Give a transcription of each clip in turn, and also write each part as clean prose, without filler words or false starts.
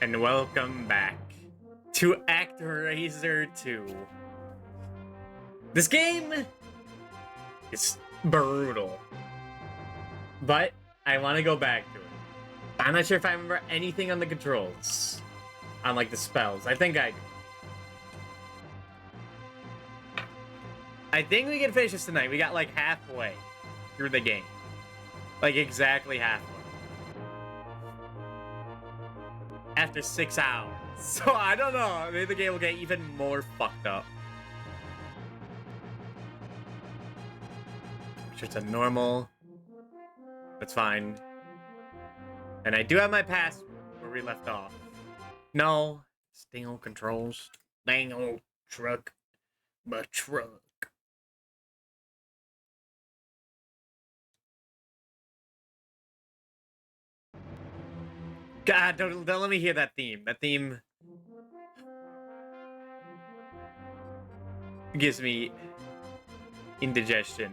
and welcome back to Actraiser 2. This game is brutal, but I want to go back to it. I'm not sure if I remember anything on the controls, on like the spells. I think I do. I think we can finish this tonight. We got like halfway through the game. Like exactly halfway. After 6 hours. So I don't know. Maybe the game will get even more fucked up. It's a normal. That's fine. And I do have my password where we left off. No. It's dang old controls. Dang old truck. My truck. God, don't let me hear that theme. That theme gives me indigestion.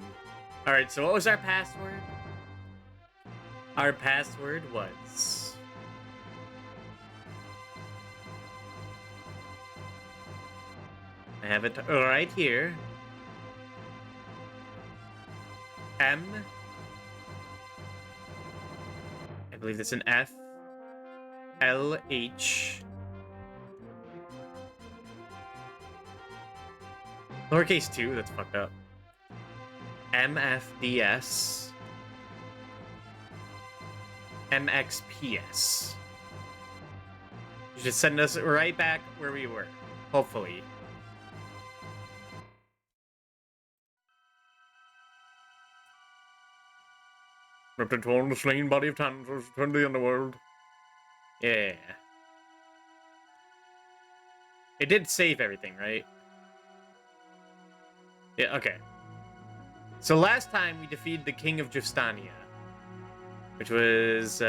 Alright, so what was our password? Our password was... I have it right here. I believe it's an F. LH. Lowercase 2, that's fucked up. MFDS. MXPS. You should send us right back where we were. Hopefully. Ripped and torn, the slain body of Thanos has returned to the underworld. Yeah. It did save everything, right? Yeah, okay. So last time we defeated the King of Justania, which was,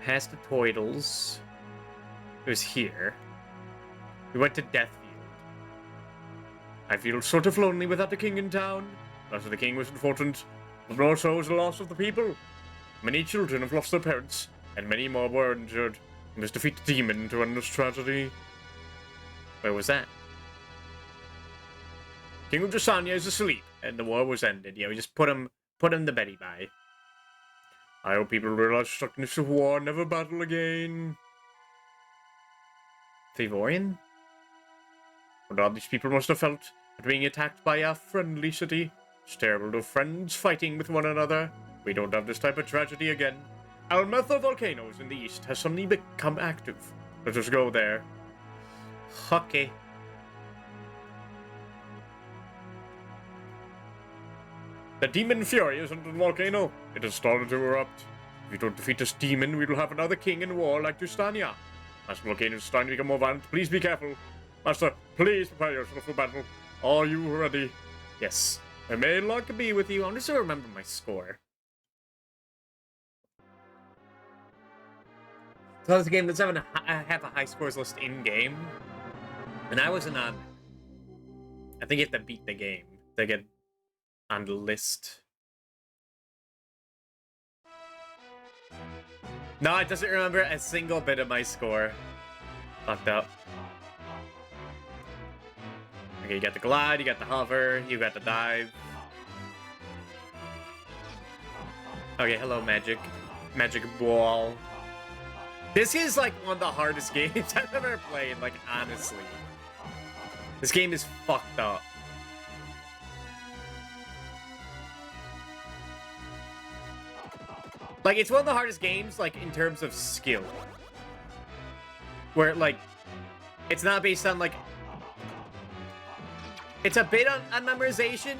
past the Toidles. It was here. We went to Deathfield. I feel sort of lonely without the king in town. After the king was unfortunate, but more so was the loss of the people. Many children have lost their parents, and many more were injured. We must defeat the demon to end this tragedy. Where was that? King of Justania is asleep, and the war was ended. Yeah, we just put him to Betty by. I hope people realize stuckness of war, never battle again. Favorian? What all these people must have felt at being attacked by a friendly city. It's terrible to have friends fighting with one another. We don't have this type of tragedy again. Almetha volcanoes in the east has suddenly become active. Let us go there. Okay. The demon fury is under the volcano. It has started to erupt. If we don't defeat this demon, we will have another king in war like Justania. As the volcano is starting to become more violent, please be careful. Master, please prepare yourself for battle. Are you ready? Yes. I may luck be with you. I'm just gonna remember my score. So this game does have a high scores list in-game. And I wasn't on... I think you have to beat the game to get on the list. No, it doesn't remember a single bit of my score. Fucked up. Okay, you got the glide, you got the hover, you got the dive. Okay, hello, magic. Magic ball. This is like one of the hardest games I've ever played, like, honestly. This game is fucked up. Like, it's one of the hardest games, like, in terms of skill. Where, like, it's not based on, like... It's a bit on memorization.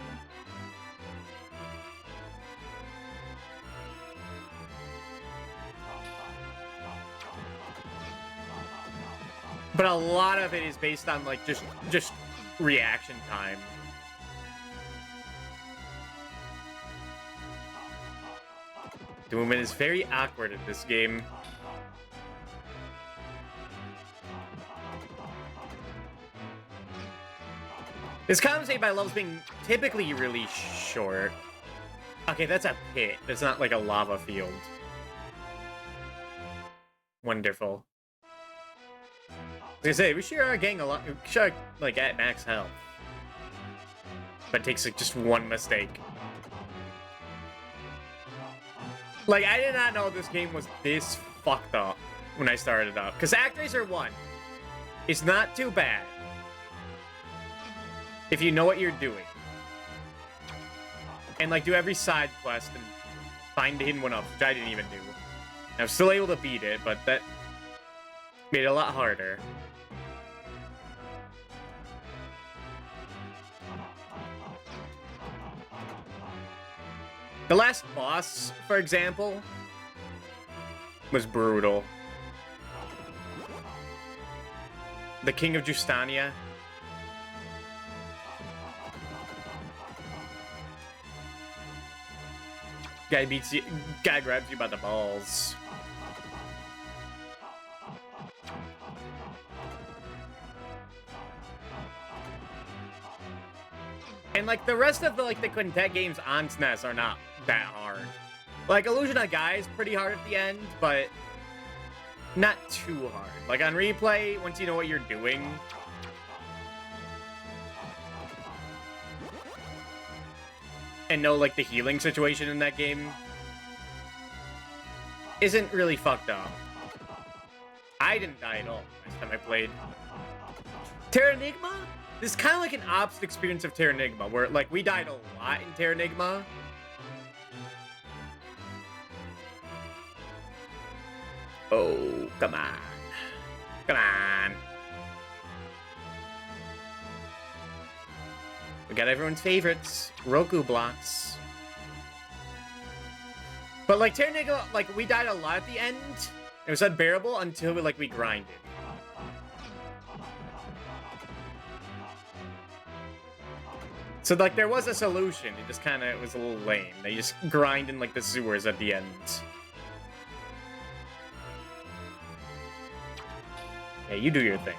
But a lot of it is based on, like, just reaction time. The movement is very awkward in this game. It's compensated by levels being typically really short. Okay, that's a pit. It's not like a lava field. Wonderful. Like I say, we sure are getting a lot. We sure are, like, at max health. But it takes, like, just one mistake. Like, I did not know this game was this fucked up when I started up. Because Actraiser 1 is not too bad if you know what you're doing. And, like, do every side quest and find the hidden one up, which I didn't even do. And I was still able to beat it, but that made it a lot harder. The last boss, for example, was brutal. The King of Justania. Guy beats you, guy grabs you by the balls. And, like, the rest of the, like, the Quintet games on SNES are not that hard. Like, Illusion of Gaia is pretty hard at the end, but not too hard. Like, on replay, once you know what you're doing, and know, like, the healing situation in that game isn't really fucked up. I didn't die at all last time I played. Terranigma? This is kind of like an opposite experience of Terranigma, where, like, we died a lot in Terranigma. Oh, come on. Come on. We got everyone's favorites, Roku blocks. But, like, Terranigma, like, we died a lot at the end. It was unbearable until, we grinded. So, like, there was a solution. It just kind of was a little lame. They just grind in, like, the sewers at the end. Yeah, you do your thing.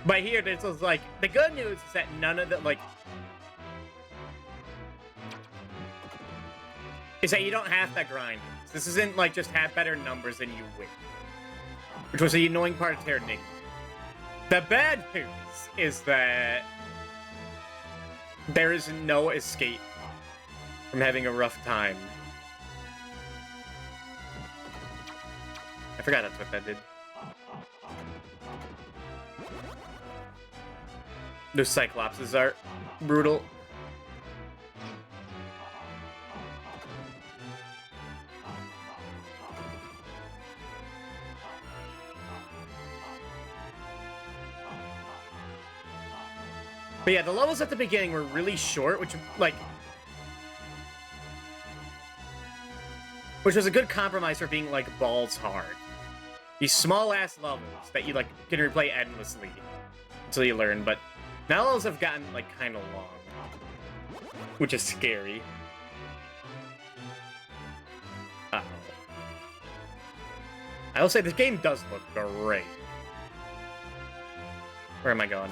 But here, this was, like, the good news is that none of the, like, is that you don't have to grind. This isn't, like, just have better numbers and you win. Which was the annoying part of Terranigma. The bad news is that there is no escape from having a rough time. I forgot that's what that did. Those Cyclopses are brutal. But yeah, the levels at the beginning were really short, which was a good compromise for being, like, balls hard. These small-ass levels that you, like, can replay endlessly until you learn, but now levels have gotten, like, kind of long, which is scary. Uh-oh. I will say, this game does look great. Where am I going?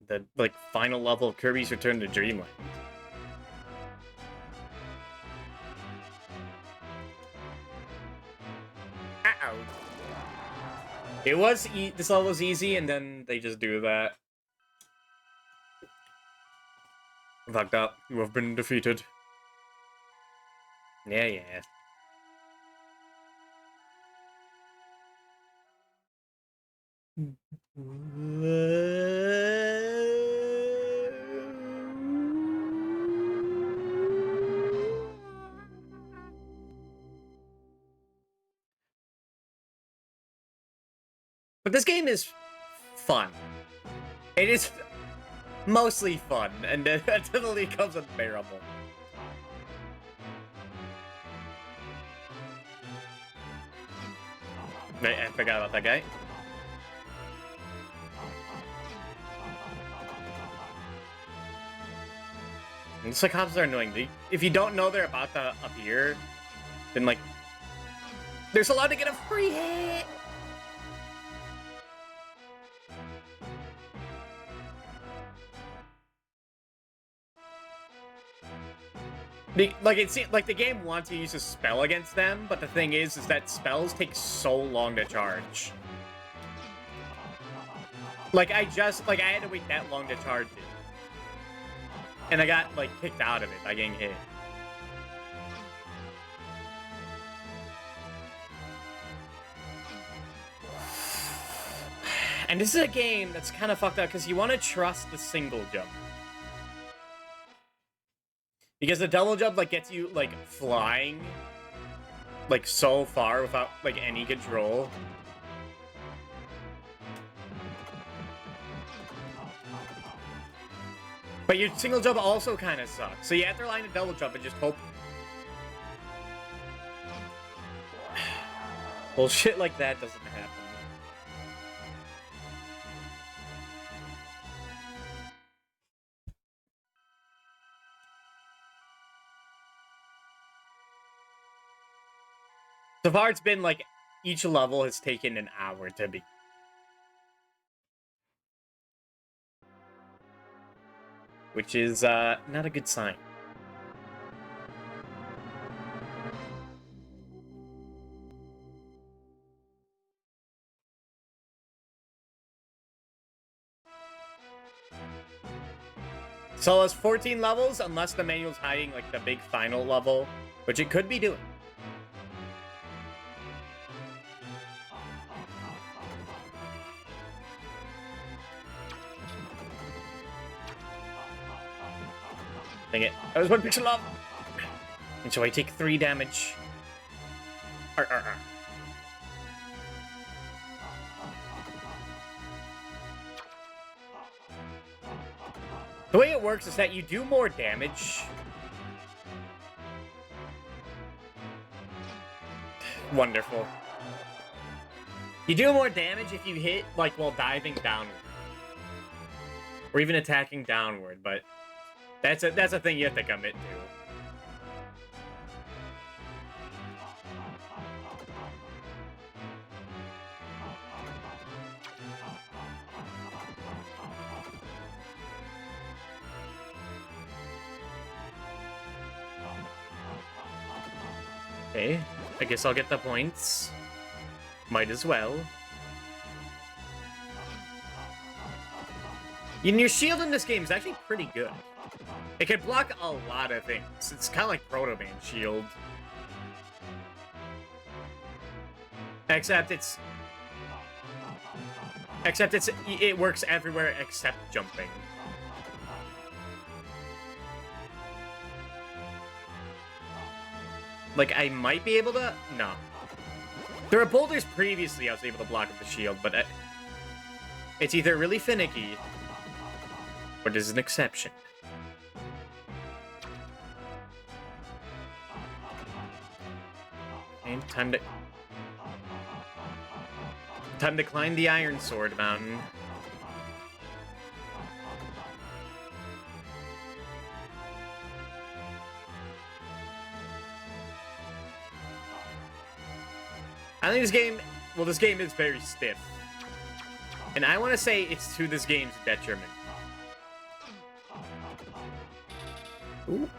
The, like, final level of Kirby's Return to Dreamland. Uh-oh. It was, this level was easy, and then they just do that. Fucked up. You have been defeated. Yeah, yeah. But this game is fun. It is mostly fun, and until it becomes unbearable. I forgot about that guy. And the Cyclops are annoying. If you don't know they're about to appear, then, like, there's a lot to get a free hit. Like, it seems like the game wants you to use a spell against them, but the thing is that spells take so long to charge. Like, I had to wait that long to charge it. And I got, like, kicked out of it by getting hit. And this is a game that's kind of fucked up because you want to trust the single jump. Because the double jump, like, gets you, like, flying, like, so far without, like, any control. But your single jump also kind of sucks. So you have to rely on a double jump and just hope. Bullshit like that doesn't happen. So far, it's been, like, each level has taken an hour to beat. Which is, not a good sign. So it's 14 levels, unless the manual's hiding, like, the big final level, which it could be doing. Dang it. I was one pixel off. And so I take 3 damage. The way it works is that you do more damage. Wonderful. You do more damage if you hit, like, while diving downward. Or even attacking downward, but that's a thing you have to commit to. Okay, I guess I'll get the points. Might as well. And your shield in this game is actually pretty good. It can block a lot of things. It's kind of like Proto Man shield. Except it works everywhere except jumping. Like, I might be able to... No. There were boulders previously I was able to block with the shield, but it's either really finicky or there's an exception. And time to climb the Iron Sword Mountain. I think this game is very stiff. And I want to say it's to this game's detriment. Ooh.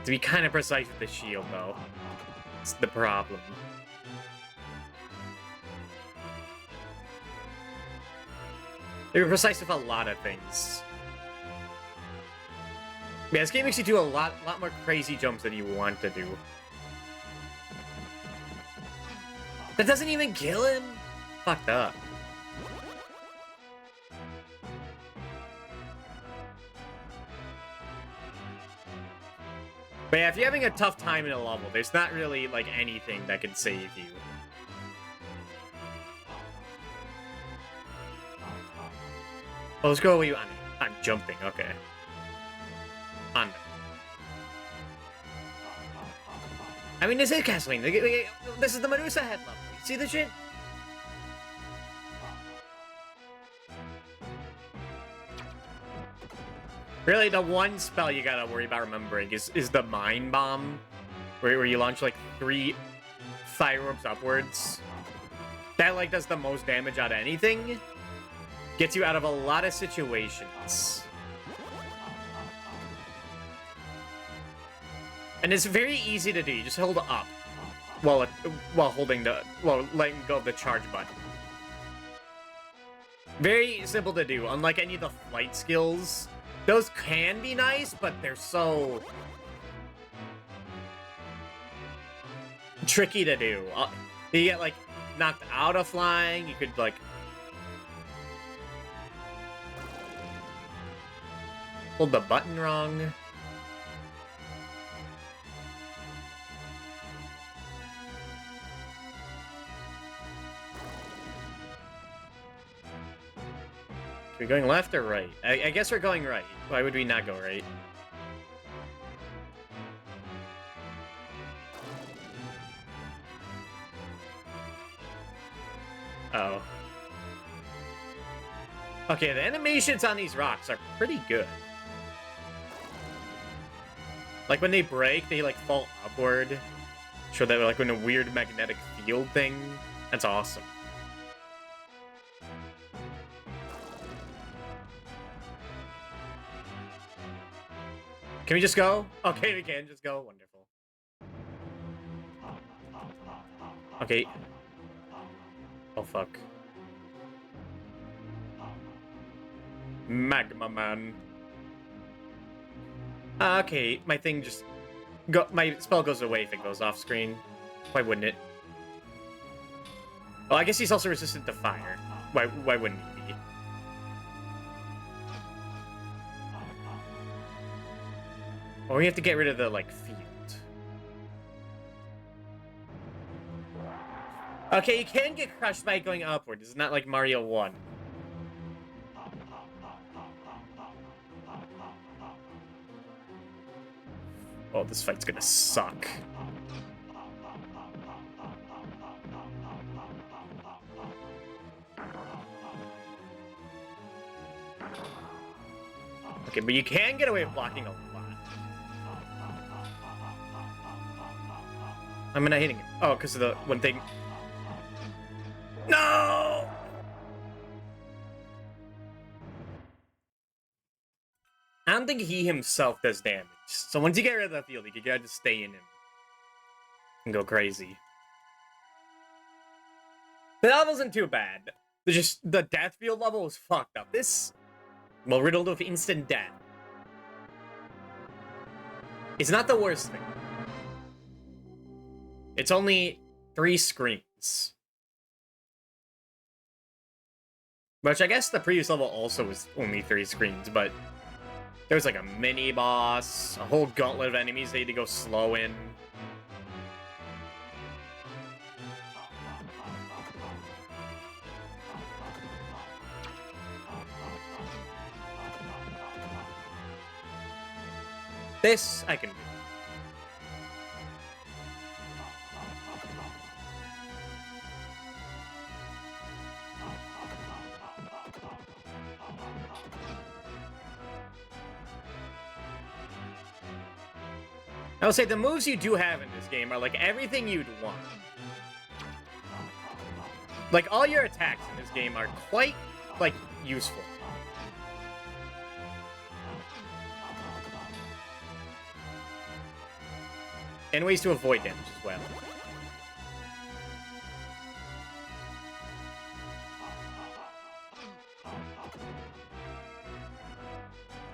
To be kind of precise with the shield, though. It's the problem. They're precise with a lot of things. Yeah, this game makes you do a lot more crazy jumps than you want to do. That doesn't even kill him? Fucked up. But yeah, if you're having a tough time in a level, there's not really, like, anything that can save you. Oh, let's go away on jumping, okay. On. I mean, this is Castlevania. This is the Medusa head level. You see the shit? Really, the one spell you gotta worry about remembering is the Mind Bomb, where you launch, like, 3 fire orbs upwards. That, like, does the most damage out of anything. Gets you out of a lot of situations. And it's very easy to do. You just hold up while letting go of the charge button. Very simple to do. Unlike any of the flight skills, those can be nice, but they're so tricky to do. You get, like, knocked out of flying. You could, like, hold the button wrong. Are we going left or right? I guess we're going right. Why would we not go right? Oh. Okay, the animations on these rocks are pretty good. Like, when they break, they, like, fall upward. Show that, like, in a weird magnetic field thing. That's awesome. Can we just go? Okay, we can just go. Wonderful. Okay. Oh, fuck. Magma Man. Okay, my thing just... my spell goes away if it goes off screen. Why wouldn't it? Oh, I guess he's also resistant to fire. Why wouldn't he be? Or we have to get rid of the, like, field. Okay, you can get crushed by going upward. It's not like Mario 1. Oh, this fight's gonna suck. Okay, but you can get away with blocking a lot. I'm not hitting it. Oh, because of the one thing. No! I don't think he himself does damage. So once you get rid of that field, you can get to stay in him. And go crazy. The level wasn't too bad. The death field level was fucked up. This, well, riddled with instant death. It's not the worst thing. It's only 3 screens. Which I guess the previous level also was only 3 screens, but there was like a mini boss, a whole gauntlet of enemies they had to go slow in. This I can do. I will say the moves you do have in this game are like everything you'd want. Like all your attacks in this game are quite, like, useful. And ways to avoid damage as well.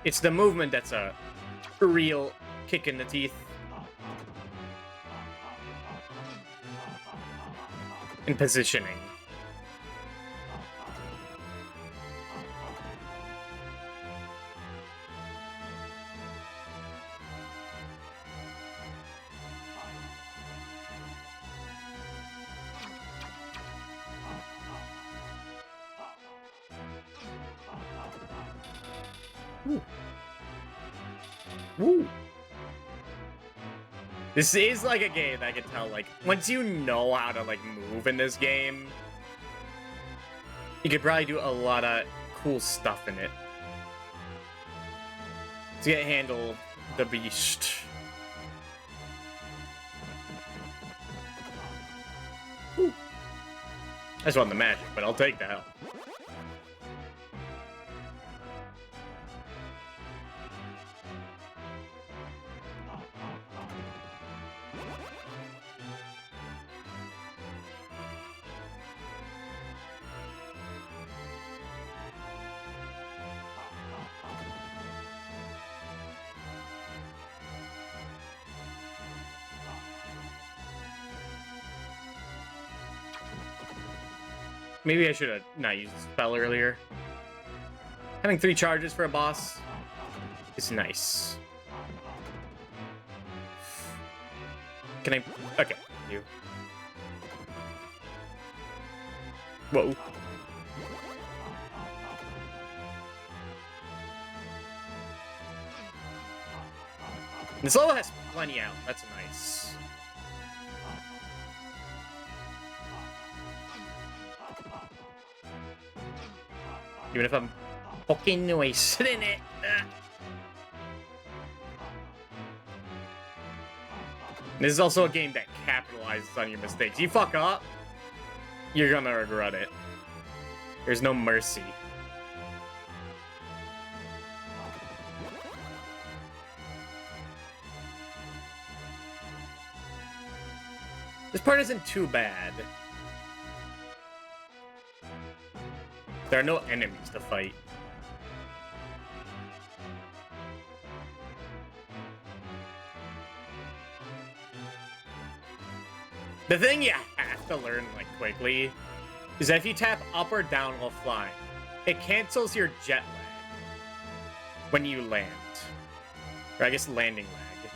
It's the movement that's a real kick in the teeth. And positioning. Ooh. Ooh. This is like a game that I can tell, like, once you know how to, like, move in this game, you could probably do a lot of cool stuff in it. to get handle the beast. Ooh. I just want the magic, but I'll take the help. Maybe I should have not used the spell earlier. Having 3 charges for a boss is nice. Can I... Okay, you. Whoa. This level has plenty out. That's nice. Even if I'm fucking wasting it. This is also a game that capitalizes on your mistakes. You fuck up, you're gonna regret it. There's no mercy. This part isn't too bad. There are no enemies to fight. The thing you have to learn, like, quickly is that if you tap up or down while flying, it cancels your jet lag when you land. Or I guess landing lag.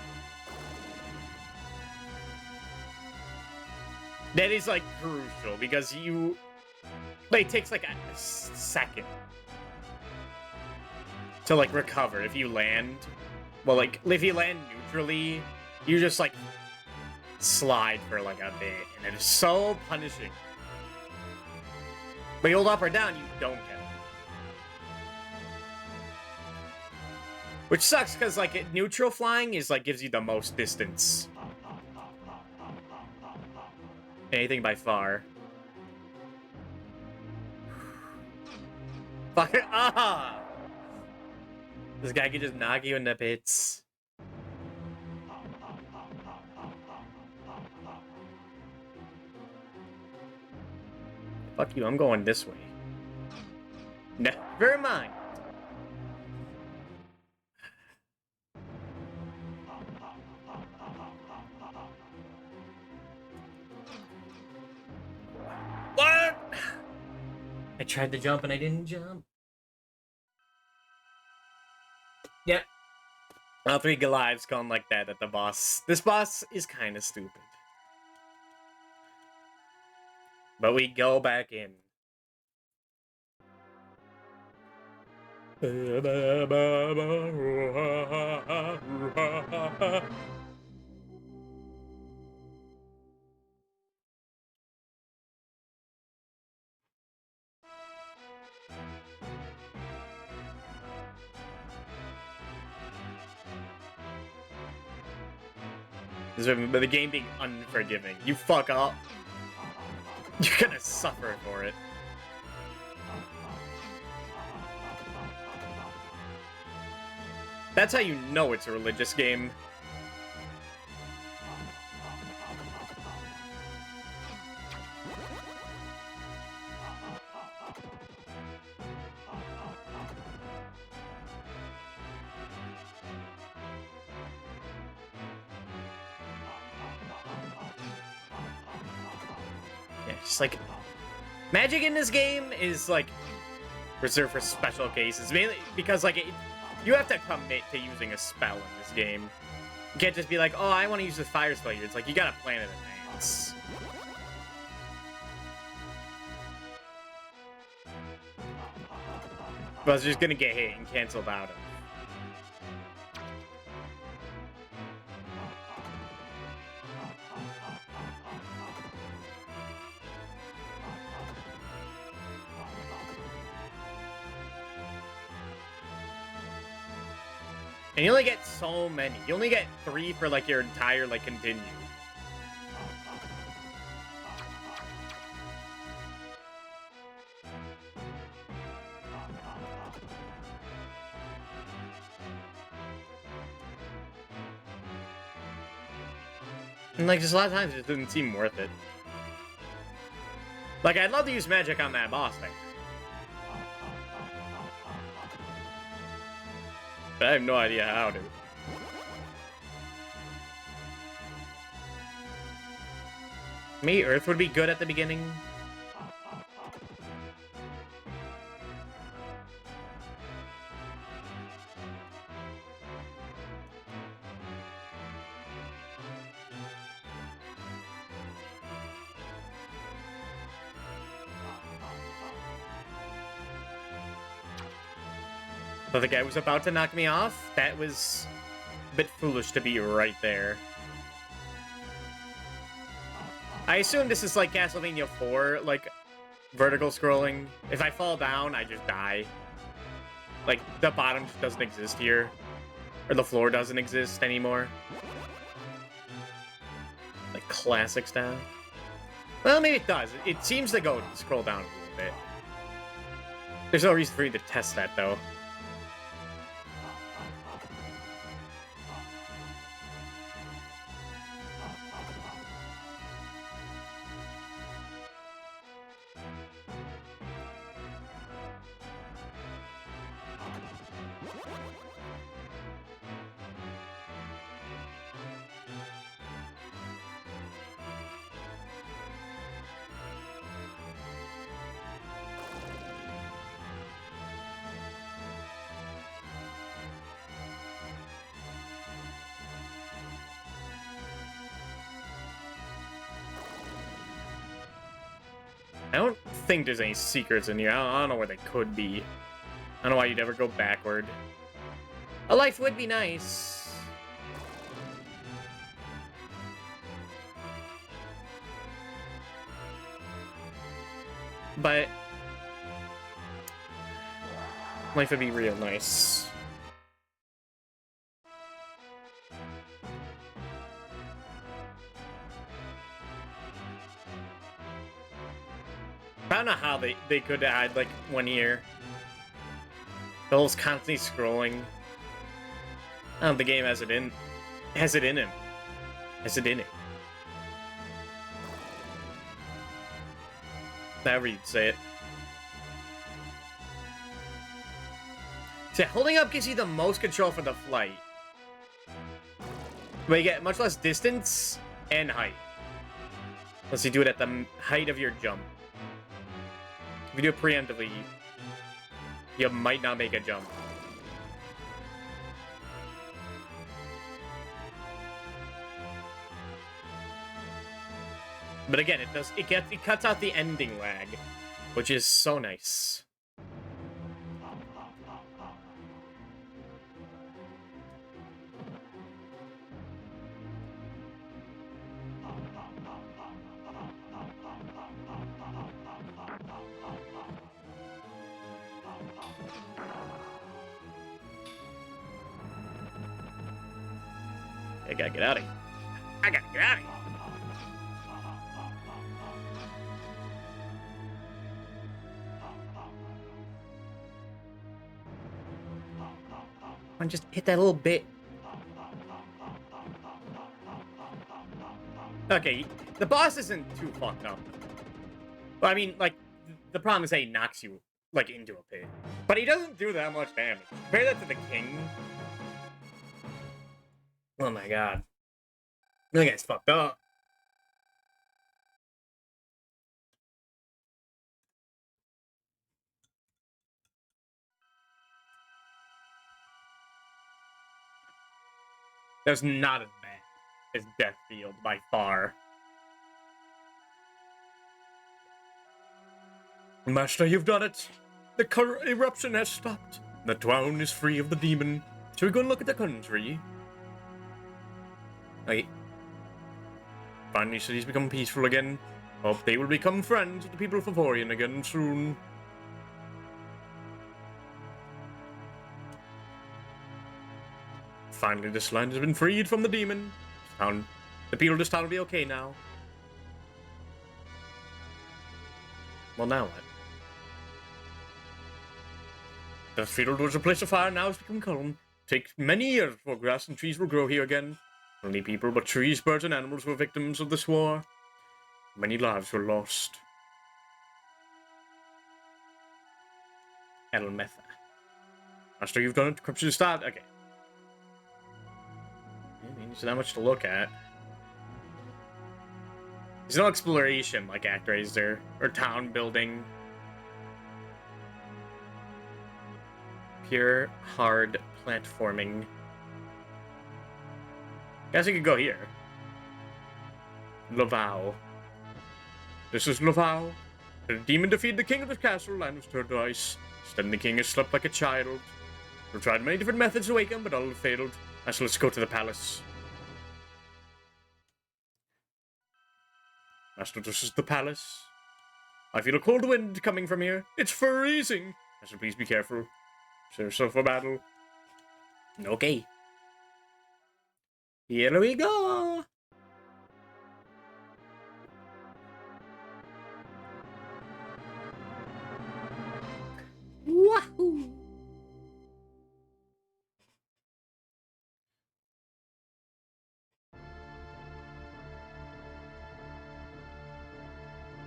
That is, like, crucial because you... Like, it takes, like, a second to, like, recover if you land. Well, like, if you land neutrally, you just, like, slide for, like, a bit, and it is so punishing. But you hold up or down, you don't get it. Which sucks, because, like, neutral flying is, like, gives you the most distance. Anything by far. Fuck it up! This guy can just knock you in the pits. Fuck you, I'm going this way. Never mind. What? I tried to jump and I didn't jump. Yep. All 3 lives gone like that at the boss. This boss is kind of stupid. But we go back in. The game being unforgiving. You fuck up, you're gonna suffer for it. That's how you know it's a religious game. Just like magic in this game is like reserved for special cases, mainly because like you have to commit to using a spell in this game. You can't just be like, oh, I want to use the fire spell here. It's like you gotta plan in advance. But it's just gonna get hit and canceled out of. And you only get so many. You only get 3 for, like, your entire, like, continue. And, like, just a lot of times it just didn't seem worth it. Like, I'd love to use magic on that boss thing. But I have no idea how to. Maybe Earth would be good at the beginning. But the guy was about to knock me off. That was a bit foolish to be right there. I assume this is like Castlevania 4, like, vertical scrolling. If I fall down, I just die. Like, the bottom just doesn't exist here. Or the floor doesn't exist anymore. Like, classic style. Well, maybe it does. It seems to go scroll down a little bit. There's no reason for you to test that, though. I don't think there's any secrets in here. I don't know where they could be. I don't know why you'd ever go backward. A life would be nice. But life would be real nice. I don't know how they could add, like, 1 year. Bill's constantly scrolling. I don't think the game has it in. Has it in him. Has it in it. However you'd say it. So holding up gives you the most control for the flight. But you get much less distance and height. Unless you do it at the height of your jump. If you do it preemptively, you might not make a jump. But again, it cuts out the ending lag, which is so nice. I gotta get out of here. I gotta get out of here. And just hit that little bit. Okay, the boss isn't too fucked up. But I mean, like, the problem is that he knocks you, like, into a pit. But he doesn't do that much damage. Compare that to the king. Oh my god. That guy's fucked up. That's not as bad as Deathfield by far. Master, you've done it. The eruption has stopped. The town is free of the demon. Shall we go and look at the country? Finally, cities become peaceful again. Hope they will become friends with the people of Favorian again soon. Finally, this land has been freed from the demon. The people of this town will be okay now. Well, now what? The field was a place of fire, now it's become calm. Take many years before grass and trees will grow here again. Only people, but trees, birds, and animals were victims of this war. Many lives were lost. Elmetha. Master, you've done it. Corruption start. Okay. There's not much to look at. There's no exploration like Actraiser or town building. Pure, hard platforming. Guess we could go here. Laval. This is Laval. The demon defeated the king of the castle, land was turned to ice. Instead, the king has slept like a child. We've tried many different methods to wake him, but all have failed. So let's go to the palace. Master, this is the palace. I feel a cold wind coming from here. It's freezing. Master, please be careful. Prepare yourself for battle. Okay. Here we go. Wahoo!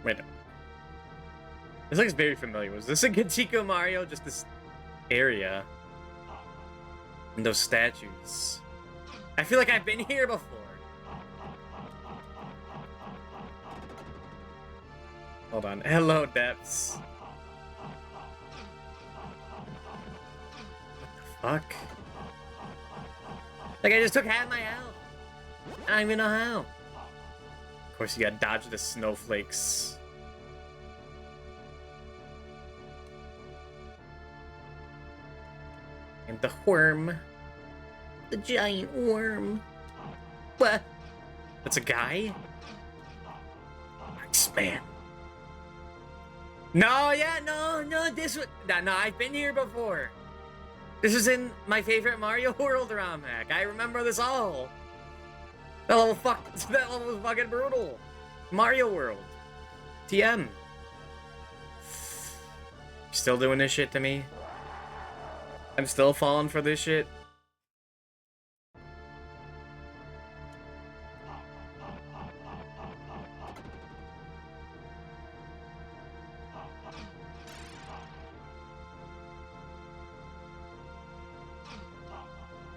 Wait. This looks very familiar. Was this a Gachiko Mario? Just this area. And those statues. I feel like I've been here before. Hold on. Hello, depths. What the fuck? Like, I just took half my health. I don't even know how. Of course, you gotta dodge the snowflakes. And the worm. The giant worm. What? That's a guy? X-Man. No, yeah, no, this was... No, I've been here before. This is in my favorite Mario World ROM hack. I remember this all. That level was fucking brutal. Mario World. TM. Still doing this shit to me? I'm still falling for this shit?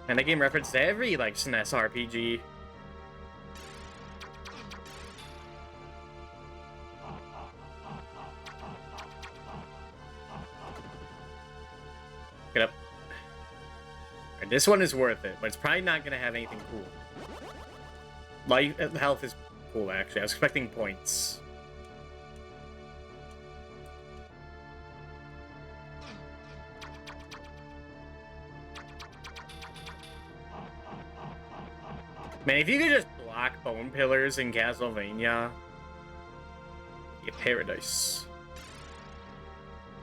And the game referenced every, like, SNES RPG. Get up. Right, this one is worth it, but it's probably not gonna have anything cool. Life health is cool, actually. I was expecting points. Man, if you could just block bone pillars in Castlevania, it'd be a paradise.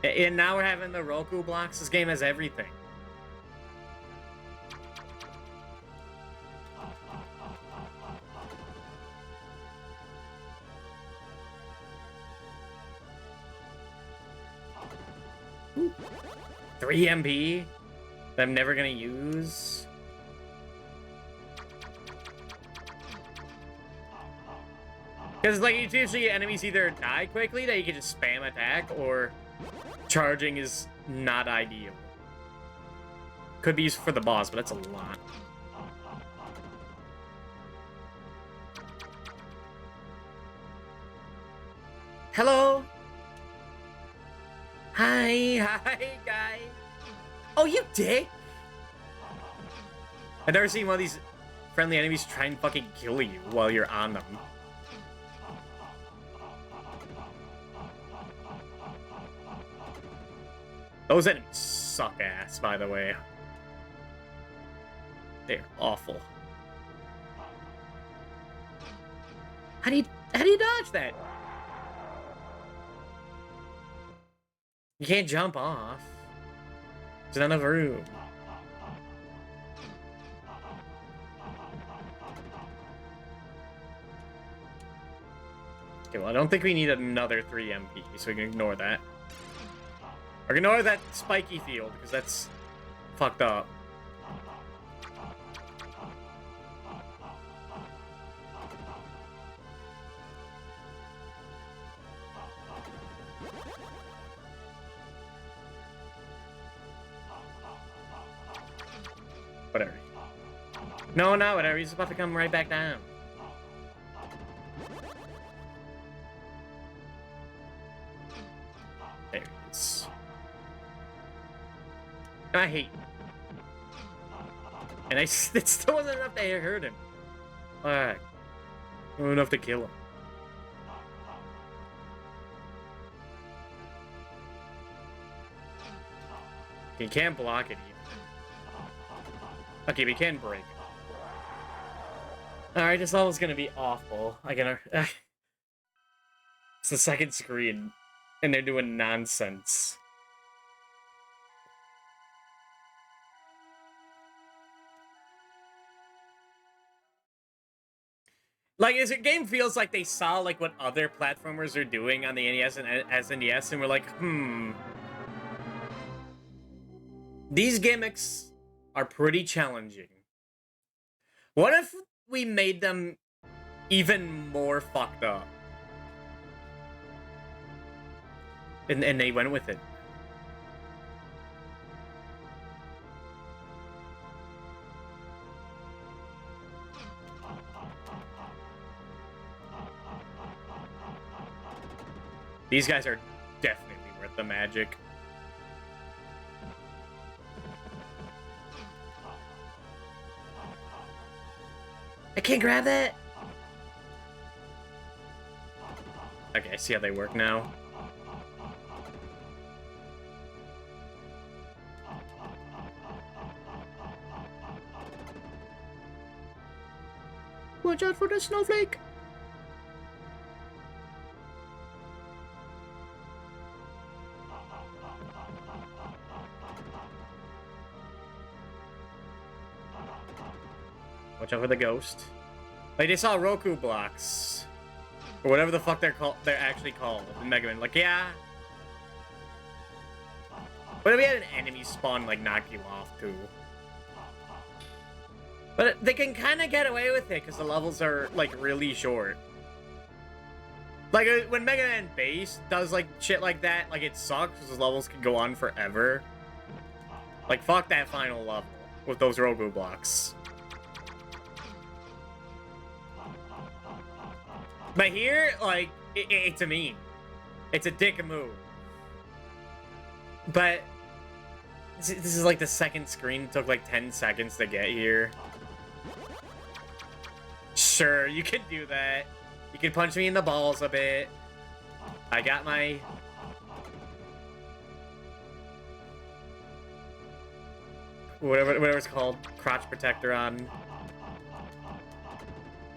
And now we're having the Roku blocks. This game has everything. Ooh. 3 MP that I'm never gonna use. Because, like, it's usually enemies either die quickly that you can just spam attack, or charging is not ideal. Could be used for the boss, but that's a lot. Hello? Hi, guy. Oh, you dick! I've never seen one of these friendly enemies try and fucking kill you while you're on them. Those enemies suck ass, by the way. They're awful. How do you dodge that? You can't jump off. There's not enough room. Okay, well, I don't think we need another 3 MP, so we can ignore that. Or ignore that spiky field, because that's fucked up. Whatever. No, no, whatever. He's about to come right back down. There he is. I hate. And it still wasn't enough to hurt him. Alright. Not enough to kill him. He can't block it even. Okay, we can break. Alright, this level's gonna be awful. It's the second screen, and they're doing nonsense. Like, this game feels like they saw, like, what other platformers are doing on the NES and SNES, and we're like, These gimmicks are pretty challenging. What if we made them even more fucked up? And they went with it. These guys are definitely worth the magic. I can't grab that! Okay, I see how they work now. Watch out for the snowflake! Watch out for the ghost. Like, they saw Roku blocks. Or whatever the fuck they're actually called in Mega Man. Like, yeah. But if we had an enemy spawn, like, knock you off, too. But they can kind of get away with it, because the levels are, like, really short. Like, when Mega Man Base does, like, shit like that, like, it sucks, because the levels can go on forever. Like, fuck that final level with those Roku blocks. But here, like, it's a meme. It's a dick move. But this is like the second screen. It took like 10 seconds to get here. Sure, you can do that. You can punch me in the balls a bit. I got my... whatever it's called. Crotch protector on.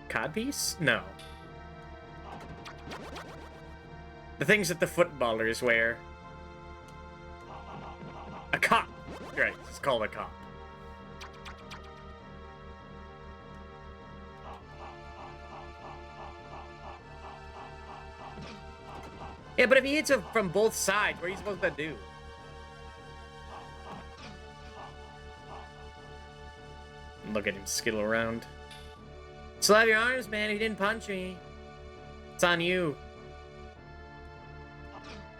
Codpiece? No. The things that the footballers wear. A cop! Right, it's called a cop. Yeah, but if he hits it from both sides, what are you supposed to do? Look at him skittle around. Still have your arms, man. He didn't punch me. It's on you.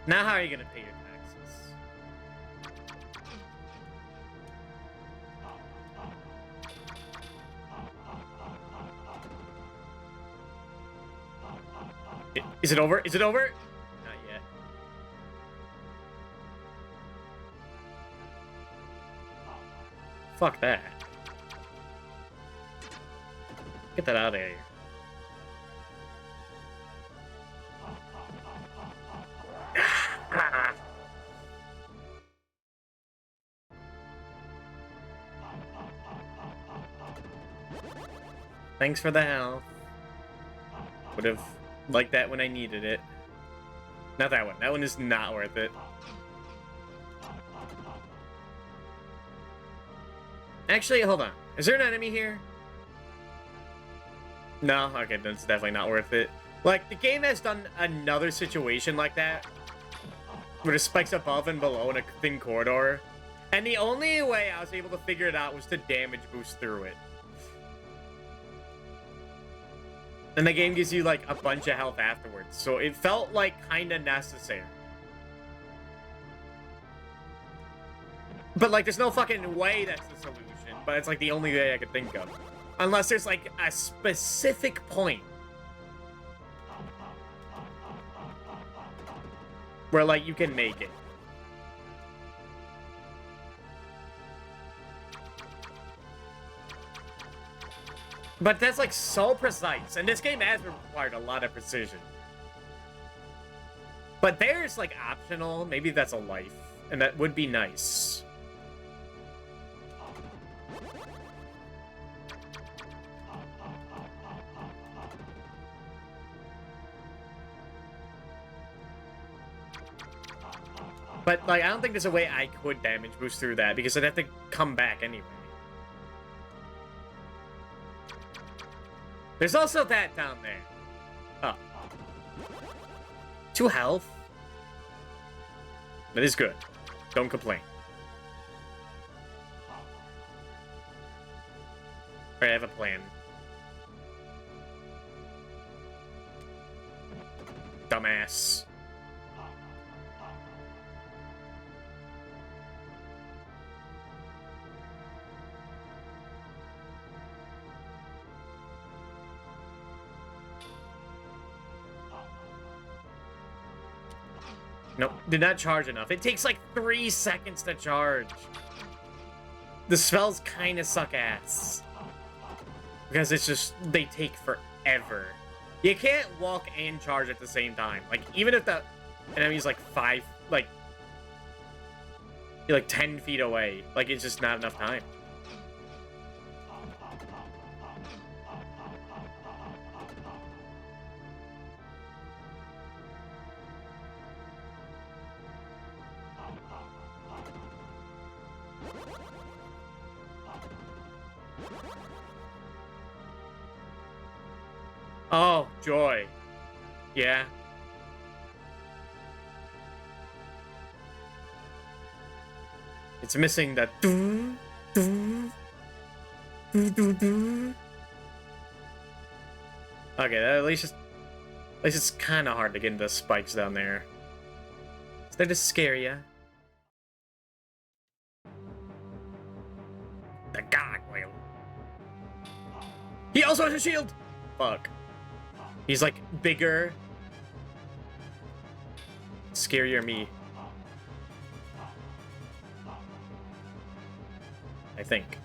Now how are you gonna pay your taxes? Is it over? Is it over? Not yet. Fuck that. Get that out of here. Thanks for the health. Would have liked that when I needed it. Not that one. That one is not worth it. Actually, hold on. Is there an enemy here? No? Okay, that's definitely not worth it. Like, the game has done another situation like that, where the spikes above and below in a thin corridor, and the only way I was able to figure it out was to damage boost through it. And the game gives you, like, a bunch of health afterwards, so it felt, like, kinda necessary. But, like, there's no fucking way that's the solution, but it's, like, the only way I could think of. Unless there's, like, a specific point where, like, you can make it. But that's, like, so precise. And this game has required a lot of precision. But there's, like, optional. Maybe that's a life. And that would be nice. But, like, I don't think there's a way I could damage boost through that, because I'd have to come back anyway. There's also that down there. Oh. 2 health? That is good. Don't complain. Alright, I have a plan. Dumbass. Nope, did not charge enough. It takes like 3 seconds to charge. The spells kind of suck ass. Because it's just, they take forever. You can't walk and charge at the same time. Like, even if the enemy's like 10 feet away, like, it's just not enough time. Oh, joy. Yeah. It's missing that doo, doo, doo, doo, doo. Okay, at least it's kind of hard to get into spikes down there. Is that to scare ya? The gargoyle. He also has a shield! Fuck. He's like bigger. Scarier me. I think.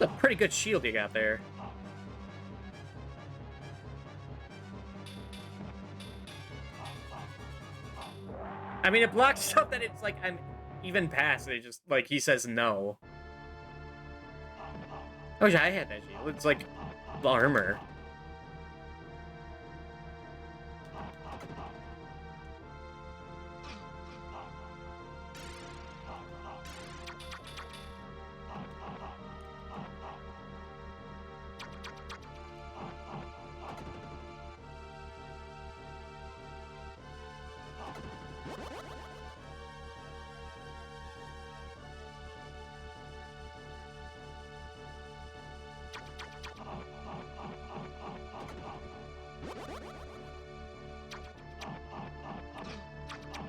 That's a pretty good shield you got there. I mean, it blocks stuff that it's like an even pass. They just, like, he says no. I wish I had that shield. It's like armor.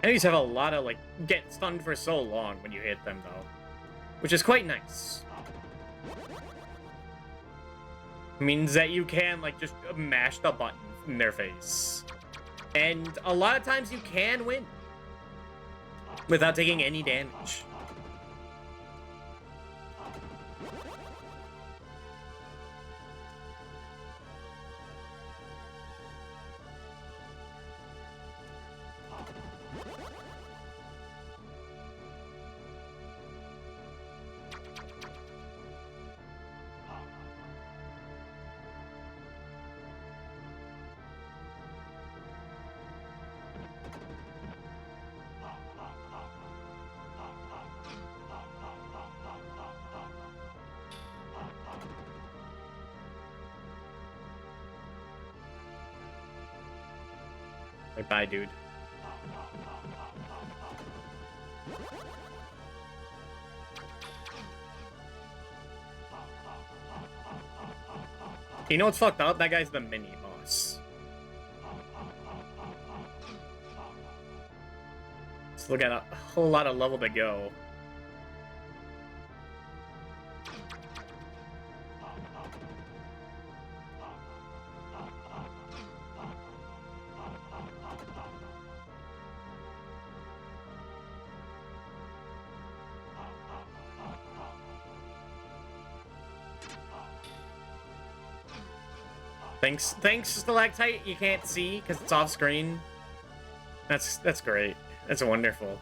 Enemies have a lot of, like, get stunned for so long when you hit them, though. Which is quite nice. Means that you can, like, just mash the button in their face. And a lot of times you can win. Without taking any damage. Like, bye, dude. You know what's fucked up? That guy's the mini boss. Still got a whole lot of level to go. Thanks, Stalactite. You can't see because it's off screen. That's great. That's wonderful.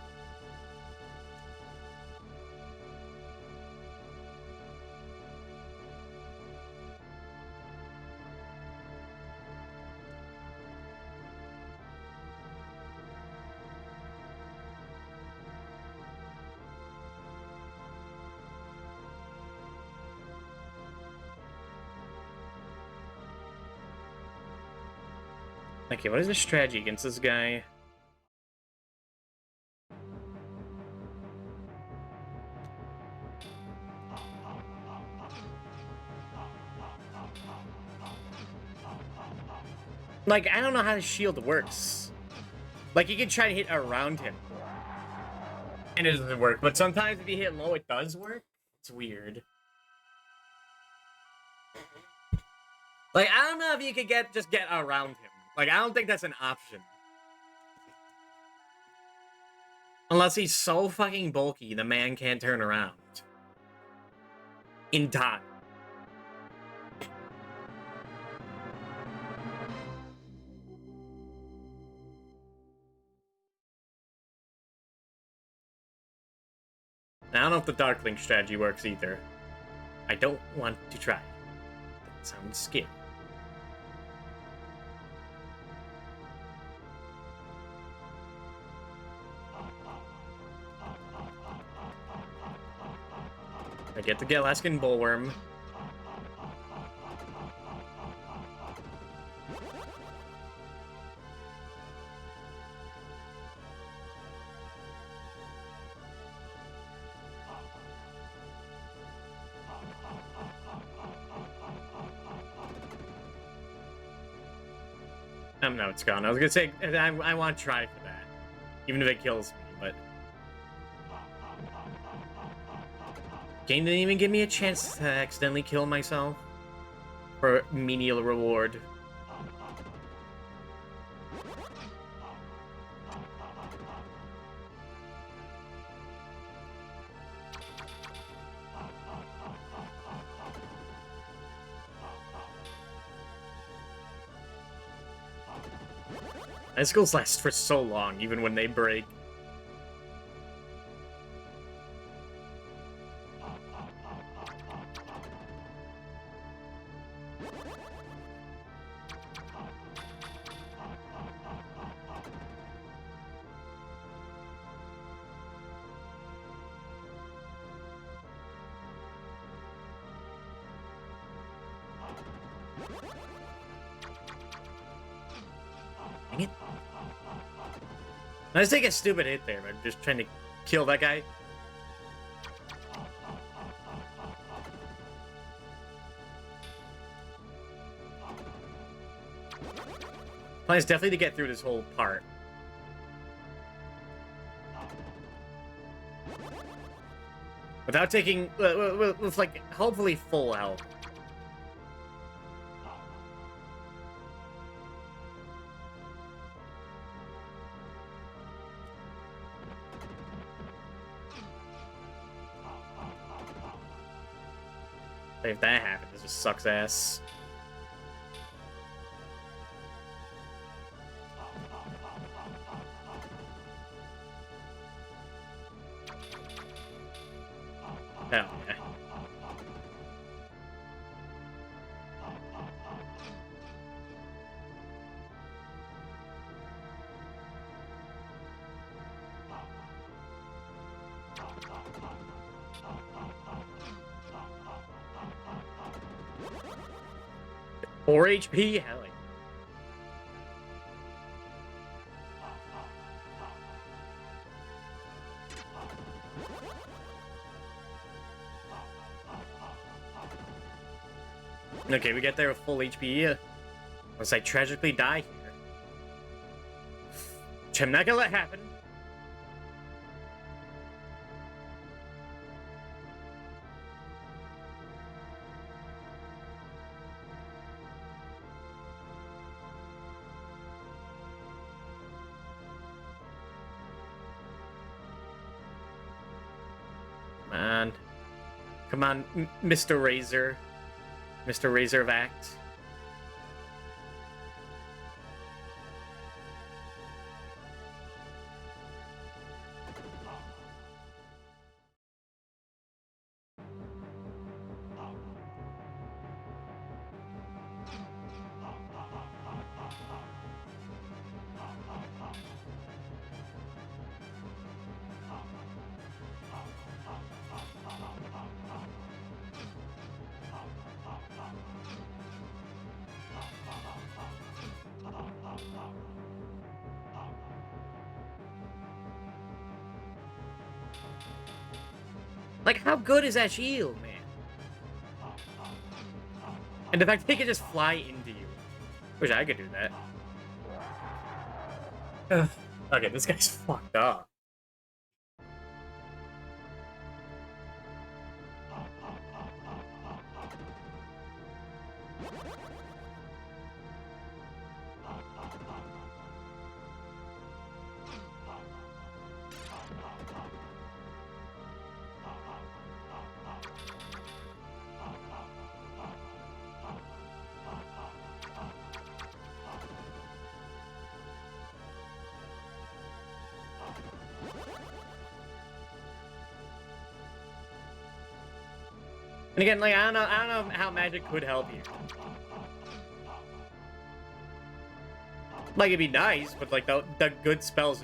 Okay, what is the strategy against this guy? Like, I don't know how his shield works. Like, you can try to hit around him. And it doesn't work. But sometimes if you hit low, it does work. It's weird. Like, I don't know if you could just get around him. Like, I don't think that's an option. Unless he's so fucking bulky, the man can't turn around. In time. I don't know if the Dark Link strategy works either. I don't want to try. That sounds scary. I get the Alaskan Bullworm. No, it's gone. I was gonna say, I want to try for that. Even if it kills me, but... Game didn't even give me a chance to accidentally kill myself. For menial reward. Icicles last for so long, even when they break. Dang it. I just take a stupid hit there, but I'm just trying to kill that guy. Plan is definitely to get through this whole part. Without taking, with like, hopefully full health. If that happens, it just sucks ass. Hell yeah. Four HP? Hell yeah. Okay, we get there with full HP. Unless I tragically die here. Which I'm not gonna let happen. Man. Come on, Mr. Razor. Mr. Razor of Act. Like, how good is that shield, man? And the fact they can just fly into you. Wish I could do that. Ugh. Okay, this guy's fucked up. And again, like, I don't know how magic could help you. Like, it'd be nice, but like the good spells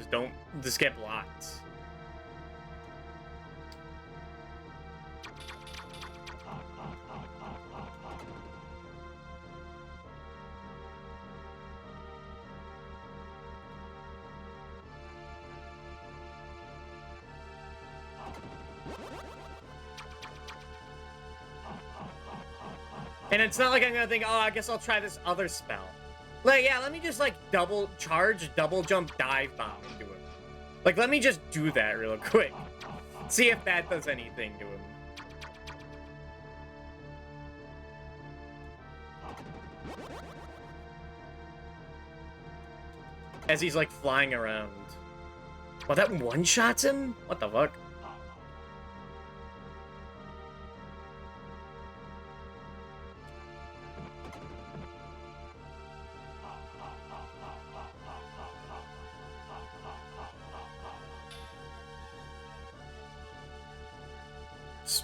just get blocked. And it's not like I'm gonna think, oh, I guess I'll try this other spell. Like, yeah, let me just, like, double charge, double jump, dive bomb into him. Like, let me just do that real quick. See if that does anything to him. As he's, like, flying around. Well, that one-shots him? What the fuck?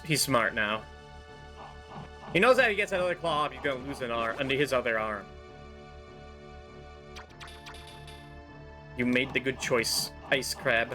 He's smart now. He knows that if he gets another claw up, he's gonna lose an arm under his other arm. You made the good choice, Ice Crab.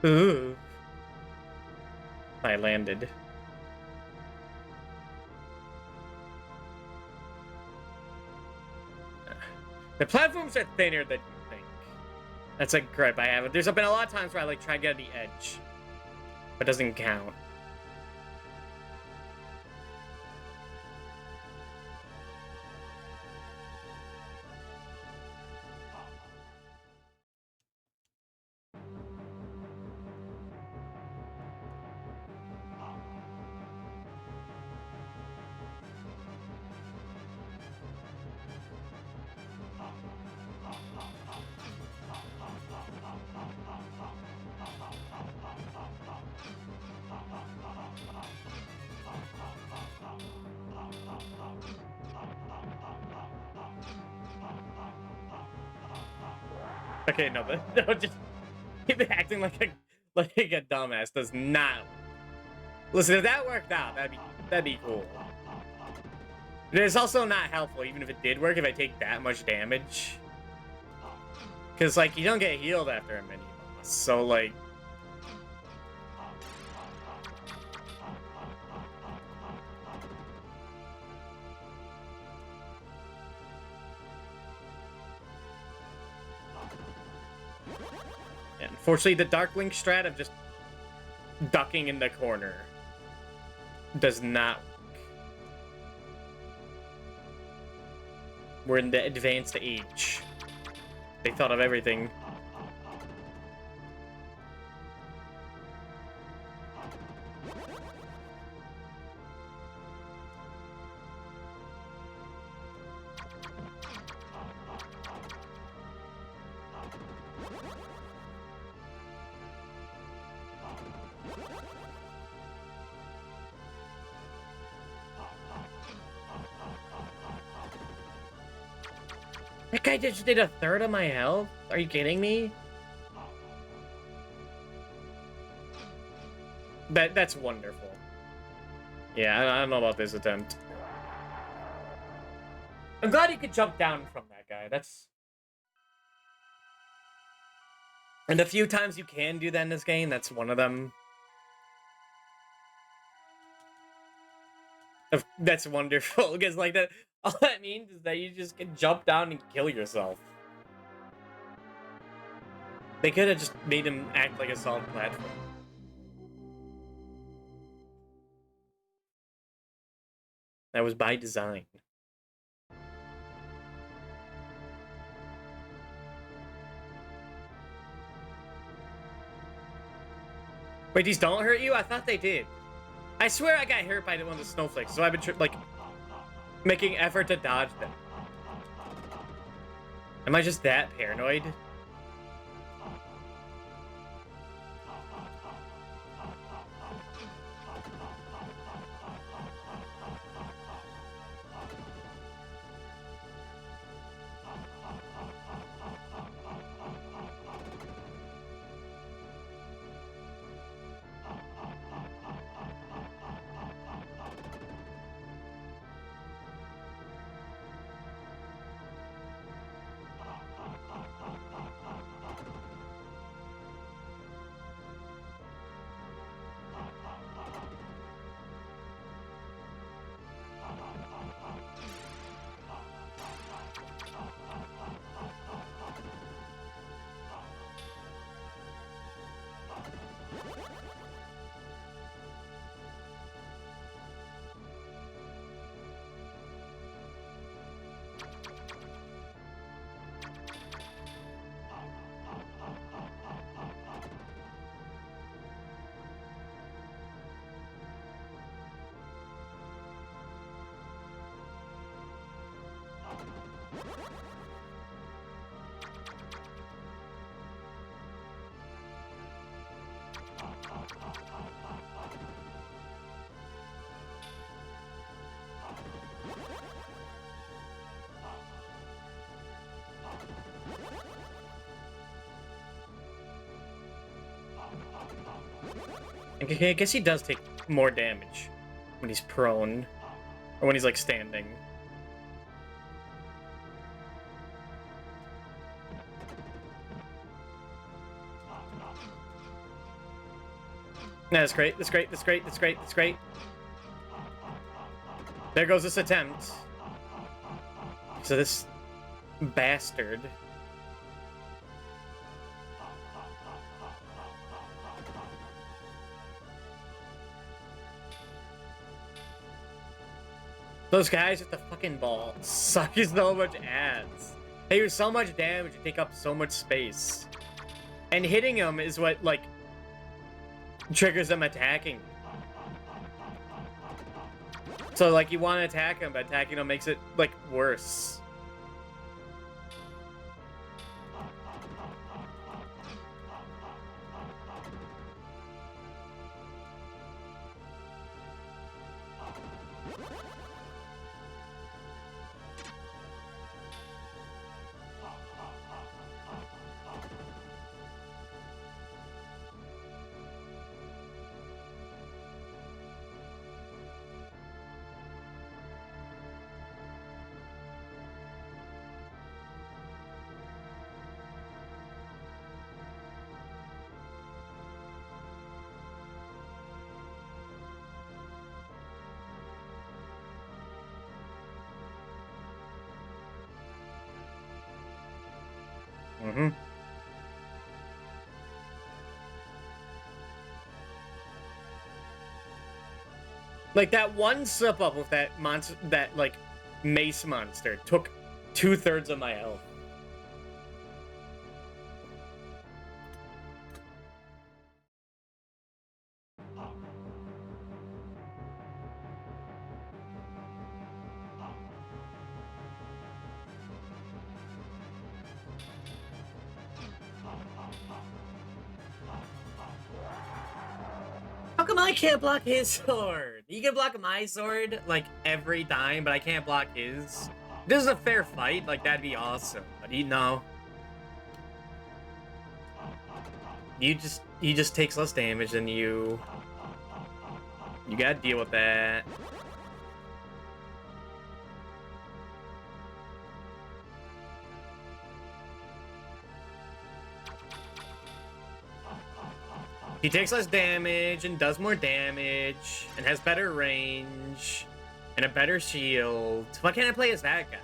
Ooh. I landed. The platforms are thinner than you think. That's a gripe I have. There's been a lot of times where I like try to get the edge, but it doesn't count. Okay, no, just Acting like a dumbass does not. Listen, if that worked out, that'd be cool. But it's also not helpful, even if it did work, if I take that much damage. Because, like, you don't get healed after a mini-boss, so, like... Yeah, unfortunately, the Dark Link strat of just ducking in the corner does not work. We're in the advanced age. They thought of everything. That guy just did a third of my health? Are you kidding me? That's wonderful. Yeah, I don't know about this attempt. I'm glad you could jump down from that guy. That's... And the few times you can do that in this game, that's one of them. That's wonderful, because like that, all that means is that you just can jump down and kill yourself. They could have just made him act like a solid platform. That was by design. Wait, these don't hurt you? I thought they did. I swear I got hurt by one of the snowflakes, so I've been like making effort to dodge them. Am I just that paranoid? Okay, I guess he does take more damage when he's prone, or when he's like standing. No, that's great, that's great, that's great, that's great, that's great. There goes this attempt. So this bastard. Those guys with the fucking ball suck so much ass. They do so much damage and take up so much space. And hitting them is what, like, triggers them attacking. So, like, you want to attack them, but attacking them makes it, like, worse. Mm-hmm. Like, that one slip up with that monster, that, like, mace monster took 2/3 of my health. How come I can't block his sword? You can block my sword, like, every time, but I can't block his. This is a fair fight, like, that'd be awesome. But no. He just takes less damage than you. You gotta deal with that. He takes less damage and does more damage and has better range and a better shield. Why can't I play as that guy?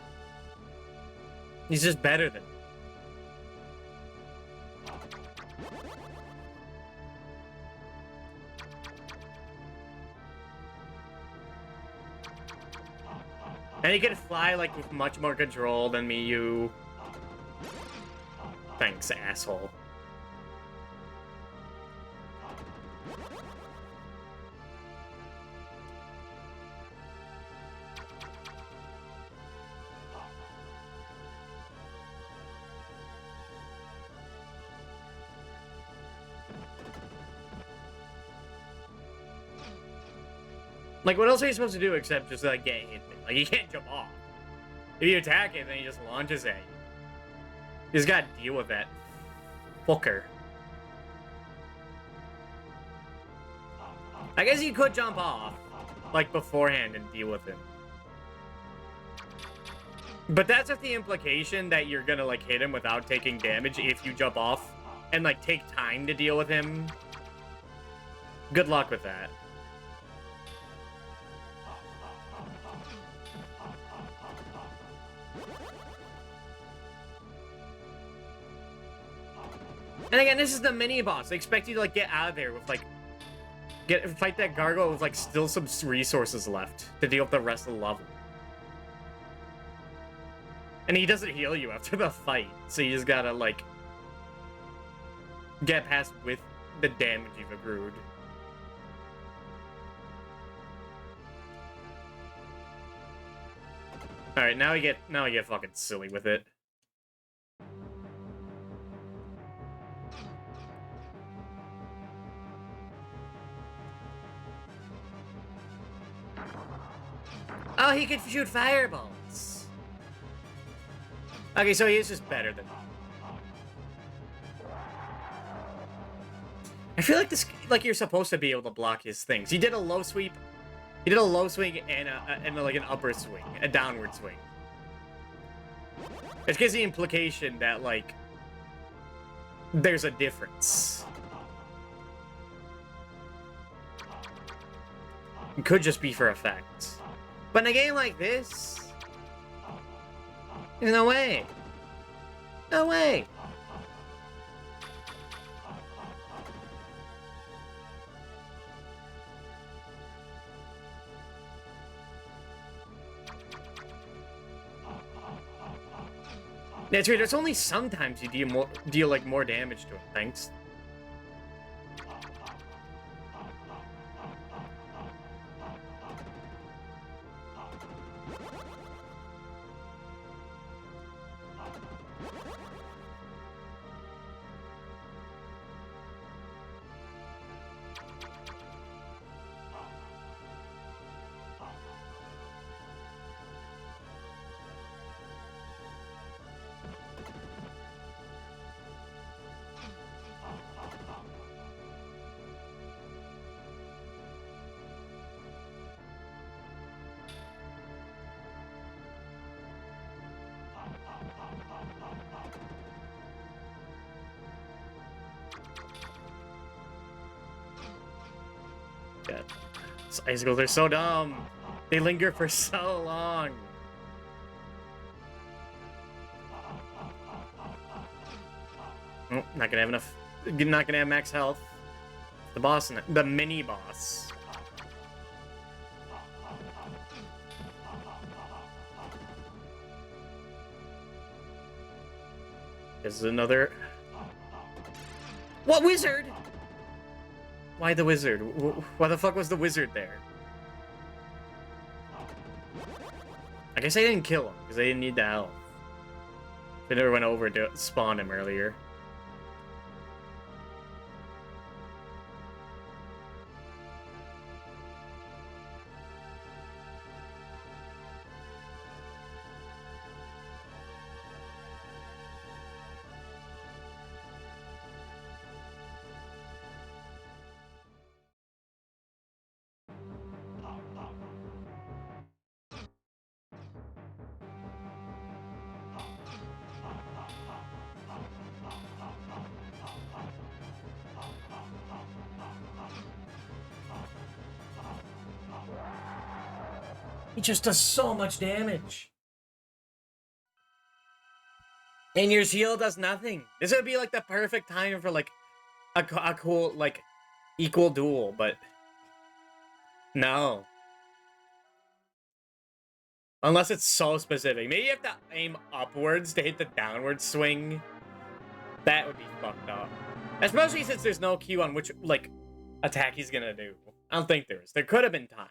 He's just better than me. And he can fly, like, with much more control than me, you. Thanks, asshole. Like, what else are you supposed to do except just, like, get hit? Like, you can't jump off. If you attack it, then he just launches at you. You just gotta deal with that fucker. I guess you could jump off, like, beforehand and deal with him. But that's with the implication that you're gonna, like, hit him without taking damage if you jump off and, like, take time to deal with him. Good luck with that. And again, this is the mini-boss. They expect you to, like, get out of there with, like... Fight that gargoyle with, like, still some resources left to deal with the rest of the level. And he doesn't heal you after the fight, so you just gotta, like... get past with the damage you've accrued. Alright, now we get fucking silly with it. Oh, he could shoot fireballs. Okay, so he is just better than me. I feel like this, like, you're supposed to be able to block his things. He did a low sweep. He did a low swing and like an upper swing, a downward swing. It gives the implication that, like, there's a difference. It could just be for effect. But in a game like this, there's no way. No way. That's weird. It's only sometimes you deal like more damage to him. Thanks. God. Icicles are so dumb. They linger for so long. Oh, not gonna have enough. Not gonna have max health. The boss, the mini boss. This is another. What wizard? Why the wizard? Why the fuck was the wizard there? I guess I didn't kill him because I didn't need the health. I never went over to spawn him earlier. He just does so much damage. And your shield does nothing. This would be like the perfect time for like a cool like equal duel, but no. Unless it's so specific. Maybe you have to aim upwards to hit the downward swing. That would be fucked up. Especially since there's no cue on which like attack he's gonna do. I don't think there is. There could have been time.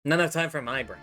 Not enough time for my brain.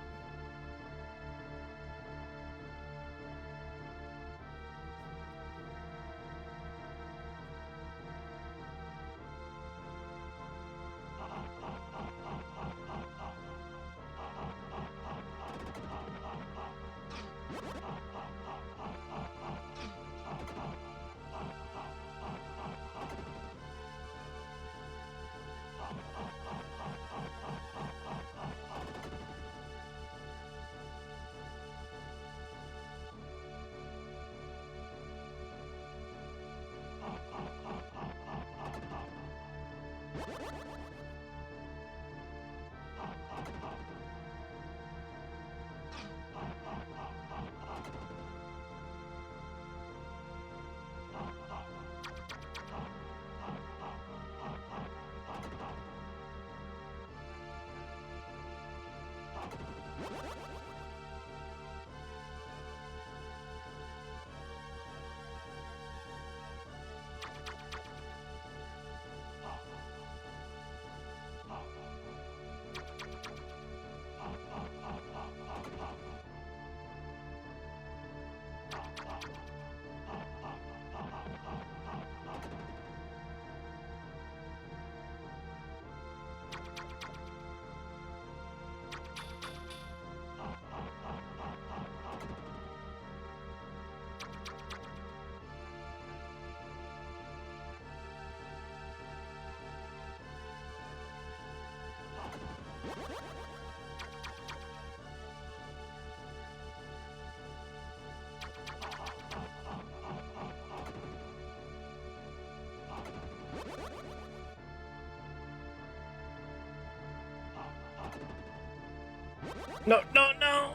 No, no, no!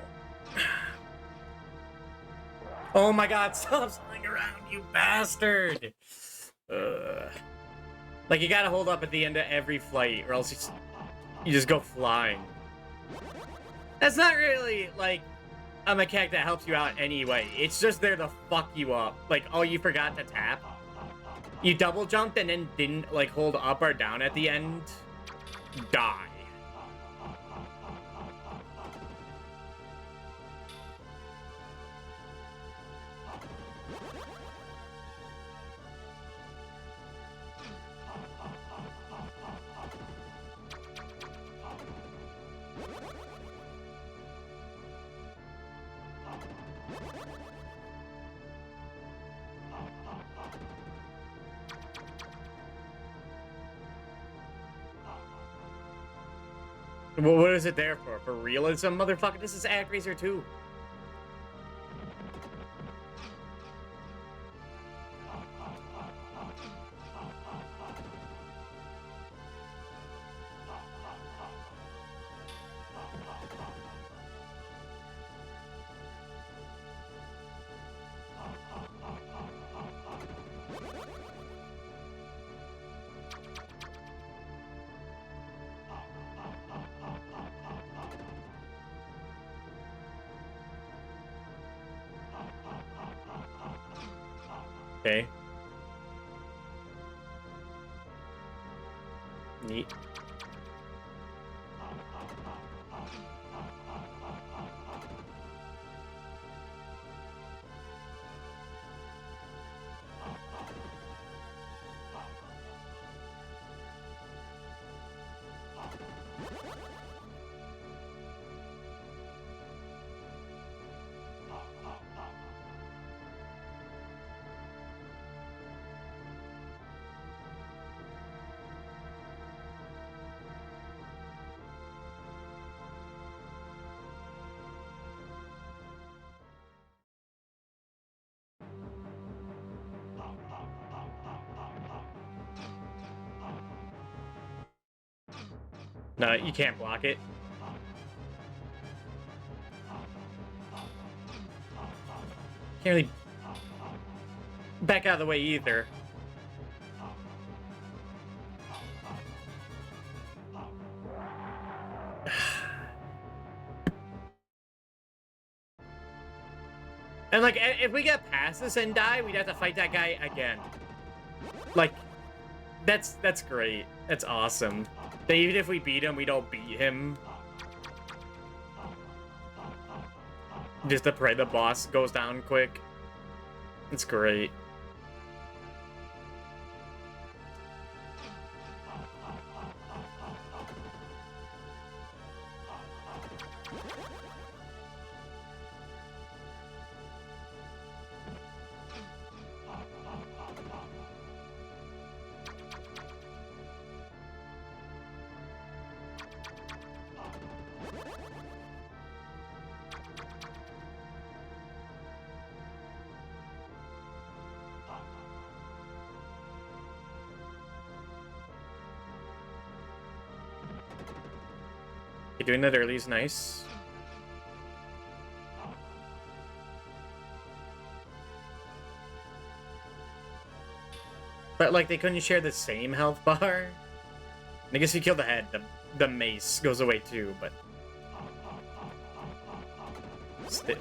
Oh my god, stop flying around, you bastard! Like, you gotta hold up at the end of every flight, or else you just go flying. That's not really, like, a mechanic that helps you out anyway. It's just there to fuck you up. Like, oh, you forgot to tap? You double jumped and then didn't, like, hold up or down at the end? Die. Well, what is it there for? For realism, motherfucker? This is Actraiser 2. Okay. Neat. No, you can't block it. Can't really back out of the way either. And like, if we get past this and die, we'd have to fight that guy again. Like, that's great. That's awesome. That even if we beat him, we don't beat him. Just to pray the boss goes down quick. It's great. Doing that early is nice. But like they couldn't share the same health bar. I guess if you kill the head, the mace goes away too, but still.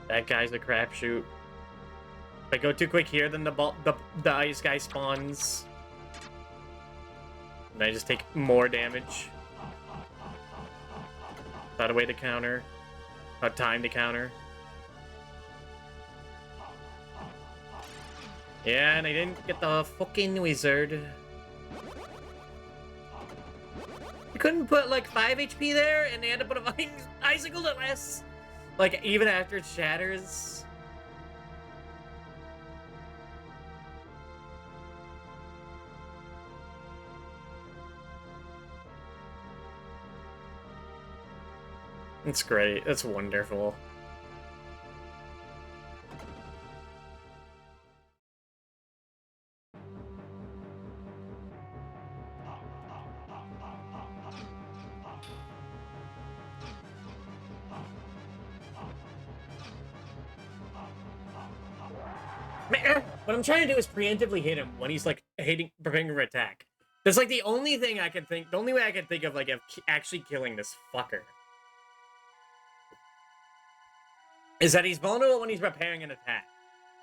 That guy's a crapshoot. If I go too quick here, then the ice guy spawns. And I just take more damage. Without a way to counter. Without time to counter. Yeah, and I didn't get the fucking wizard. You couldn't put like 5 HP there, and they had to put a icicle at less. Like, even after it shatters. It's great. It's wonderful. What I'm trying to do is preemptively hit him when he's like preparing for attack. That's like the only thing I can think. The only way I can think of like actually killing this fucker is that he's vulnerable when he's preparing an attack.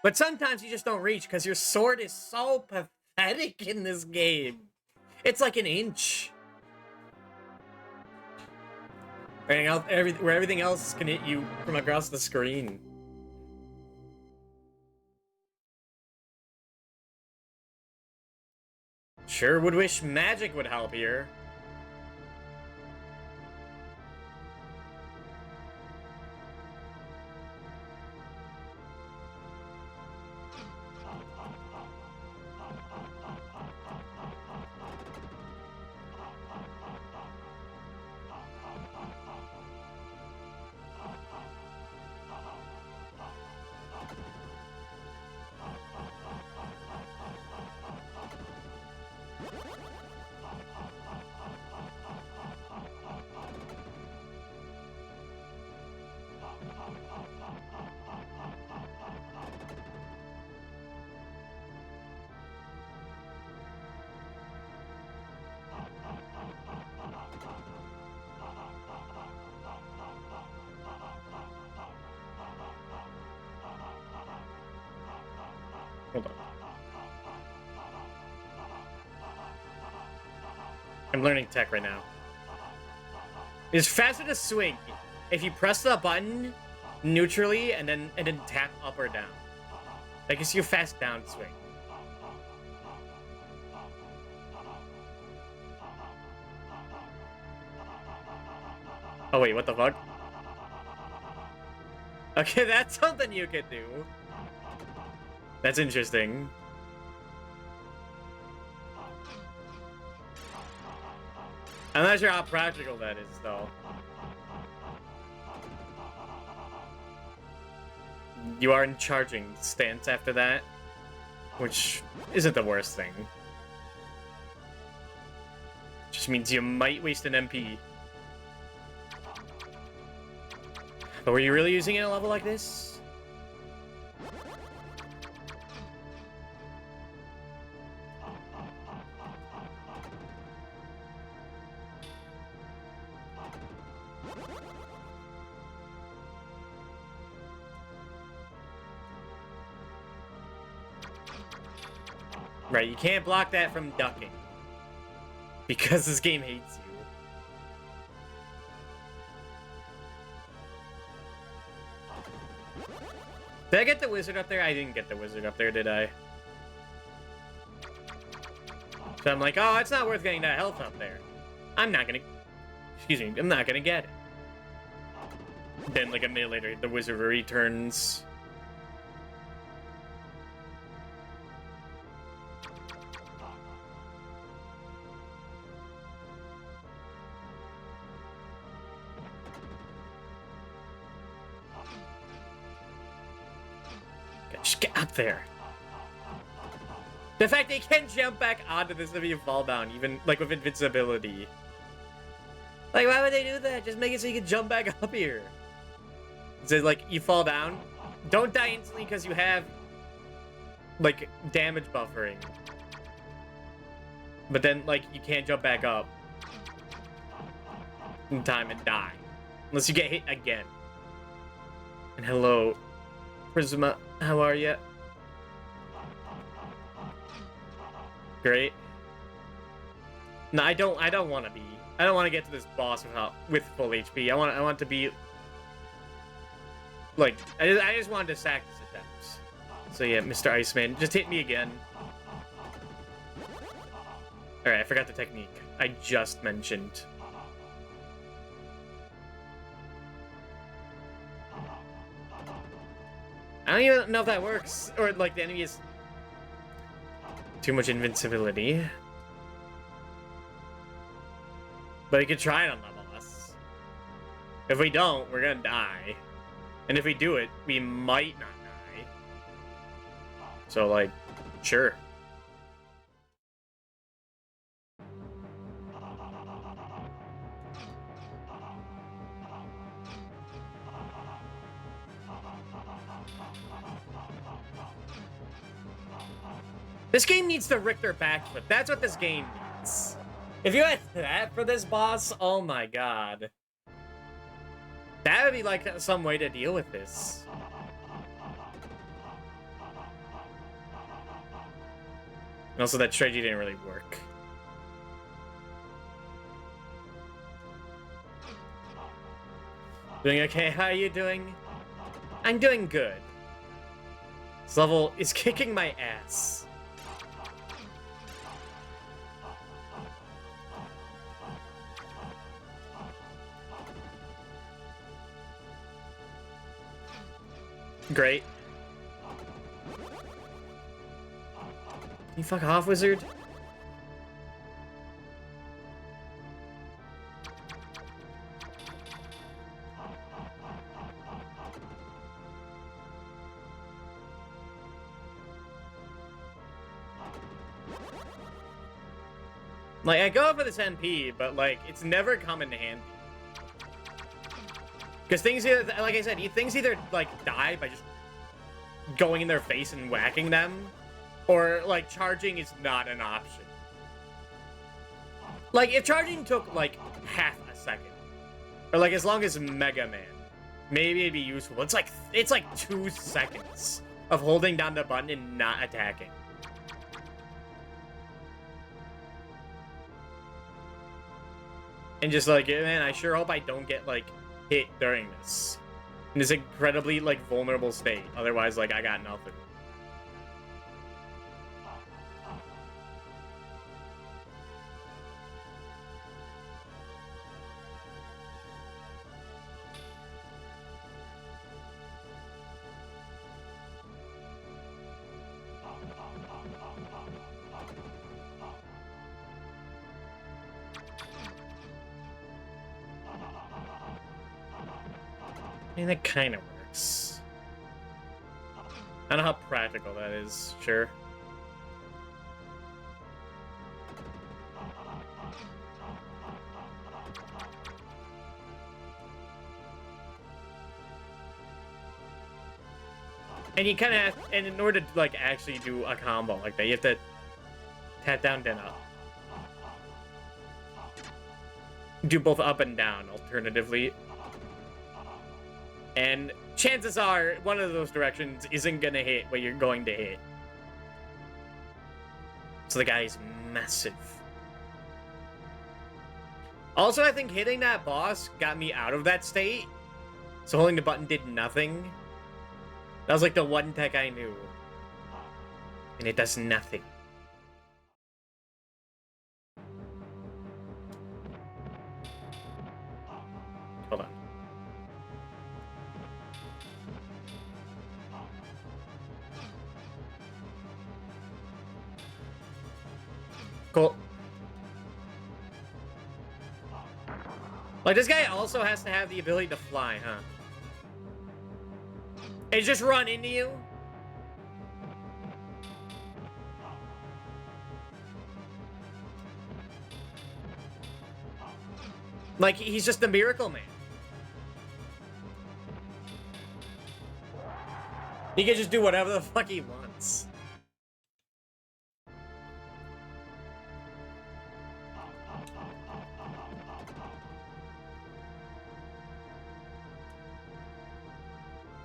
But sometimes you just don't reach because your sword is so pathetic in this game. It's like an inch. Where everything else can hit you from across the screen. Sure would wish magic would help here. I'm learning tech right now. It's faster to swing if you press the button neutrally and then tap up or down. That gives you a fast down swing. Oh wait, what the fuck? Okay, that's something you could do. That's interesting. I'm not sure how practical that is, though. You are in charging stance after that, which isn't the worst thing. Just means you might waste an MP. But were you really using it at a level like this? Right, you can't block that from ducking. Because this game hates you. Did I get the wizard up there? I didn't get the wizard up there, did I? So I'm like, oh, it's not worth getting that health up there. I'm not gonna... Excuse me, I'm not gonna get it. Then, like, a minute later, the wizard returns. Just get up there. The fact they can jump back onto this if you fall down, even like with invincibility. Like, why would they do that? Just make it so you can jump back up here. So, like, you fall down, don't die instantly because you have, like, damage buffering. But then, like, you can't jump back up in time and die. Unless you get hit again. And hello, Prisma, how are you? Great. No, I don't want to be. I don't want to get to this boss with full HP. I want to be like I just wanted to sack this attempts. So yeah, Mr. Iceman, just hit me again. All right, I forgot the technique I just mentioned. I don't even know if that works, or like the enemy is too much invincibility. But we could try it on the boss. If we don't, we're gonna die. And if we do it, we might not die. So, like, sure. This game needs the Richter backflip. That's what this game needs. If you had that for this boss, oh my god. That would be like some way to deal with this. And also that strategy didn't really work. Doing okay? How are you doing? I'm doing good. This level is kicking my ass. Great. You fuck off, wizard. Like, I go for this MP, but, like, it's never come in handy. Because things either, like I said, things either, like, die by just going in their face and whacking them, or, like, charging is not an option. Like, if charging took, like, half a second, or, like, as long as Mega Man, maybe it'd be useful. It's like 2 seconds of holding down the button and not attacking. And just like, man, I sure hope I don't get, like, hit during this. In this incredibly, like, vulnerable state. Otherwise, like, I got nothing. I mean, that kind of works. I don't know how practical that is, sure. And you kind of have, and in order to, like, actually do a combo like that, you have to tap down, then up. Do both up and down, alternatively. And chances are, one of those directions isn't gonna hit what you're going to hit. So the guy's massive. Also, I think hitting that boss got me out of that state. So holding the button did nothing. That was like the one tech I knew. And it does nothing. Hold on. Cool. Like, this guy also has to have the ability to fly, huh? And just run into you? Like, he's just a miracle man. He can just do whatever the fuck he wants.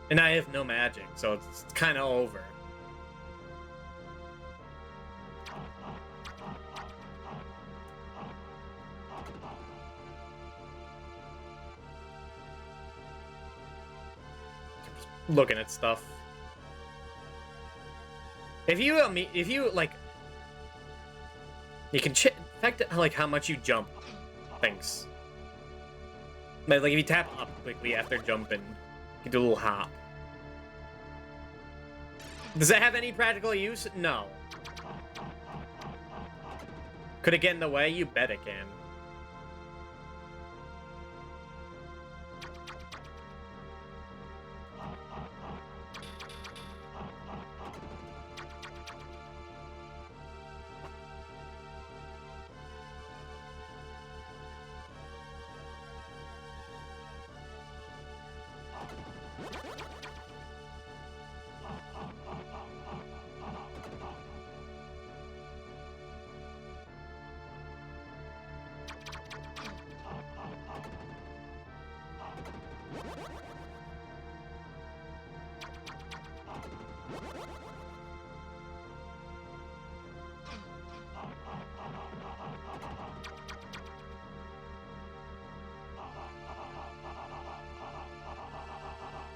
And I have no magic, so it's kind of over. Just looking at stuff. If you like, you can affect like how much you jump. Thanks. But like if you tap up quickly after jumping. You do a little hop. Does that have any practical use? No. Could it get in the way? You bet it can.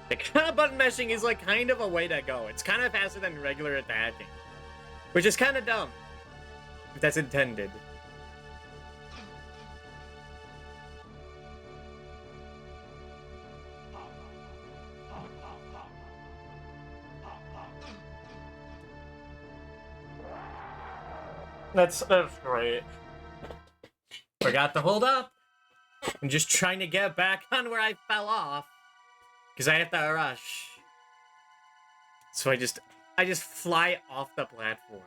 The kind of button mashing is like kind of a way to go. It's kind of faster than regular attacking. Which is kind of dumb. If that's intended. That's great. Forgot to hold up. I'm just trying to get back on where I fell off. Because I have to rush. So I just fly off the platform.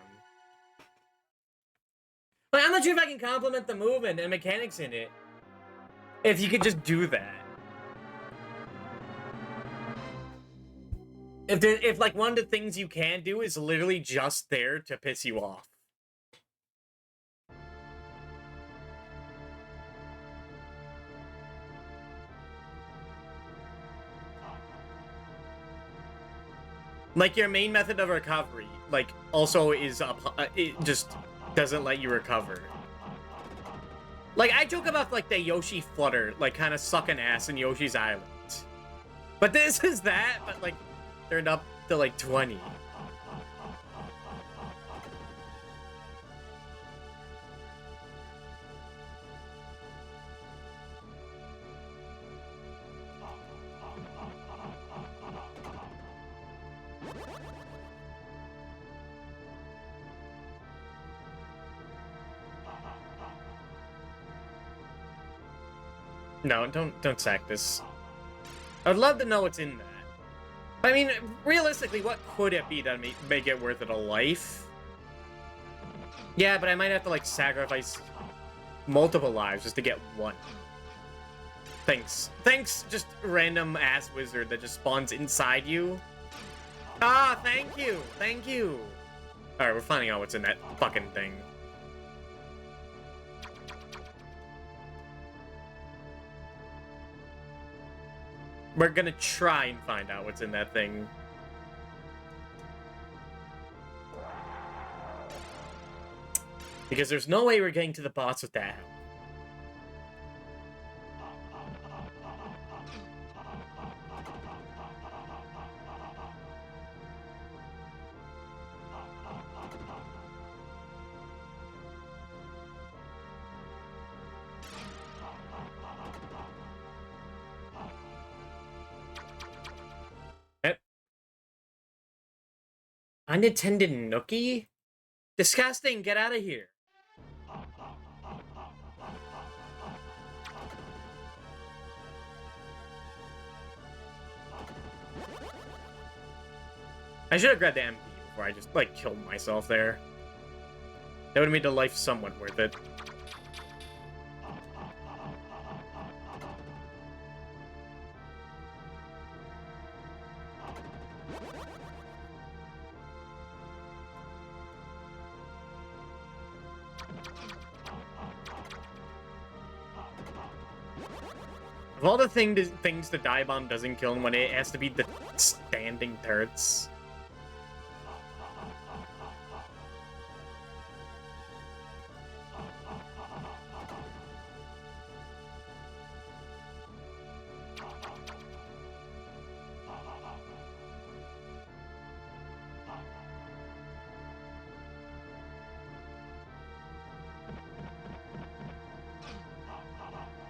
Like, I'm not sure if I can compliment the movement and mechanics in it. If you could just do that. If like one of the things you can do is literally just there to piss you off. Like, your main method of recovery, like, also is, it just doesn't let you recover. Like, I joke about, like, the Yoshi flutter, like, kind of sucking ass in Yoshi's Island. But this is that, but, like, turned up to, like, 20. No, don't sack this. I'd love to know what's in that. I mean, realistically, what could it be that make it worth it a life? Yeah, but I might have to, like, sacrifice multiple lives just to get one. Thanks. Thanks, just random ass wizard that just spawns inside you. Ah, thank you. Thank you. Alright, we're finding out what's in that fucking thing. We're gonna try and find out what's in that thing. Because there's no way we're getting to the boss with that. Unattended nookie? Disgusting, get out of here. I should have grabbed the MP before I just, like, killed myself there. That would have made the life somewhat worth it. Of all the things the dive bomb doesn't kill when it has to be the standing turrets.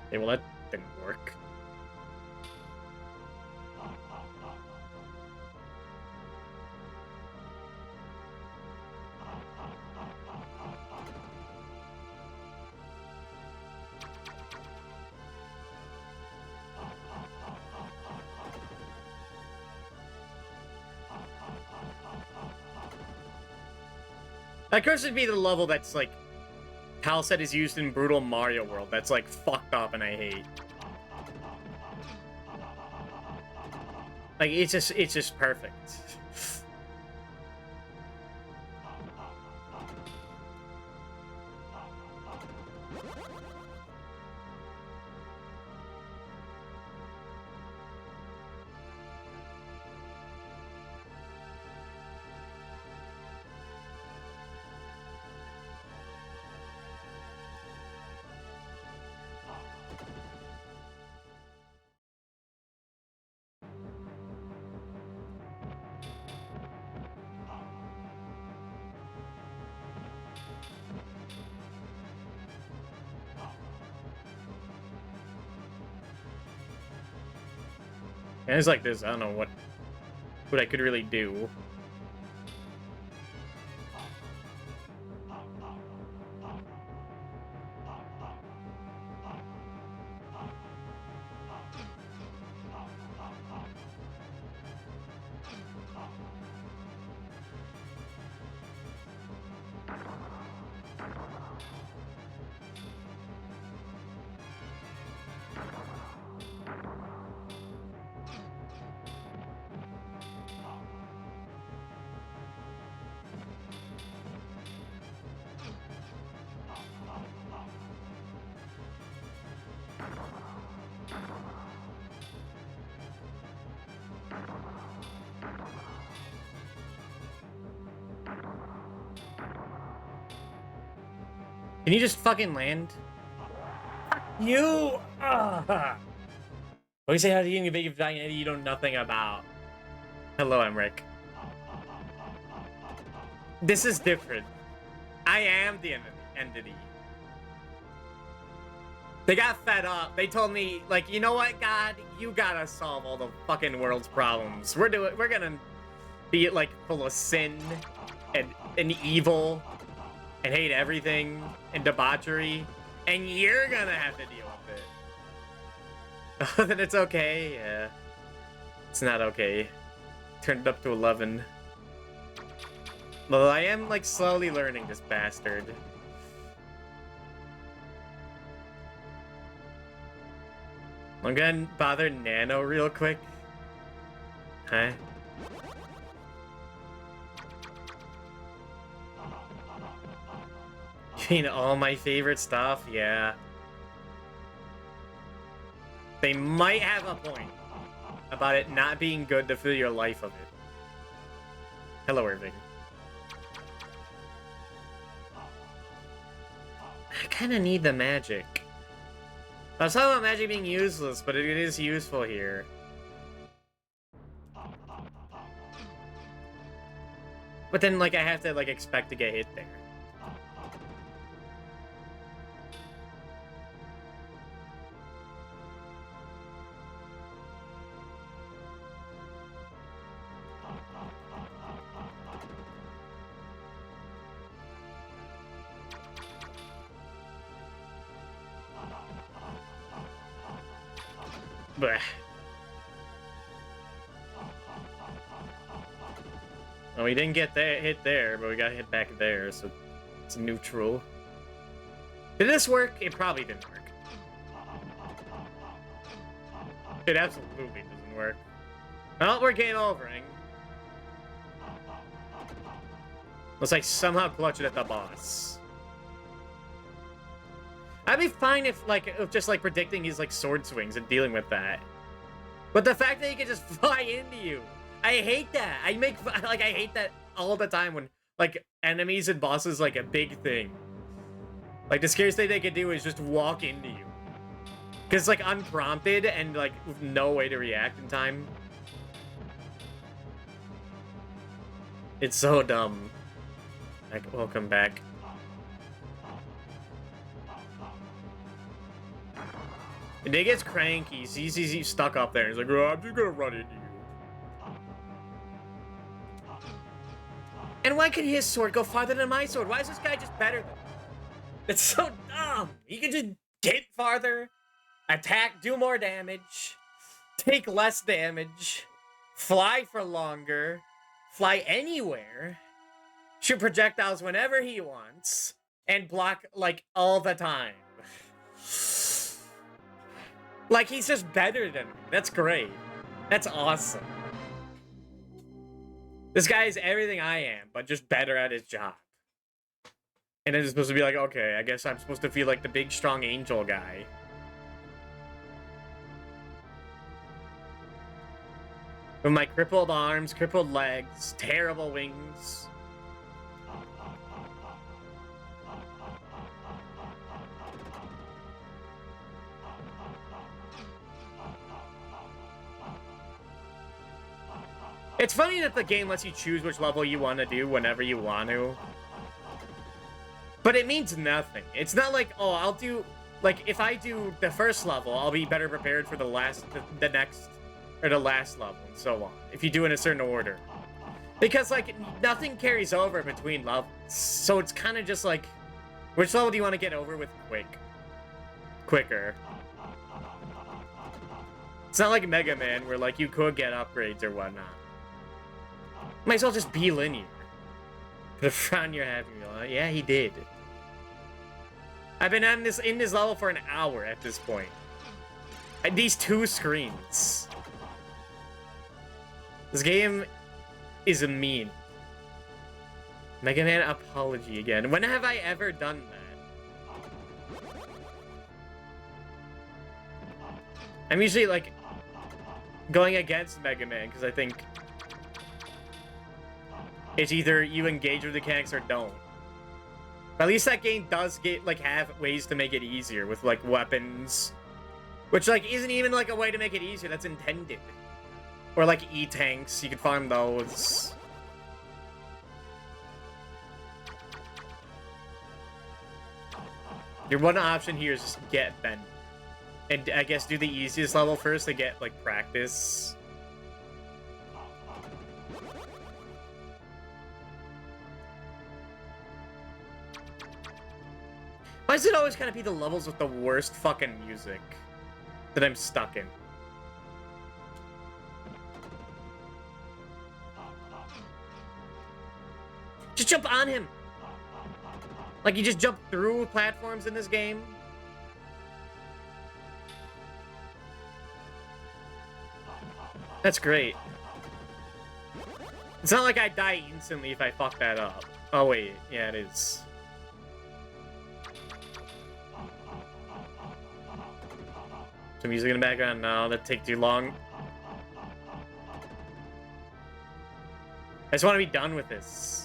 Okay, well that didn't work. That curse would be the level that's like Pal said is used in Brutal Mario World. That's like fucked up and I hate. Like it's just perfect. And it's like this, I don't know what I could really do. Can you just fucking land? You! What do you say how to you big giant you know nothing about? Hello, I'm Rick. This is different. I am the entity. They got fed up. They told me, like, you know what, God? You gotta solve all the fucking world's problems. We're gonna be, like, full of sin and evil and hate everything and debauchery. And you're gonna have to deal with it. Oh, then it's okay. Yeah. It's not okay. Turned it up to 11. Well, I am, like, slowly learning this bastard. I'm gonna bother Nano real quick. Huh? You mean all my favorite stuff? Yeah. They might have a point about it not being good to fill your life of it. Hello, Irving. I kind of need the magic. I was talking about magic being useless, but it is useful here. But then, like, I have to, like, expect to get hit there. Blech. Well, we didn't get hit there, but we got hit back there, so it's neutral. Did this work? It probably didn't work. It absolutely doesn't work. Well, we're game overing. Looks like somehow clutch it at the boss. I'd be fine if, like, just, like, predicting his, like, sword swings and dealing with that. But the fact that he can just fly into you, I hate that. I hate that all the time when, like, enemies and bosses, like, a big thing. Like, the scariest thing they can do is just walk into you. Because, like, unprompted and, like, with no way to react in time. It's so dumb. Like, welcome back. And he gets cranky. He's stuck up there. He's like, oh, I'm just gonna run into you. And why can his sword go farther than my sword? Why is this guy just better than me? It's so dumb. He can just get farther, attack, do more damage, take less damage, fly for longer, fly anywhere, shoot projectiles whenever he wants, and block, like, all the time. Like, he's just better than me. That's great. That's awesome. This guy is everything I am, but just better at his job. And it's supposed to be like, okay, I guess I'm supposed to feel like the big, strong angel guy. With my crippled arms, crippled legs, terrible wings. It's funny that the game lets you choose which level you want to do whenever you want to. But it means nothing. It's not like, oh, I'll do... Like, if I do the first level, I'll be better prepared for the next, or the last level, and so on. If you do in a certain order. Because, like, nothing carries over between levels. So it's kind of just like, which level do you want to get over with quicker? It's not like Mega Man, where, like, you could get upgrades or whatnot. Might as well just be linear. Put a frown you're having. Yeah, he did. I've been in this level for an hour at this point. And these two screens. This game is a meme. Mega Man apology again. When have I ever done that? I'm usually, like, going against Mega Man because I think it's either you engage with the mechanics or don't. But at least that game does get, like, have ways to make it easier with, like, weapons. Which, like, isn't even, like, a way to make it easier. That's intended. Or, like, E-tanks. You can farm those. Your one option here is just get Ben. And I guess do the easiest level first to get, like, practice. Why does it always kind of be the levels with the worst fucking music that I'm stuck in? Just jump on him! Like, you just jump through platforms in this game? That's great. It's not like I die instantly if I fuck that up. Oh, wait. Yeah, it is. Some music in the background? No, that'd take too long. I just want to be done with this.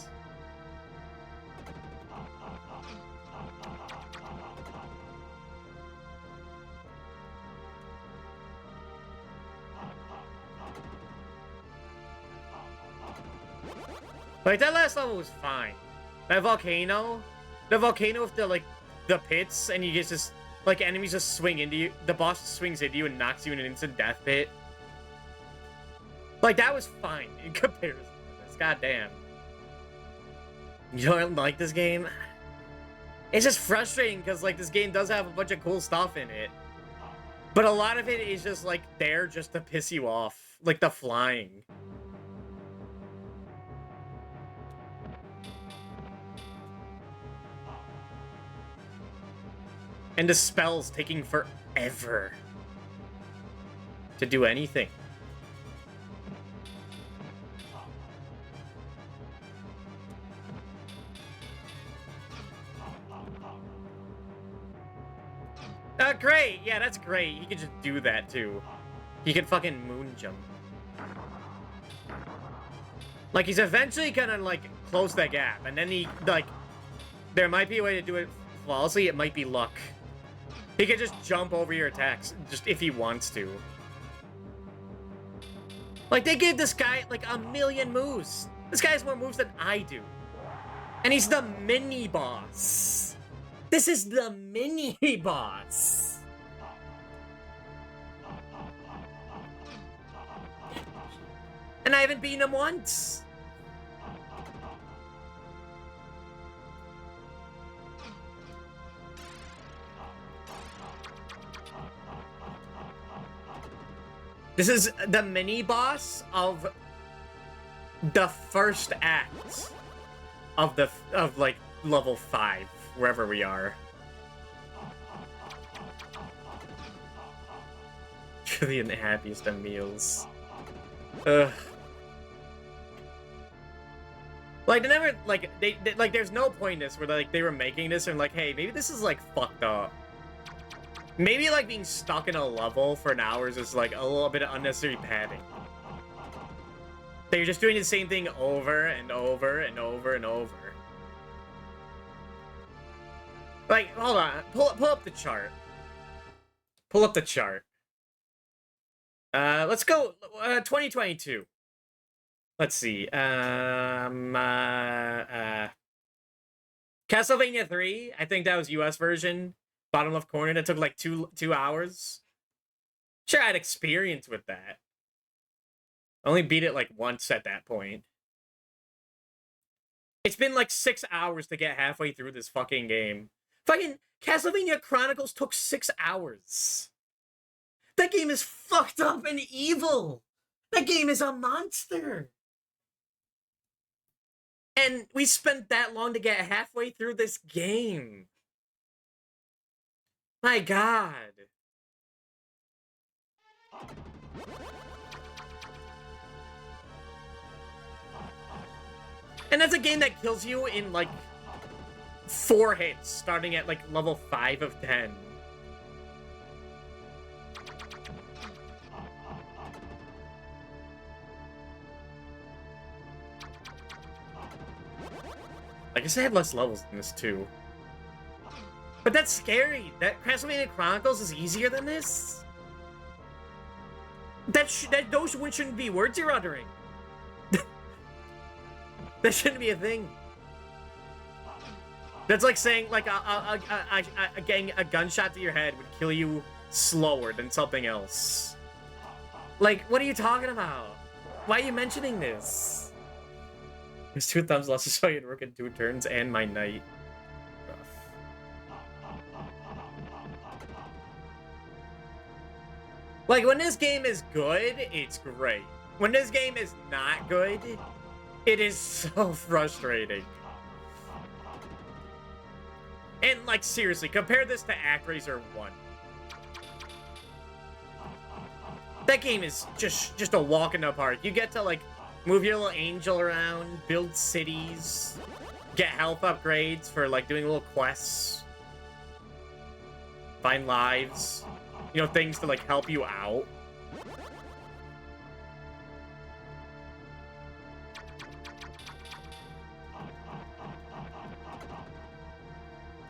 Like, that last level was fine. That volcano, the volcano with the, like, the pits, and you just, like, enemies just swing into you. The boss swings into you and knocks you in an instant death pit. Like, that was fine in comparison to this. Goddamn. You don't like this game? It's just frustrating because, like, this game does have a bunch of cool stuff in it. But a lot of it is just, like, there just to piss you off. Like, the flying. And the spells taking forever to do anything. Great! Yeah, that's great. He could just do that, too. He could fucking moon jump. Like, he's eventually gonna, like, close that gap. And then he, like... There might be a way to do it flawlessly. It might be luck. He could just jump over your attacks, just if he wants to. Like, they gave this guy, like, a million moves. This guy has more moves than I do. And he's the mini-boss. This is the mini-boss. And I haven't beaten him once. This is the mini-boss of the first act of like level 5, wherever we are. Truly the happiest of meals. Ugh. Like, they never, like, they like, there's no point in this where, like, they were making this and, like, hey, maybe this is, like, fucked up. Maybe, like, being stuck in a level for an hour is just, like, a little bit of unnecessary padding. They're just doing the same thing over and over and over and over. Like, hold on. Pull up the chart. Pull up the chart. Let's go 2022. Let's see. Castlevania 3, I think that was US version. Bottom left corner, that took like two hours. Sure, I had experience with that. I only beat it like once at that point. It's been like 6 hours to get halfway through this fucking game. Fucking Castlevania Chronicles took 6 hours. That game is fucked up and evil. That game is a monster. And we spent that long to get halfway through this game. My God. And that's a game that kills you in like 4 hits, starting at like level 5 of 10. I guess I had less levels than this too. But that's scary. That Castlevania Chronicles is easier than this? Those shouldn't be words you're uttering. That shouldn't be a thing. That's like saying like a gunshot to your head would kill you slower than something else. Like, what are you talking about? Why are you mentioning this? There's 2 thumbs left to show you to work in 2 turns and my knight. Like, when this game is good, it's great. When this game is not good, it is so frustrating. And, like, seriously, compare this to Actraiser 1. That game is just a walk in the park. You get to, like, move your little angel around, build cities, get health upgrades for, like, doing little quests, find lives. You know, things to, like, help you out.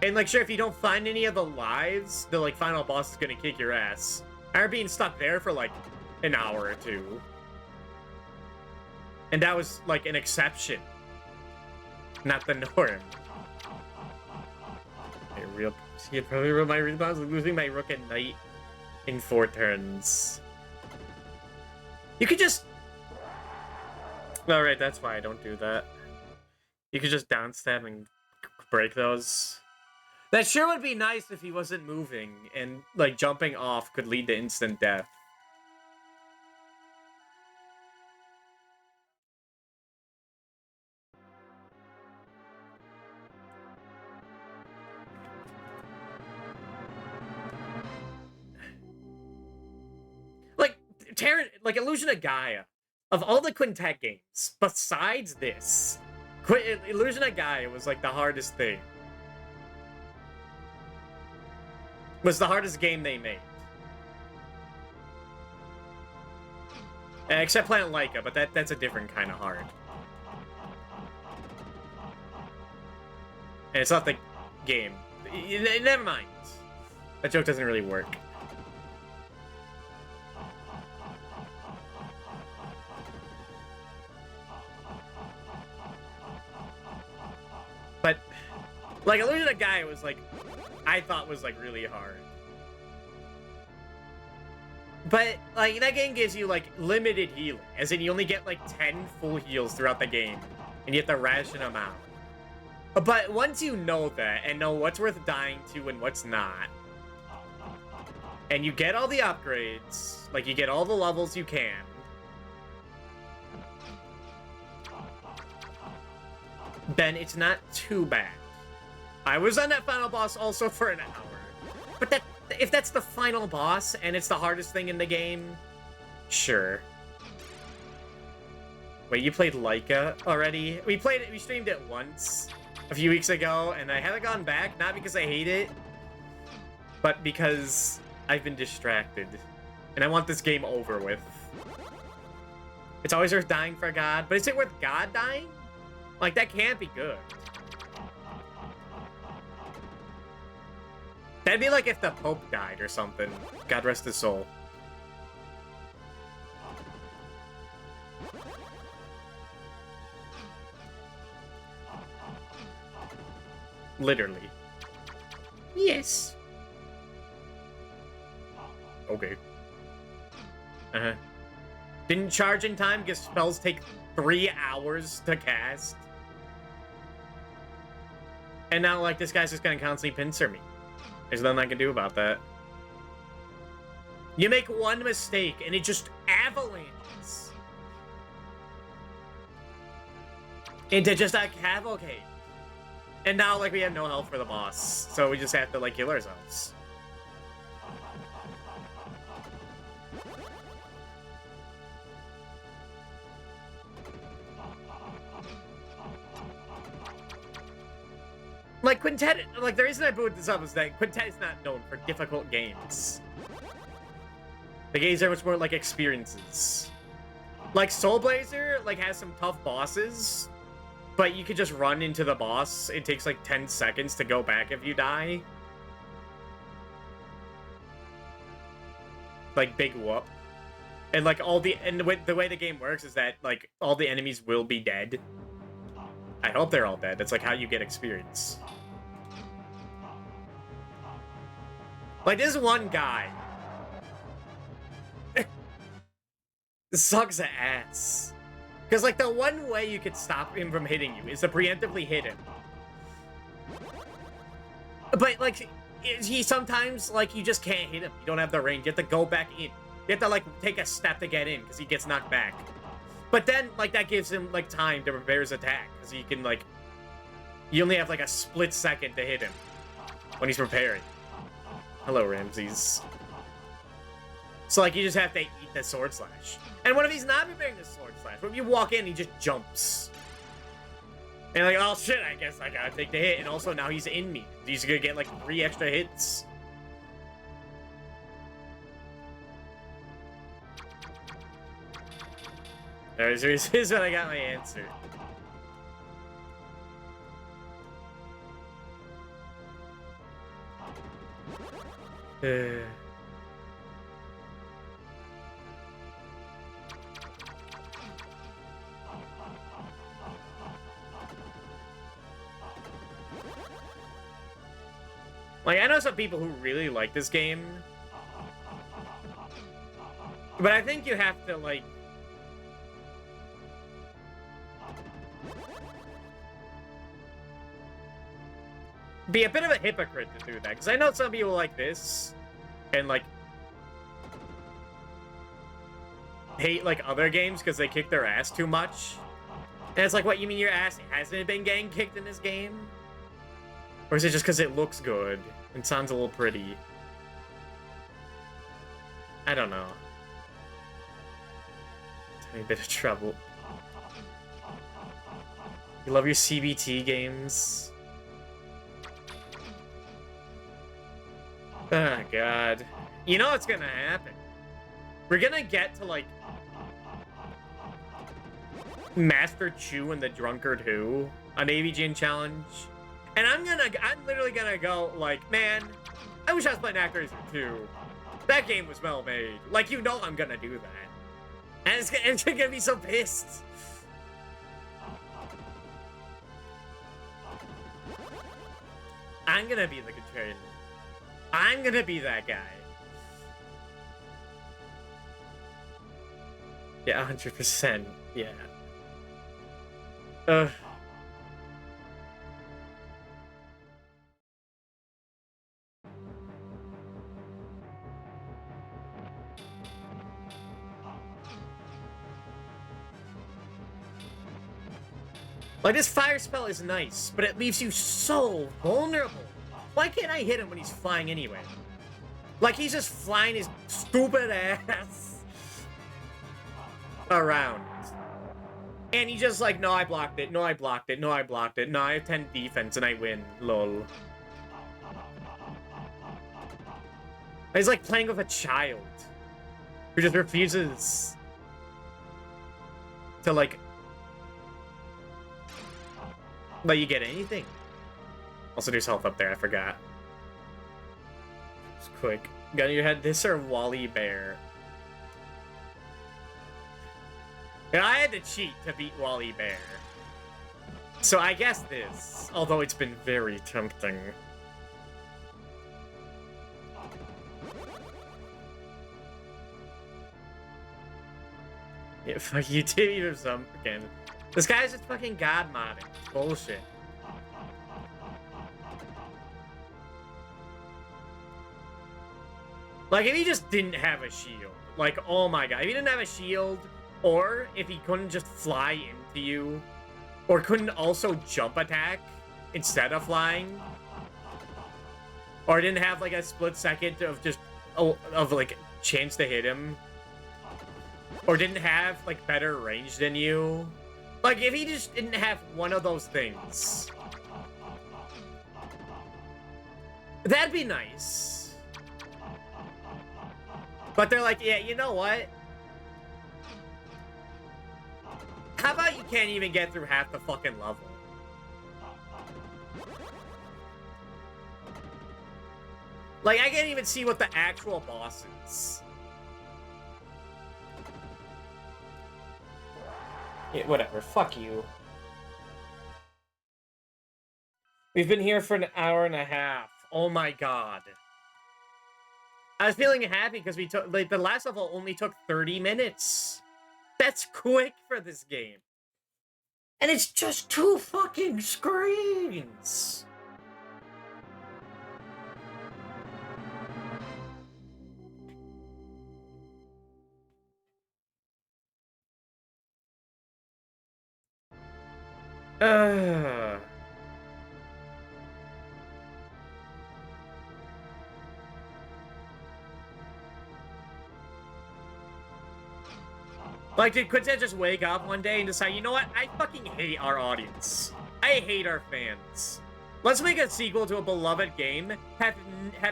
And, like, sure, if you don't find any of the lives, the, like, final boss is gonna kick your ass. I remember being stuck there for, like, an hour or 2. And that was, like, an exception. Not the norm. Okay, probably my response was losing my rook and knight in 4 turns. You could just... Alright, that's why I don't do that. You could just downstab and break those. That sure would be nice if he wasn't moving, and, like, jumping off could lead to instant death. Like, Illusion of Gaia, of all the Quintet games, besides this, Illusion of Gaia was, like, the hardest thing. Was the hardest game they made. Except Planet Laika, but that's a different kind of hard. And it's not the game. Never mind. That joke doesn't really work. But, like, Illusion of Gaia was, like, I thought was, like, really hard. But, like, that game gives you, like, limited healing. As in, you only get, like, 10 full heals throughout the game. And you have to ration them out. But once you know that, and know what's worth dying to and what's not, and you get all the upgrades, like, you get all the levels you can, then it's not too bad. I was on that final boss also for an hour. But if that's the final boss and it's the hardest thing in the game, sure. Wait, you played Laika already? We streamed it once a few weeks ago, and I haven't gone back, not because I hate it, but because I've been distracted. And I want this game over with. It's always worth dying for God, but is it worth God dying? Like, that can't be good. That'd be like if the Pope died or something. God rest his soul. Literally. Yes. Okay. Uh-huh. Didn't charge in time because spells take 3 hours to cast. And now, like, this guy's just gonna constantly pincer me. There's nothing I can do about that. You make one mistake, and it just avalanches into just a cavalcade. And now, like, we have no health for the boss, so we just have to, like, kill ourselves. Like, Quintet, like, the reason I booted this up is that Quintet is not known for difficult games. The games are much more like experiences. Like, Soul Blazer, like, has some tough bosses, but you could just run into the boss. It takes, like, 10 seconds to go back if you die. like big whoop. And like the way the game works is that like all the enemies will be dead. I hope they're all dead. That's like how you get experience. Like this one guy. This sucks ass. Because like the one way you could stop him from hitting you is to preemptively hit him. But like he sometimes like you just can't hit him. You don't have the range. You have to go back in. You have to like take a step to get in because he gets knocked back. But then like that gives him like time to prepare his attack because he can like you only have like a split second to hit him when he's preparing. Hello, Ramses. So like you just have to eat the sword slash. And what if he's not preparing the sword slash? What if you walk in and he just jumps? And like, oh shit, I guess I gotta take the hit. And also now he's in me. He's gonna get like 3 extra hits. Alright, so here's when I got my answer. Like, I know some people who really like this game. But I think you have to, like... be a bit of a hypocrite to do that. Because I know some people like this. And, like... hate, like, other games because they kick their ass too much. And it's like, what, you mean your ass hasn't been getting kicked in this game? Or is it just because it looks good and sounds a little pretty? I don't know. Tiny bit of trouble. You love your CBT games? Oh, God. You know what's gonna happen? We're gonna get to, like... Master Chu and the Drunkard Who on AVGN Challenge. And I'm literally gonna go, like, man, I wish I was playing Actraiser 2. That game was well made. Like, you know I'm gonna do that. And it's gonna be so pissed. I'm gonna be the contrarian. I'm gonna be that guy. Yeah, 100%. Yeah. Ugh. Like, this fire spell is nice, but it leaves you so vulnerable. Why can't I hit him when he's flying anyway? Like, he's just flying his stupid ass around. And he's just like, no, I blocked it. No, I blocked it. No, I blocked it. No, I have 10 defense and I win. Lol. He's like playing with a child who just refuses to, like, let you get anything. Also, there's health up there. I forgot. Just quick. Gun in your head. This or Wally Bear? And I had to cheat to beat Wally Bear. So I guess this. Although it's been very tempting. Yeah, fuck you too, even some again. This guy's just fucking god modding. It's bullshit. Like, if he just didn't have a shield, like, oh my god, if he didn't have a shield, or if he couldn't just fly into you, or couldn't also jump attack instead of flying, or didn't have like a split second of just of like chance to hit him, or didn't have like better range than you. Like, if he just didn't have one of those things, that'd be nice. But they're like, yeah, you know what? How about you can't even get through half the fucking level? Like, I can't even see what the actual boss is. Yeah, whatever. Fuck you. We've been here for an hour and a half. Oh my god. I was feeling happy because we took, like, the last level only took 30 minutes. That's quick for this game. And it's just 2 fucking screens. Like, did Quintet just wake up one day and decide, you know what? I fucking hate our audience. I hate our fans. Let's make a sequel to a beloved game, have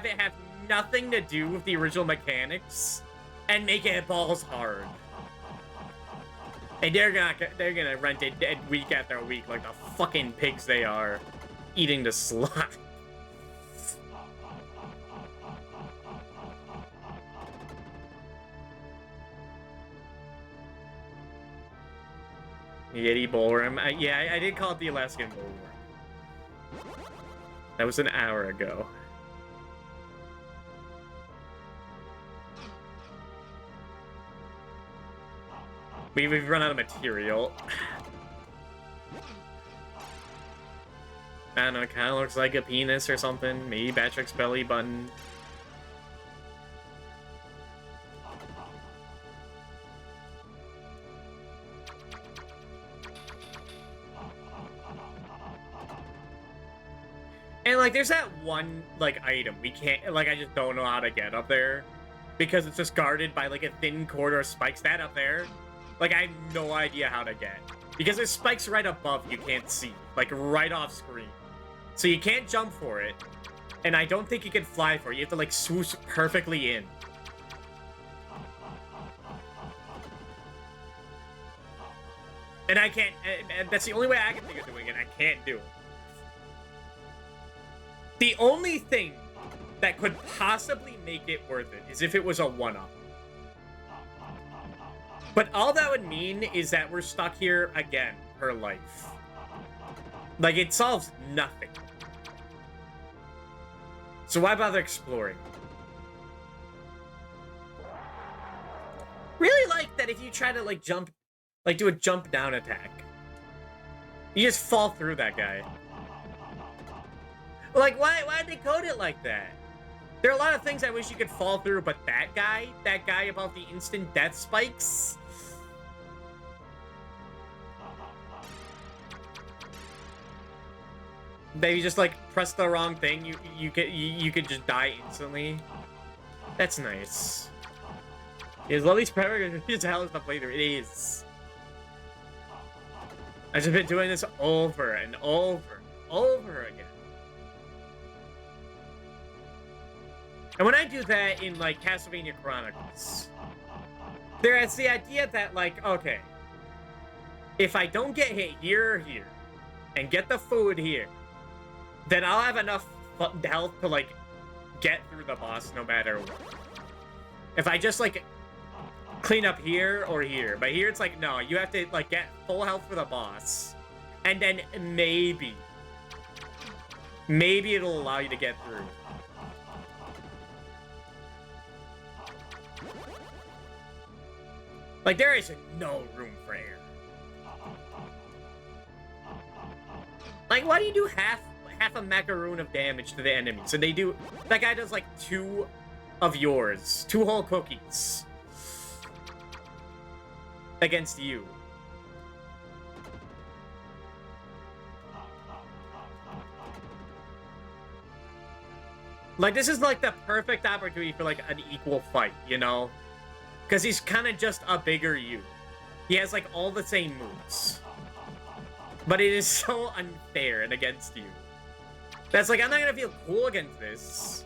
it have nothing to do with the original mechanics, and make it balls hard. And they're gonna rent it week after week like the fucking pigs they are, eating the slot. Yeti Ballroom. Yeah, I did call it the Alaskan Ballroom. That was an hour ago. We've run out of material. I don't know, it kind of looks like a penis or something. Maybe Patrick's belly button. And, like, there's that one, like, item we can't, like, I just don't know how to get up there. Because it's just guarded by, like, a thin corridor of spikes. That up there, like, I have no idea how to get. Because there's spikes right above you can't see. Like, right off screen. So you can't jump for it. And I don't think you can fly for it. You have to, like, swoosh perfectly in. And I can't, and that's the only way I can think of doing it. I can't do it. The only thing that could possibly make it worth it is if it was a one-up. But all that would mean is that we're stuck here again for life. Like, it solves nothing. So why bother exploring? Really like that if you try to, like, jump, like, do a jump down attack, you just fall through that guy. Like, why did they code it like that? There are a lot of things I wish you could fall through, but that guy about the instant death spikes. Maybe just, like, press the wrong thing, you could just die instantly. That's nice. Is Lily's forever as hell as the playthrough? It is. I've just been doing this over and over and over again. And when I do that in, like, Castlevania Chronicles, there's the idea that, like, okay, if I don't get hit here or here, and get the food here, then I'll have enough health to, like, get through the boss no matter what. If I just, like, clean up here or here, but here it's like, no, you have to, like, get full health for the boss, and then maybe it'll allow you to get through. Like, there is no room for error. Like, why do you do half a macaroon of damage to the enemy? So they do, that guy does, like, 2 of yours. 2 whole cookies. Against you. Like, this is, like, the perfect opportunity for, like, an equal fight, you know? Because he's kind of just a bigger you. He has, like, all the same moves. But it is so unfair and against you. That's like, I'm not gonna feel cool against this.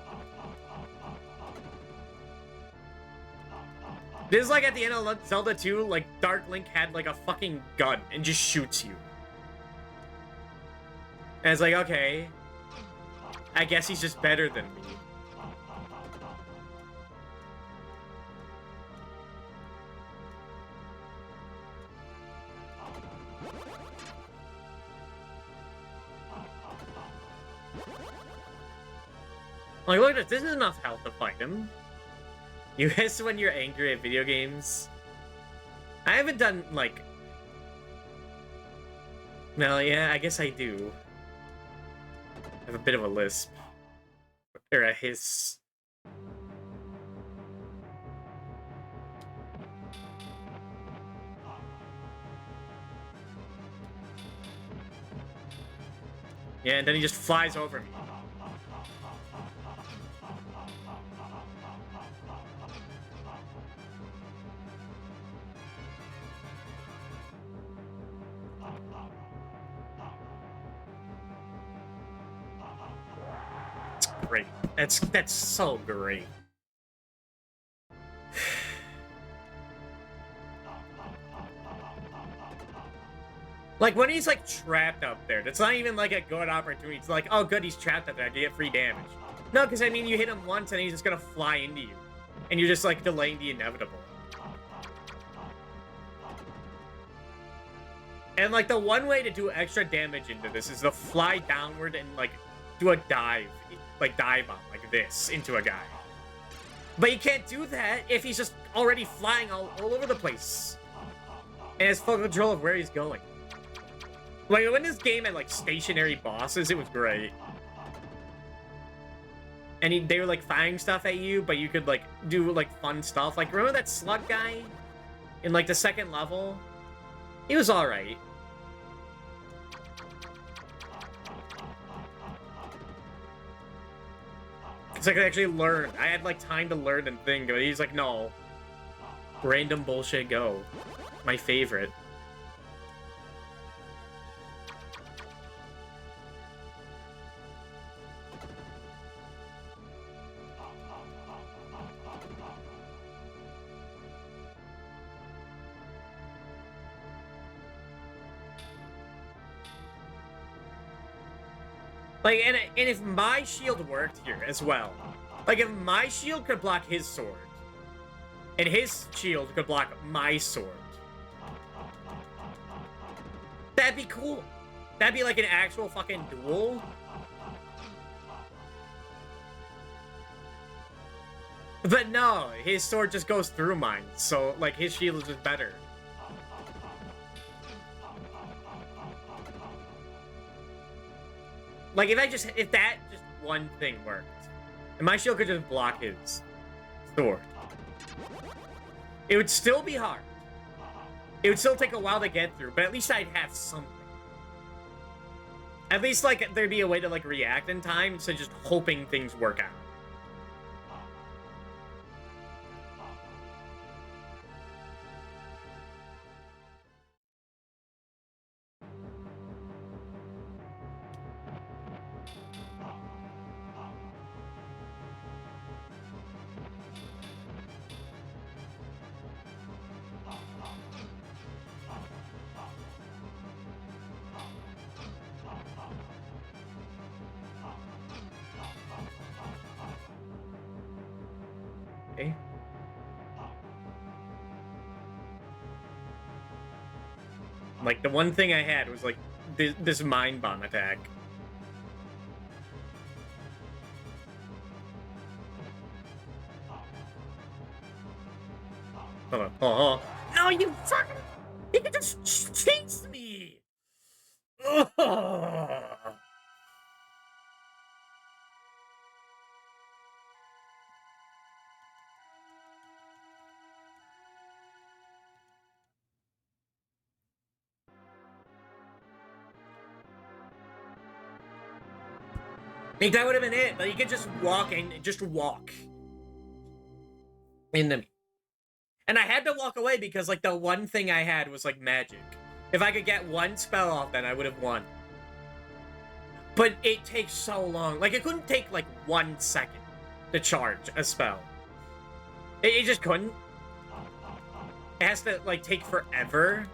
This is like at the end of Zelda 2, like, Dark Link had, like, a fucking gun and just shoots you. And it's like, okay, I guess he's just better than me. Like, look at this. This is enough health to fight him. You hiss when you're angry at video games. I haven't done, like... Well, yeah, I guess I do. I have a bit of a lisp. Or a hiss. Yeah, and then he just flies over me. Great. That's so great. Like, when he's, like, trapped up there, that's not even, like, a good opportunity. It's like, oh, good, he's trapped up there. I can get free damage. No, because, I mean, you hit him once, and he's just gonna fly into you. And you're just, like, delaying the inevitable. And, like, the one way to do extra damage into this is to fly downward and, like, do a dive. Like, dive bomb, like this, into a guy. But you can't do that if he's just already flying all over the place. And has full control of where he's going. Like, when this game had, like, stationary bosses, it was great. And they were, like, firing stuff at you, but you could, like, do, like, fun stuff. Like, remember that slug guy? In, like, the second level? He was alright. It's like I actually learned. I had, like, time to learn and think, but he's like, no. Random bullshit go. My favorite. Like, and if my shield worked here as well, like, if my shield could block his sword, and his shield could block my sword, that'd be cool. That'd be like an actual fucking duel. But no, his sword just goes through mine, so, like, his shield is just better. Like, if that just one thing worked, and my shield could just block his sword, it would still be hard. It would still take a while to get through, but at least I'd have something. At least, like, there'd be a way to, like, react in time instead of just hoping things work out. Okay. Like, the one thing I had was, like, this mind bomb attack. Hold on. Oh. No, you fucking... He could just chase me! Ugh. Like, that would have been it, but you could just walk into me. And I had to walk away because, like, the one thing I had was, like, magic. If I could get one spell off, then I would have won. But it takes so long. Like, it couldn't take, like, 1 second to charge a spell. It just couldn't. It has to, like, take forever.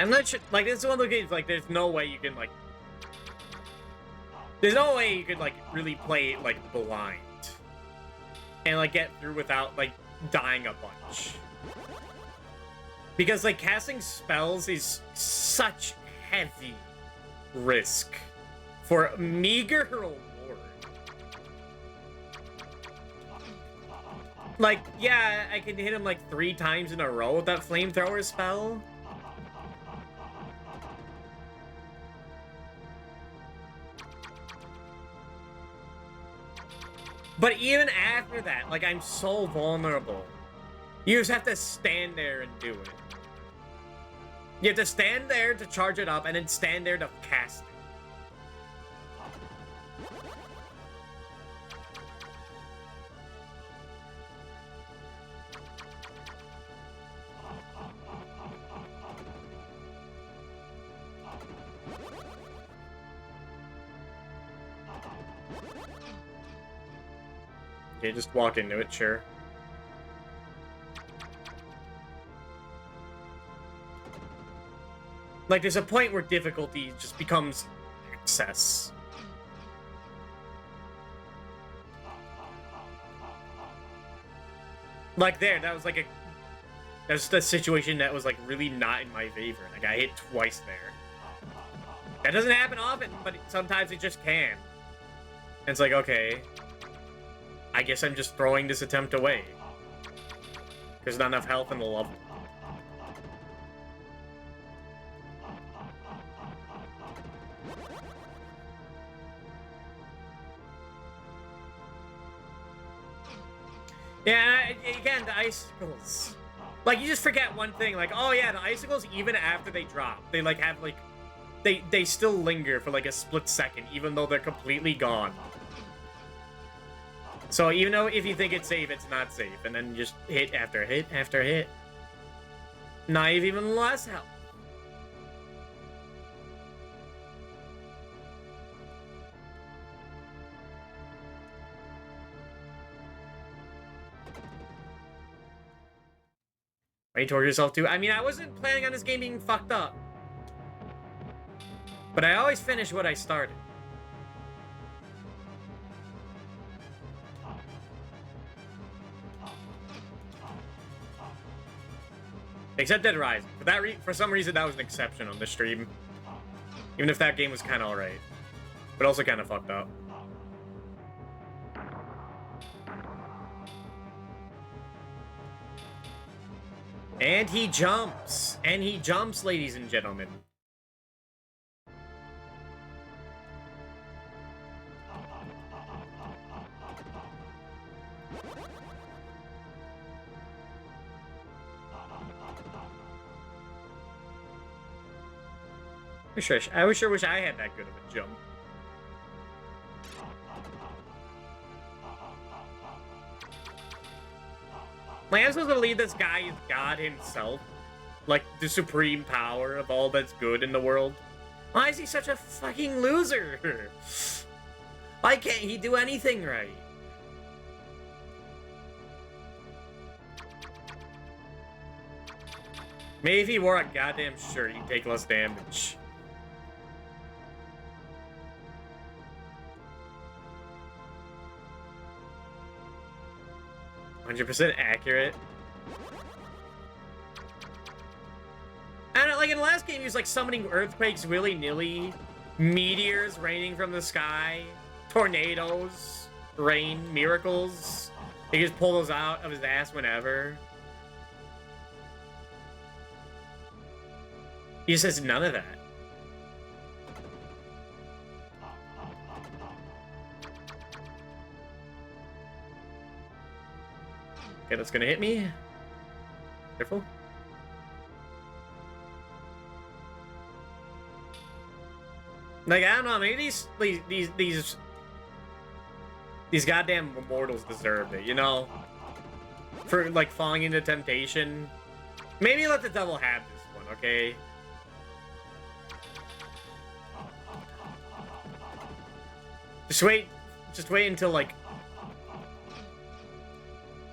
I'm not sure. Like, this is one of those games, like, there's no way you can, like... There's no way you could, like, really play it, like, blind. And, like, get through without, like, dying a bunch. Because, like, casting spells is such heavy risk for meager reward. Like, yeah, I can hit him, like, 3 times in a row with that flamethrower spell. But even after that, like, I'm so vulnerable. You just have to stand there and do it. You have to stand there to charge it up, and then stand there to cast it. Okay, just walk into it, sure. Like, there's a point where difficulty just becomes excess. Like there, that was like a... That's the situation that was, like, really not in my favor. Like, I hit twice there. That doesn't happen often, but sometimes it just can. And it's like, okay... I guess I'm just throwing this attempt away. There's not enough health in the level. Yeah, again, the icicles. Like, you just forget one thing. Like, oh yeah, the icicles, even after they drop, they, like, have, like... They still linger for, like, a split second, even though they're completely gone. So even though if you think it's safe, it's not safe. And then just hit after hit after hit. Now you have even less health. Are you torture yourself too? I mean, I wasn't planning on this game being fucked up. But I always finish what I started. Except Dead Rising. For some reason, that was an exception on the stream. Even if that game was kind of alright. But also kind of fucked up. And he jumps! And he jumps, ladies and gentlemen. I sure wish I had that good of a jump. Like, I'm supposed to believe this guy is God himself. Like, the supreme power of all that's good in the world. Why is he such a fucking loser? Why can't he do anything right? Maybe if he wore a goddamn shirt, he'd take less damage. 100% accurate. I don't, like, in the last game, he was, like, summoning earthquakes willy-nilly, meteors raining from the sky, tornadoes, rain, miracles. He just pull those out of his ass whenever. He just has none of that. Okay, that's gonna hit me. Careful. Like, I don't know, maybe these goddamn immortals deserve it, you know? For, like, falling into temptation. Maybe let the devil have this one, okay? Just wait until, like...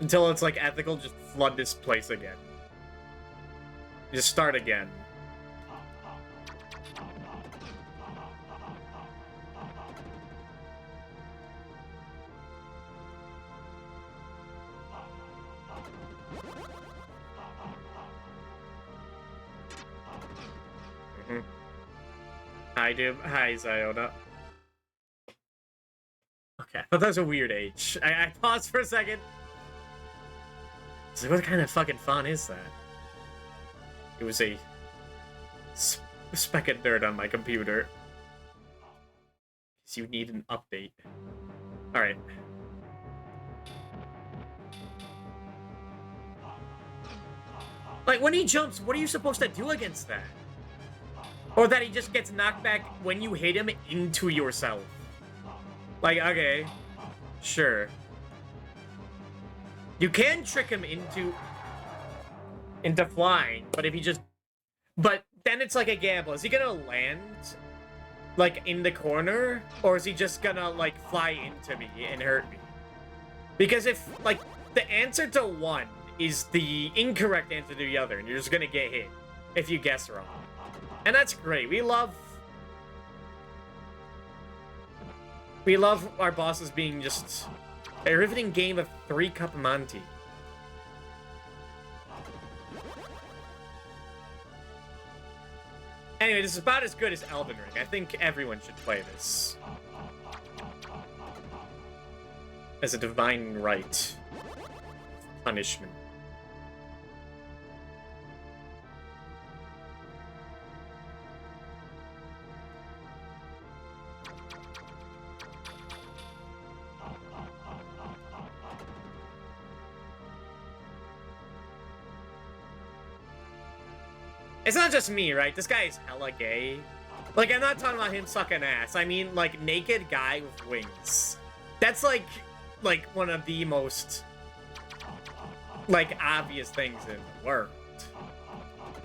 Until it's, like, ethical, just flood this place again. Just start again. Hi, Doom. Hi, Ziona. Okay, but that's a weird age. I paused for a second. So what kind of fucking font is that? It was a speck of dirt on my computer. So you need an update. Alright. Like, when he jumps, what are you supposed to do against that? Or that he just gets knocked back when you hit him into yourself. Like, okay. Sure. You can trick him into flying, but if he just... But then it's like a gamble. Is he gonna land, like, in the corner? Or is he just gonna, like, fly into me and hurt me? Because if, like, the answer to one is the incorrect answer to the other, and you're just gonna get hit if you guess wrong. And that's great. We love our bosses being just a riveting game of 3-cup Monty. Anyway, this is about as good as Elden Ring. I think everyone should play this. As a divine right. Punishment. It's not just me, right? This guy is hella gay. Like, I'm not talking about him sucking ass. I mean, like, naked guy with wings. That's, like one of the most, like, obvious things in the world.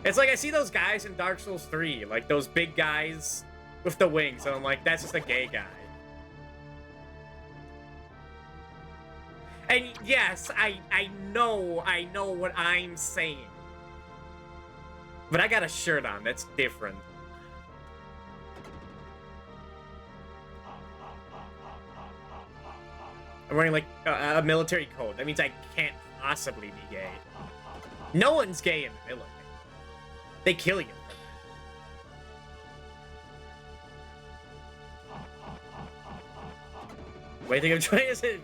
It's like, I see those guys in Dark Souls 3. Like, those big guys with the wings. And I'm like, that's just a gay guy. And yes, I know what I'm saying. But I got a shirt on. That's different. I'm wearing, like, a military code. That means I can't possibly be gay. No one's gay in the military. They kill you for that. Wait, I think I'm trying to say...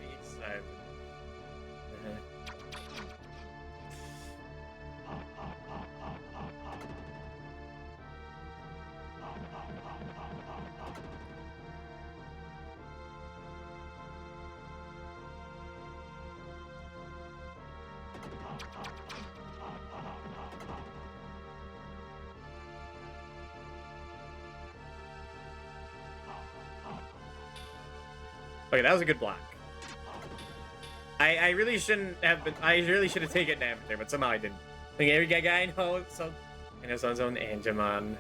Okay, that was a good block. I really shouldn't have been. I really should have taken damage there, but somehow I didn't. Like every guy knows his own Angemon.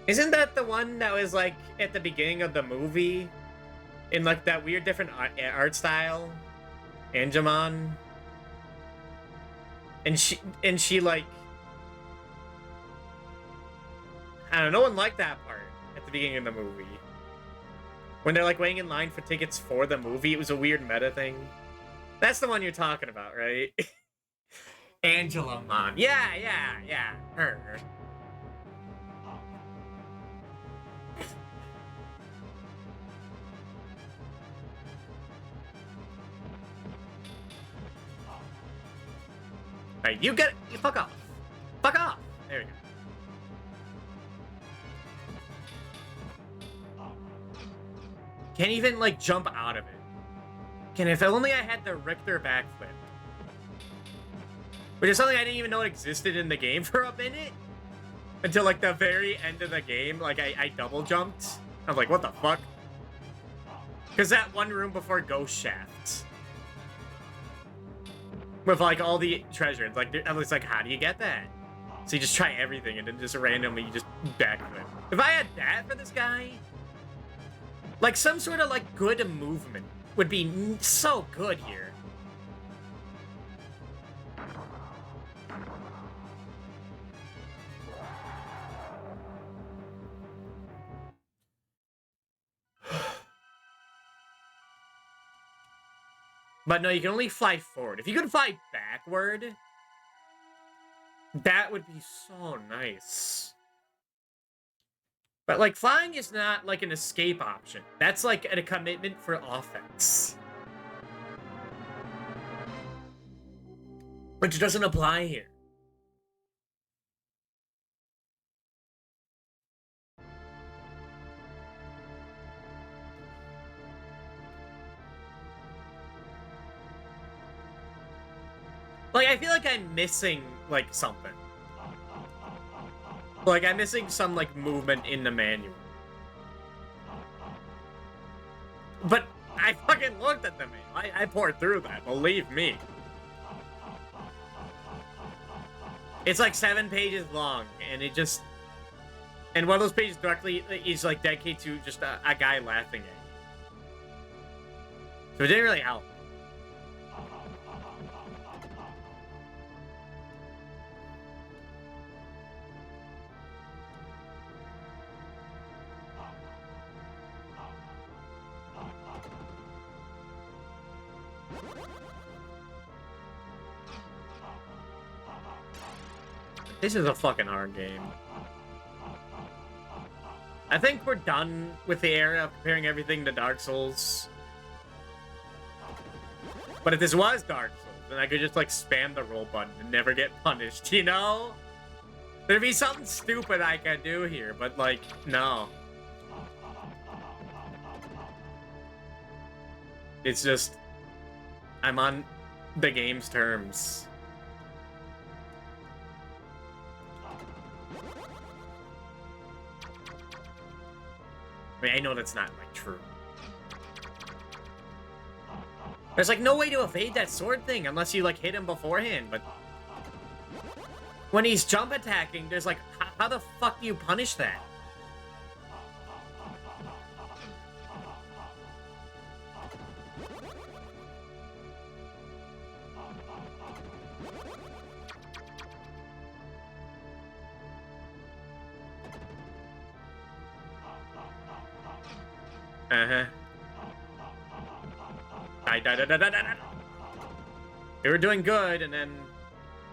Isn't that the one that was like at the beginning of the movie, in like that weird different art style, Angemon? And she like, I don't know. No one liked that part at the beginning of the movie. When they're, like, waiting in line for tickets for the movie, it was a weird meta thing. That's the one you're talking about, right? Angela Mon. Yeah, her. Alright, you get it. You fuck off. Fuck off. There we go. Can't even, like, jump out of it. Can if only I had the Richter backflip. Which is something I didn't even know existed in the game for a minute. Until, like, the very end of the game. Like, I double jumped. I was like, what the fuck? Because that one room before Ghost Shaft. With, like, all the treasure. It's like, I was like, how do you get that? So you just try everything and then just randomly you just backflip. If I had that for this guy... Like, some sort of, like, good movement would be so good here. But no, you can only fly forward. If you could fly backward, that would be so nice. But, like, flying is not, like, an escape option. That's, like, a commitment for offense. Which doesn't apply here. Like, I feel like I'm missing, like, something. Like, I'm missing some, like, movement in the manual. But I fucking looked at the manual. I poured through that, believe me. It's like 7 pages long, and it just... And one of those pages directly is, like, dedicated to just a guy laughing at you. So it didn't really help. This is a fucking hard game. I think we're done with the era of comparing everything to Dark Souls. But if this was Dark Souls, then I could just, like, spam the roll button and never get punished, you know? There'd be something stupid I could do here, but, like, no. It's just... I'm on the game's terms. I mean, I know that's not, like, true. There's, like, no way to evade that sword thing unless you, like, hit him beforehand, but... When he's jump attacking, there's, like, how the fuck do you punish that? Uh-huh. They were doing good, and then,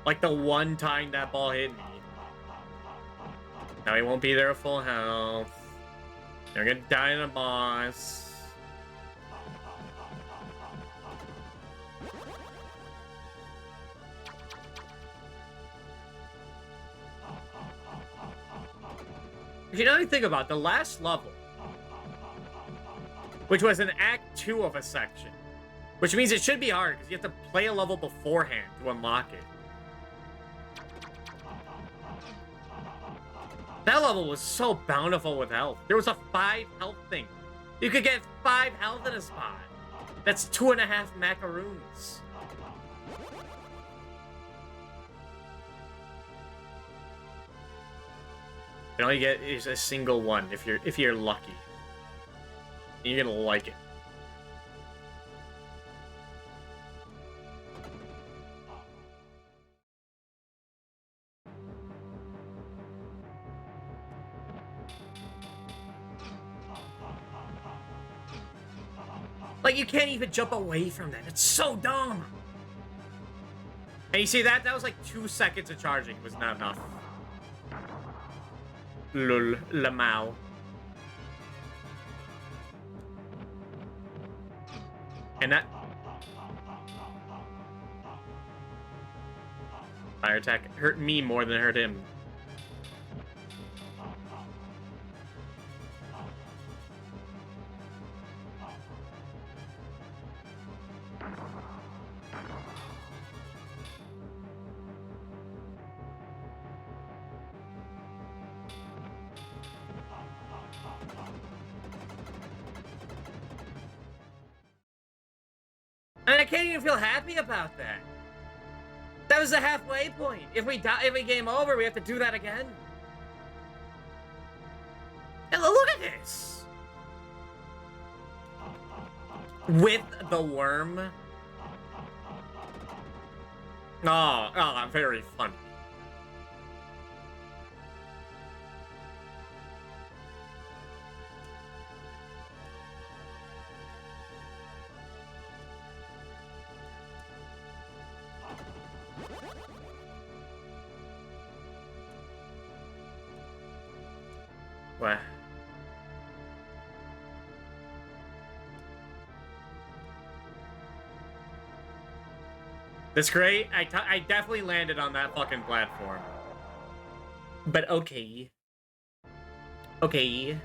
like, the one time that ball hit me. Now he won't be there at full health. They're gonna die in a boss. If you know anything about the last level, which was an Act 2 of a section. Which means it should be hard, because you have to play a level beforehand to unlock it. That level was so bountiful with health. There was a 5 health thing. You could get 5 health in a spot. That's 2.5 macaroons. And all you get is a single one if you're lucky. You're gonna like it. Like, you can't even jump away from that. It's so dumb. And you see that? That was like 2 seconds of charging. It was not enough. Lul. Lamau. And that... Fire attack hurt me more than it hurt him. And I can't even feel happy about that. That was the halfway point. If we die, if we game over, we have to do that again. And look at this. With the worm. Oh, very funny. What? That's great. I definitely landed on that fucking platform. But okay. Okay.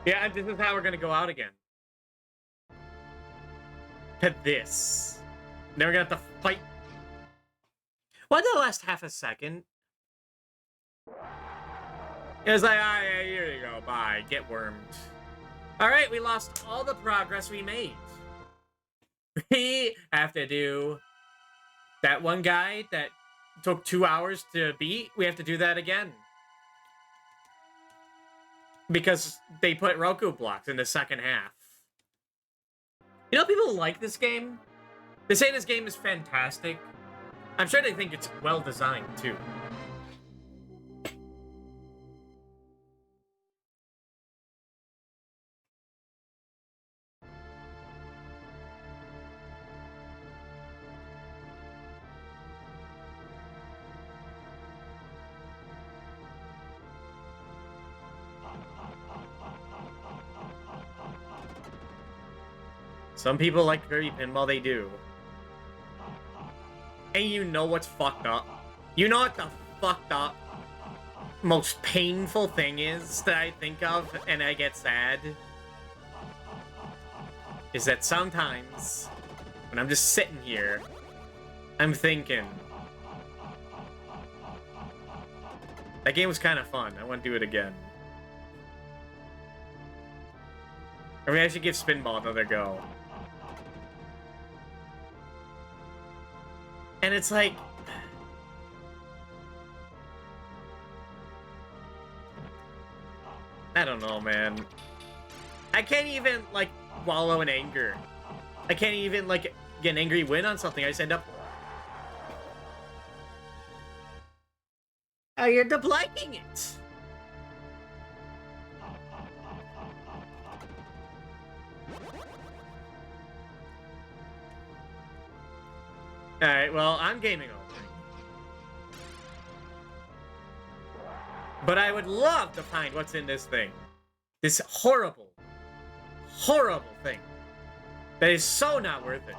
Yeah, and this is how we're gonna go out again. To this. Then we're gonna have to fight. Why did it last half a second? It was like, ah, yeah, here you go, bye, get wormed. Alright, we lost all the progress we made. We have to do that one guy that took 2 hours to beat. We have to do that again. Because they put Roku blocks in the second half. You know, people like this game. They say this game is fantastic. I'm sure they think it's well designed, too. Some people like Kirby Pinball, they do. And you know what's fucked up? You know what the fucked up, most painful thing is that I think of and I get sad? Is that sometimes, when I'm just sitting here, I'm thinking, that game was kind of fun. I want to do it again. Or maybe I should give Spinball another go. And it's like... I don't know, man. I can't even, like, wallow in anger. I can't even, like, get an angry win on something. I just end up... I end up liking it. Alright, well, I'm gaming over. But I would love to find what's in this thing. This horrible, horrible thing. That is so not worth it.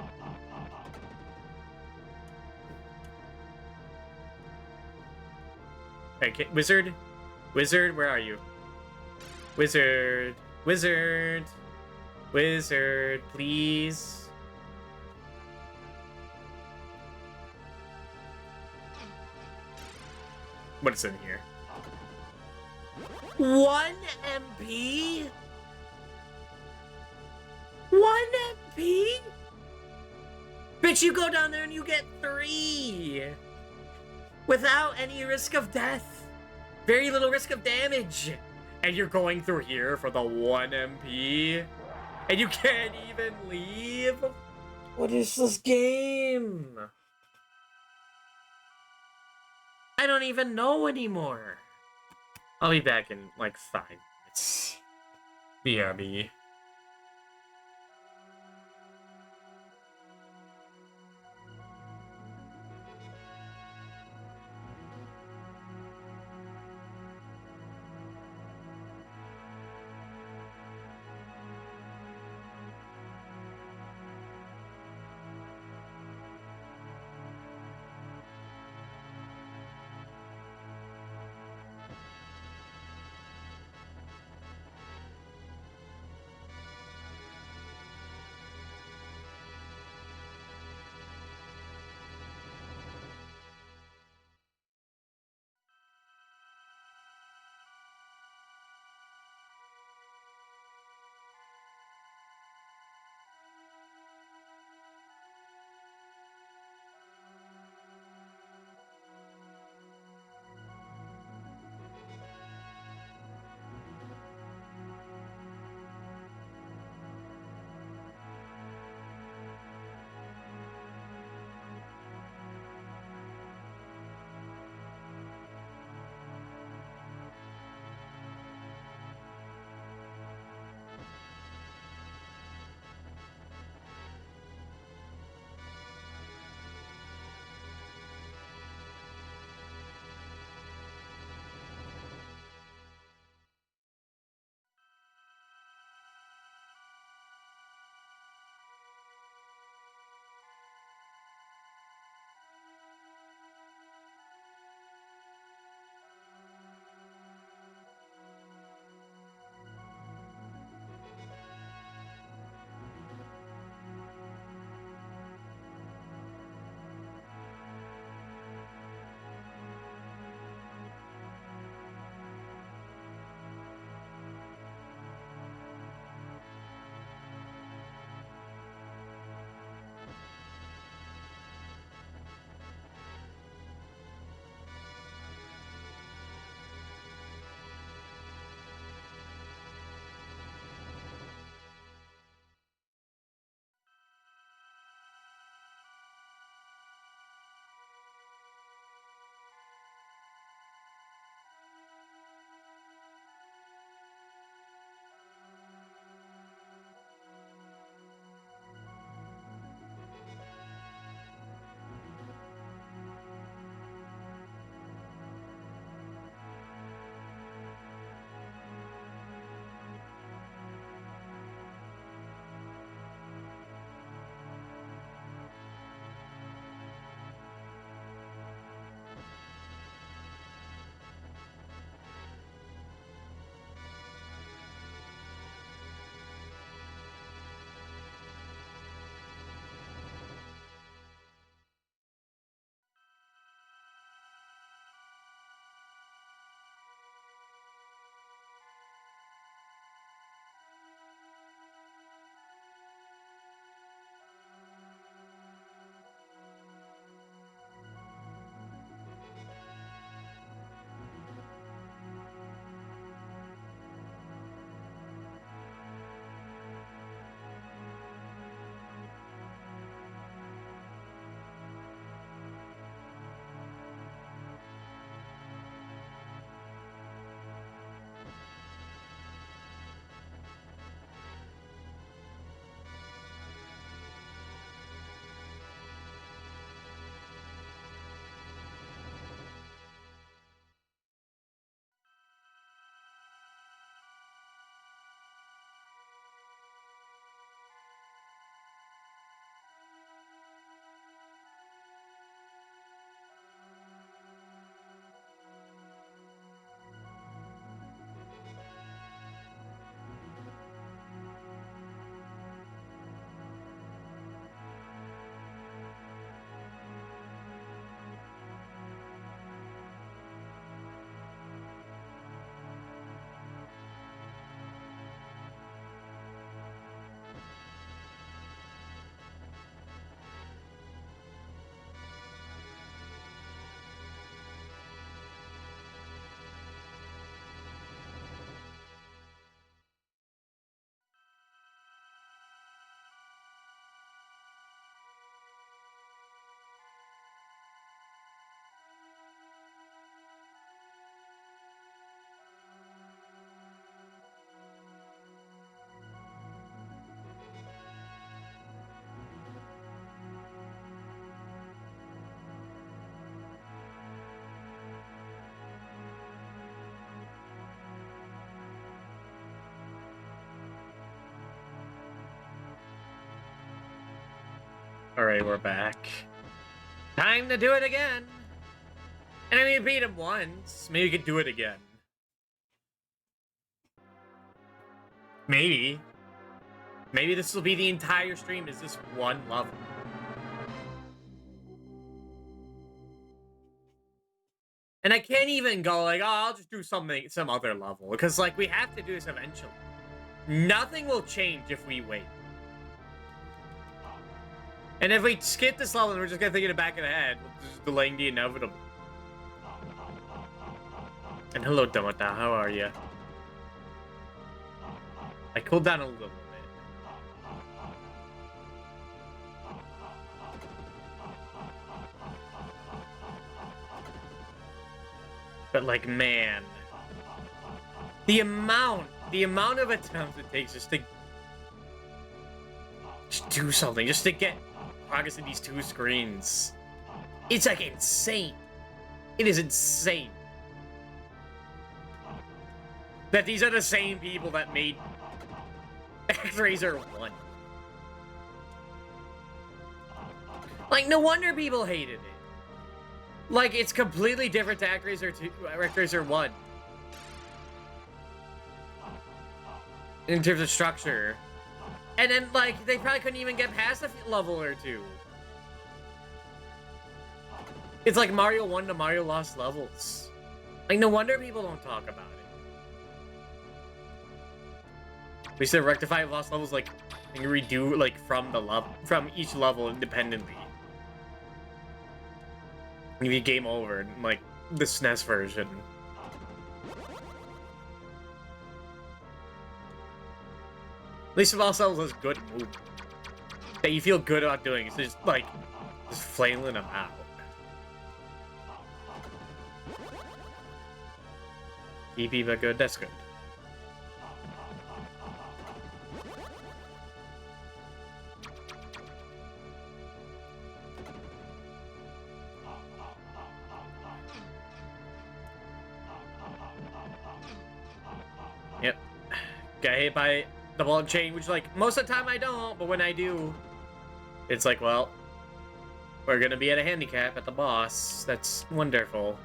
Okay, Wizard? Wizard, where are you? Wizard. Wizard. Wizard, please. What's in here? 1 MP? 1 MP? Bitch, you go down there and you get 3! Without any risk of death. Very little risk of damage. And you're going through here for the 1 MP? And you can't even leave? What is this game? I don't even know anymore. I'll be back in, like, 5 minutes. BRB. Alright, we're back. Time to do it again! And I mean, we beat him once. Maybe we could do it again. Maybe. Maybe this will be the entire stream is this one level. And I can't even go like, oh, I'll just do some other level. Because, like, we have to do this eventually. Nothing will change if we wait. And if we skip this level and we're just gonna think in the back of the head, we're just delaying the inevitable. And hello, Domata, how are you? I cooled down a little bit. But like, man, the amount of attempts it takes just to do something, just to get progress in these two screens, it's like insane. It is insane that these are the same people that made Actraiser 1. Like, no wonder people hated it. Like, it's completely different to Actraiser 2, Actraiser 1. In terms of structure. And then, like, they probably couldn't even get past a level or two. It's like Mario 1 to Mario Lost Levels. Like, no wonder people don't talk about it. We said rectify Lost Levels, like, and redo, like, from each level independently. Maybe game over, like the SNES version. At least if Lost Levels is good move that you feel good about doing. It's just like just flailing them out. EP but good. That's good. Yep. Got hit by the ball and chain, which, like, most of the time I don't, but when I do, it's like, well, we're gonna be at a handicap at the boss. That's wonderful.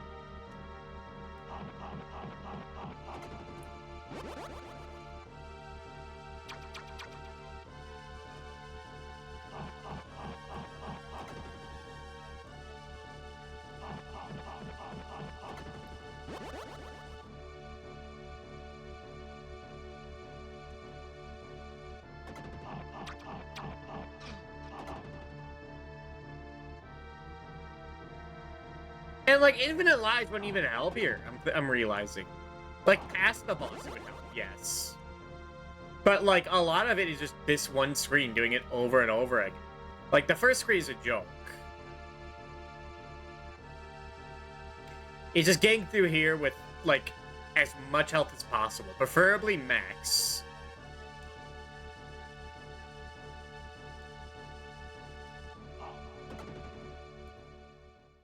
And, like, infinite lives wouldn't even help here, I'm realizing. Like, past the boss would help, yes. But, like, a lot of it is just this one screen doing it over and over again. Like, the first screen is a joke. It's just getting through here with, like, as much health as possible. Preferably max.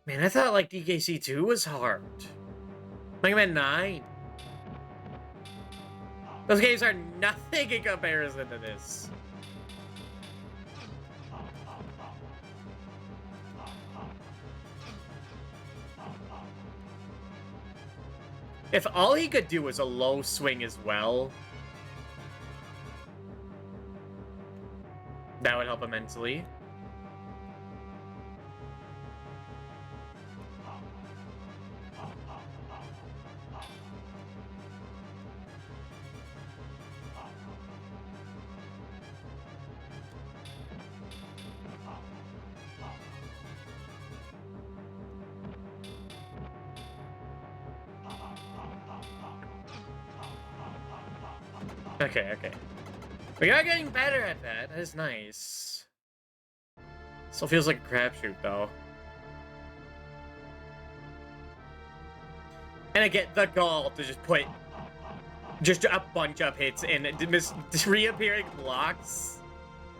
Man, I thought, like, DKC 2 was hard. Mega Man 9. Those games are nothing in comparison to this. If all he could do was a low swing as well, that would help immensely. Okay, okay. We are getting better at that. That is nice. Still feels like a crapshoot, though. And I get the goal to just put just a bunch of hits and reappearing blocks.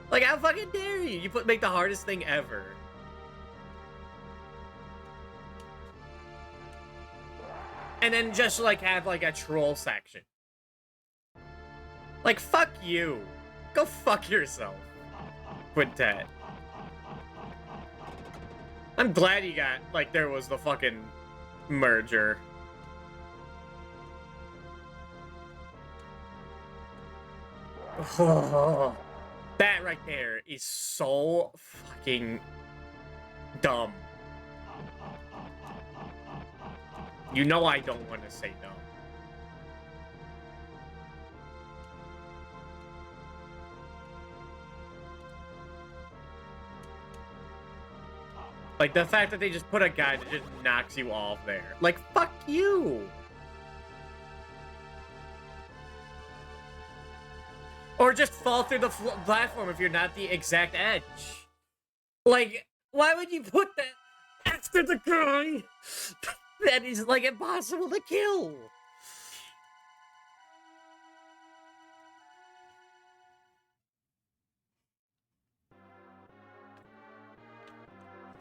Like, how fucking dare you? You make the hardest thing ever. And then just, like, have, like, a troll section. Like, fuck you. Go fuck yourself, Quintet. I'm glad you got, like, there was the fucking merger. Oh, that right there is so fucking dumb. You know I don't want to say dumb. Like, the fact that they just put a guy that just knocks you off there. Like, fuck you! Or just fall through the platform if you're not the exact edge. Like, why would you put that after the guy that is, like, impossible to kill?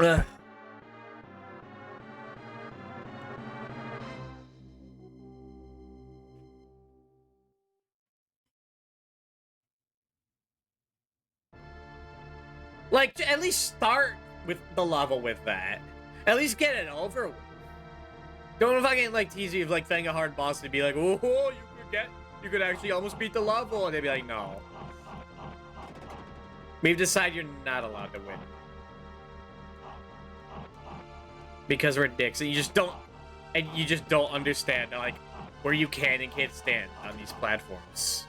Ugh. Like, at least start with the level with that. At least get it over with. Don't fucking, like, tease you with, like, playing a hard boss to be like, oh, you could actually almost beat the level. And they'd be like, no. We've decided you're not allowed to win. Because we're dicks, and you just don't understand, like, where you can and can't stand on these platforms.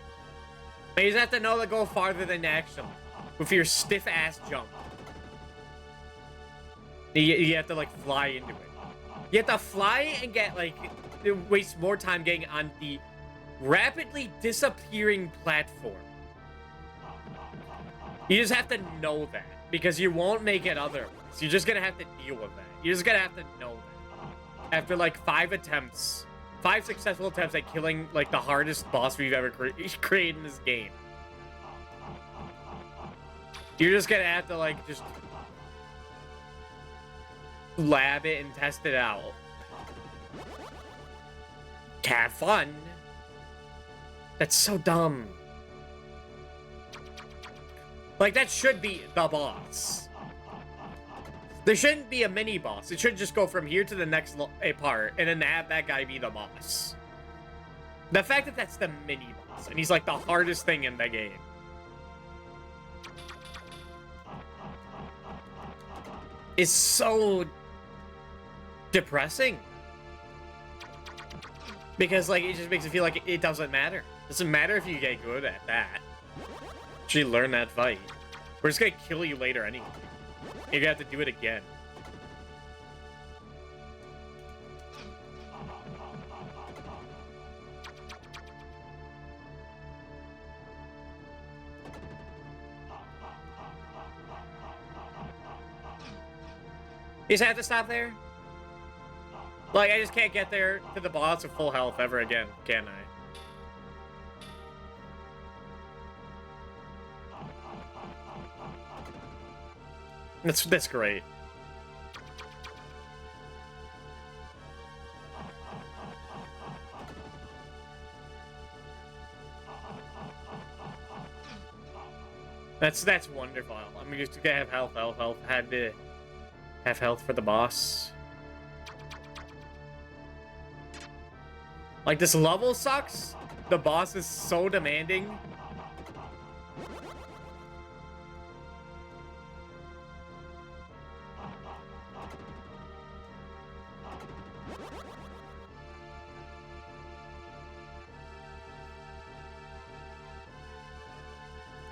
And you just have to know to go farther than actually. With your stiff-ass jump. You have to, like, fly into it. You have to fly and get, like, waste more time getting on the rapidly disappearing platform. You just have to know that. Because you won't make it otherwise. You're just gonna have to deal with that. You're just gonna have to know that. After, like, 5 successful attempts at killing, like, the hardest boss we've ever created in this game. You're just gonna have to, like, just lab it and test it out. Have fun. That's so dumb. Like, that should be the boss. There shouldn't be a mini boss. It should just go from here to the next part, and then have that guy be the boss. The fact that that's the mini boss, and he's, like, the hardest thing in the game. Is so depressing. Because, like, it just makes it feel like it doesn't matter. It doesn't matter if you get good at that. Actually learn that fight. We're just gonna kill you later anyway. You're gonna have to do it again. You just have to stop there? Like, I just can't get there to the boss of full health ever again, can I? That's great. That's wonderful. I'm just gonna have health. Had to have health for the boss. Like, this level sucks. The boss is so demanding.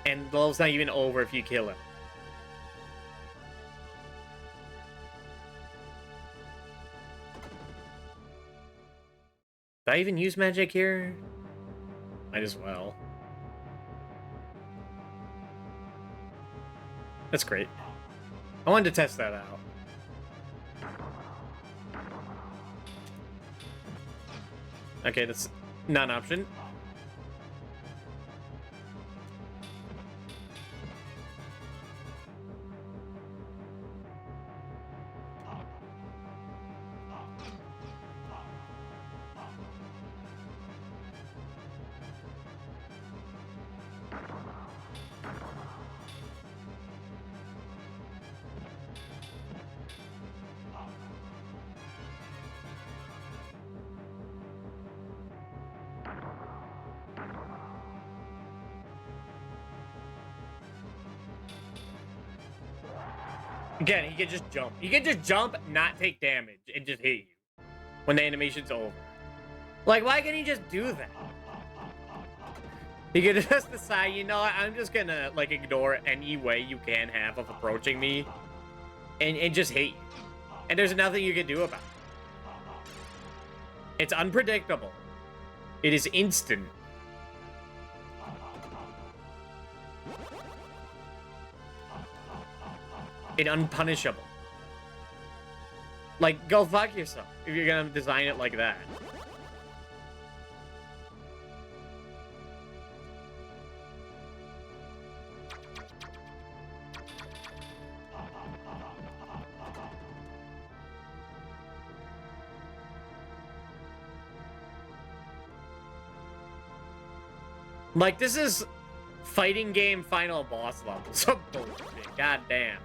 And the level's not even over if you kill him. Did I even use magic here? Might as well. That's great. I wanted to test that out. Okay, that's not an option. Again, he can just jump. He can just jump, not take damage, and just hit you when the animation's over. Like, why can't he just do that? He could just decide, you know what, I'm just gonna, like, ignore any way you can have of approaching me and just hit you. And there's nothing you can do about it. It's unpredictable. It is instant. And unpunishable. Like, go fuck yourself if you're gonna design it like that. Like, this is fighting game final boss level. Some bullshit. God damn.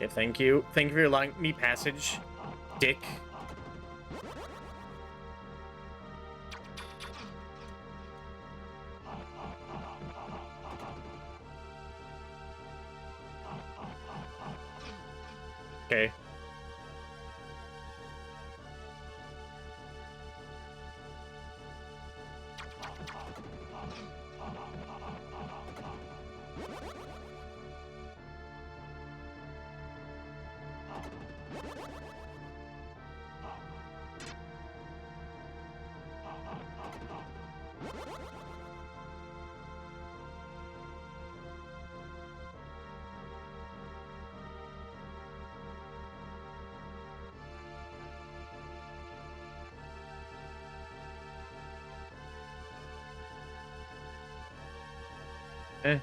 Okay, thank you. Thank you for allowing me passage, dick. Okay. Eh.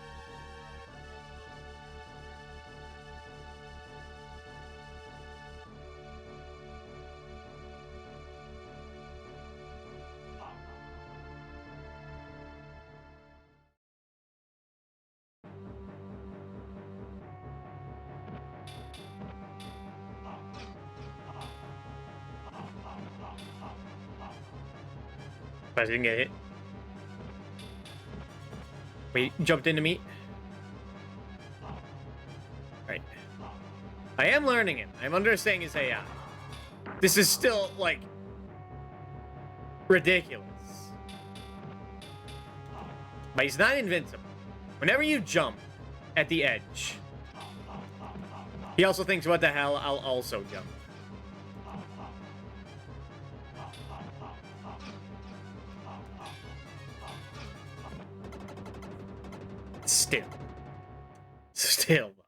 I didn't get hit. Wait, jumped into me. Right. I am learning it. I'm understanding his AI. This is still, like, ridiculous. But he's not invincible. Whenever you jump at the edge, he also thinks, what the hell, I'll also jump. Still, though.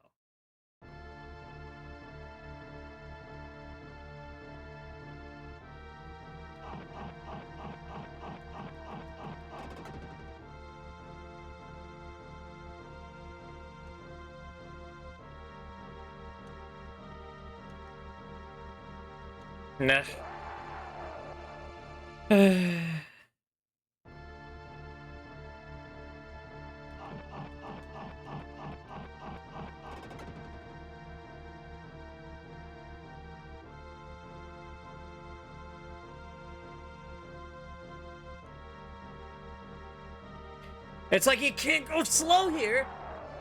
Nah. It's like you can't go slow here,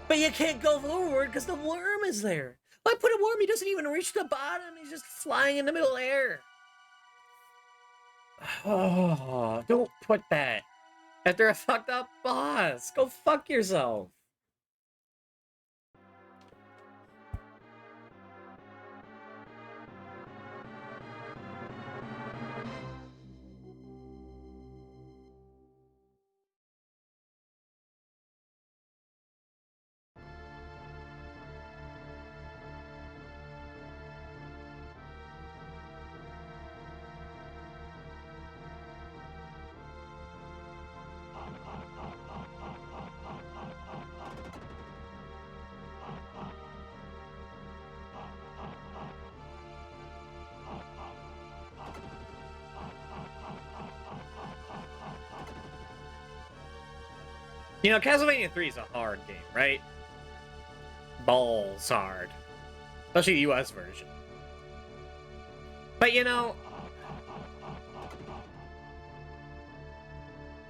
but you can't go forward because the worm is there. I put a worm, he doesn't even reach the bottom. He's just flying in the middle air. Oh, don't put that after a fucked up boss. Go fuck yourself. You know, Castlevania 3 is a hard game, right? Balls hard. Especially the US version. But you know,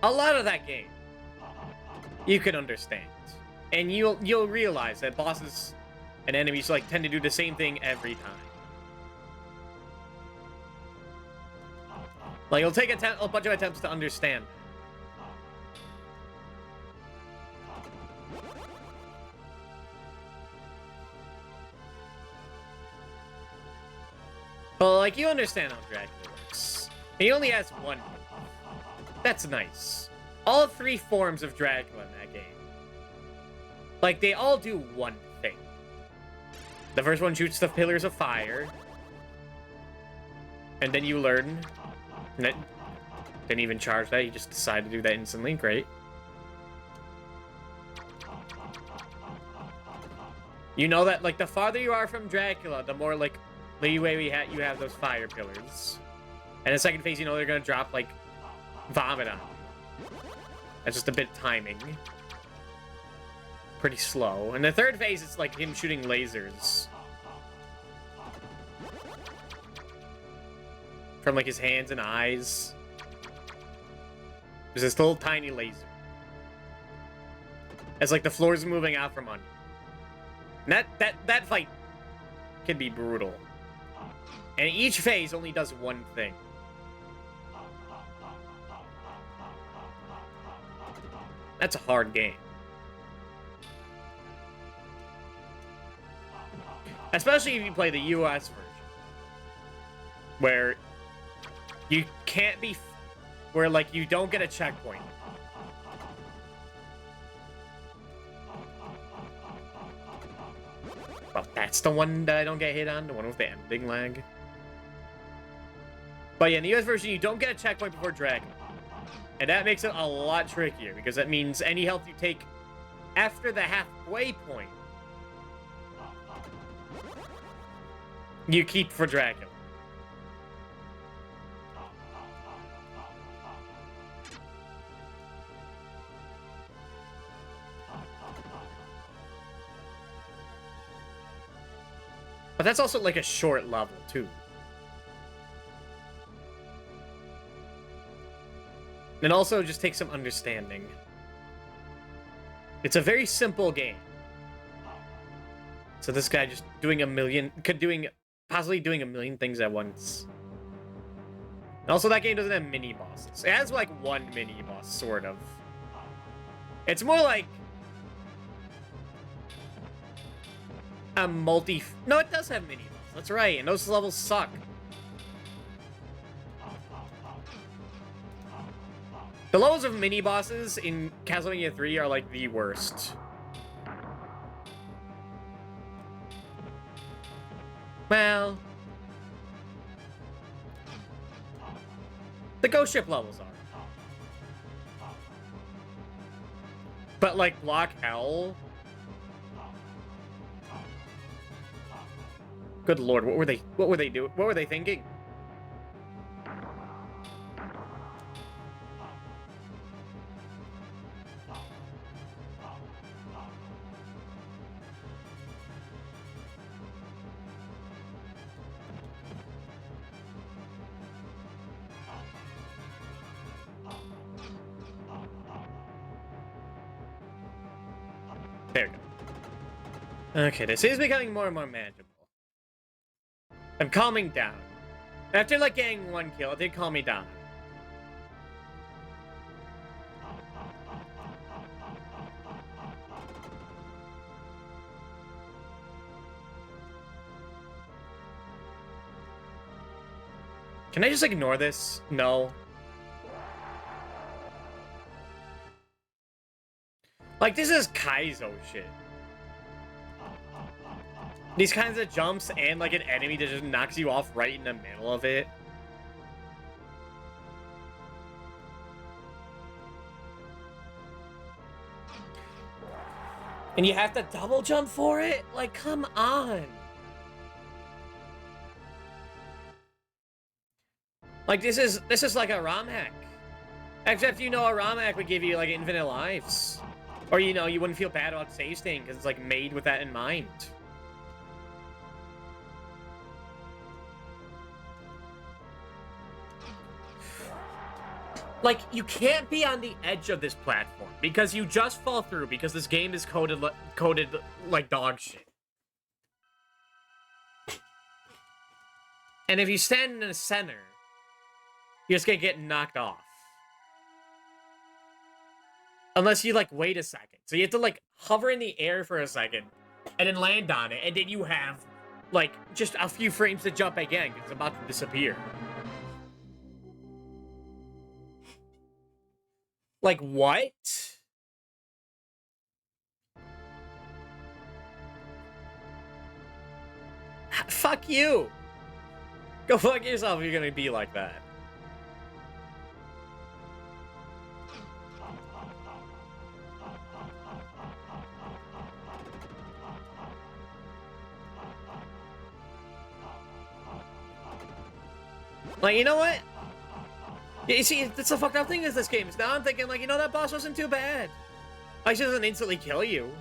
a lot of that game you can understand. And you'll realize that bosses and enemies like tend to do the same thing every time. Like it'll take a bunch of attempts to understand. But like you understand how Dracula works. He only has one move. That's nice. All 3 forms of Dracula in that game. Like, they all do one thing. The first one shoots the pillars of fire. And then you learn... Didn't even charge that, you just decided to do that instantly, great. You know that, like, the farther you are from Dracula, the more, like, leeway you have those fire pillars. And the second phase, you know they're gonna drop, like, vomit on you. That's just a bit of timing. Pretty slow. And the third phase, it's like him shooting lasers. From, like, his hands and eyes. There's this little tiny laser. As, like, the floor's moving out from under. And that fight can be brutal. And each phase only does one thing. That's a hard game. Especially if you play the US version. Where you can't be... Where, like, you don't get a checkpoint. Well, that's the one that I don't get hit on. The one with the ending lag. But yeah, in the US version, you don't get a checkpoint before Dragon. And that makes it a lot trickier, because that means any health you take after the halfway point, you keep for Dracula. But that's also like a short level, too. And also just takes some understanding. It's a very simple game. So this guy just doing possibly doing a million things at once. And also that game doesn't have mini bosses. It has like one mini boss, sort of. It's more like a no, it does have mini boss. That's right, and those levels suck. The levels of mini bosses in Castlevania 3 are like the worst. Well, the ghost ship levels are. But like Block Hell. Good lord, what were they doing? What were they thinking? There we go. Okay, this is becoming more and more manageable. I'm calming down. After, like, getting one kill, it did calm me down. Can I just ignore this? No. Like, this is Kaizo shit. These kinds of jumps and, like, an enemy that just knocks you off right in the middle of it. And you have to double jump for it? Like, come on. Like, this is like a ROM hack. Except you know a ROM hack would give you, like, infinite lives. Or, you know, you wouldn't feel bad about save staying because it's, like, made with that in mind. Like, you can't be on the edge of this platform because you just fall through because this game is coded like dog shit. And if you stand in the center, you're just gonna get knocked off. Unless you, like, wait a second. So you have to, like, hover in the air for a second and then land on it, and then you have, like, just a few frames to jump again because it's about to disappear. Like, what? Fuck you. Go fuck yourself if you're gonna be like that. Like, you know what? You see, that's the fucked up thing is this game. Now I'm thinking, like, you know, that boss wasn't too bad. Like, she doesn't instantly kill you.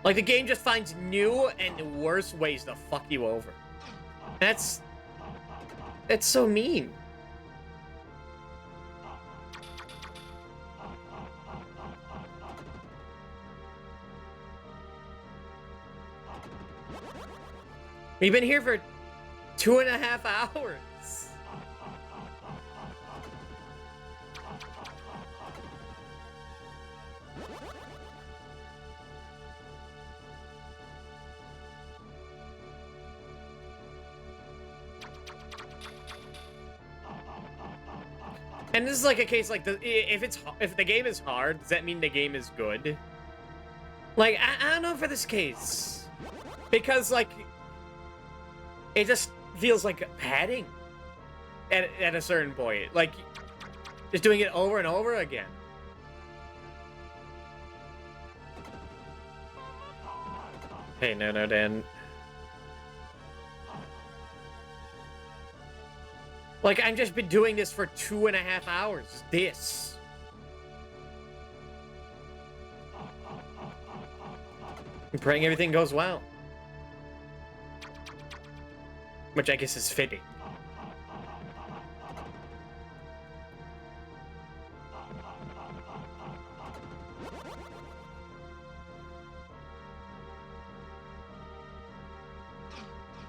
Like, the game just finds new and worse ways to fuck you over. That's so mean. We've been here for 2.5 hours. And this is like a case like if the game is hard, does that mean the game is good? Like, I don't know for this case. Because, like, it just feels like padding at a certain point. Like, just doing it over and over again. Hey, no, Dan. Like, I've just been doing this for 2.5 hours. This. I'm praying everything goes well. Which I guess is fitting.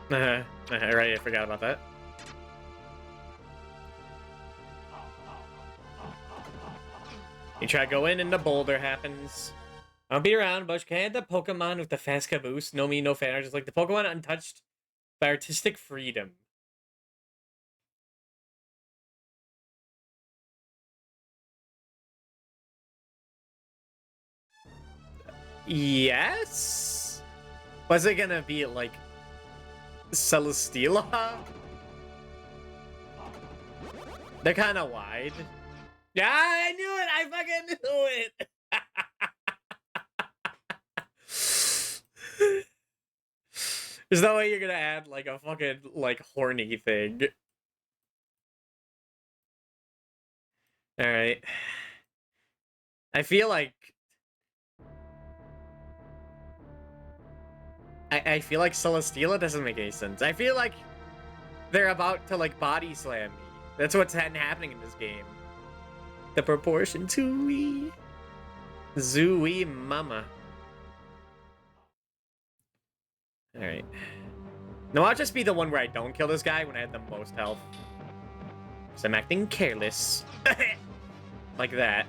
Right, I forgot about that. You try to go in and the boulder happens. I'll be around, but can the Pokemon with the fast caboose? No me, no fan. Just like the Pokemon untouched by artistic freedom. Yes? Was it gonna be like Celesteela? They're kind of wide. Yeah, I knew it! I fucking knew it! There's no way you're gonna add, like, a fucking, like, horny thing. Alright. I feel like... I feel like Celesteela doesn't make any sense. I feel like they're about to, like, body slam me. That's what's happening in this game. The proportion to Zooey mama. Alright. No, I'll just be the one where I don't kill this guy when I have the most health. Because I'm acting careless. Like that.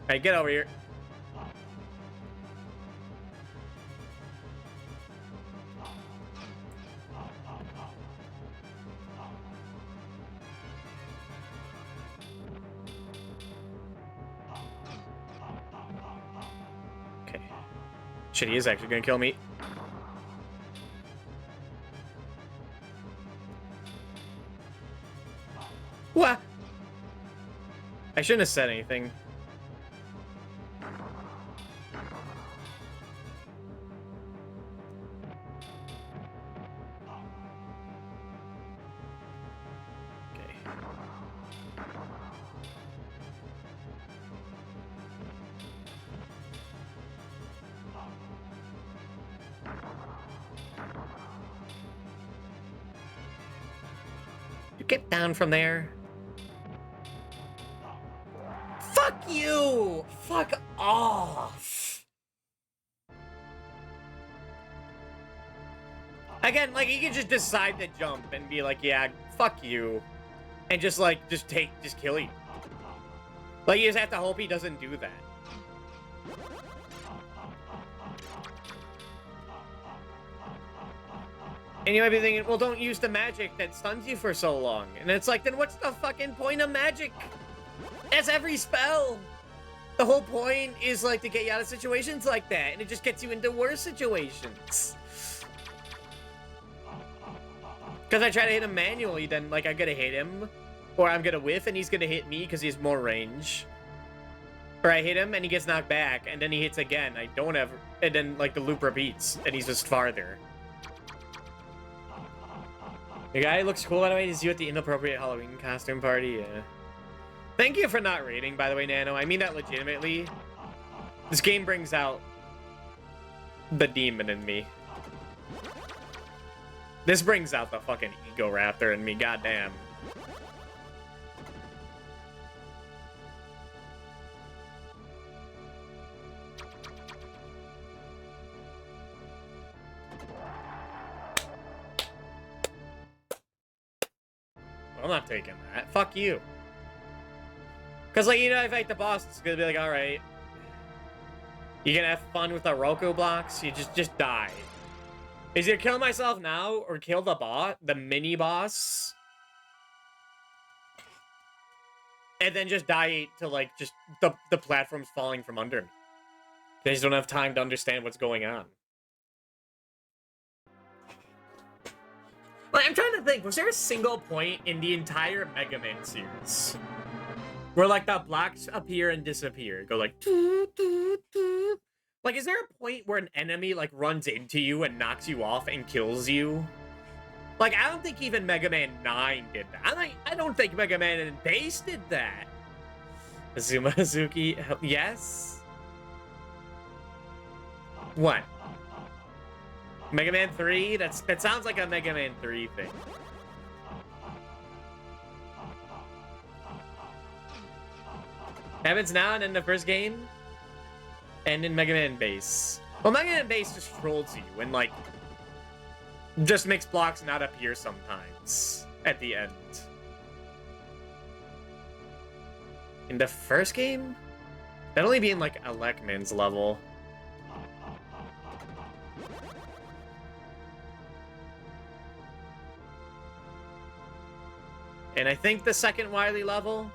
Alright, get over here. Okay. Shit, he is actually gonna kill me. What? I shouldn't have said anything. Get down from there. Fuck you! Fuck off! Again, like, you can just decide to jump and be like, yeah, fuck you. And just, like, just kill you. Like, you just have to hope he doesn't do that. And you might be thinking, well, don't use the magic that stuns you for so long. And it's like, then what's the fucking point of magic? That's every spell. The whole point is, like, to get you out of situations like that. And it just gets you into worse situations. Because I try to hit him manually, then, like, I'm gonna hit him. Or I'm gonna whiff and he's gonna hit me because he has more range. Or I hit him and he gets knocked back. And then he hits again. I don't ever... And then, like, the loop repeats. And he's just farther. The guy looks cool, by the way. Is you at the inappropriate Halloween costume party? Yeah. Thank you for not rating, by the way, Nano. I mean that legitimately. This game brings out the demon in me. This brings out the fucking ego raptor in me, goddamn. I'm not taking that. Fuck you. Because, like, you know, if I fight the boss, it's gonna be like, alright. You gonna have fun with the Roku blocks? You just die. Is it kill myself now or kill the bot, the mini boss? And then just die to, like, just the platform's falling from under me. They just don't have time to understand what's going on. Like, I'm trying to think, was there a single point in the entire Mega Man series where, like, the blocks appear and disappear? Go, like, doo, doo, doo. Like, is there a point where an enemy, like, runs into you and knocks you off and kills you? Like, I don't think even Mega Man 9 did that. I don't think Mega Man Base did that. Azuma Hazuki, yes? What? Mega Man 3? That sounds like a Mega Man 3 thing. Happens now and in the first game? And in Mega Man Base. Well, Mega Man Base just trolls you and, like, just makes blocks not appear sometimes at the end. In the first game? That'd only be in, like, Alekman's level. And I think the second Wily level.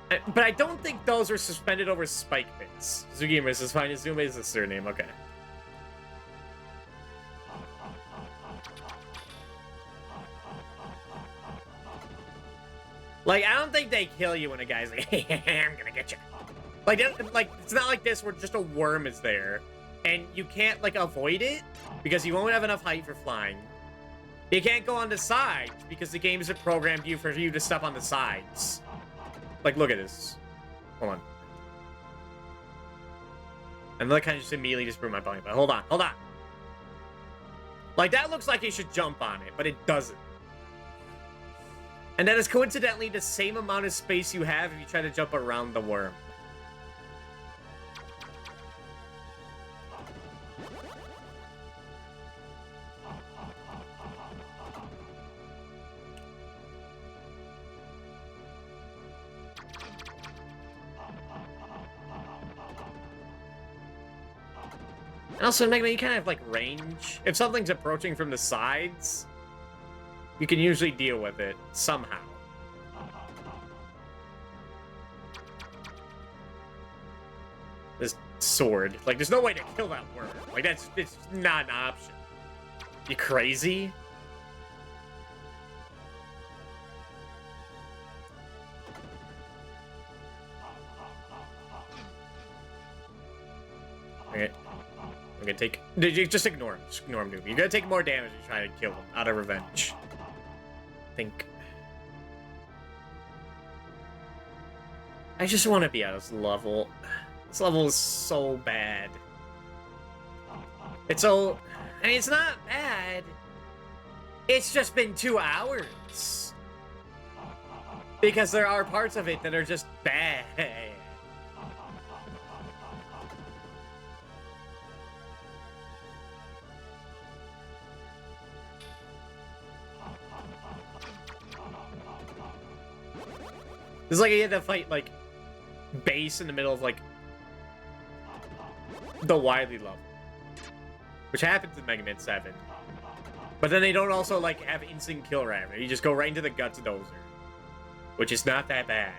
But I don't think those are suspended over spike pits. Zugima is fine. Izuma is the surname. Okay. Like, I don't think they kill you when a guy's like, hey, I'm gonna get you. Like, it's not like this where just a worm is there. And you can't, like, avoid it because you won't have enough height for flying. You can't go on the sides because the game isn't programmed for you to step on the sides. Like, look at this. Hold on. And that kind of just immediately just blew my body. But hold on. Like, that looks like you should jump on it, but it doesn't. And that is coincidentally the same amount of space you have if you try to jump around the worm. And also, in Mega Man, you kind of have, like, range. If something's approaching from the sides, you can usually deal with it somehow. This sword. Like, there's no way to kill that worm. Like, it's not an option. You crazy? Okay. I'm gonna take... Just ignore him. Just ignore him, dude. You're gonna take more damage if you try to kill him out of revenge. Think. I just want to be at this level. This level is so bad. It's so... I mean, it's not bad. It's just been 2 hours. Because there are parts of it that are just bad. It's like you had to fight, like, base in the middle of, like, the Wily level. Which happens in Mega Man 7. But then they don't also, like, have instant kill rammer. You just go right into the guts dozer. Which is not that bad.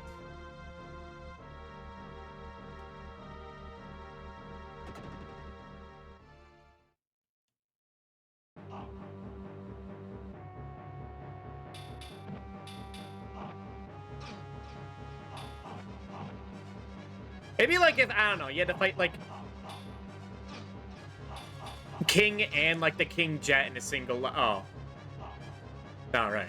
Maybe, like, if, I don't know, you had to fight, like, King and, like, the King Jet in a single... Oh. Alright.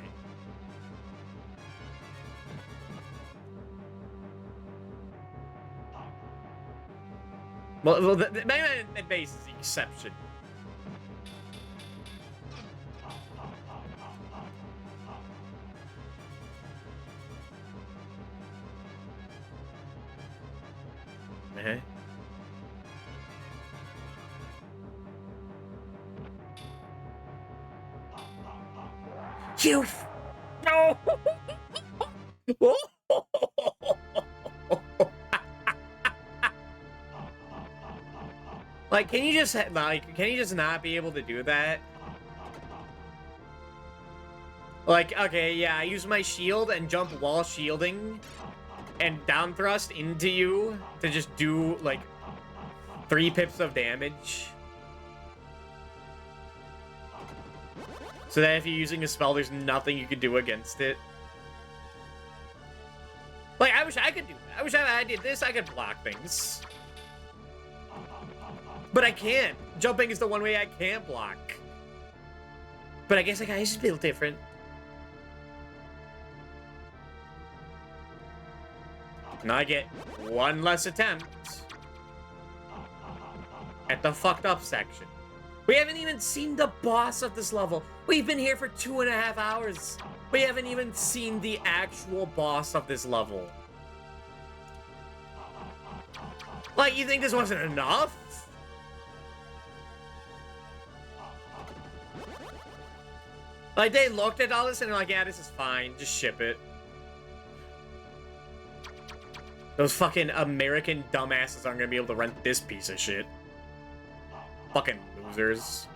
Well, the Mega Man base is the exception. Okay. You... No! Like, can you just, like, can you just not be able to do that? Like, okay, yeah, I use my shield and jump while shielding and down thrust into you to just do, like, 3 pips of damage. So that if you're using a spell, there's nothing you can do against it. Like, I wish I could do that. I wish I did this, I could block things. But I can't. Jumping is the one way I can't block. But I guess like I just feel different. Now I get 1 less attempt at the fucked up section. We haven't even seen the boss of this level. We've been here for 2.5 hours. We haven't even seen the actual boss of this level. Like, you think this wasn't enough? Like, they looked at all this and they're like, yeah, this is fine. Just ship it. Those fucking American dumbasses aren't gonna be able to rent this piece of shit. Fucking losers.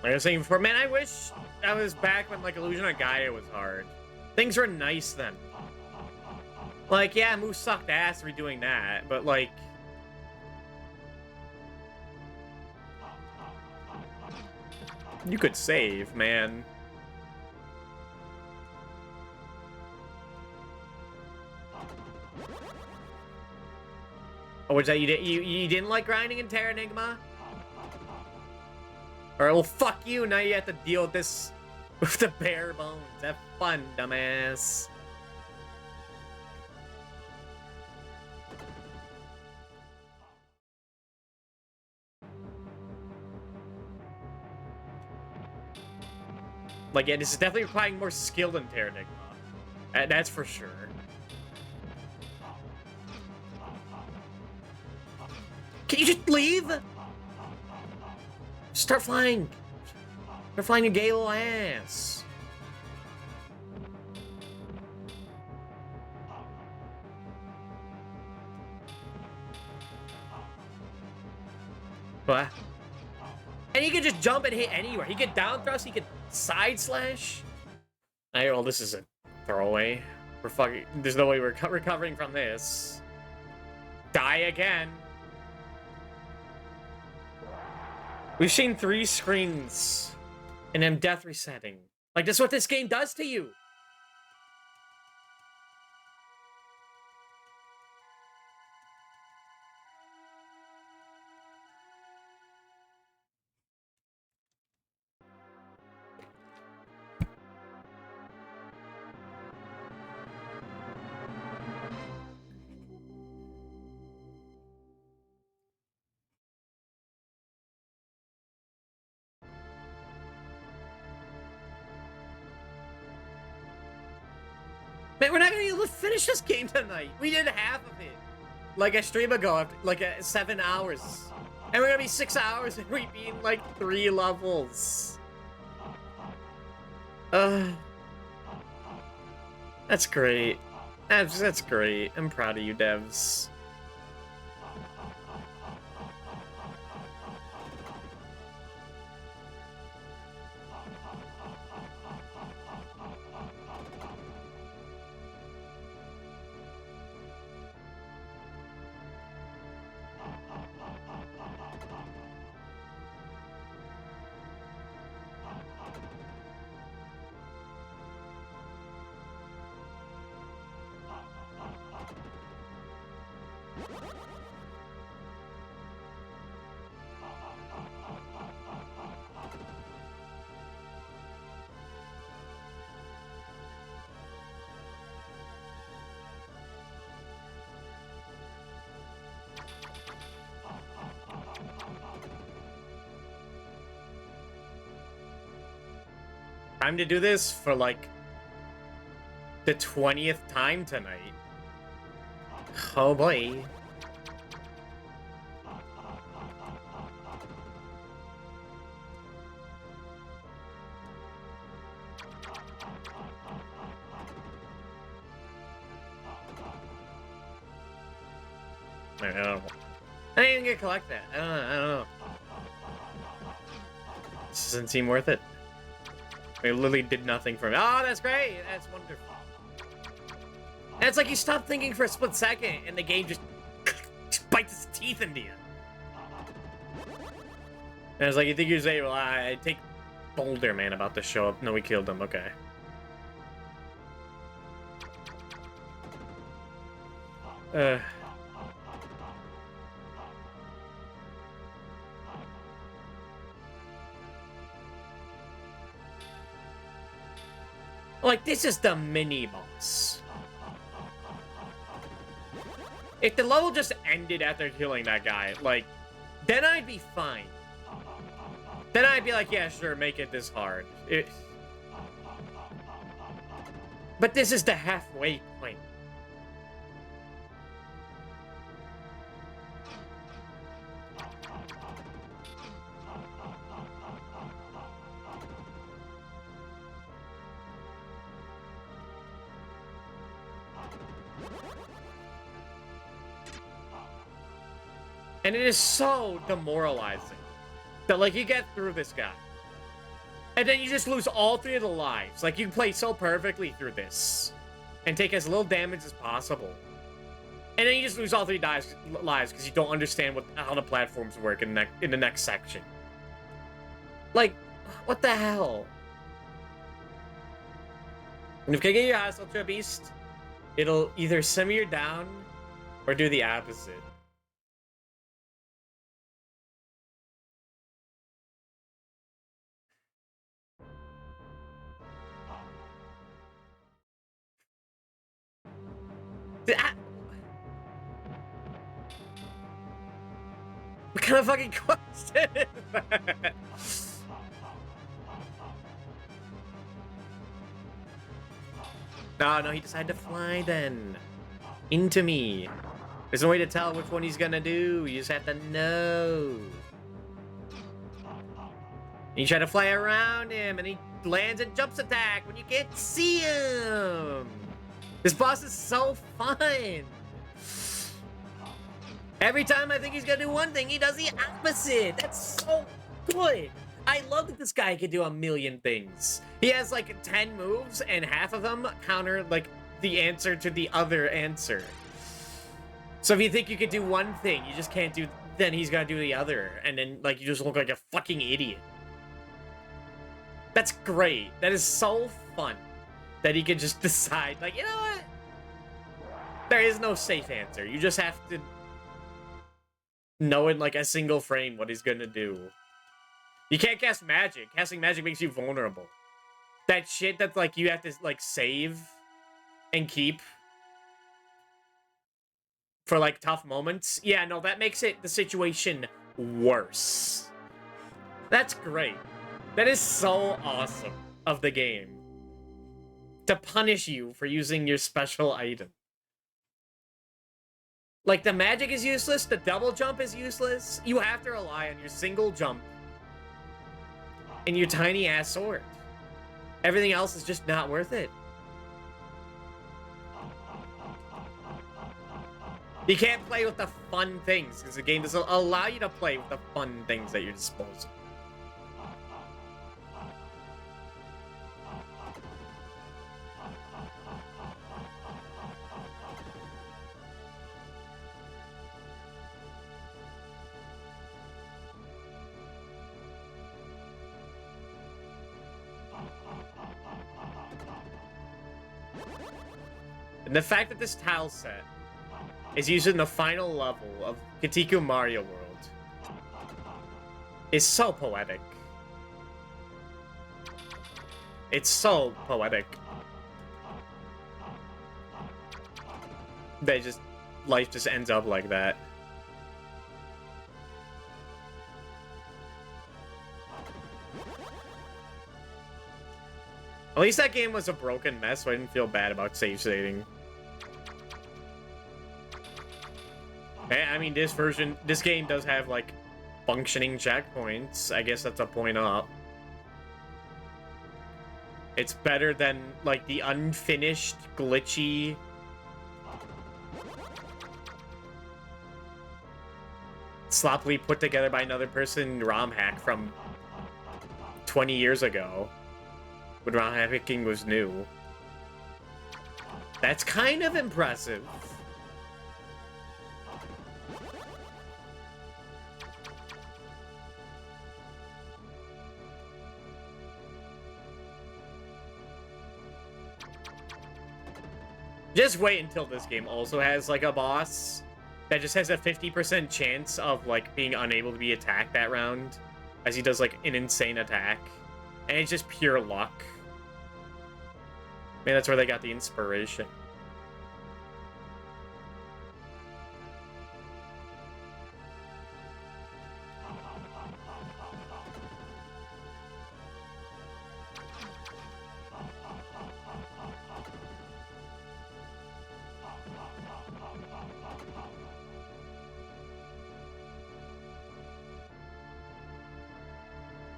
Like I was saying before, man, I wish I was back when, like, Illusion of Gaia was hard. Things were nice then. Like, yeah, moves sucked ass redoing that, but, like... You could save, man. Oh, was that you didn't like grinding in Terra Enigma? Alright, well, fuck you. Now you have to deal with this with the bare bones. Have fun, dumbass. Like, yeah, this is definitely requiring more skill than Terra Enigma. That's for sure. Can you just leave? Start flying. Start flying your gay little ass. What? And he could just jump and hit anywhere. He could down thrust, he could side slash. Alright, well, this is a throwaway. We're fucking... There's no way we're recovering from this. Die again. We've seen 3 screens and then death resetting. Like, that's what this game does to you. Man, we're not gonna be able to finish this game tonight. We did half of it. Like a stream ago, after, like 7 hours. And we're gonna be 6 hours and we beat like 3 levels. That's great. That's great. I'm proud of you, devs. Time to do this for like the 20th time tonight. Oh boy. I don't know. I ain't even gonna collect that. I don't know. This doesn't seem worth it. It literally did nothing for me. Oh, that's great. That's wonderful. And it's like you stop thinking for a split second and the game just bites its teeth into you. And it's like you think you're saying, well, I take Boulder Man about to show up. No, we killed him. Okay. Like, this is the mini-boss. If the level just ended after killing that guy, like, then I'd be fine. Then I'd be like, yeah, sure, make it this hard. But this is the halfway point. And it is so demoralizing that, like, you get through this guy. And then you just lose all 3 of the lives. Like, you play so perfectly through this. And take as little damage as possible. And then you just lose all 3 lives because you don't understand how the platforms work in the next section. Like, what the hell? And if you get your hostile to a beast, it'll either simmer you down or do the opposite. What kind of fucking question is that? No, he decided to fly then. Into me. There's no way to tell which one he's gonna do. You just have to know. And you try to fly around him, and he lands and jumps attack when you can't see him. This boss is so fun. Every time I think he's gonna do one thing, he does the opposite. That's so good. I love that this guy can do a million things. He has like 10 moves, and half of them counter like the answer to the other answer. So if you think you could do one thing, you just can't do, then he's gonna do the other, and then like you just look like a fucking idiot. That's great. That is so fun that he can just decide, like, you know what? There is no safe answer. You just have to know in like a single frame what he's gonna do. You can't cast magic. Casting magic makes you vulnerable. That shit that like you have to like save and keep for like tough moments. Yeah, no, that makes it the situation worse. That's great. That is so awesome of the game. to punish you for using your special item. Like, the magic is useless, the double jump is useless. You have to rely on your single jump and your tiny ass sword. Everything else is just not worth it. You can't play with the fun things because the game doesn't allow you to play with the fun things at your disposal. And the fact that this tile set is used in the final level of Katiku Mario World is so poetic. It's so poetic. They just... life just ends up like that. At least that game was a broken mess, so I didn't feel bad about save stating. I mean, this game does have, like, functioning checkpoints. I guess that's a point up. It's better than, like, the unfinished, glitchy... sloppily put together by another person ROM hack from 20 years ago. When ROM hacking was new. That's kind of impressive. Just wait until this game also has, like, a boss that just has a 50% chance of, like, being unable to be attacked that round, as he does, like, an insane attack. And it's just pure luck. Maybe that's where they got the inspiration.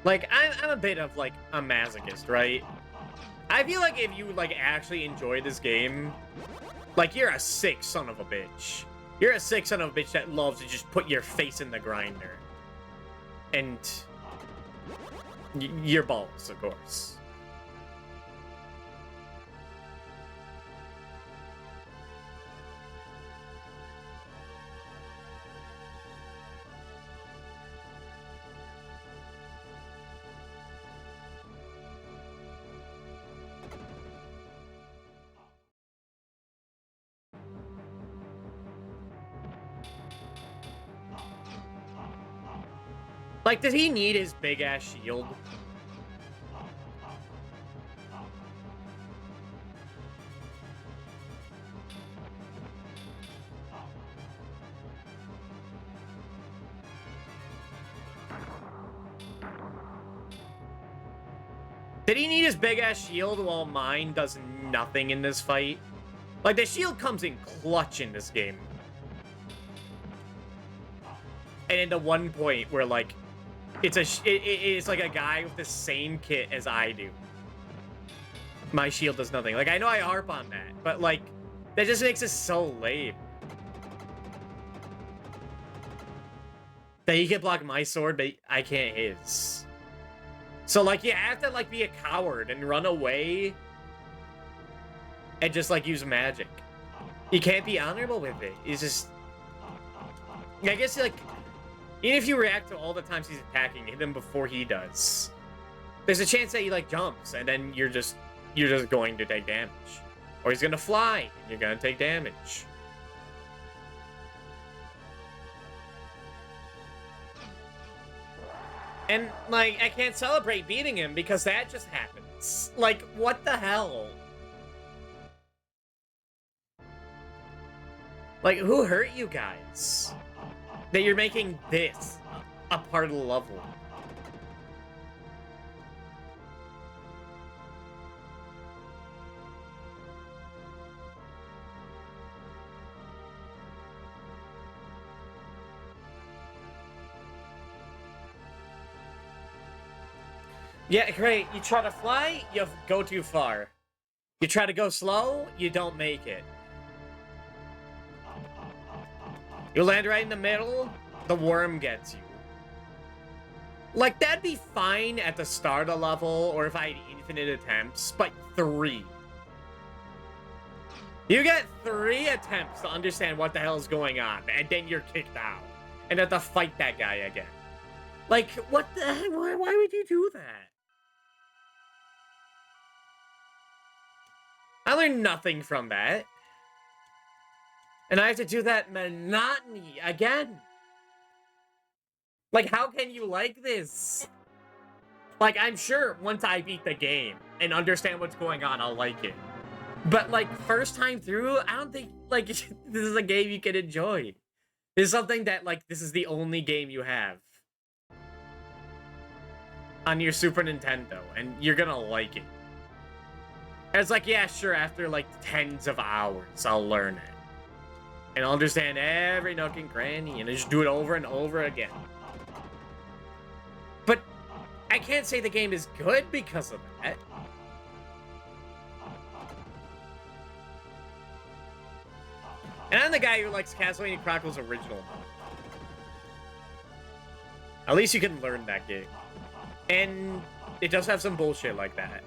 Like, I'm a bit of, like, a masochist, right? I feel like if you, like, actually enjoy this game, like, you're a sick son of a bitch. You're a sick son of a bitch that loves to just put your face in the grinder. And... your balls, of course. Like, did he need his big-ass shield? Did he need his big-ass shield while mine does nothing in this fight? Like, the shield comes in clutch in this game. And into one point where, like, it's like a guy with the same kit as I do. My shield does nothing. Like, I know I harp on that, but, like, that just makes it so lame. That he can block my sword, but I can't his. So, like, you have to, like, be a coward and run away and just, like, use magic. You can't be honorable with it. It's just... I guess, like... even if you react to all the times he's attacking, hit him before he does, there's a chance that he, like, jumps, and then you're just going to take damage. Or he's gonna fly, and you're gonna take damage. And, like, I can't celebrate beating him because that just happens. Like, what the hell? Like, who hurt you guys? That you're making this a part of the level. Yeah, great. You try to fly, you go too far. You try to go slow, you don't make it. You land right in the middle, the worm gets you. Like, that'd be fine at the start of level, or if I had infinite attempts, but 3. You get 3 attempts to understand what the hell is going on, and then you're kicked out. And have to fight that guy again. Like, what the heck? Why would you do that? I learned nothing from that. And I have to do that monotony again. Like, how can you like this? Like, I'm sure once I beat the game and understand what's going on, I'll like it. But, like, first time through, I don't think, like, this is a game you can enjoy. This is something that, like, this is the only game you have on your Super Nintendo, and you're gonna like it. And it's like, yeah, sure, after, like, tens of hours, I'll learn it. And I'll understand every nook and cranny, and I just do it over and over again. But I can't say the game is good because of that. And I'm the guy who likes Castlevania Chronicles Original. At least you can learn that game. And it does have some bullshit like that.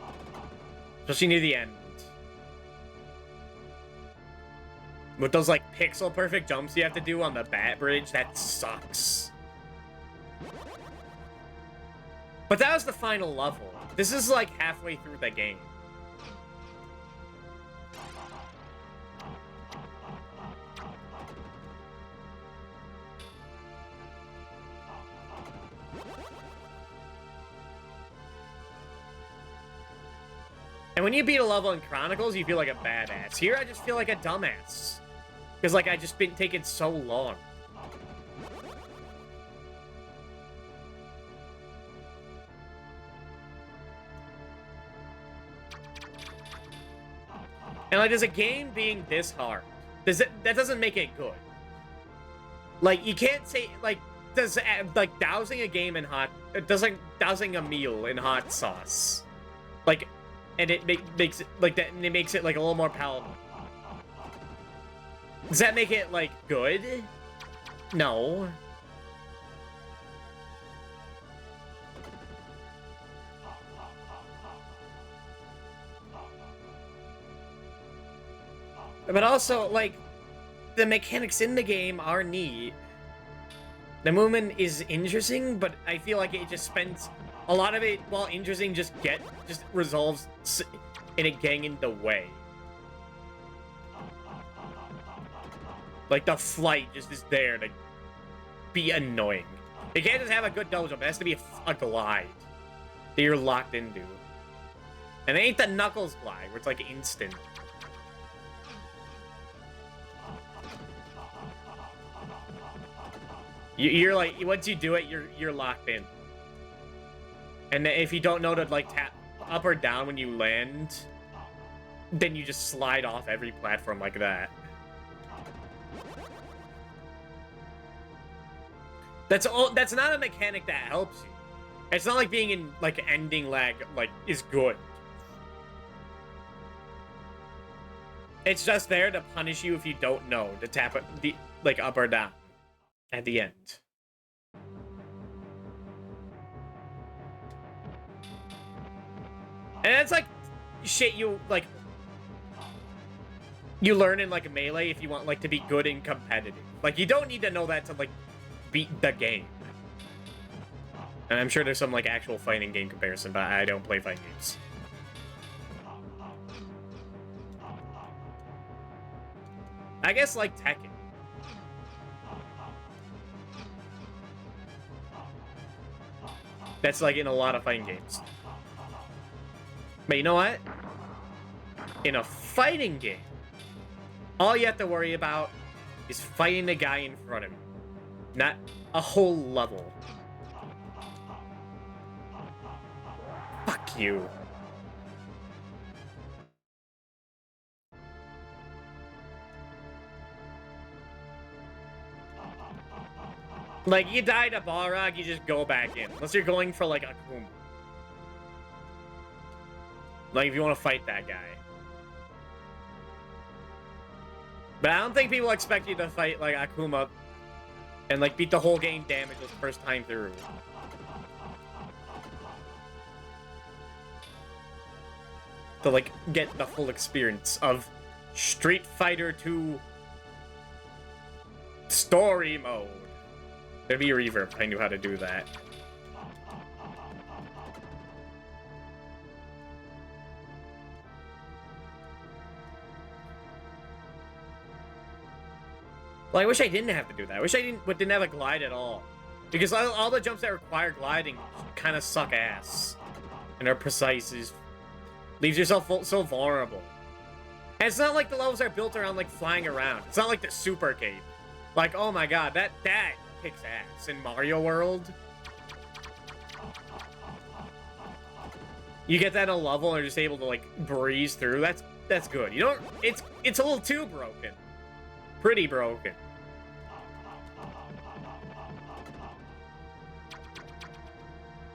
Especially near the end. With those, like, pixel-perfect jumps you have to do on the Bat Bridge, that sucks. But that was the final level. This is, like, halfway through the game. And when you beat a level in Chronicles, you feel like a badass. Here, I just feel like a dumbass. Because, like, I just been taking so long. And, like, does a game being this hard, that doesn't make it good. Like, you can't say, like, dousing a game in dousing a meal in hot sauce. Like, and it makes it like that, and it makes it like a little more palatable. Does that make it like good? No. But also, like, the mechanics in the game are neat. The movement is interesting, but I feel like it just spends a lot of it, while interesting, just resolves in it getting in the way. Like, the flight just is there to be annoying. It can't just have a good double jump. It has to be a glide that you're locked into. And it ain't the Knuckles glide, where it's like instant. You're like, once you do it, you're locked in. And if you don't know to, like, tap up or down when you land, then you just slide off every platform like that. That's not a mechanic that helps you. It's not like being in, like, ending lag, like, is good. It's just there to punish you if you don't know to tap it, like, up or down at the end. And it's like shit you learn in like Melee if you want like to be good and competitive. Like, you don't need to know that to like beat the game. And I'm sure there's some like actual fighting game comparison, but I don't play fighting games. I guess like Tekken. That's like in a lot of fighting games. But you know what? In a fighting game, all you have to worry about is fighting the guy in front of you. Not a whole level. Fuck you. Like, you die to Balrog, you just go back in. Unless you're going for, like, a Akuma. Like, if you want to fight that guy. But I don't think people expect you to fight, like, Akuma and, like, beat the whole game damageless first time through. To, like, get the full experience of Street Fighter 2 story mode. There'd be a reverb if I knew how to do that. Well, I wish I didn't have to do that. I wish I didn't have a glide at all. Because all the jumps that require gliding kind of suck ass. And are precise. Leaves yourself so vulnerable. And it's not like the levels are built around, like, flying around. It's not like the Super Cape. Like, oh my god, that kicks ass in Mario World. You get that in a level and are just able to, like, breeze through. That's good. You don't... It's a little too broken. Pretty broken.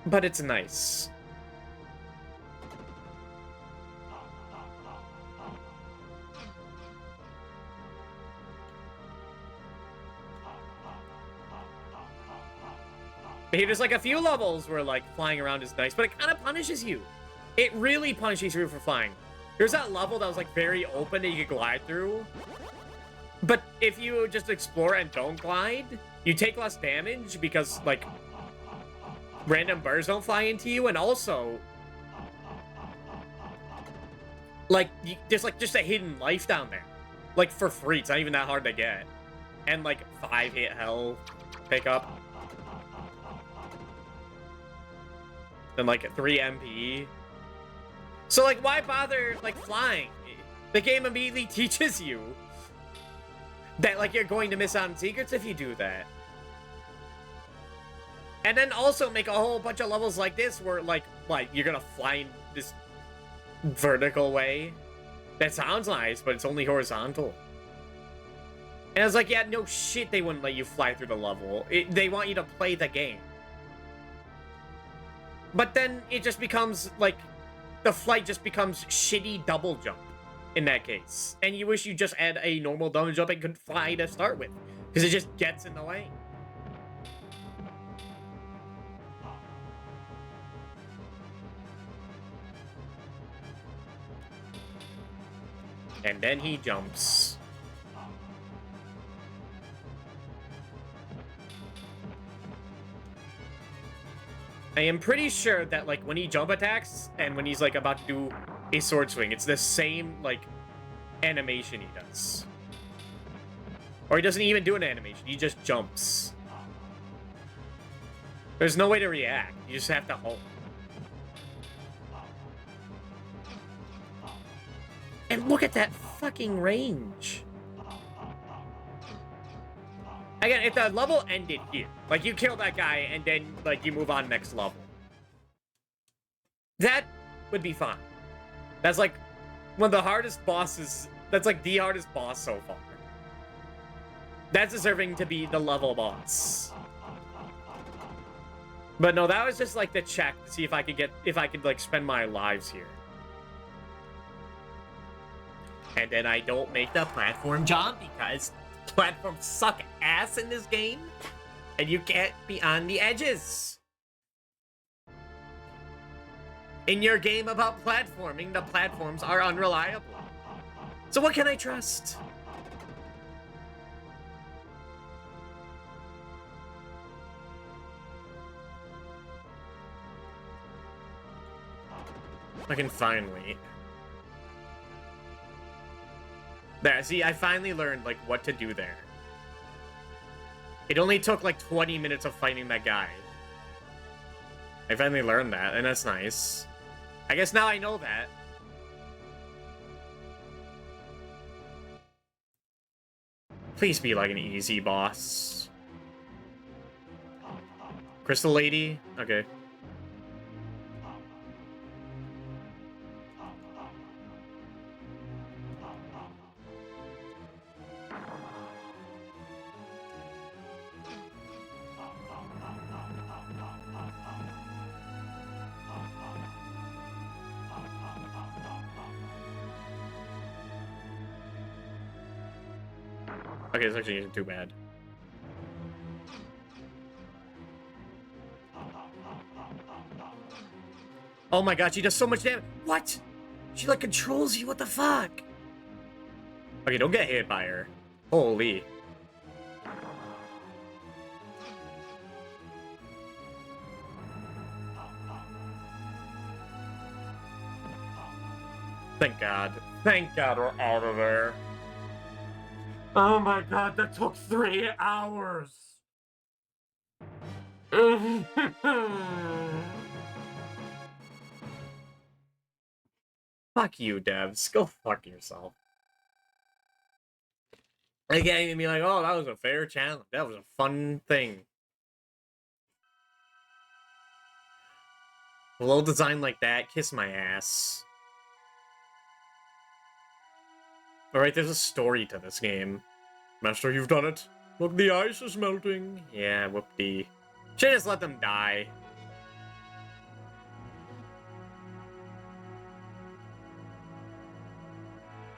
But it's nice. There's like a few levels where like flying around is nice, but it kind of punishes you. It really punishes you for flying. There's that level that was like very open that you could glide through. But if you just explore and don't glide, you take less damage because like random birds don't fly into you, and also like there's just a hidden life down there, like for free. It's not even that hard to get, and like 5 hit health pickup. And like 3 MP. So like why bother like flying? The game immediately teaches you that like you're going to miss out on secrets if you do that. And then also make a whole bunch of levels like this where like you're gonna fly in this vertical way. That sounds nice, but it's only horizontal. And I was like, yeah, no shit, they wouldn't let you fly through the level. They want you to play the game. But then it just becomes, like, the flight just becomes shitty double jump in that case. And you wish you just had a normal double jump and could fly to start with. Because it just gets in the way. And then he jumps. I am pretty sure that, like, when he jump attacks and when he's, like, about to do a sword swing, it's the same, like, animation he does. Or he doesn't even do an animation. He just jumps. There's no way to react. You just have to hold. And look at that fucking range. Again, if the level ended here, like you kill that guy and then like you move on next level, that would be fine. That's like one of the hardest bosses. That's like the hardest boss so far. That's deserving to be the level boss. But no, that was just like the check to see if I could like spend my lives here. And then I don't make the platform jump because platforms suck ass in this game, and you can't be on the edges. In your game about platforming, the platforms are unreliable. So what can I trust? I can finally... There, see, I finally learned, like, what to do there. It only took, like, 20 minutes of fighting that guy. I finally learned that, and that's nice. I guess now I know that. Please be, like, an easy boss. Crystal Lady? Okay. Okay, this actually isn't too bad. Oh my god, she does so much damage. What? She like controls you. What the fuck? Okay, don't get hit by her. Holy. Thank God. Thank God we're out of there. Oh my god, that took 3 hours. Fuck you, devs. Go fuck yourself. They can't even be like, oh, that was a fair challenge. That was a fun thing. A little design like that, kiss my ass. Alright, there's a story to this game. Master, you've done it. Look, the ice is melting. Yeah, whoop-dee. Should just let them die.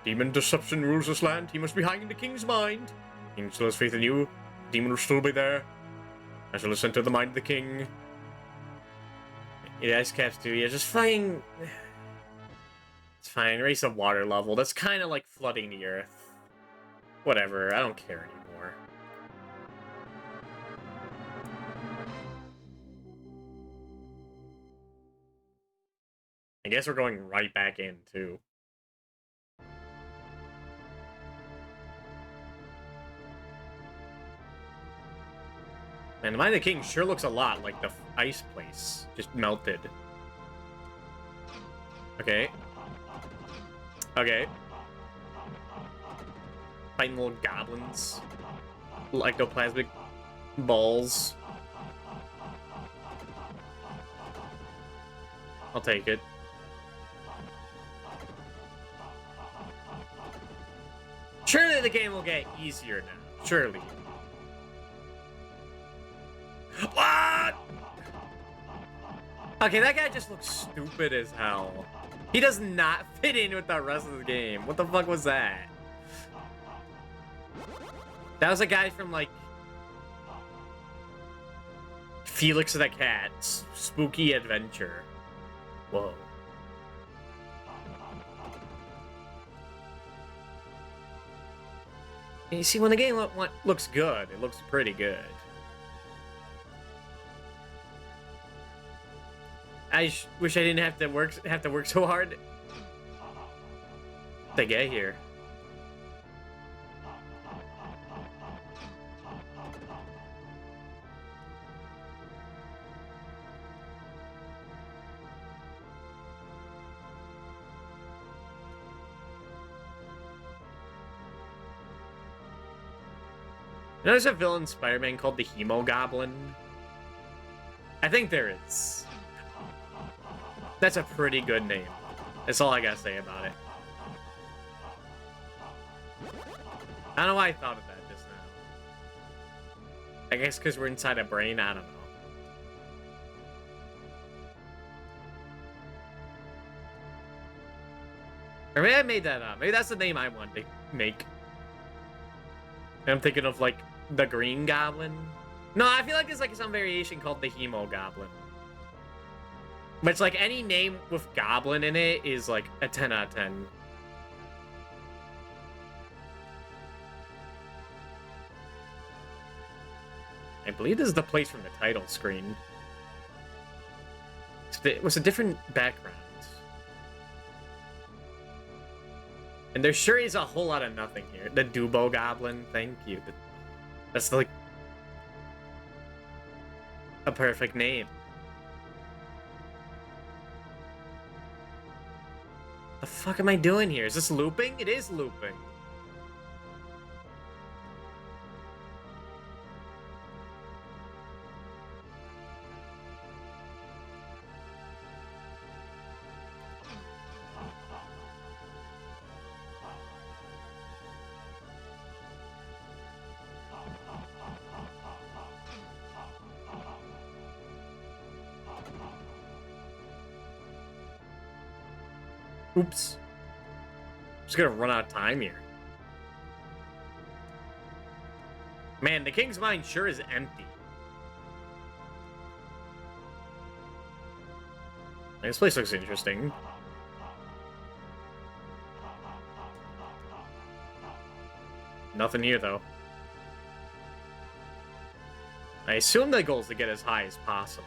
Demon deception rules this land. He must be hanging the king's mind. King still has faith in you. Demon will still be there. I shall listen to the mind of the king. Yeah, ice caps too. Yeah, just flying. It's fine. Raise the water level. That's kind of like flooding the earth. Whatever. I don't care anymore. I guess we're going right back in too. And the Mind of the King sure looks a lot like the ice place. Just melted. Okay. Okay. Fighting little goblins. Little ectoplasmic balls. I'll take it. Surely the game will get easier now. Surely. What? Okay, that guy just looks stupid as hell. He does not fit in with the rest of the game. What the fuck was that? That was a guy from, like, Felix the Cat's Spooky Adventure. Whoa. You see, when the game looks good, it looks pretty good. I wish I didn't have to work so hard to get here. There's a villain Spider-Man called the Hemo Goblin. I think there is. That's a pretty good name. That's all I gotta say about it. I don't know why I thought of that just now. I guess because we're inside a brain, I don't know. Or maybe I made that up. Maybe that's the name I wanted to make. I'm thinking of, like, the Green Goblin. No, I feel like there's, like, some variation called the Hemo Goblin. But it's like any name with Goblin in it is, like, a 10 out of 10. I believe this is the place from the title screen. It was a different background. And there sure is a whole lot of nothing here. The Dubo Goblin, thank you. That's like a perfect name. The fuck am I doing here? Is this looping? It is looping. Oops. I'm just gonna run out of time here. Man, the king's mine sure is empty. This place looks interesting. Nothing here, though. I assume the goal is to get as high as possible.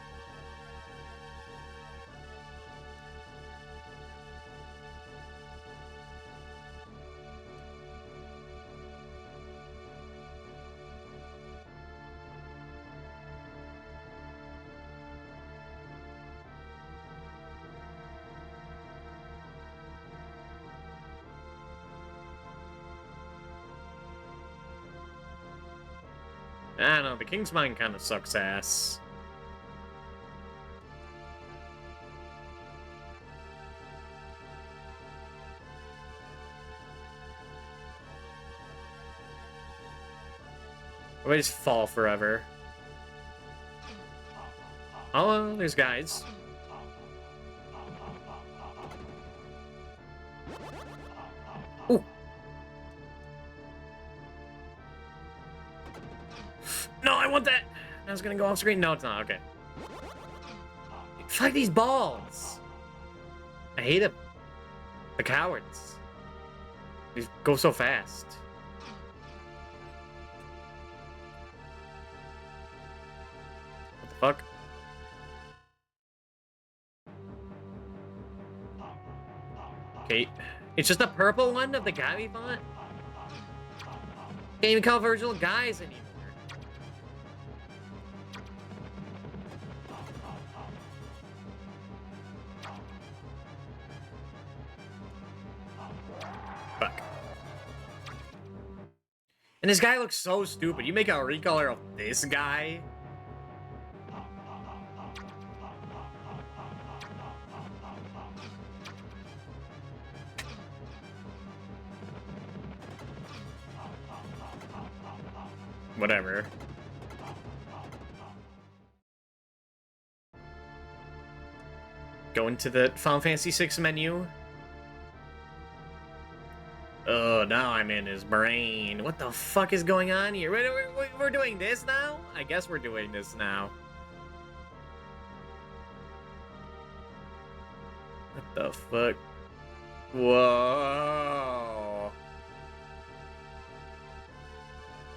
I don't know, the King's Mine kind of sucks ass. We just fall forever. Oh, there's guys. Ooh. No, I want that. I was gonna go off screen. No, it's not. Okay. Fuck these balls. I hate them. The cowards. These go so fast. What the fuck? Okay. It's just a purple one of the guy we fought? Can't even call Virgil guys anymore. Fuck. And this guy looks so stupid. You make a recolor of this guy? Whatever. Go into the Final Fantasy VI menu. Oh, now I'm in his brain. What the fuck is going on here? We're doing this now? I guess we're doing this now. What the fuck? Whoa.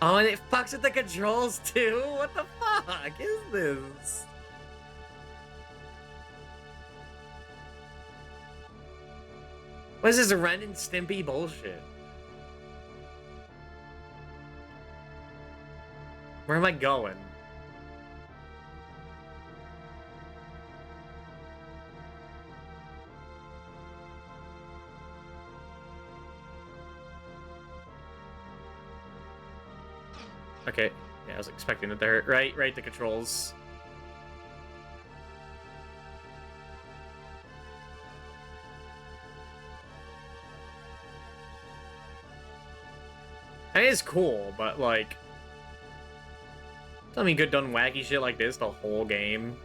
Oh, and it fucks with the controls too? What the fuck is this? What is this Ren and Stimpy bullshit? Where am I going? Okay, yeah, I was expecting it there. Right, the controls. That is cool, but like, tell me good done wacky shit like this the whole game.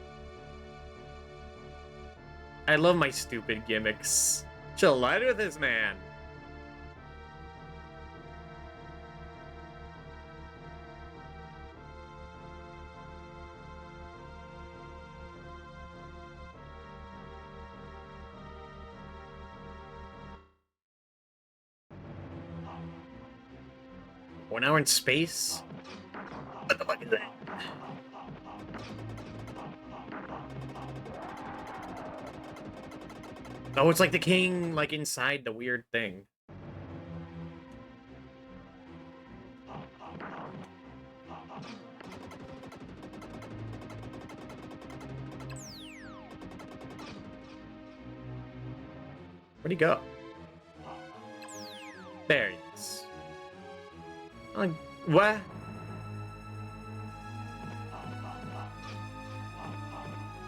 I love my stupid gimmicks. Chill light with this man. Oh, now we're in space? What the fuck is that? Oh, it's like the king, like, inside the weird thing. Where'd he go? There he is. Like, what?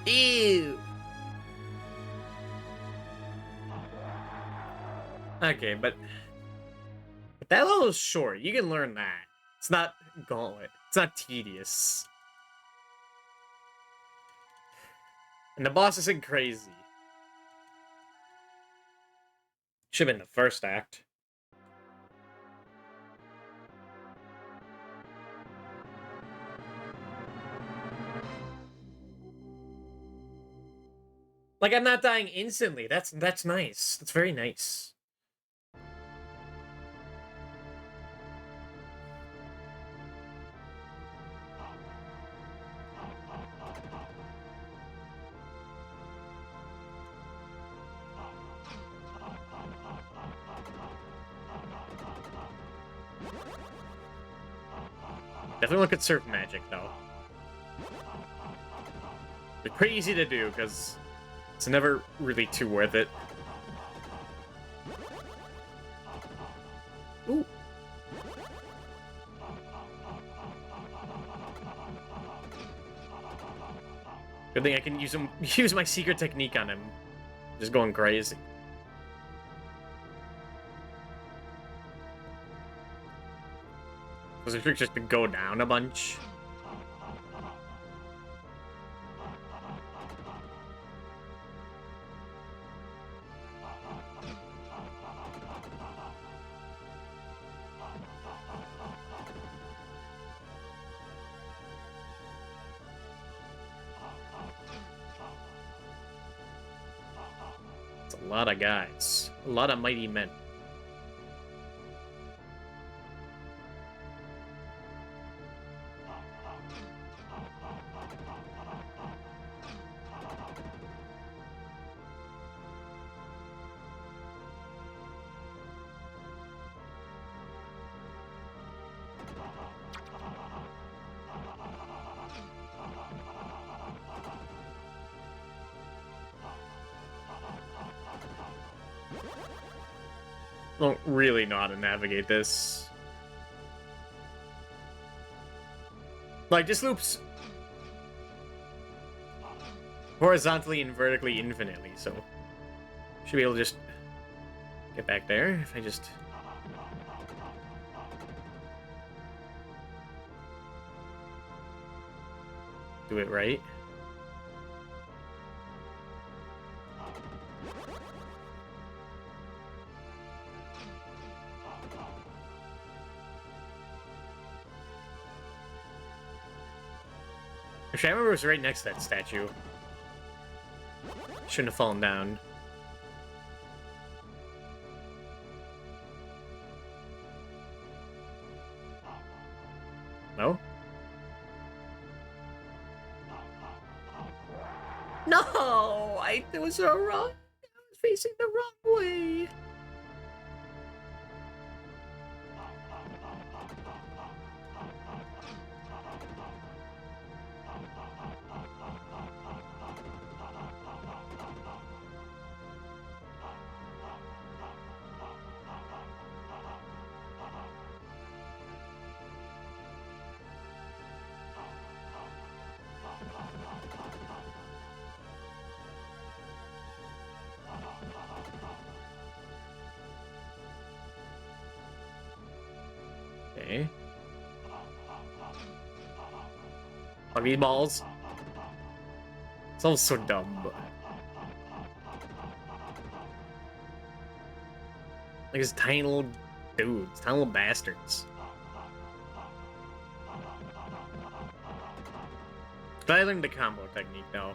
Ew. Okay, but that level's short. You can learn that. It's not gauntlet. It's not tedious. And the boss isn't crazy. Should have been the first act. Like, I'm not dying instantly. That's nice. That's very nice. Definitely want to conserve magic, though. It's pretty easy to do, because it's never really too worth it. Ooh. Good thing I can use my secret technique on him. Just going crazy. Was the trick just to go down a bunch? It's a lot of guys. A lot of mighty men. Don't really know how to navigate this. Like, this loops horizontally and vertically infinitely, so should be able to just get back there if I just... do it right. Actually, I remember it was right next to that statue. Shouldn't have fallen down. No? No! It was so wrong. I was facing the wrong way. Okay. Are these balls? It's all so dumb. Like these tiny little dudes, tiny little bastards. But I learned the combo technique though.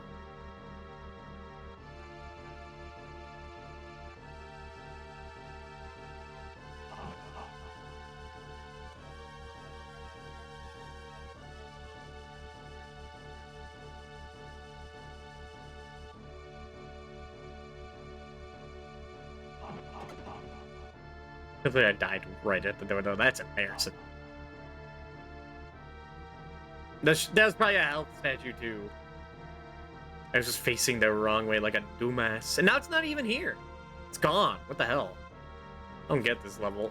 Hopefully I died right at the door though. That's embarrassing. That was probably a health statue too. I was just facing the wrong way like a dumbass. And now it's not even here. It's gone. What the hell? I don't get this level.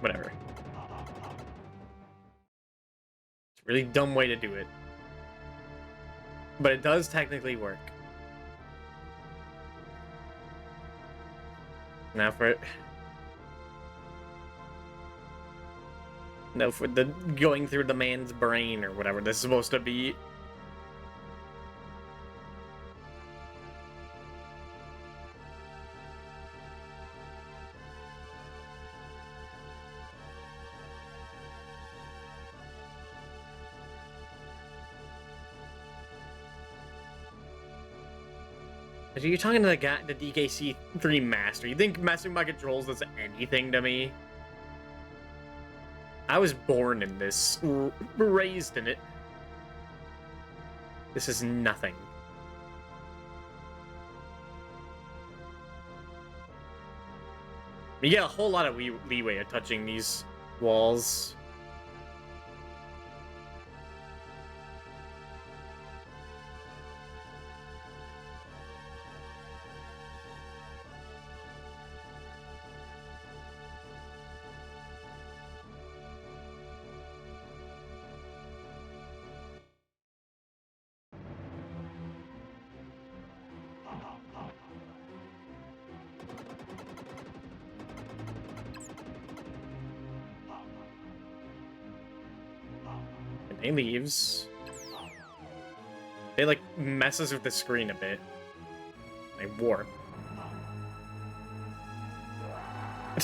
Whatever. It's a really dumb way to do it. But it does technically work. Now for it. No, for the going through the man's brain or whatever this is supposed to be. You're talking to the guy, the DKC3 master. You think messing with my controls does anything to me? I was born in this, raised in it. This is nothing. You get a whole lot of leeway of touching these walls. And he leaves. It like messes with the screen a bit. I warp.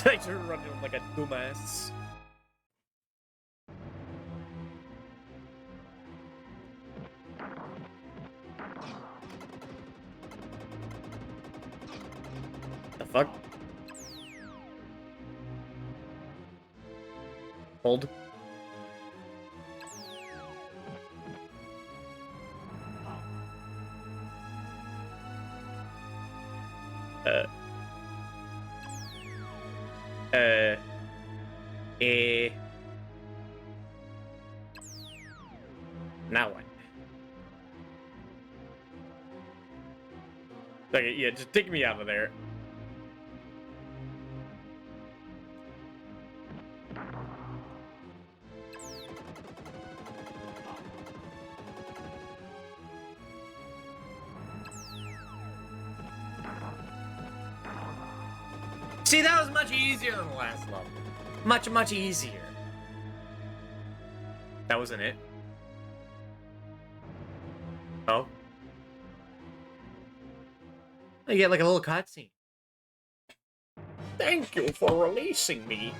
I just run like a dumbass. The fuck? Hold. Now what? Okay, yeah, just take me out of there. See, that was much easier than the last level. Much, much easier. That wasn't it. Oh. You get like a little cutscene. Thank you for releasing me.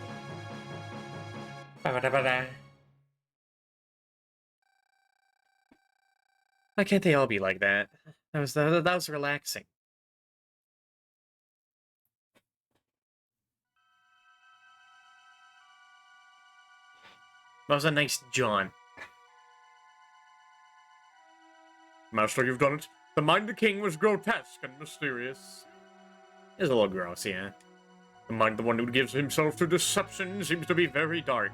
Why can't they all be like that? That was relaxing. That was a nice John. Master, you've done it. The mind of the king was grotesque and mysterious. It was a little gross, yeah. The mind of the one who gives himself to deception seems to be very dark.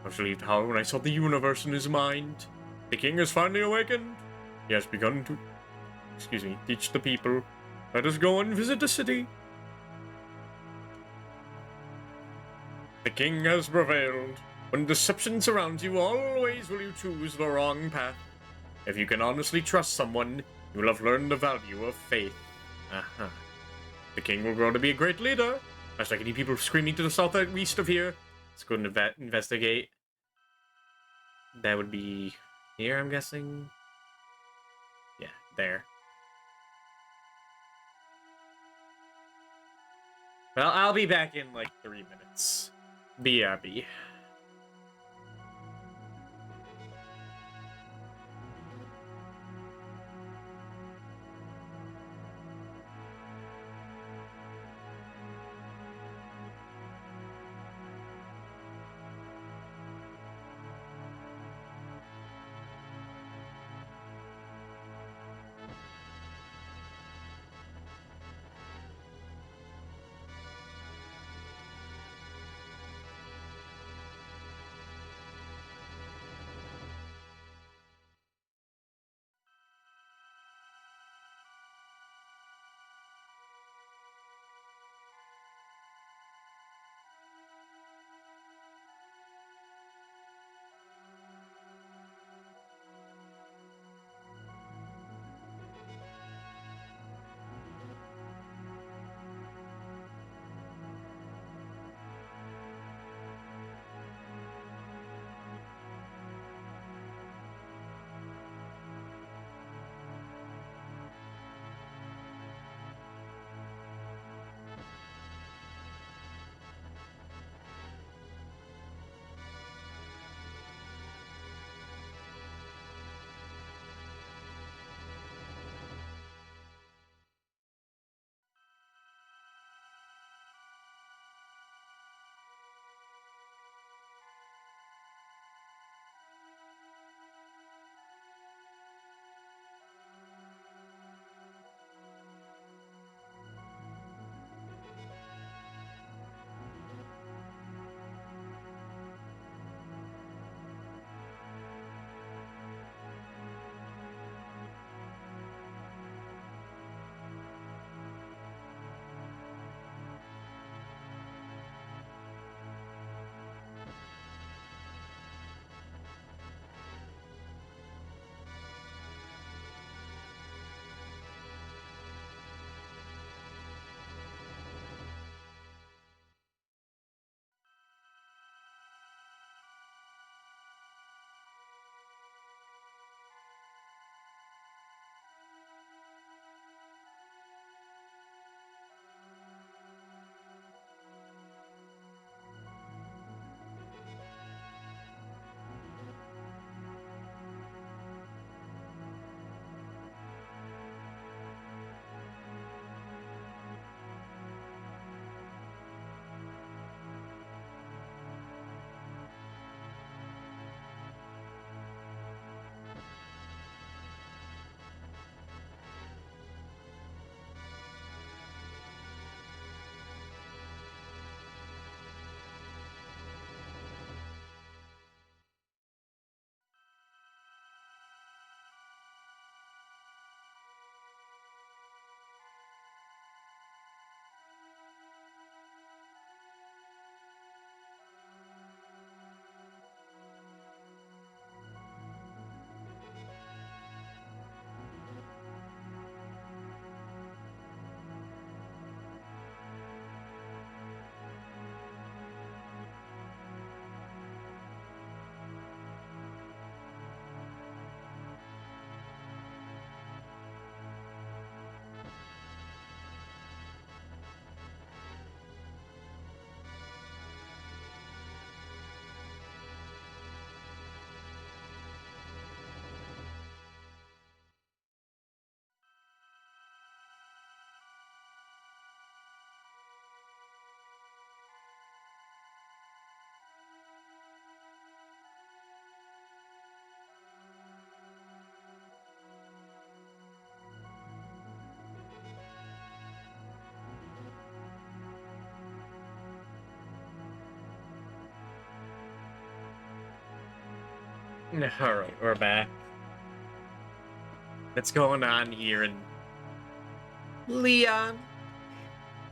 I was relieved, however, when I saw the universe in his mind. The king has finally awakened. He has begun to, teach the people. Let us go and visit the city. The king has prevailed. When deception surrounds you, always will you choose the wrong path. If you can honestly trust someone, you will have learned the value of faith. Uh-huh. The king will grow to be a great leader. There's like any people screaming to the southeast of here. Let's go and investigate. That would be here, I'm guessing. Yeah, there. Well, I'll be back in like 3 minutes. BRB. Alright, we're back. What's going on here in Leon?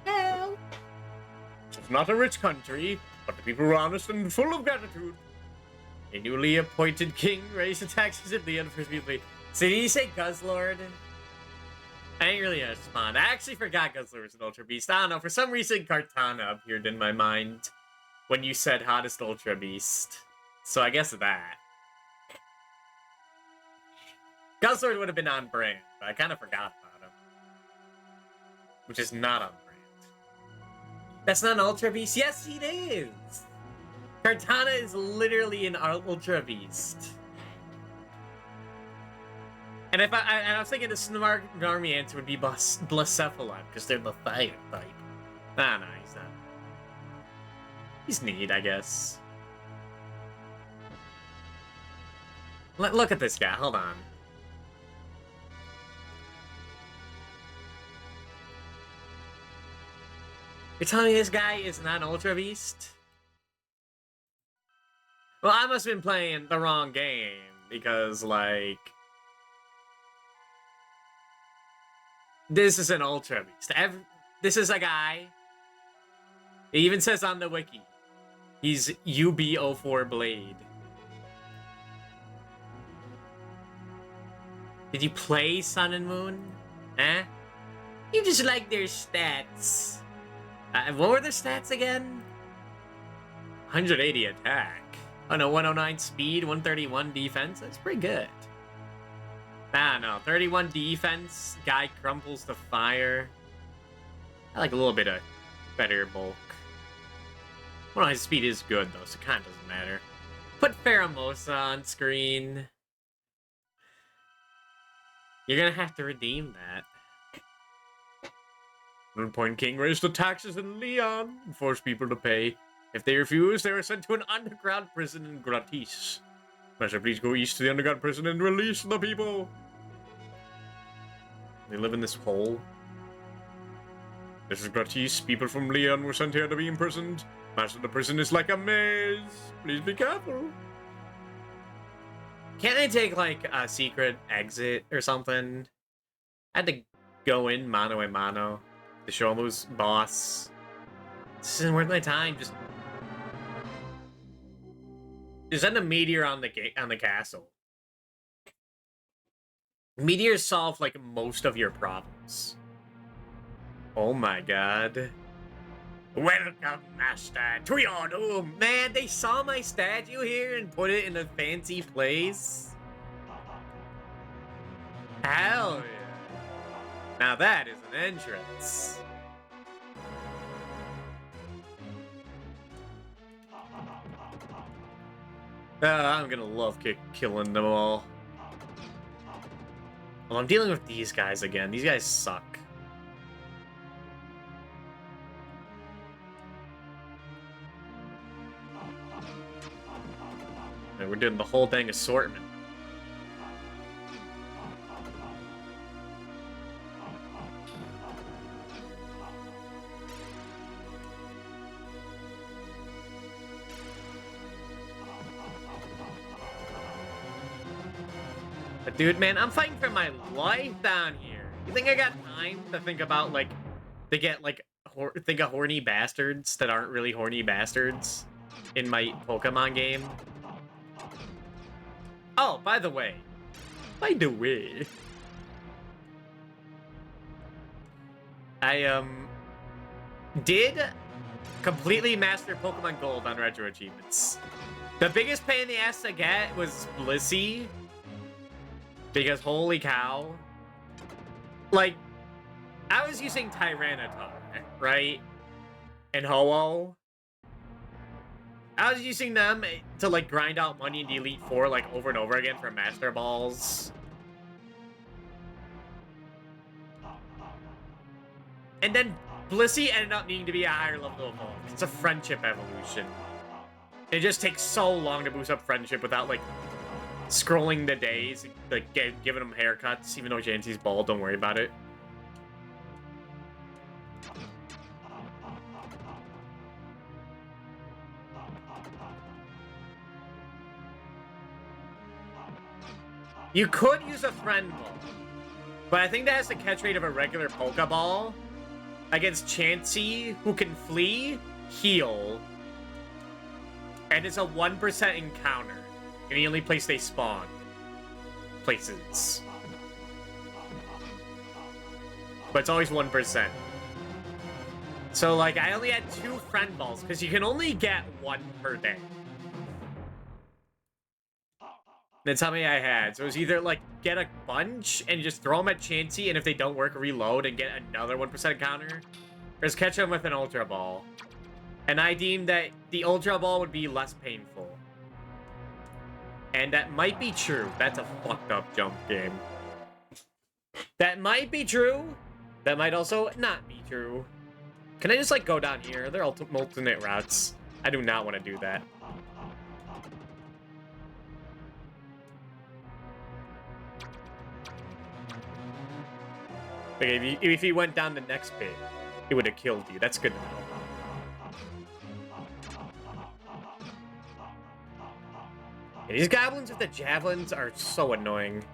Hell. It's not a rich country, but the people are honest and full of gratitude. A newly appointed king raised the taxes in Leon for his people. So did you say Guzzlord? I ain't really respond. I actually forgot Guzzlord was an Ultra Beast. I don't know, for some reason Kartana appeared in my mind when you said hottest Ultra Beast. So I guess that. Guzzlord would have been on brand, but I kind of forgot about him. Which is not on brand. That's not an Ultra Beast? Yes, it is! Kartana is literally an Ultra Beast. And if I was thinking the smart army answer would be Blacephalon, because they're the fire type. Ah, no, he's not. He's neat, I guess. Look at this guy, hold on. You're telling me this guy is not an Ultra Beast? Well, I must have been playing the wrong game, because, like... This is an Ultra Beast. This is a guy... It even says on the wiki. He's UB04 Blade. Did you play Sun and Moon? Eh? You just like their stats. What were their stats again? 180 attack. Oh no, 109 speed, 131 defense. That's pretty good. I don't know. 31 defense. Guy crumples to fire. I like a little bit of better bulk. 109 speed is good though, so it kind of doesn't matter. Put Pheromosa on screen. You're gonna have to redeem that. 100-point king raised the taxes in Leon and forced people to pay. If they refuse, they are sent to an underground prison in Gratis. Master, please go east to the underground prison and release the people. They live in this hole. This is Gratis. People from Leon were sent here to be imprisoned. Master, the prison is like a maze. Please be careful. Can't they take, like, a secret exit or something? I had to go in mano a mano to show him who's boss. This isn't worth my time. Just send a meteor on the castle. Meteors solve, like, most of your problems. Oh my god. Welcome, Master, to your doom. Man, they saw my statue here and put it in a fancy place. Hell yeah. Now that is an entrance. I'm gonna love killing them all. Well, I'm dealing with these guys again. These guys suck. And we're doing the whole dang assortment. But dude, man, I'm fighting for my life down here. You think I got time to think about, like, to get, like, think of horny bastards that aren't really horny bastards in my Pokemon game? Oh, by the way. I, did completely master Pokemon Gold on Retro Achievements. The biggest pain in the ass to get was Blissey. Because holy cow. Like, I was using Tyranitar, right? And Ho-Oh. I was using them to, like, grind out money in the Elite Four, like, over and over again for Master Balls. And then Blissey ended up needing to be a higher level of evolve. It's a friendship evolution. It just takes so long to boost up friendship without, like, scrolling the days, like, giving them haircuts. Even though Jancy's bald, don't worry about it. You could use a friend ball, but I think that has the catch rate of a regular Pokeball against Chansey, who can flee, heal, and it's a 1% encounter in the only place they spawn. Places. But it's always 1%. So, like, I only had 2 friend balls, because you can only get 1 per day. That's how many I had. So it was either, like, get a bunch and just throw them at Chansey, and if they don't work, reload and get another 1% encounter. Or just catch them with an Ultra Ball. And I deemed that the Ultra Ball would be less painful. And that might be true. That's a fucked up jump game. That might be true. That might also not be true. Can I just, like, go down here? They're alternate routes. I do not want to do that. Okay, if he went down the next bit, it would have killed you. That's good to know. Yeah, these goblins with the javelins are so annoying.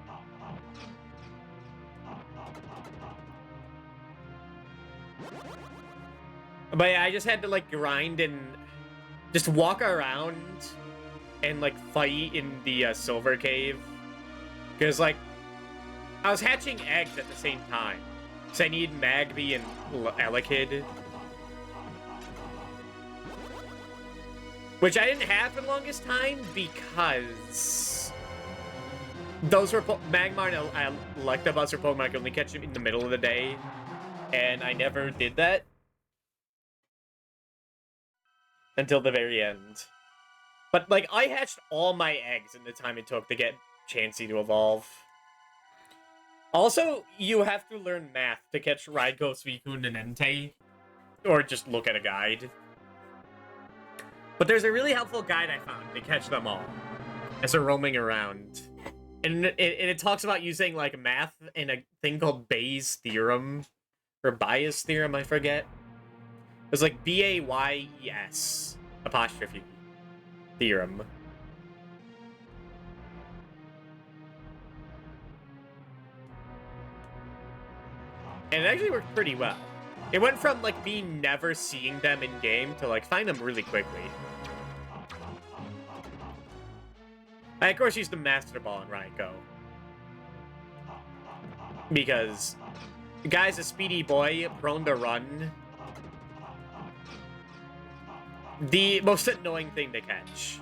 But yeah, I just had to, like, grind and just walk around and, like, fight in the Silver Cave. Because, like, I was hatching eggs at the same time. Because I need Magby and Elekid. Which I didn't have for the longest time because those were Magmar and Electabuzz were Pokemon I could only catch them in the middle of the day. And I never did that until the very end. But, like, I hatched all my eggs in the time it took to get Chansey to evolve. Also, you have to learn math to catch Raikou, Suicune, and Entei. Or just look at a guide. But there's a really helpful guide I found to catch them all as they're roaming around. And it talks about using, like, math in a thing called Bayes' theorem. Or Bayes' theorem, I forget. It was like B-A-Y-E-S apostrophe theorem. And it actually worked pretty well. It went from, like, me never seeing them in-game to, like, find them really quickly. I, of course, used the Master Ball in Raikou. Because the guy's a speedy boy, prone to run. The most annoying thing to catch.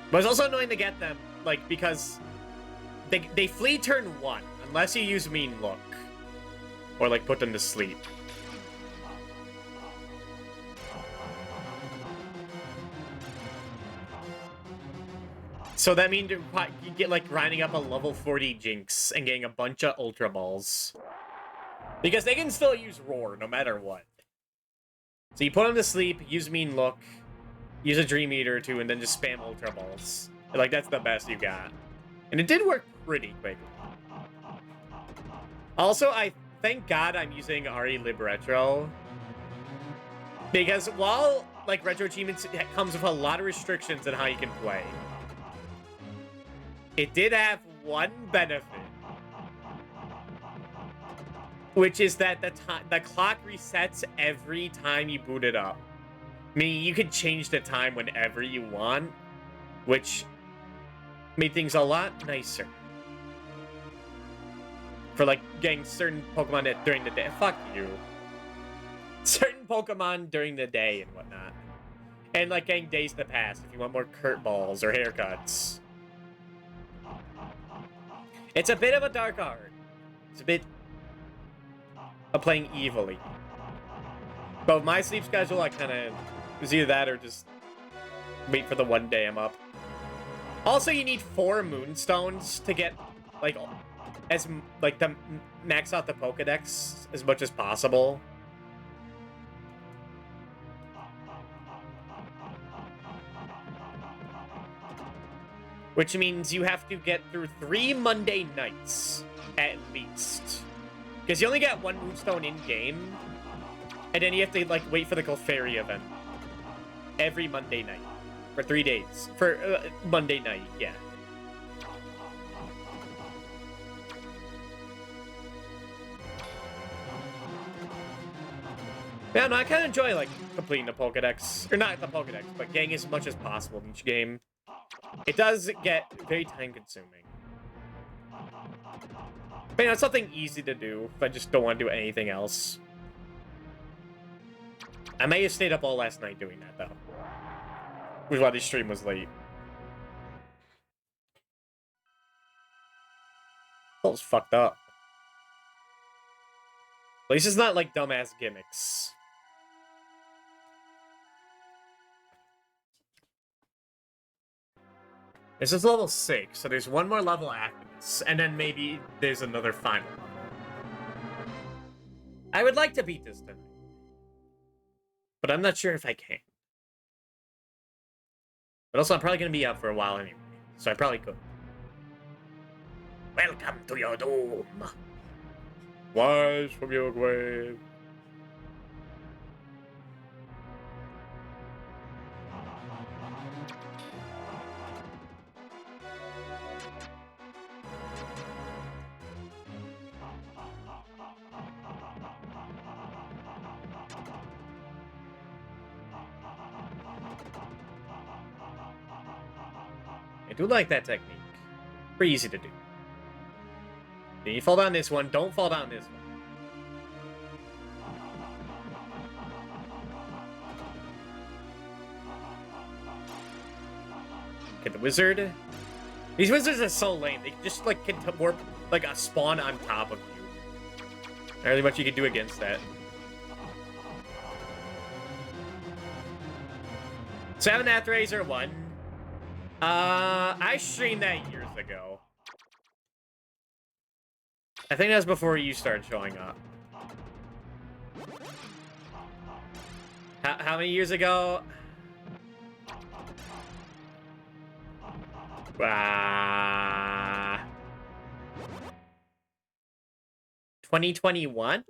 But it's also annoying to get them, like, because they flee turn 1, unless you use Mean Look. Or, like, put them to sleep. So that means you get, like, grinding up a level 40 Jinx and getting a bunch of Ultra Balls. Because they can still use Roar, no matter what. So you put them to sleep, use Mean Look, use a Dream Eater or 2, and then just spam Ultra Balls. Like, that's the best you got. And it did work pretty quickly. Also, thank God I'm using RE Lib Retro. Because while, like, Retro Achievements comes with a lot of restrictions on how you can play, it did have one benefit. Which is that the clock resets every time you boot it up. Meaning you could change the time whenever you want, which made things a lot nicer. For, like, getting certain Pokemon during the day. Fuck you. Certain Pokemon during the day and whatnot. And, like, getting days to pass if you want more Kurt Balls or haircuts. It's a bit of a dark art. It's a bit of playing evilly. But with my sleep schedule, I kind of... It was either that or just wait for the one day I'm up. Also, you need 4 Moonstones to get, like, to max out the Pokedex as much as possible. Which means you have to get through 3 Monday nights, at least. Because you only get 1 Moonstone in-game. And then you have to, like, wait for the Clefairy event. Every Monday night. For 3 days. For Monday night, yeah. Yeah, no, I kind of enjoy, like, completing the Pokedex. Or not the Pokedex, but getting as much as possible in each game. It does get very time-consuming. But, you know, it's something easy to do if I just don't want to do anything else. I may have stayed up all last night doing that, though. Which is why this stream was late. That was fucked up. At least it's not, like, dumbass gimmicks. This is level 6, so there's one more level after this, and then maybe there's another final level. I would like to beat this tonight, but I'm not sure if I can. But also, I'm probably going to be up for a while anyway, so I probably could. Welcome to your doom. Rise from your grave. I do like that technique. Pretty easy to do. Then you fall down this one, don't fall down this one. Okay, the wizard. These wizards are so lame. They just, like, can warp, like, a spawn on top of you. Not really much you can do against that. So I have an Actraiser 1. I streamed that years ago. I think that was before you started showing up. How many years ago? 2021?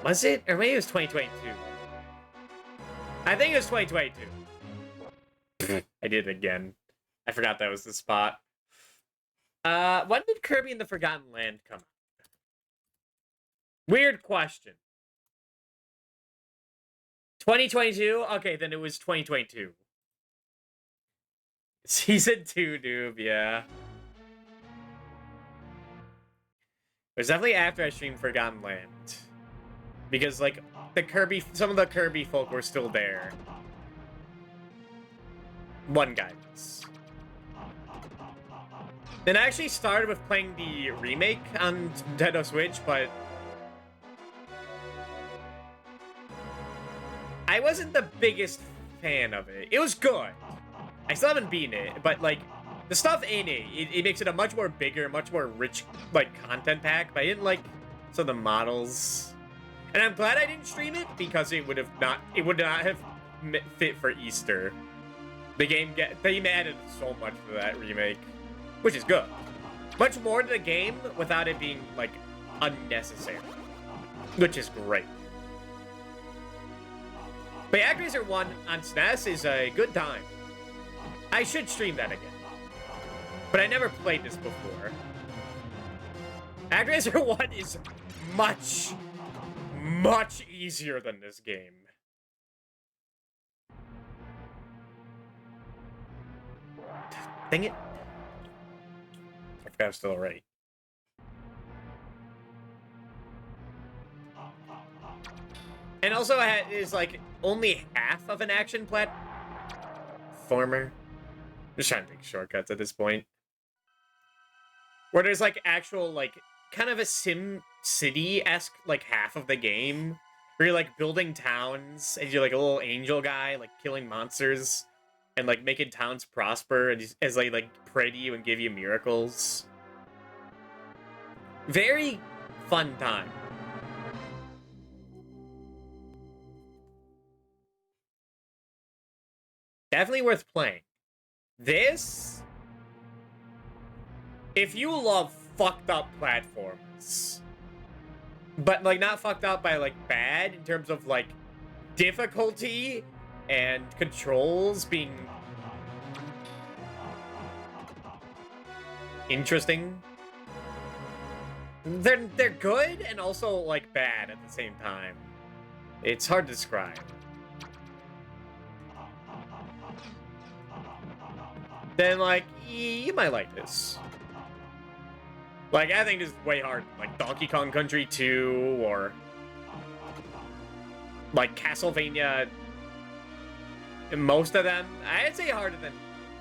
Was it? Or maybe it was 2022. I think it was 2022. I did it again. I forgot that was the spot. When did Kirby and the Forgotten Land come out? Weird question. 2022? Okay, then it was 2022. Season 2, noob, yeah. It was definitely after I streamed Forgotten Land. Because, like, some of the Kirby folk were still there. One guy was. Then I actually started with playing the remake on Nintendo Switch, but I wasn't the biggest fan of it. It was good. I still haven't beaten it, but, like, the stuff in it makes it a much more bigger, much more rich, like, content pack, but I didn't like some of the models. And I'm glad I didn't stream it, because it would not have fit for Easter. They added so much to that remake, which is good. Much more to the game without it being, like, unnecessary, which is great. But Actraiser 1 on SNES is a good time. I should stream that again. But I never played this before. Actraiser 1 is much, much easier than this game. Dang it. I forgot I was still right. And also, is like only half of an action platformer. Just trying to take shortcuts at this point. Where there's like actual, like, kind of a Sim City-esque, like, half of the game. Where you're like building towns, and you're like a little angel guy, like killing monsters. And, like, making towns prosper and as they, like, pray to you and give you miracles. Very fun time. Definitely worth playing. This, if you love fucked up platforms, but like not fucked up by like bad in terms of like difficulty and controls being interesting. They're good and also like bad at the same time. It's hard to describe. Then like you might like this. Like I think this is way hard, like Donkey Kong Country 2 or like Castlevania. Most of them, I'd say harder than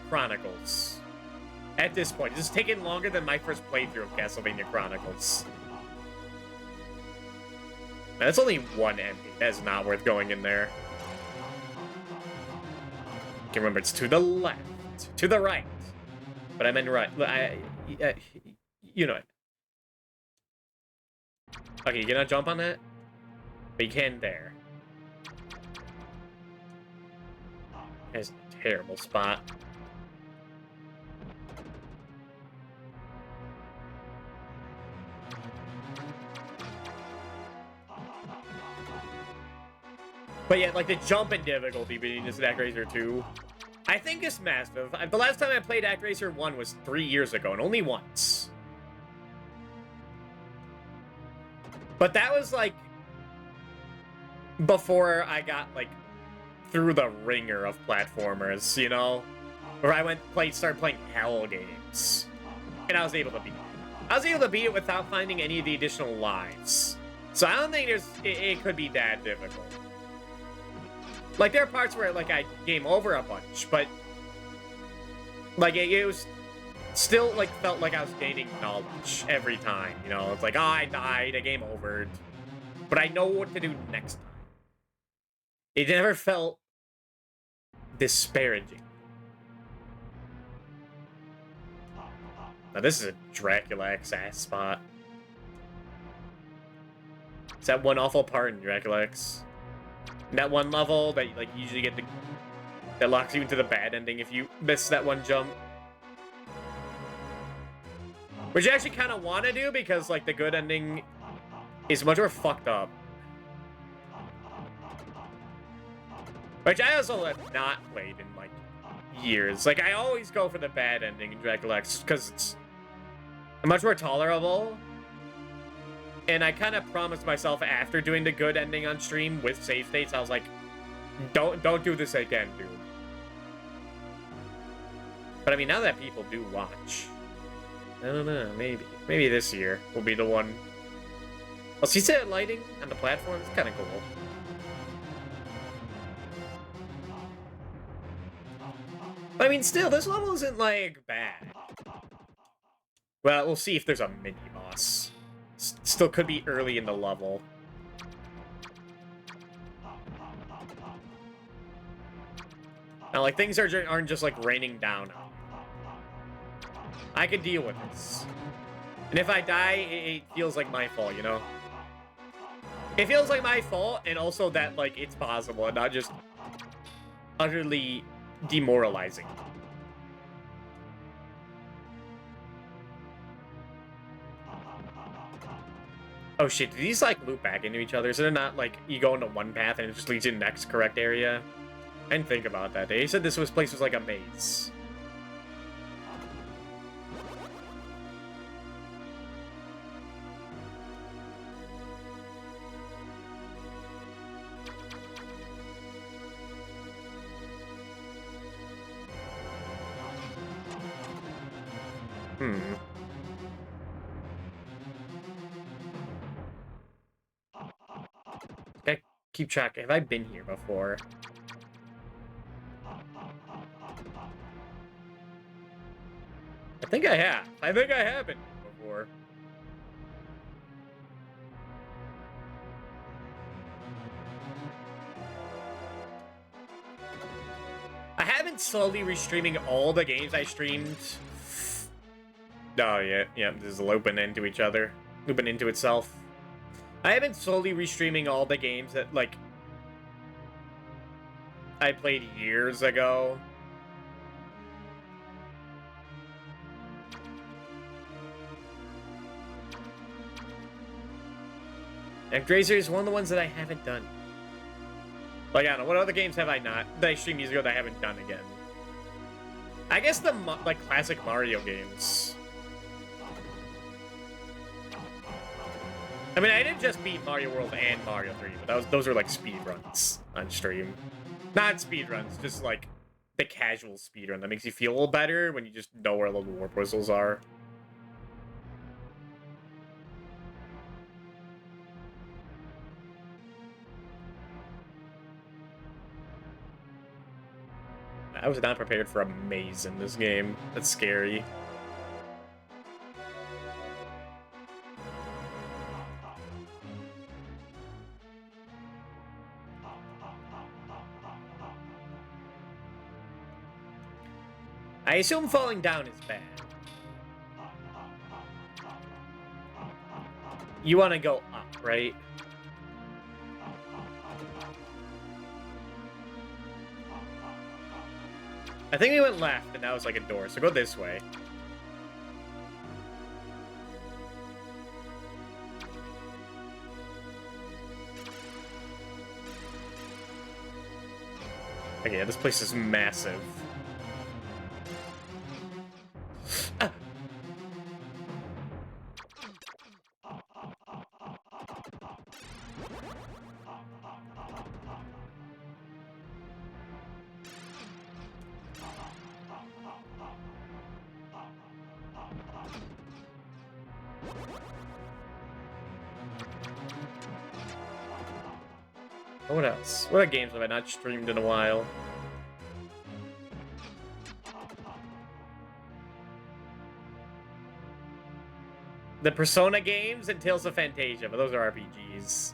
Chronicles. At this point, it's taken longer than my first playthrough of Castlevania Chronicles. Now, that's only one ending. That's not worth going in there. Okay, remember, it's to the left. To the right. But I meant right. You know it. Okay, you gonna jump on that? But you can there. That's a terrible spot. But yeah, like the jumping difficulty between this and Actraiser 2, I think is massive. The last time I played Actraiser 1 was 3 years ago, and only once. But that was like before I got like through the ringer of platformers, you know? Where I started playing Hell games. And I was able to beat it. I was able to beat it without finding any of the additional lives. So I don't think it could be that difficult. Like, there are parts where, like, I game over a bunch, but, like, it was still, like, felt like I was gaining knowledge every time, you know? It's like, oh, I died, I game overed, but I know what to do next time. It never felt disparaging. Now, this is a Dracula X-ass spot. It's that one awful part in Dracula X. That one level that like you usually get that locks you into the bad ending if you miss that one jump. Which I actually kind of want to do because like the good ending is much more fucked up. Which I also have not played in like years. Like I always go for the bad ending in Dracula X because it's much more tolerable. And I kind of promised myself after doing the good ending on stream with save states, I was like, don't do this again, dude. But I mean, now that people do watch, I don't know, maybe this year will be the one. Well, see that lighting on the platform? It's kind of cool. But I mean, still, this level isn't, like, bad. Well, we'll see if there's a mini-boss. Still could be early in the level. Now, like, things aren't just, like, raining down. I can deal with this. And if I die, it feels like my fault, you know? It feels like my fault, and also that, like, it's possible, and not just utterly demoralizing. Oh shit, do these like loop back into each other? So they're not like you go into one path and it just leads you to the next correct area? I didn't think about that. They said this place was like a maze. I keep track. Have I been here before? I think I have. I think I have been here before. I haven't slowly restreaming all the games I streamed. Oh, yeah, this is looping into each other. Looping into itself. I haven't slowly restreaming all the games that, like, I played years ago. Actraiser is one of the ones that I haven't done. Like, I don't know, what other games have I not, that I streamed years ago that I haven't done again? I guess the, like, classic Mario games. I mean, I didn't just beat Mario World and Mario 3, but those were, like, speedruns on stream. Not speedruns, just, like, the casual speedrun that makes you feel a little better when you just know where all the warp whistles are. I was not prepared for a maze in this game. That's scary. I assume falling down is bad. You want to go up, right? I think we went left, and that was like a door, so go this way. Okay, yeah, this place is massive. Ah. What else? What games have I not streamed in a while? The Persona games and Tales of Fantasia, but those are RPGs.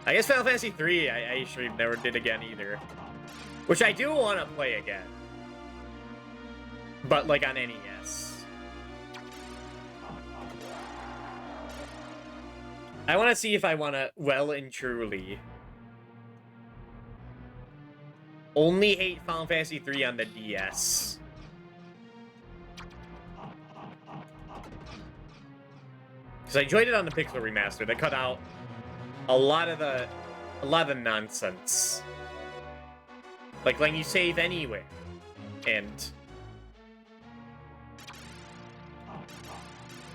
I guess Final Fantasy 3 I streamed, never did again either. Which I do want to play again. But like on NES. I want to see if I want to, well and truly, only hate Final Fantasy 3 on the DS. Because I enjoyed it on the Pixel Remaster. They cut out a lot of the nonsense. Like letting you save anywhere. And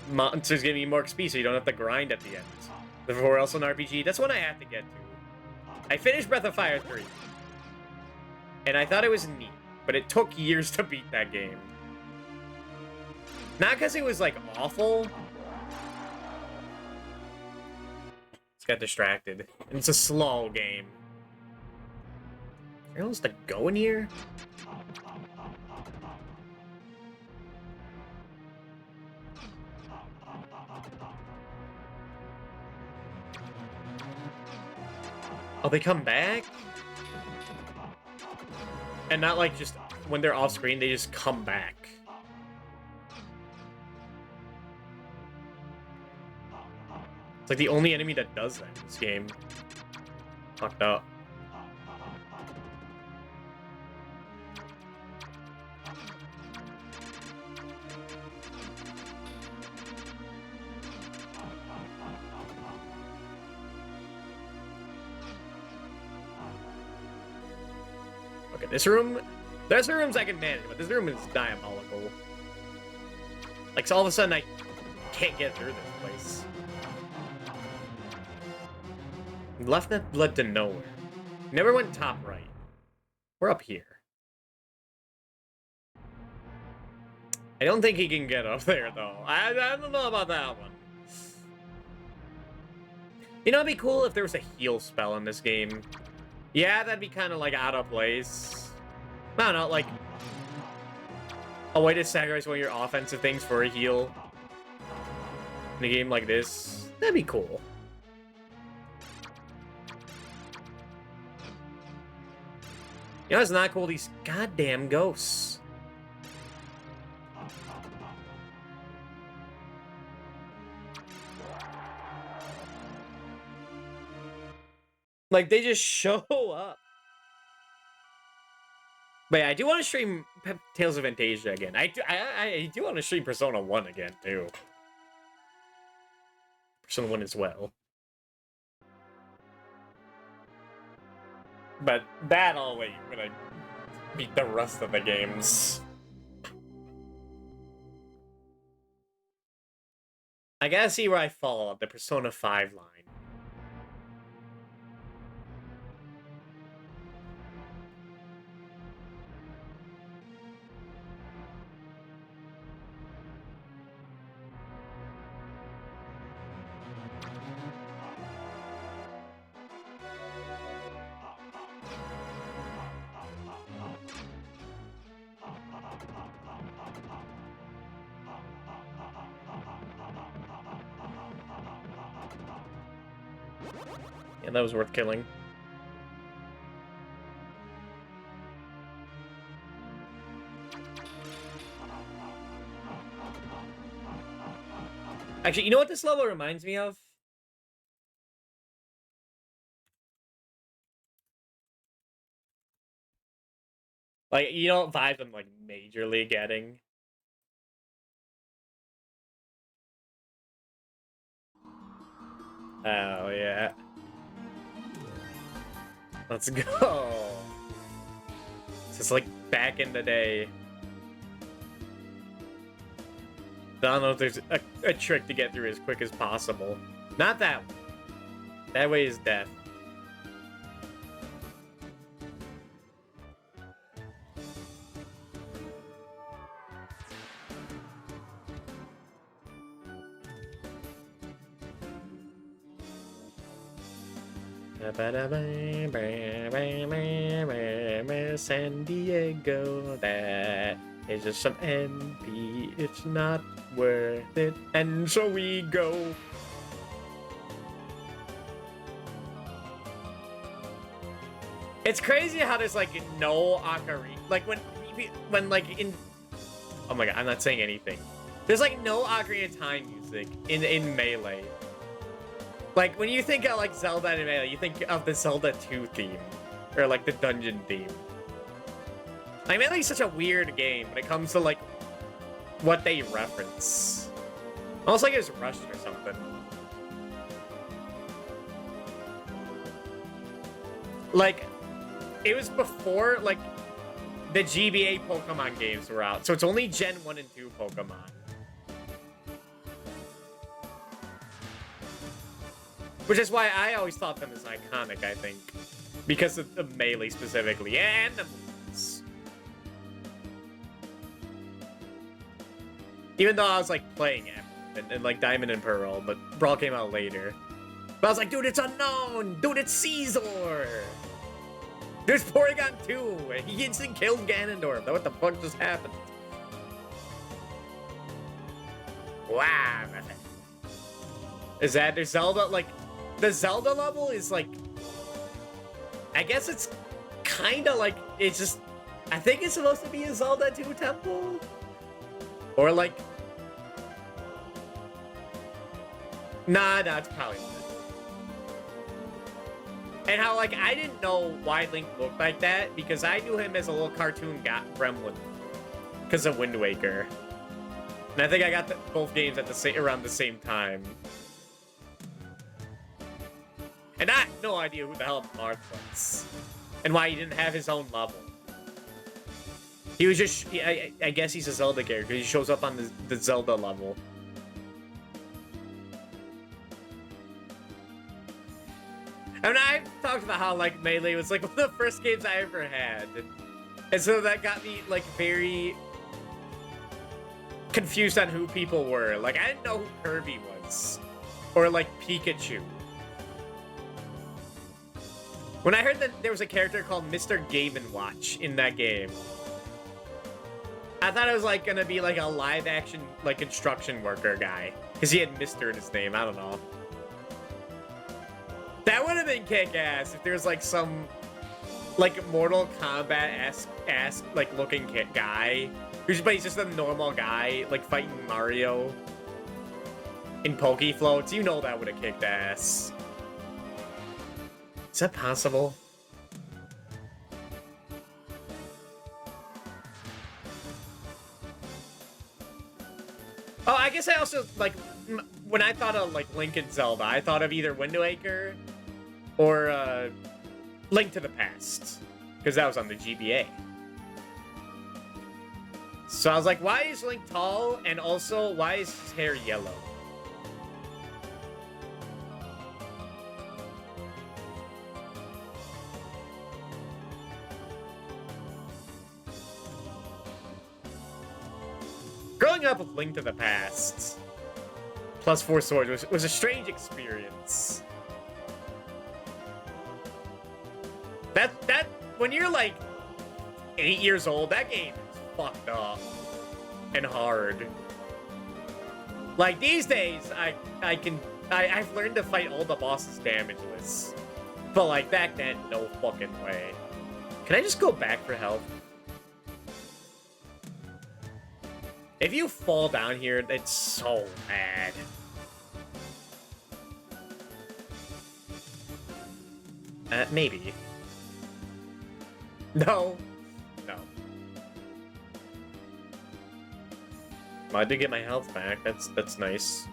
monsters giving you more XP so you don't have to grind at the end. Before else an RPG, that's one I have to get to. I finished Breath of Fire 3. And I thought it was neat, but it took years to beat that game. Not because it was, like, awful. Just got distracted. And it's a slow game. Is there else to go in here? Oh, they come back? And not like just when they're off screen, they just come back. It's like the only enemy that does that in this game. Fucked up. Okay, this room... There's rooms I can manage, but this room is diabolical. Like, so all of a sudden I can't get through this place. Left that led to nowhere. Never went top right. We're up here. I don't think he can get up there, though. I don't know about that one. You know, it'd be cool if there was a heal spell in this game. Yeah, that'd be kind of, like, out of place. I don't know, like, a way to sacrifice one of your offensive things for a heal in a game like this. That'd be cool. You know, it's not cool, these goddamn ghosts. Like, they just show up. But yeah, I do want to stream Tales of Fantasia again. I do want to stream Persona 1 again, too. Persona 1 as well. But that I'll wait when I beat the rest of the games. I gotta see where I fall on the Persona 5 line. Yeah, that was worth killing. Actually, you know what this level reminds me of? Like, you know what vibes I'm, like, majorly getting? Oh, yeah. Let's go. It's just like back in the day. I don't know if there's a trick to get through as quick as possible. Not that way. That way is death. San Diego, that is just some NP. It's not worth it, and so we go. It's crazy how there's like no ocarina, like when like in. Oh my god, I'm not saying anything. There's like no Ocarina of Time music in Melee. Like, when you think of, like, Zelda and Melee, you think of the Zelda 2 theme. Or, like, the dungeon theme. Like, Melee is such a weird game when it comes to, like, what they reference. Almost like it was rushed or something. Like, it was before, like, the GBA Pokemon games were out. So it's only Gen 1 and 2 Pokemon. Which is why I always thought them as iconic, I think. Because of the Melee specifically, and the moves. Even though I was, like, playing it, and like, Diamond and Pearl, but Brawl came out later. But I was like, dude, it's unknown! Dude, it's Caesar! There's Porygon 2! And he instant killed Ganondorf! What the fuck just happened? Wow! Is that, there's Zelda, like... The Zelda level is like, I guess it's kind of like, it's just, I think it's supposed to be a Zelda 2 temple? Or like, nah, it's probably not. And how like, I didn't know why Link looked like that, because I knew him as a little cartoon gremlin, because of Wind Waker. And I think I got both games at around the same time. And I had no idea who the hell Marth was. And why he didn't have his own level. He was just... I guess he's a Zelda character. He shows up on the Zelda level. I mean, I've talked about how, like, Melee was, like, one of the first games I ever had. And so that got me, like, very... confused on who people were. Like, I didn't know who Kirby was. Or, like, Pikachu. When I heard that there was a character called Mr. Game & Watch in that game, I thought it was, like, gonna be, like, a live-action, like, construction worker guy. Because he had Mr. in his name, I don't know. That would have been kick-ass if there was, like, some, like, Mortal Kombat-esque, like, looking guy. But he's just a normal guy, like, fighting Mario in Pokefloats. You know that would have kicked ass. Is that possible? Oh, guess I also, like, when I thought of, like, Link and Zelda, I thought of either Wind Waker or, Link to the Past. Because that was on the GBA. So I was like, why is Link tall? And also, why is his hair yellow? Growing up with Link to the Past, plus 4 swords, was a strange experience. That, when you're like 8 years old, that game is fucked up and hard. Like these days, I've learned to fight all the bosses damageless. But like back then, no fucking way. Can I just go back for health? If you fall down here, it's so bad. Maybe. No. No. Well, I did get my health back. That's nice.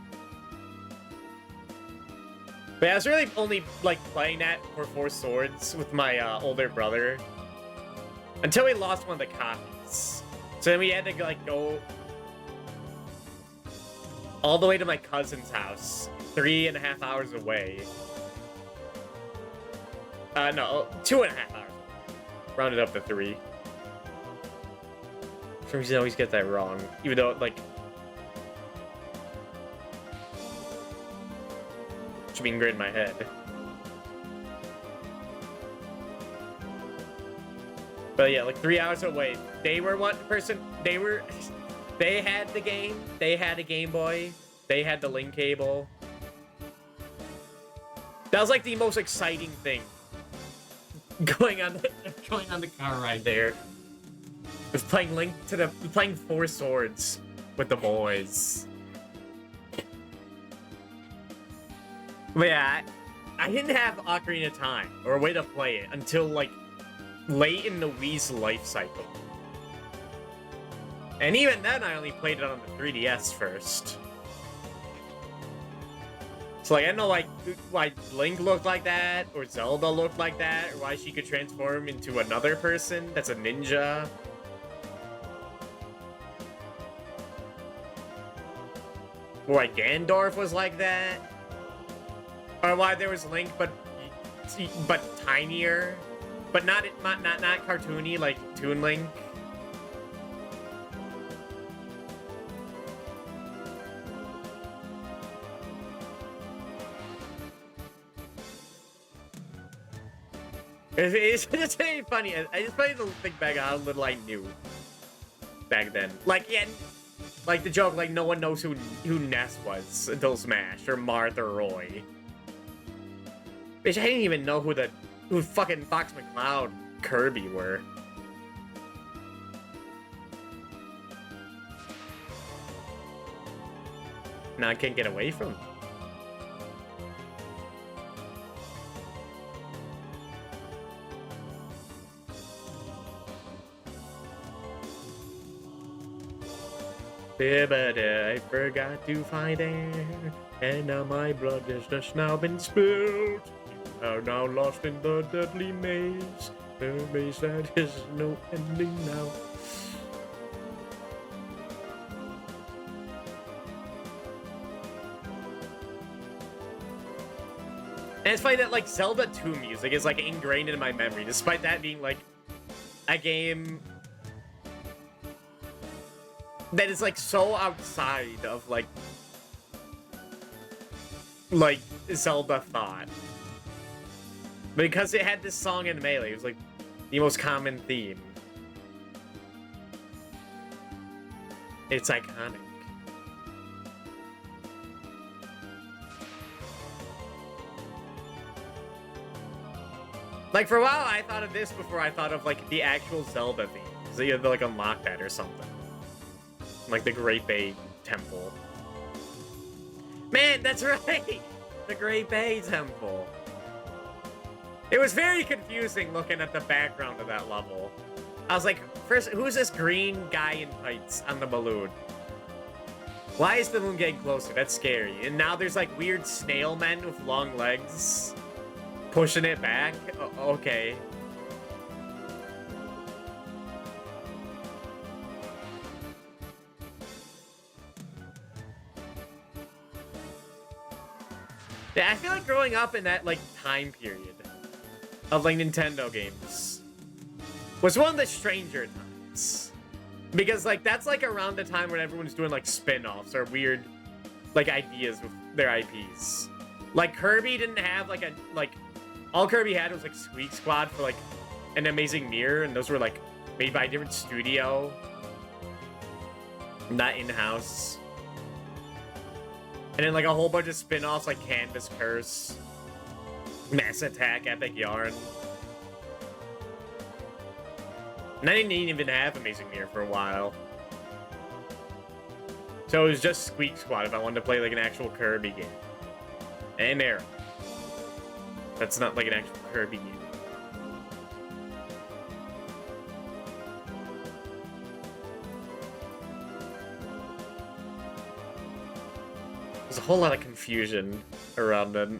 But yeah, I was really only, like, playing that for 4 swords with my, older brother. Until we lost one of the copies. So then we had to, like, go all the way to my cousin's house, 3.5 hours away. No, 2.5 hours. Rounded up to 3. For some reason, I always get that wrong. Even though, like, should be ingrained in my head. But yeah, like 3 hours away. They were one person. They had the game. They had a Game Boy. They had the link cable. That was like the most exciting thing going on the car ride there. Was playing 4 swords with the boys. But yeah, I didn't have Ocarina of Time or a way to play it until like late in the Wii's life cycle. And even then, I only played it on the 3DS first. So like, I don't know like why Link looked like that, or Zelda looked like that, or why she could transform into another person that's a ninja. Or why Ganondorf was like that. Or why there was Link but tinier. But not cartoony like Toon Link. It's just very funny. I just funny to think back on how little I knew back then. Like, yeah, like the joke, like no one knows who Ness was until Smash, or Marth or Roy. Bitch, I didn't even know who fucking Fox McCloud, Kirby were. Now I can't get away from them. But I forgot to find air, and now my blood has just now been spilled. You are now lost in the deadly maze, the maze that has no ending now. And it's funny that like Zelda 2 music is like ingrained in my memory, despite that being like a game that is like so outside of like Zelda thought. Because it had this song in Melee, it was like the most common theme. It's iconic. Like for a while I thought of this before I thought of like the actual Zelda theme. So you had to like unlock that or something. Like the Great Bay Temple. Man, that's right! The Great Bay Temple. It was very confusing looking at the background of that level. I was like, first, who's this green guy in tights on the balloon? Why is the moon getting closer? That's scary. And now there's like weird snail men with long legs pushing it back. Okay. Yeah, I feel like growing up in that like time period of like Nintendo games was one of the stranger times. Because like that's like around the time when everyone's doing like spin-offs or weird like ideas with their IPs. Like Kirby didn't have like all Kirby had was like Squeak Squad for like an Amazing Mirror, and those were like made by a different studio. Not in-house. And then like a whole bunch of spin-offs like Canvas Curse, Mass Attack, Epic Yarn. And I didn't even have Amazing Mirror for a while. So it was just Squeak Squad if I wanted to play like an actual Kirby game. And Arrow. That's not like an actual Kirby game. There's a whole lot of confusion around it.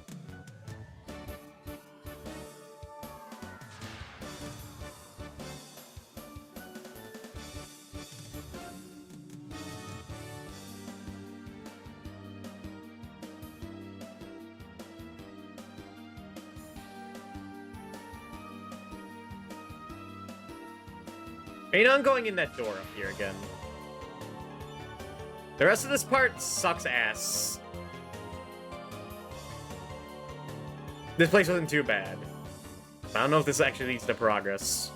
You know, I'm going in that door up here again. The rest of this part sucks ass. This place wasn't too bad. I don't know if this actually leads to progress.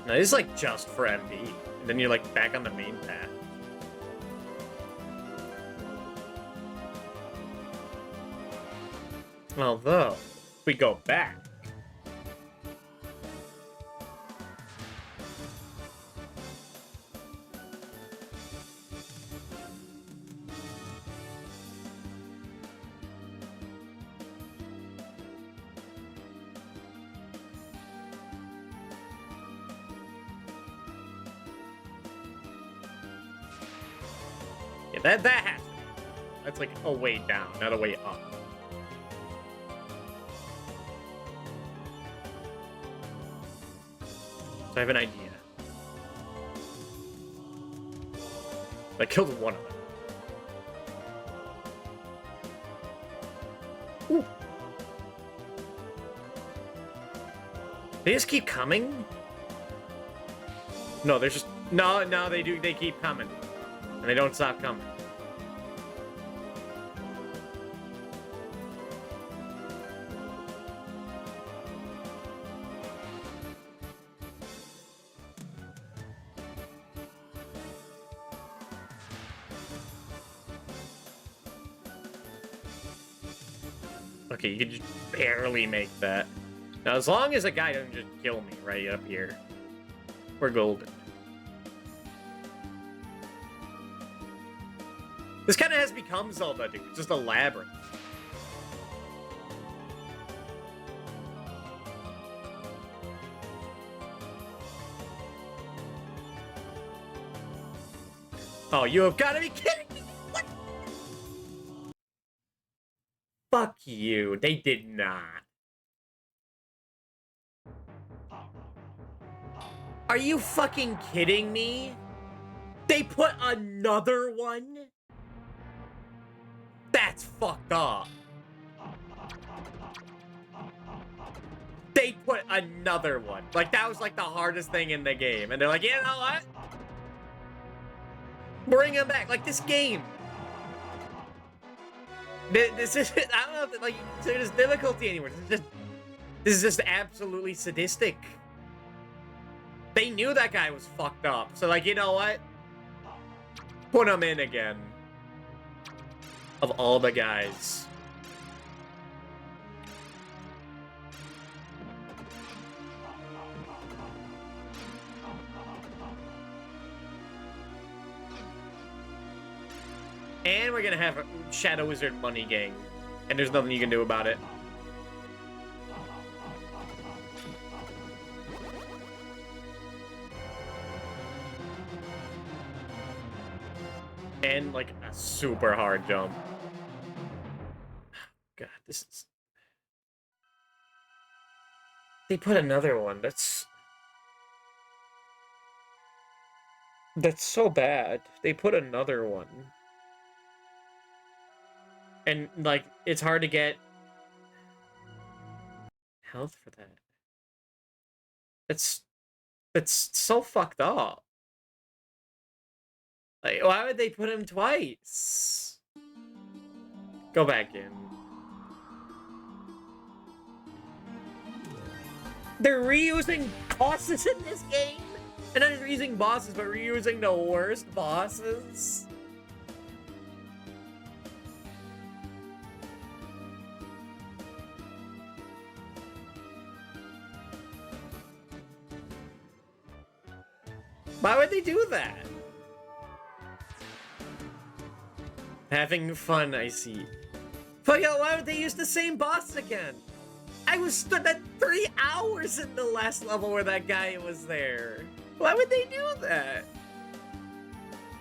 No, this is like just for MB. And then you're like back on the main path. Although, if we go back. Yeah, that has to be. That's like a way down, not a way up. So I have an idea. I killed one of them. Ooh. They just keep coming? No, they're just... No, they do. They keep coming. And they don't stop coming. Okay, you can just barely make that. Now, as long as a guy doesn't just kill me right up here, we're golden. This kind of has become Zelda, dude. It's just a labyrinth. Oh, you have got to be kidding me! What? Fuck you. They did not. Are you fucking kidding me? They put another one? That's fucked up. They put another one. Like, that was like the hardest thing in the game. And they're like, you know what? Bring him back. Like, this game. This is, I don't know if like, you consider this difficulty anymore. This is just absolutely sadistic. They knew that guy was fucked up. So, like, you know what? Put him in again. Of all the guys. And we're gonna have a Shadow Wizard Money Gang. And there's nothing you can do about it. And, like, a super hard jump. God, this is... They put another one. That's so bad. They put another one. And, like, it's hard to get health for that. That's so fucked up. Like, why would they put him twice? Go back in. They're reusing bosses in this game? And not just reusing bosses, but reusing the worst bosses? Why would they do that? Having fun, I see. But yo, why would they use the same boss again? I was stood at 3 hours in the last level where that guy was there. Why would they do that?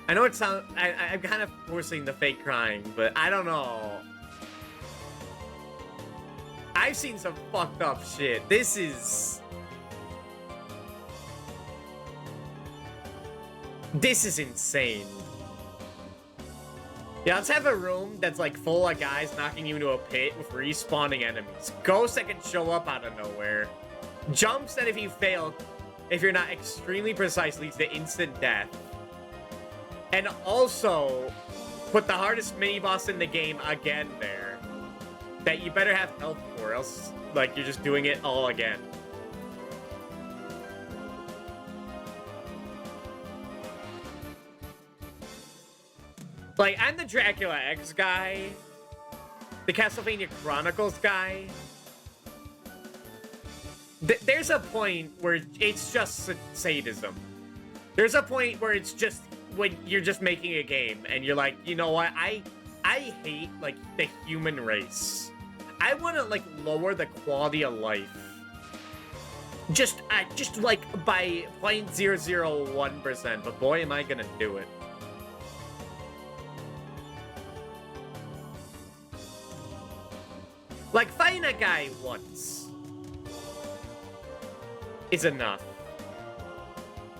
I know it sounds... I'm kind of forcing the fake crying, but I don't know. I've seen some fucked up shit. This is insane. Yeah, let's have a room that's like full of guys knocking you into a pit with respawning enemies. Ghosts that can show up out of nowhere. Jumps that if you fail, if you're not extremely precise, leads to instant death. And also, put the hardest mini-boss in the game again there. That you better have health for, else, like, you're just doing it all again. Like, I'm the Dracula X guy, the Castlevania Chronicles guy. There's a point where it's just sadism. There's a point where it's just when you're just making a game and you're like, you know what? I hate, like, the human race. I want to, like, lower the quality of life. Just like, by 0.001%, but boy, am I gonna do it. Like, fighting a guy once is enough.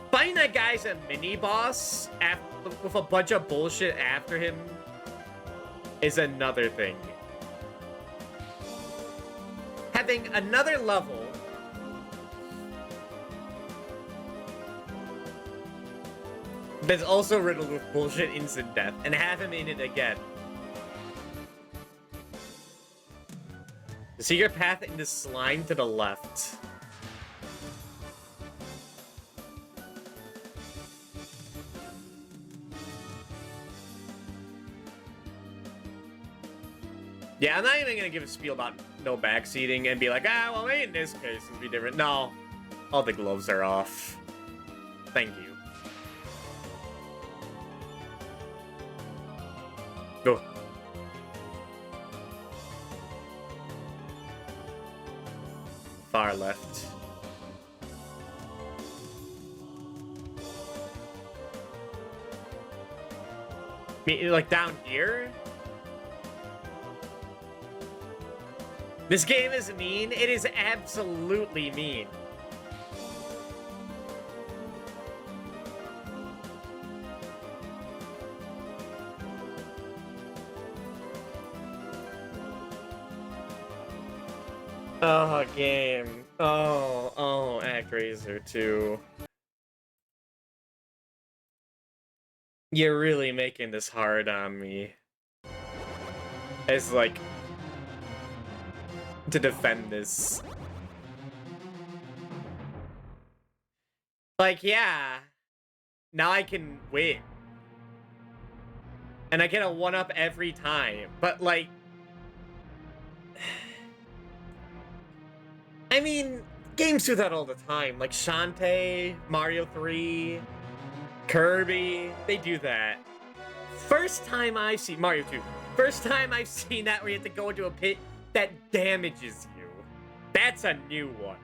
Fighting a guy's a mini-boss with a bunch of bullshit after him is another thing. Having another level that's also riddled with bullshit instant death and have him in it again. The secret path into slime to the left. Yeah, I'm not even gonna give a spiel about no backseating and be like, ah, well, maybe in this case it'd be different. No, all the gloves are off. Thank you. Go. Far left. Like down here? This game is mean. It is absolutely mean. Oh, game. Oh, Actraiser 2. You're really making this hard on me. It's like... to defend this. Like, yeah. Now I can win. And I get a 1-up every time. But, like... I mean, games do that all the time. Like Shantae, Mario 3, Kirby, they do that. First time I've seen Mario 2. First time I've seen that where you have to go into a pit that damages you. That's a new one.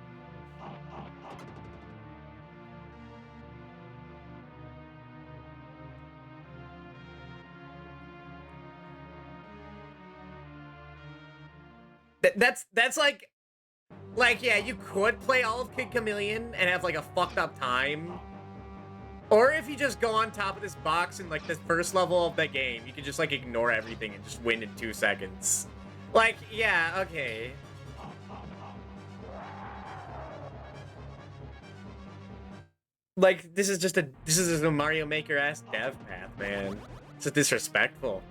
That's like yeah, you could play all of Kid Chameleon and have like a fucked up time. Or if you just go on top of this box in like the first level of the game, you can just like ignore everything and just win in 2 seconds. Like, yeah, okay. Like, this is just a Mario Maker-ass dev path, man. It's just disrespectful.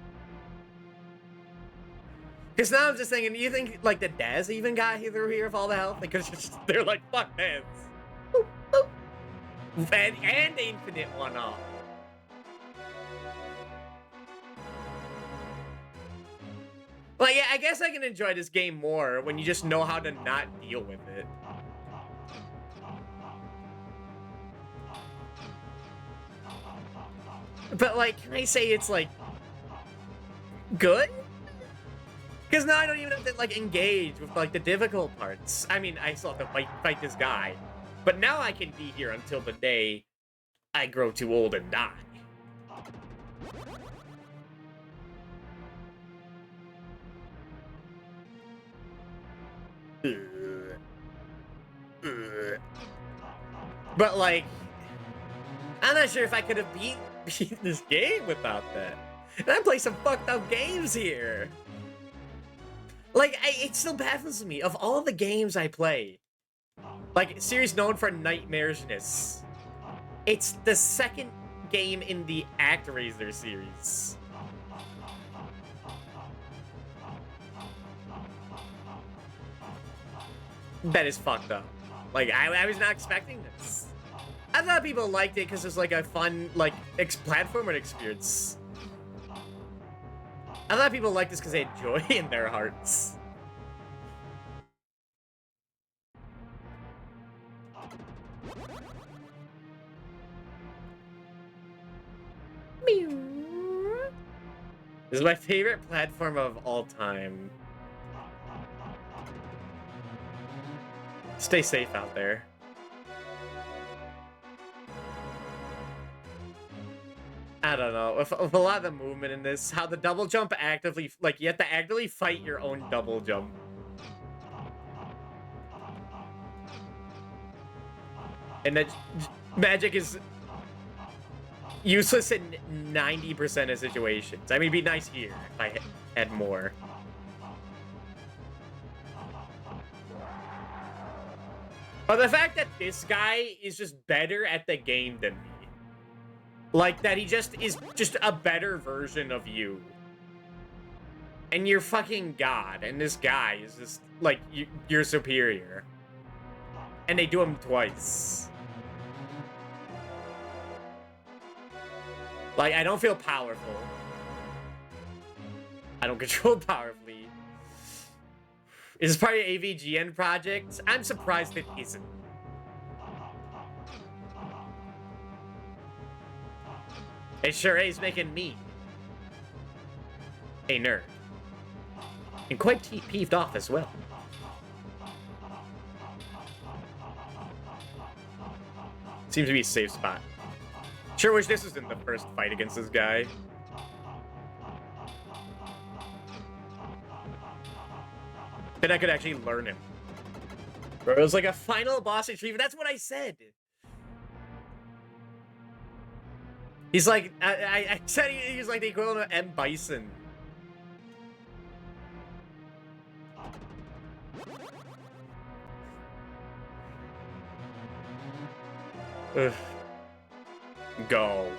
Because now I'm just thinking, you think, like, the devs even got through here with all the health? Because they're like, fuck this. Boop, boop. And infinite one off. Like, yeah, I guess I can enjoy this game more when you just know how to not deal with it. But, like, can I say it's, like, good? Because now I don't even have to, like, engage with, like, the difficult parts. I mean, I still have to fight this guy. But now I can be here until the day I grow too old and die. But, like, I'm not sure if I could have beat this game without that. And I play some fucked up games here. Like, it still baffles me. Of all the games I play, like, series known for nightmaresness, it's the second game in the Actraiser series. That is fucked up. Like, I was not expecting this. I thought people liked it because it's like a fun, like, platformer experience. I thought people liked this because they had joy in their hearts. This is my favorite platform of all time. Stay safe out there. I don't know. With a lot of the movement in this, how the double jump actively, like, you have to actively fight your own double jump. And that magic is useless in 90% of situations. I mean, it'd be nice here if I had more. But the fact that this guy is just better at the game than me. Like, that he just is just a better version of you. And you're fucking God, and this guy is just, like, you're superior. And they do him twice. Like, I don't feel powerful. I don't control powerfully. Is this part of the AVGN project? I'm surprised it isn't. It sure is making me a nerd. And quite peeved off as well. Seems to be a safe spot. Sure wish this was in the first fight against this guy. Then I could actually learn him. Bro, it was like a final boss achievement. That's what I said. He's like, I said he's like the equivalent of M. Bison. Ugh. Go.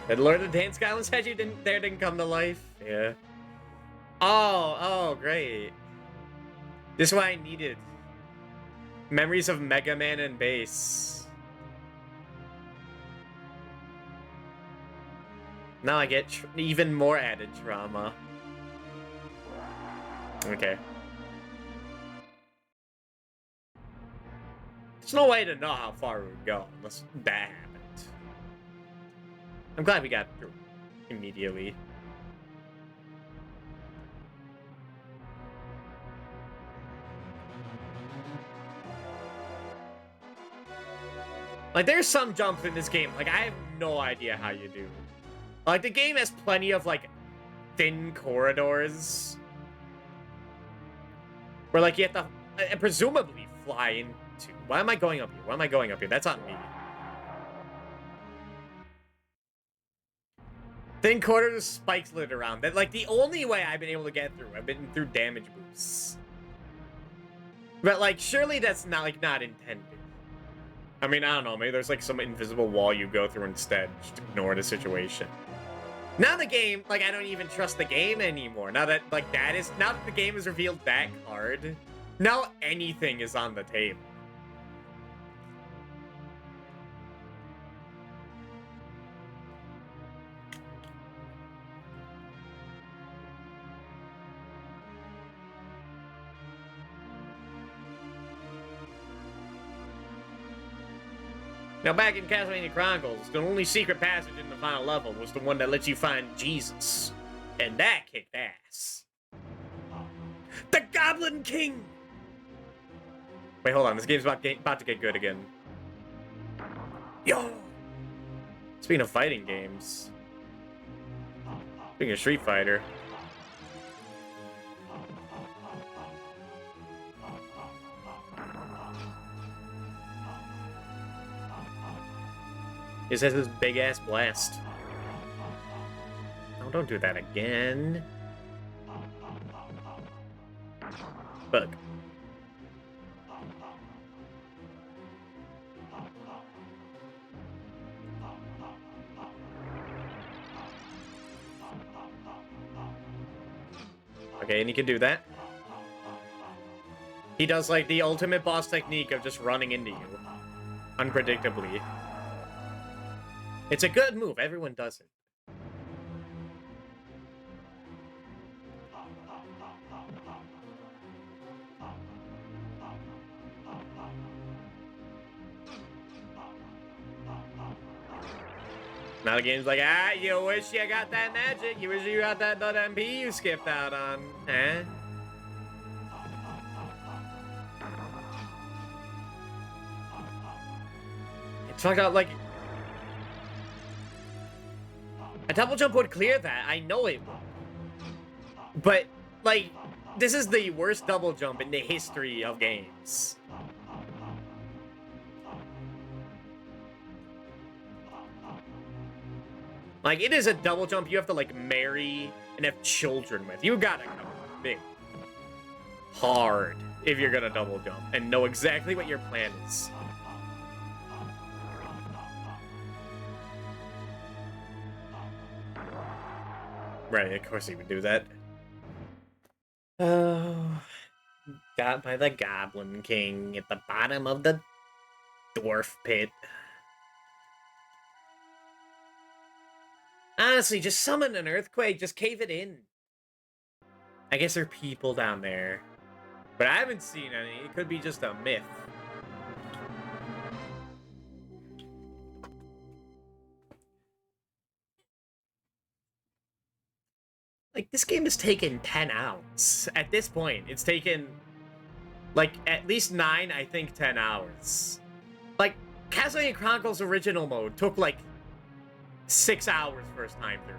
That Lord of the Dance Goblin statue didn't come to life? Yeah. Oh, great. This is what I needed. Memories of Mega Man and Bass. Now I get even more added drama. Okay. There's no way to know how far we would go unless that happened. I'm glad we got through. immediately. Like, there's some jumps in this game, like, I have no idea how you do. Like, the game has plenty of, like, thin corridors. Where, like, you have to, presumably, fly into... Why am I going up here? Why am I going up here? That's on me. Thin corridors, spikes lit around. That, like, the only way I've been able to get through, I've been through damage boosts. But, like, surely that's not, like, not intended. I mean, I don't know. Maybe there's, like, some invisible wall you go through instead. Just ignore the situation. Now the game, like, I don't even trust the game anymore. Now that, like, now that the game is revealed that hard, now anything is on the table. Now, back in Castlevania Chronicles, the only secret passage in the final level was the one that lets you find Jesus. And that kicked ass. The Goblin King! Wait, hold on. This game's about to get good again. Yo! Speaking of fighting games. Speaking of Street Fighter. This has this big-ass blast. Oh, don't do that again. Bug. Okay, and he can do that. He does, like, the ultimate boss technique of just running into you. Unpredictably. It's a good move. Everyone does it. Now the game's like, you wish you got that magic. You wish you got that MP you skipped out on. Huh? It's talked about, like... A double jump would clear that. I know it would. But, like, this is the worst double jump in the history of games. Like, it is a double jump you have to, like, marry and have children with. You gotta come big. Hard if you're gonna double jump and know exactly what your plan is. Right, of course he would do that. Oh, got by the Goblin King at the bottom of the dwarf pit. Honestly, just summon an earthquake, just cave it in. I guess there are people down there, but I haven't seen any. It could be just a myth. Like, this game has taken 10 hours. At this point, it's taken, like, at least 9, I think, 10 hours. Like, Castlevania Chronicles original mode took, like, 6 hours first time through.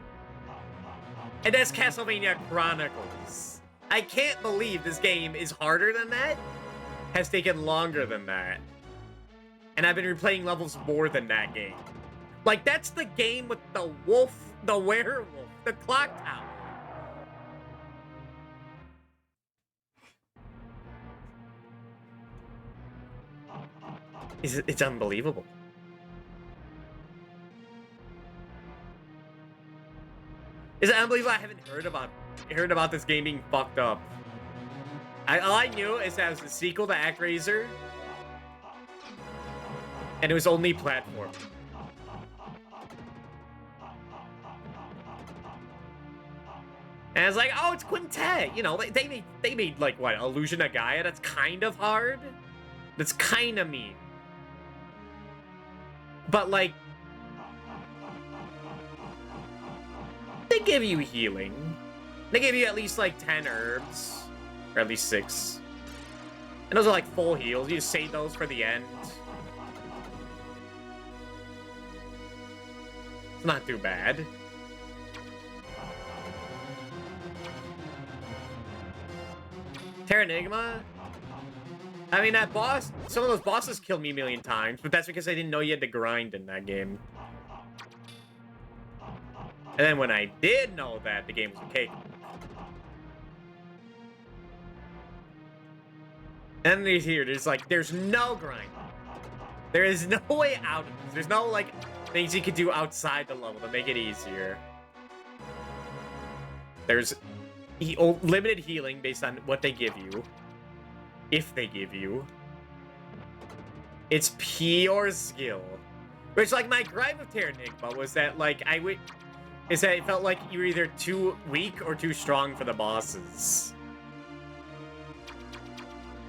And that's Castlevania Chronicles. I can't believe this game is harder than that, has taken longer than that. And I've been replaying levels more than that game. Like, that's the game with the wolf, the werewolf, the clock tower. It's unbelievable. It's unbelievable I haven't heard about this game being fucked up. All I knew is that it was the sequel to Actraiser, and it was only platform. And I was like, oh, it's Quintet. You know, they made like what, Illusion of Gaia? That's kind of hard. That's kind of mean. But like, did give you healing. They gave you at least like 10 herbs. Or at least 6. And those are like full heals. You just save those for the end. It's not too bad. Terranigma? I mean, that boss, some of those bosses killed me a million times, but that's because I didn't know you had to grind in that game. And then when I did know that, the game was okay. And there's like, there's no grind. There is no way out of this. There's no, like, things you could do outside the level to make it easier. There's limited healing based on what they give you. If they give you. It's pure skill. Which, like, my gripe with Terranigma was that, like, is that it felt like you were either too weak or too strong for the bosses.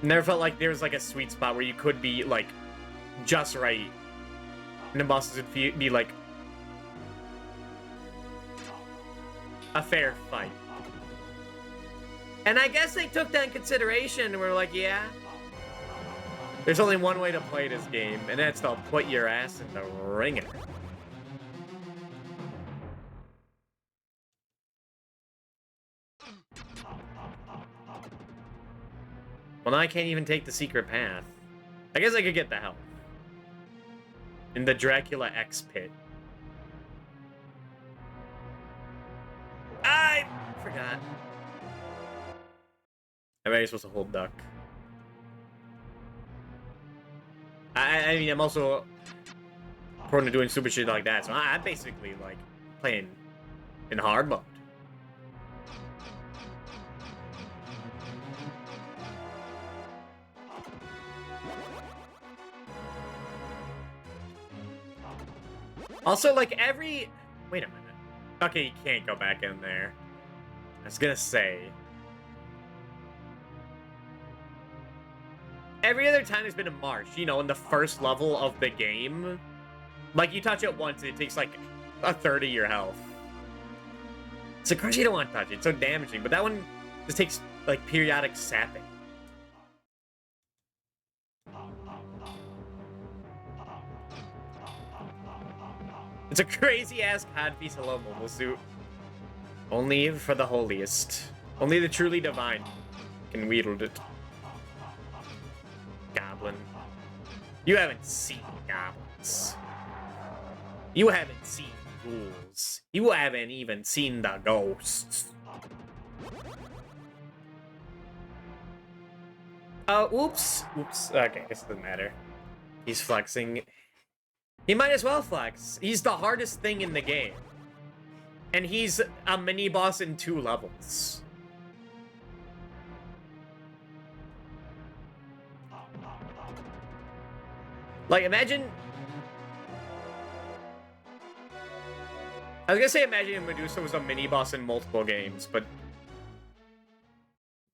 Never felt like there was, like, a sweet spot where you could be, like, just right. And the bosses would be, like, a fair fight. And I guess they took that in consideration and were like, yeah, there's only one way to play this game, and that's to put your ass in the ringer. Well, now I can't even take the secret path. I guess I could get the help. In the Dracula X pit. I forgot. I'm already supposed to hold duck. I mean, I'm also prone to doing stupid shit like that, so I'm basically, like, playing in hard mode. Also, like, every... Wait a minute. Okay, you can't go back in there. I was gonna say... Every other time there's been a marsh, you know, in the first level of the game. Like, you touch it once and it takes, like, a third of your health. So, of course you don't want to touch it. It's so damaging. But that one just takes, like, periodic sapping. It's a crazy-ass codpiece hello mobile suit. Only for the holiest. Only the truly divine can wield it. Goblin. You haven't seen goblins. You haven't seen ghouls. You haven't even seen the ghosts. Oh, oops. Oops. Okay, I guess it doesn't matter. He's flexing. He might as well flex. He's the hardest thing in the game. And he's a mini-boss in 2 levels. Like, imagine... I was gonna say imagine Medusa was a mini-boss in multiple games, but...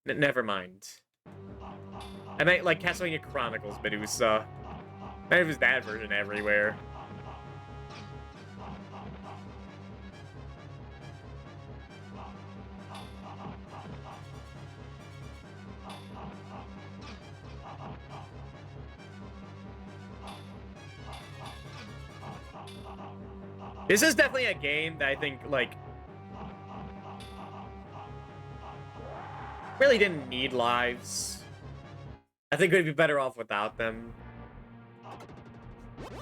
never mind. I meant, like, Castlevania Chronicles Medusa. I have his that version everywhere. This is definitely a game that I think, like, really didn't need lives. I think we'd be better off without them.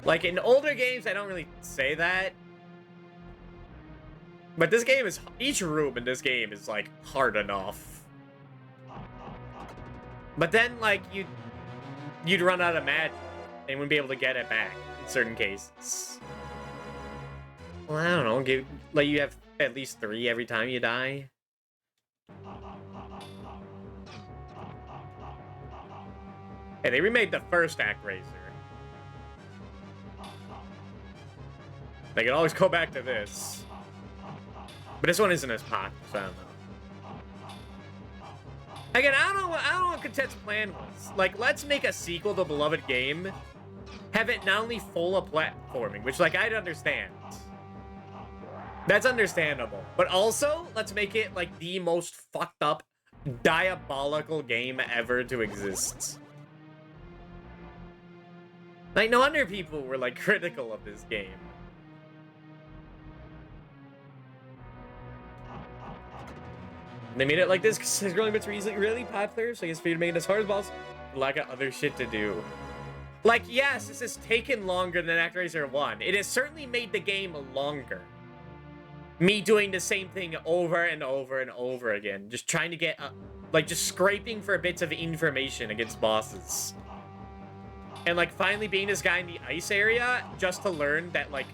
Like, in older games, I don't really say that. But this game is... Each room in this game is, like, hard enough. But then, like, you'd run out of magic and wouldn't be able to get it back in certain cases. Well, I don't know. Like, you have at least 3 every time you die. Hey, they remade the first Actraiser. They can always go back to this. But this one isn't as popular, so I don't know. Again, I don't know what Content's plan was. Like, let's make a sequel to Beloved Game. Have it not only full of platforming, which, like, I'd understand. That's understandable. But also, let's make it like the most fucked up, diabolical game ever to exist. Like, no wonder people were like critical of this game. They made it like this because his growing bits were really popular, so I guess figured made it as hard as possible. Lack of other shit to do. Like, yes, this has taken longer than Actraiser 1. It has certainly made the game longer. Me doing the same thing over and over and over again. Just trying to get, like, just scraping for bits of information against bosses. And, like, finally being this guy in the ice area just to learn that, like,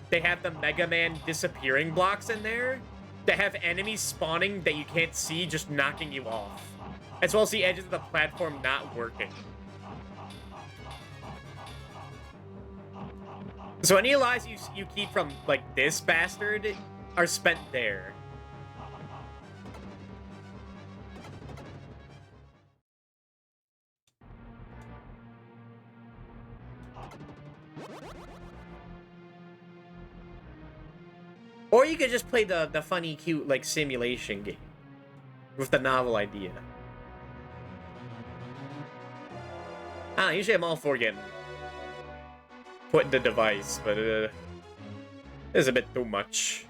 they have the Mega Man disappearing blocks in there. They have enemies spawning that you can't see, just knocking you off. As well as the edges of the platform not working. So any lives you keep from, like, this bastard are spent there. Or you could just play the funny, cute, like, simulation game. With the novel idea. I don't know, usually I'm all for getting put in the device, but it is a bit too much.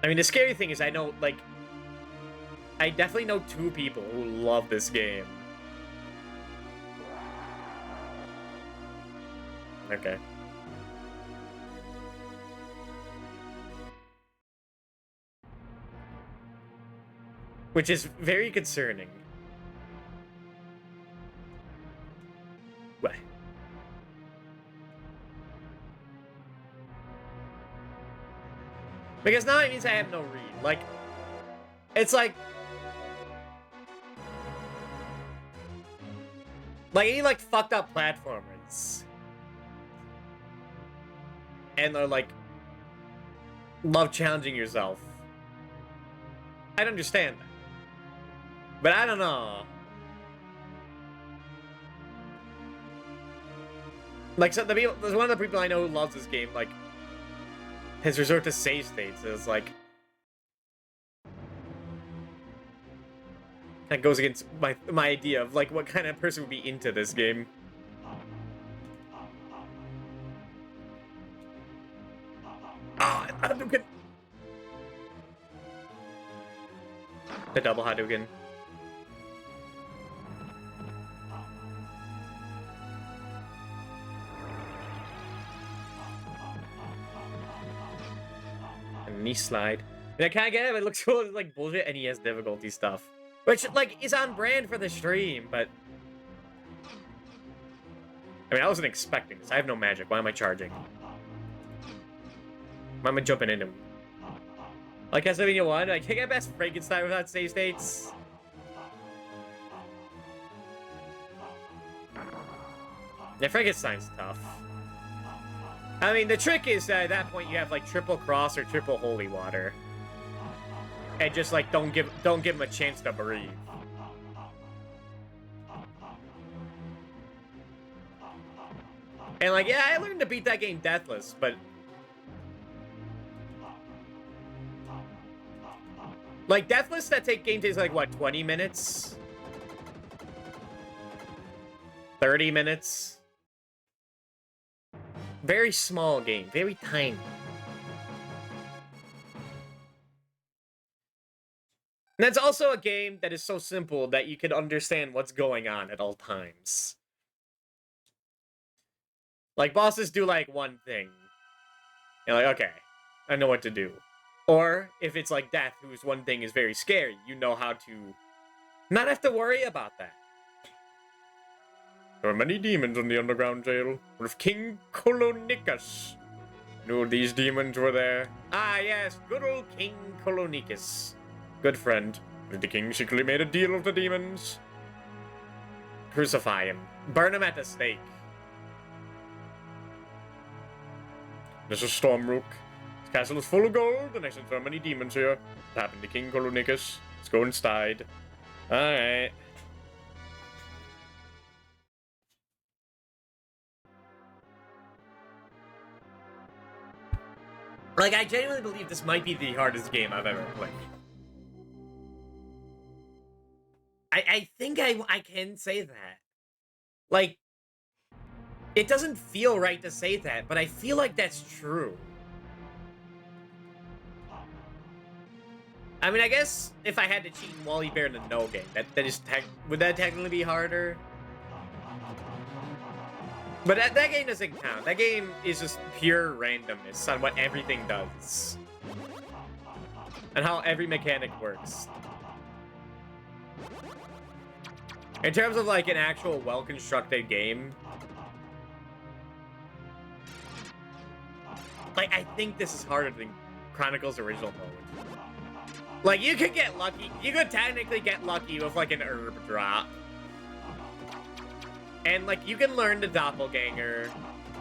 I mean, the scary thing is I know, like, I definitely know 2 people who love this game. Okay. Which is very concerning. What? Because now it means I have no read. Like, it's like any, like, fucked up platformers. And they're, like, love challenging yourself. I'd understand that. But I don't know. Like, so there's one of the people I know who loves this game, like, his resort to save states is, like, that goes against my idea of, like, what kind of person would be into this game. Ah, Hadouken! The double Hadouken. And knee slide. And I kinda get it, but it looks cool, it's like bullshit NES difficulty stuff. Which, like, is on brand for the stream, but... I mean, I wasn't expecting this. I have no magic. Why am I charging? Why am I jumping into him? Like Castlevania 1, I can't get past Frankenstein without save states. Yeah, Frankenstein's tough. I mean, the trick is that at that point you have, like, triple cross or triple holy water. And just, like, don't give him a chance to breathe. And, like, yeah, I learned to beat that game deathless, but... Like, deathless, that game takes, like, what, 20 minutes? 30 minutes? Very small game, very tiny. And that's also a game that is so simple that you can understand what's going on at all times. Like, bosses do, like, one thing. You're like, okay, I know what to do. Or, if it's like Death, whose one thing is very scary, you know how to not have to worry about that. There were many demons in the underground jail, with King Kolonicus. Knew these demons were there. Ah, yes, good old King Kolonicus. Good friend. The king secretly made a deal with the demons. Crucify him. Burn him at the stake. This is Stormrook. Castle is full of gold, and I sense so many demons here. What happened to King Colonicus? Let's go inside. Alright. Like, I genuinely believe this might be the hardest game I've ever played. I think I can say that. Like, it doesn't feel right to say that, but I feel like that's true. I mean, I guess if I had to cheat in Wally Bear in the No game, would that technically be harder? But that game doesn't count. That game is just pure randomness on what everything does. And how every mechanic works. In terms of, like, an actual well-constructed game, like, I think this is harder than Chronicles original mode. Like, you could get lucky. You could technically get lucky with, like, an herb drop. And, like, you can learn the doppelganger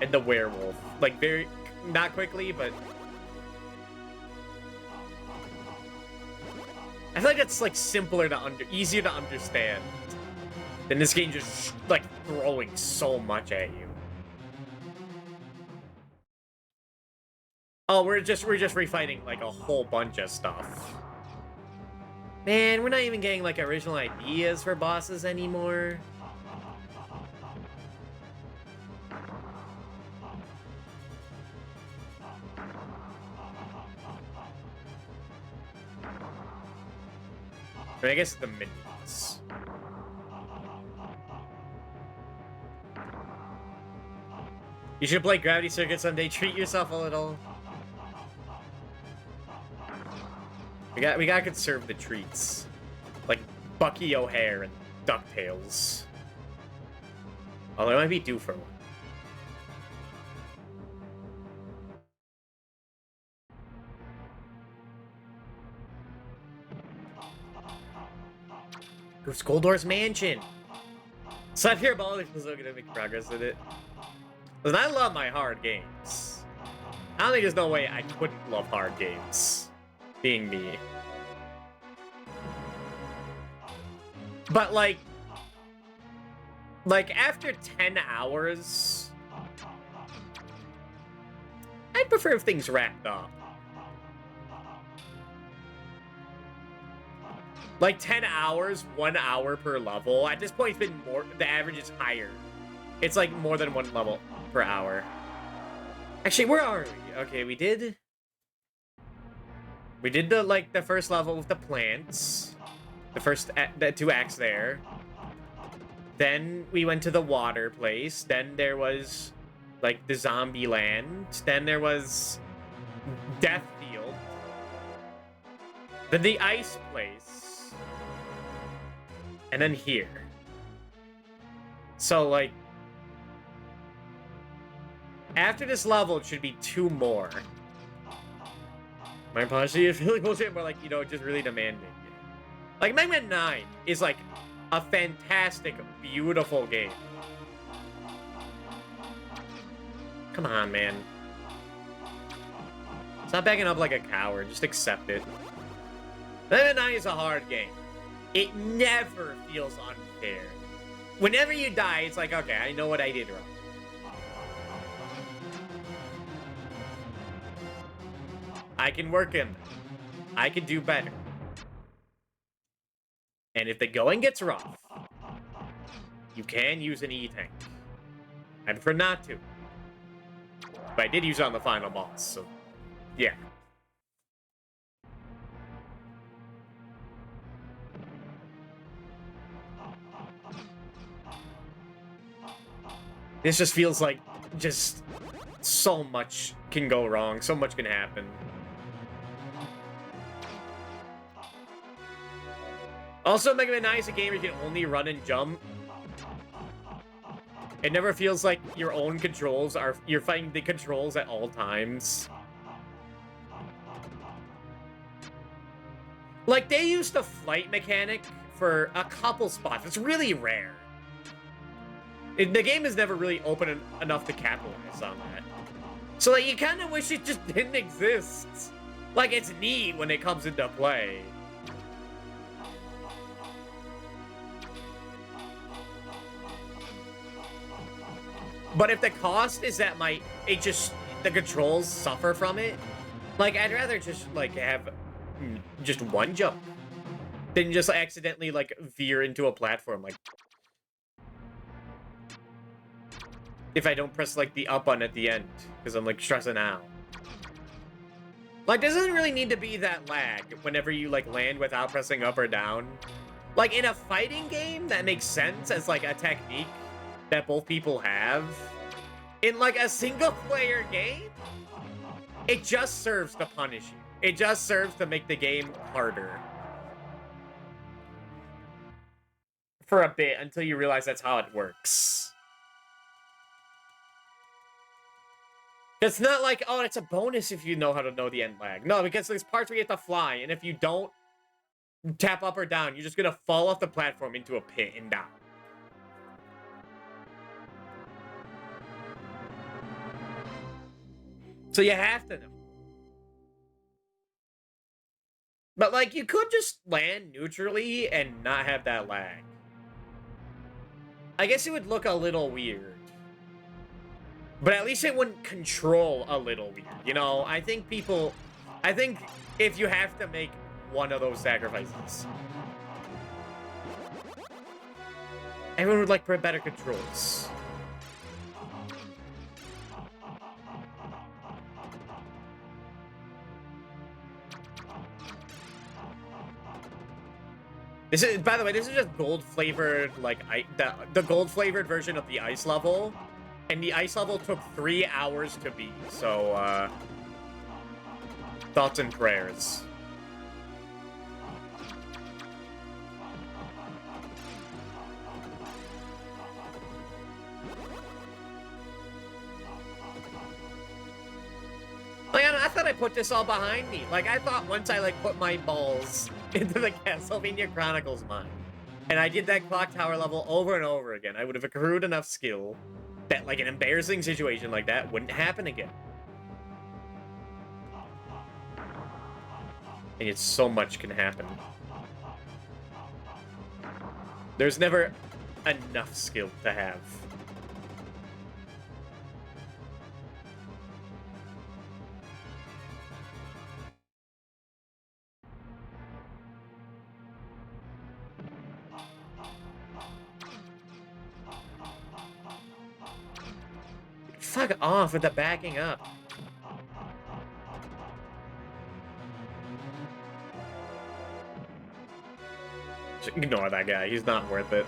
and the werewolf. Like, very... not quickly, but... I feel like it's, like, simpler to easier to understand than this game just, like, throwing so much at you. Oh, we're just refighting, like, a whole bunch of stuff. Man, we're not even getting, like, original ideas for bosses anymore. I mean, I guess the minions. You should play Gravity Circuit someday. Treat yourself a little. We gotta conserve the treats, like Bucky O'Hare and DuckTales. Although I might be due for one. Goldor's Mansion. So I hear Baldi's still gonna make progress in it. Listen, I love my hard games. I don't think there's no way I couldn't love hard games. Being me. But like after 10 hours, I'd prefer if things wrapped up. Like 10 hours, 1 hour per level. At this point, it's been more, the average is higher. It's like more than 1 level per hour. Actually, where are we? Okay, we did the first level with the plants. The 2 acts there. Then we went to the water place. Then there was like the zombie land. Then there was Death Field. Then the ice place. And then here. So like after this level, it should be 2 more. My policy is really bullshit, but like, you know, just really demanding. Like, Mega Man 9 is like a fantastic, beautiful game. Come on, man. Stop backing up like a coward. Just accept it. Mega Man 9 is a hard game. It never feels unfair. Whenever you die, it's like, okay, I know what I did wrong. I can work in that. I can do better. And if the going gets rough, you can use an E-Tank. I prefer not to. But I did use it on the final boss, so yeah. This just feels like just so much can go wrong, so much can happen. Also, Mega Man 9 is a game where you can only run and jump. It never feels like your own controls are... You're fighting the controls at all times. Like, they used the flight mechanic for a couple spots. It's really rare. The game is never really open enough to capitalize on that. So, like, you kind of wish it just didn't exist. Like, it's neat when it comes into play. But if the cost is that the controls suffer from it, like, I'd rather just, like, have just one jump than just accidentally, like, veer into a platform, like, if I don't press, like, the up button at the end, because I'm, like, stressing out. Like, doesn't really need to be that lag whenever you, like, land without pressing up or down. Like, in a fighting game, that makes sense as, like, a technique that both people have. In, like, a single-player game, it just serves to punish you. It just serves to make the game harder. For a bit, until you realize that's how it works. It's not like, oh, it's a bonus if you know how to know the end lag. No, because there's parts where you have to fly, and if you don't tap up or down, you're just gonna fall off the platform into a pit and down. So you have to know. But, like, you could just land neutrally and not have that lag. I guess it would look a little weird. But at least it wouldn't control a little weird, you know? I think if you have to make one of those sacrifices, everyone would like better controls. This is, by the way, this is just gold-flavored, like, the gold-flavored version of the ice level. And the ice level took 3 hours to beat, so, thoughts and prayers. Like, I thought I put this all behind me. Like, I thought once I, like, put my balls into the Castlevania Chronicles mine, and I did that clock tower level over and over again, I would have accrued enough skill that, like, an embarrassing situation like that wouldn't happen again. And yet so much can happen. There's never enough skill to have. Fuck off with the backing up. Just ignore that guy. He's not worth it.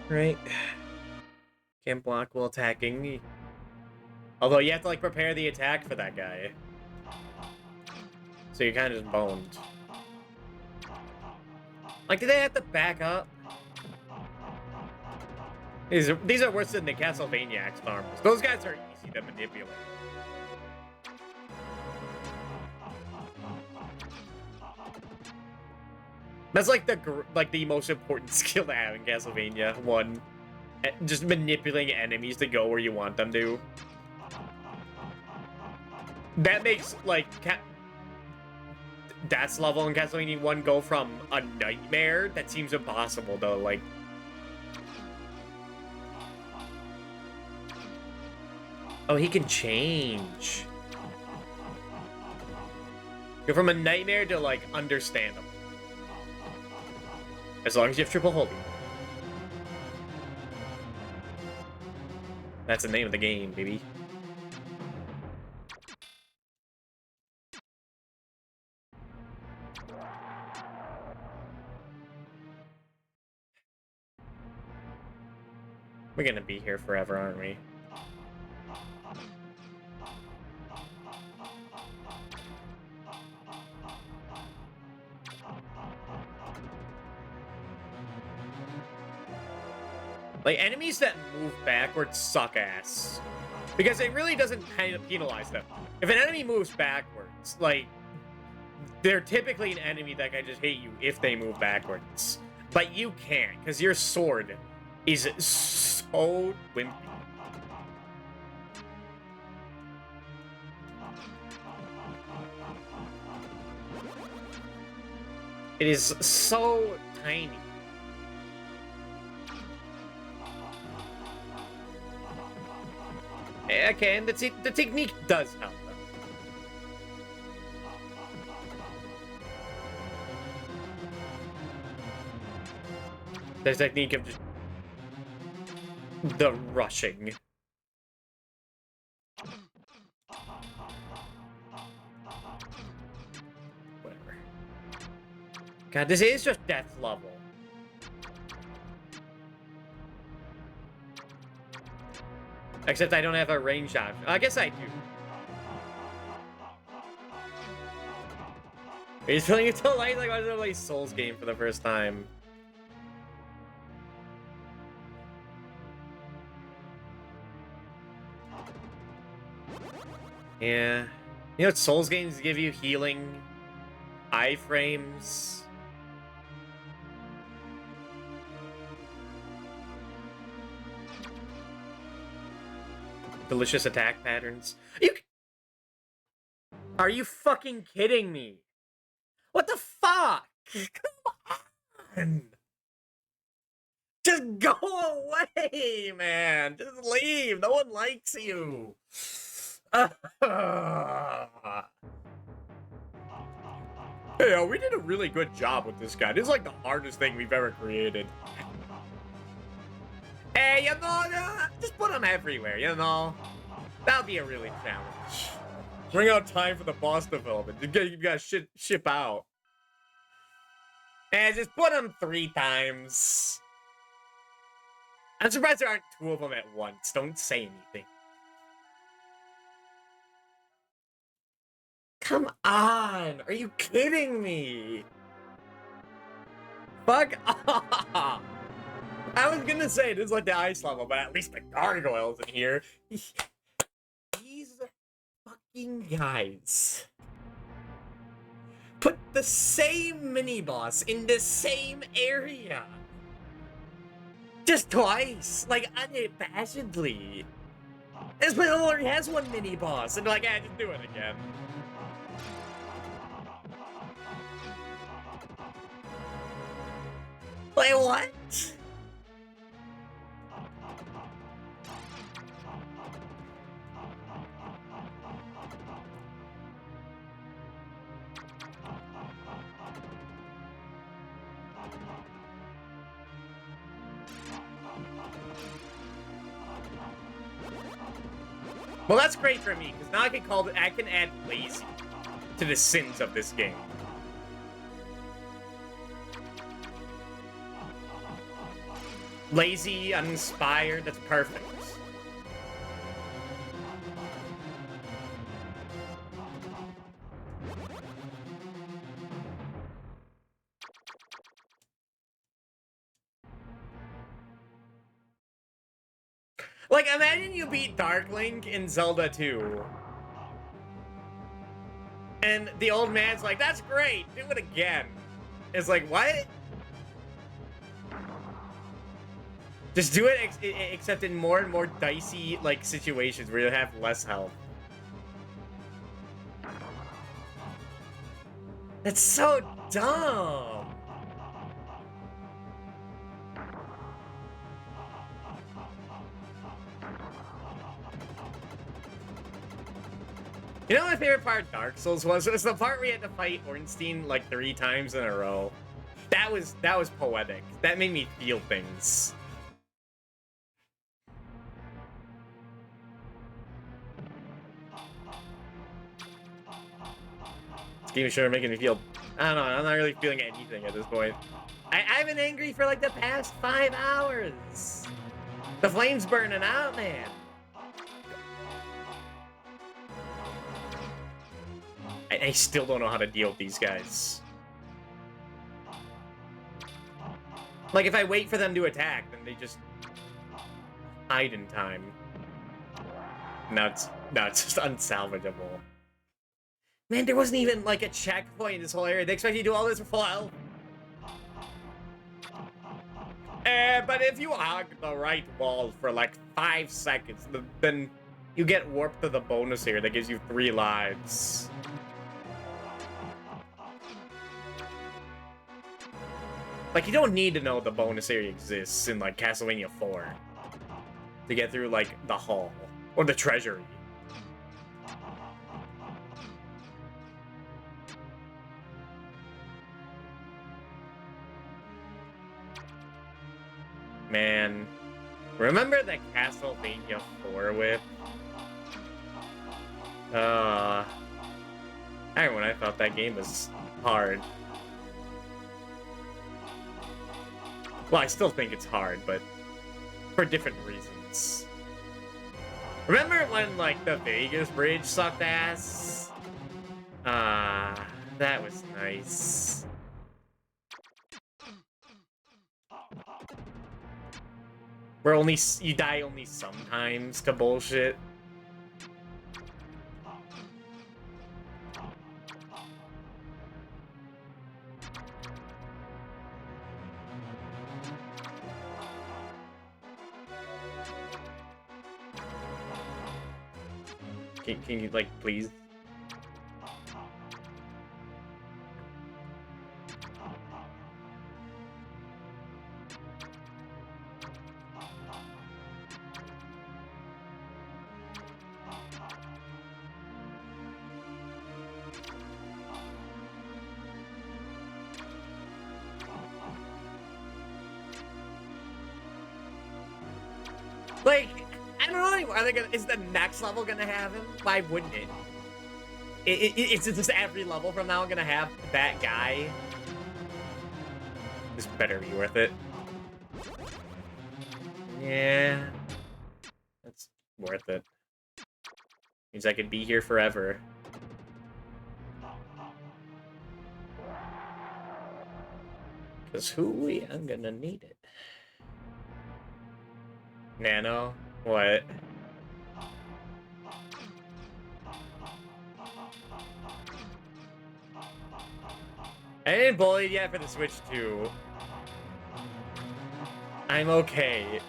Right. Can't block while attacking. Although you have to, like, prepare the attack for that guy. So you're kind of just boned. Like, do they have to back up? These are worse than the Castlevania Axe farmers. Those guys are easy to manipulate. That's like the most important skill to have in Castlevania 1. Just manipulating enemies to go where you want them to. That makes, like, Death's level in Castlevania 1 go from a nightmare that seems impossible to, like... Oh, he can change. Go from a nightmare to, like, understandable. As long as you have triple holding. That's the name of the game, baby. We're gonna be here forever, aren't we? Like, enemies that move backwards suck ass. Because it really doesn't kind of penalize them. If an enemy moves backwards, like, they're typically an enemy that can just hit you if they move backwards. But you can't, because your sword is so wimpy. It is so tiny. Okay, and the technique does help, though. The technique of just the rushing. Whatever. God, this is just death level. Except I don't have a range option. I guess I do. Are you feeling it so light? Like, I was gonna play Souls game for the first time. Yeah. You know what Souls games give you? Healing, iframes. Delicious attack patterns. Are you fucking kidding me? What the fuck? Come on! Just go away, man! Just leave! No one likes you! Hey, we did a really good job with this guy. This is like the hardest thing we've ever created. Hey, you know, just put them everywhere, you know? That'll be a really challenge. Bring out time for the boss development. You gotta ship out. And just put them 3 times. I'm surprised there aren't 2 of them at once. Don't say anything. Come on! Are you kidding me? Fuck off! I was gonna say this is like the ice level, but at least the gargoyles in here. These fucking guys put the same mini-boss in the same area. Just twice, like unabashedly. This place already has 1 mini-boss, and like, yeah, just do it again. Like, what? Well, that's great for me, because now I can add lazy to the sins of this game. Lazy, uninspired, that's perfect. Like, imagine you beat Dark Link in Zelda 2. And the old man's like, that's great, do it again. It's like, what? Just do it, except in more and more dicey, like, situations where you have less health. That's so dumb. You know what my favorite part of Dark Souls was? It was the part where you had to fight Ornstein like 3 times in a row. That was poetic. That made me feel things. This game is sure making me feel... I don't know, I'm not really feeling anything at this point. I've been angry for like the past 5 hours. The flame's burning out, man. I still don't know how to deal with these guys. Like, if I wait for them to attack, then they just hide in time. Now it's just unsalvageable. Man, there wasn't even like a checkpoint in this whole area. They expect you to do all this for full health. But if you hug the right wall for like 5 seconds, then you get warped to the bonus area that gives you 3 lives. Like, you don't need to know the bonus area exists in, like, Castlevania 4 to get through, like, the hall or the treasury. Man, remember the Castlevania 4 whip? I remember when I thought that game was hard. Well, I still think it's hard, but for different reasons. Remember when, like, the Vegas bridge sucked ass? That was nice. Where you die only sometimes to bullshit. Can you, like, please? Like, I don't know anymore. Is the next level gonna have him? Why wouldn't it? It's just every level from now gonna have that guy. This better be worth it. Yeah. That's worth it. Means I could be here forever. Cause hooey, I'm gonna need it. Nano? What? I didn't bully it yet for the Switch 2. I'm okay.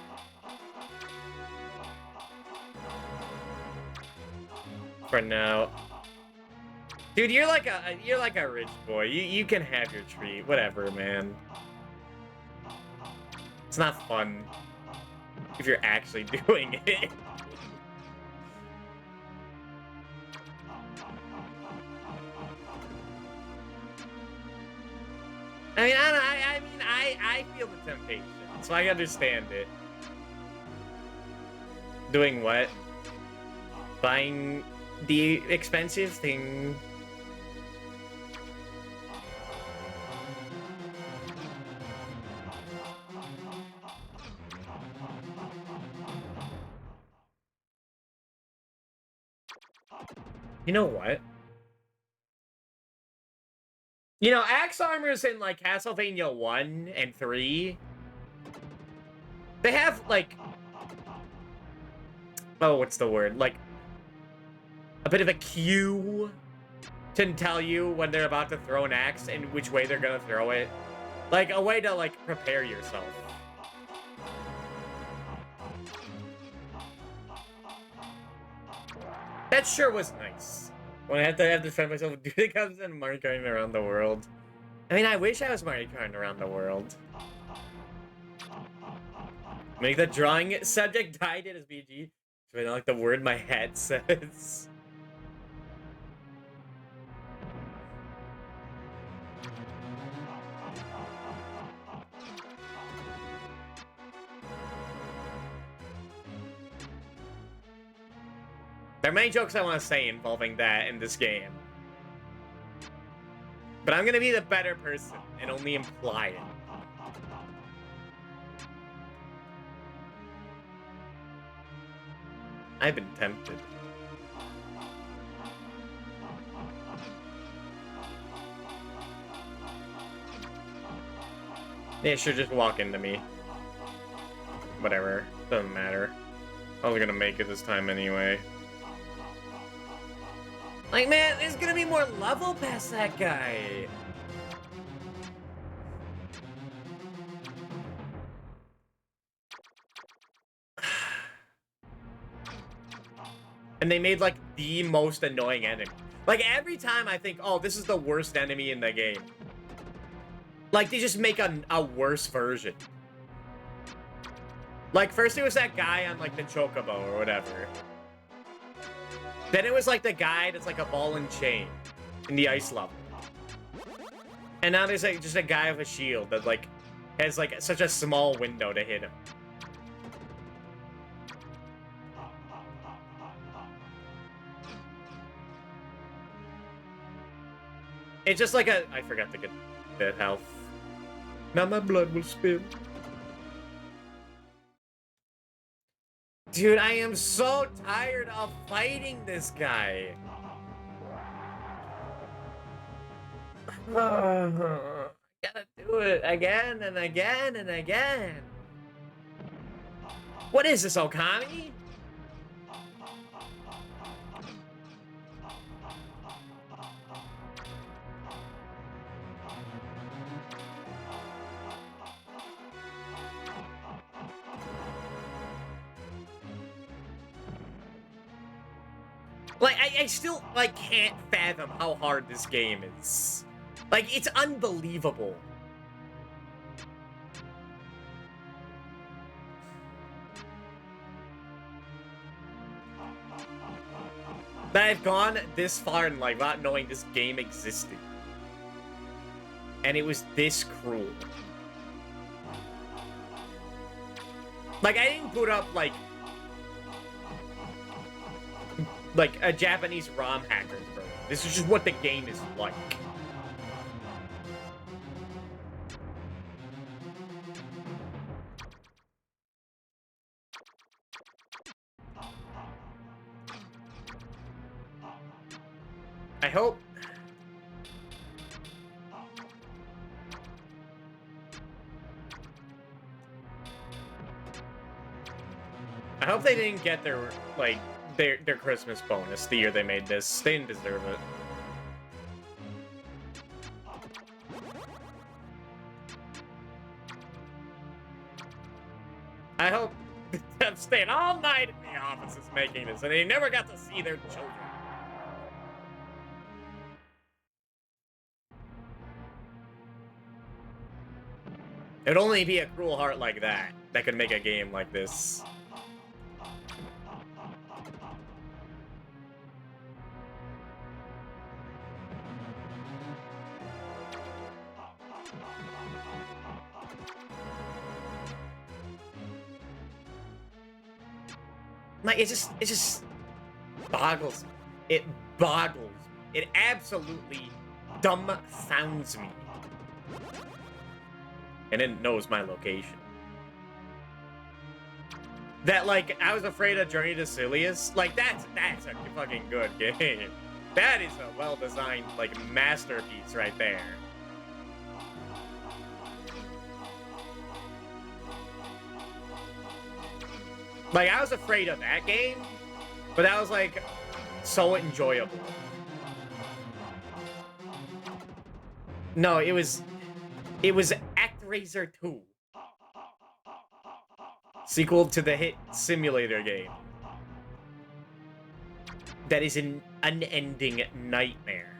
For now. Dude, you're like a rich boy. You can have your treat. Whatever, man. It's not fun if you're actually doing it. I mean, I feel the temptation, so I understand it. Doing what? Buying the expensive thing. You know what? You know, axe armors in, like, Castlevania 1 and 3, they have, like... Oh, what's the word? Like, a bit of a cue to tell you when they're about to throw an axe and which way they're gonna throw it. Like, a way to, like, prepare yourself. That sure was nice. When I had to defend myself, dude, it comes in Mario Kart around the world. I mean, I wish I was Mario Kart around the world. Make the drawing subject died it as BG. So I don't like the word my head says. There are many jokes I want to say involving that in this game. But I'm gonna be the better person and only imply it. I've been tempted. Yeah, sure, just walk into me. Whatever, doesn't matter. I was gonna make it this time anyway. Like, man, there's gonna be more level past that guy. And they made, like, the most annoying enemy. Like, every time I think, oh, this is the worst enemy in the game. Like, they just make a worse version. Like, first it was that guy on, like, the Chocobo or whatever. Then it was, like, the guy that's, like, a ball and chain in the ice level. And now there's, like, just a guy with a shield that, like, has, like, such a small window to hit him. It's just like a... I forgot to get the health. Now my blood will spill. Dude, I am so tired of fighting this guy. Gotta do it again and again and again. What is this, Okami? Like, I still, like, can't fathom how hard this game is. Like, it's unbelievable. That I've gone this far in life not knowing this game existed. And it was this cruel. Like, I didn't put up, like a Japanese ROM hackers version. This is just what the game is like. I hope... I hope they didn't get their, like, their Christmas bonus the year they made this. They didn't deserve it. I hope they've stayed all night in the offices making this, and they never got to see their children. It'd only be a cruel heart like that that could make a game like this. Like, it just boggles me. It boggles me. It absolutely dumbfounds me. And it knows my location. That, like, I was afraid of Journey to Silius. Like, that's a fucking good game. That is a well-designed, like, masterpiece right there. Like, I was afraid of that game, but that was, like, so enjoyable. No, it was Actraiser 2. Sequel to the hit simulator game. That is an unending nightmare.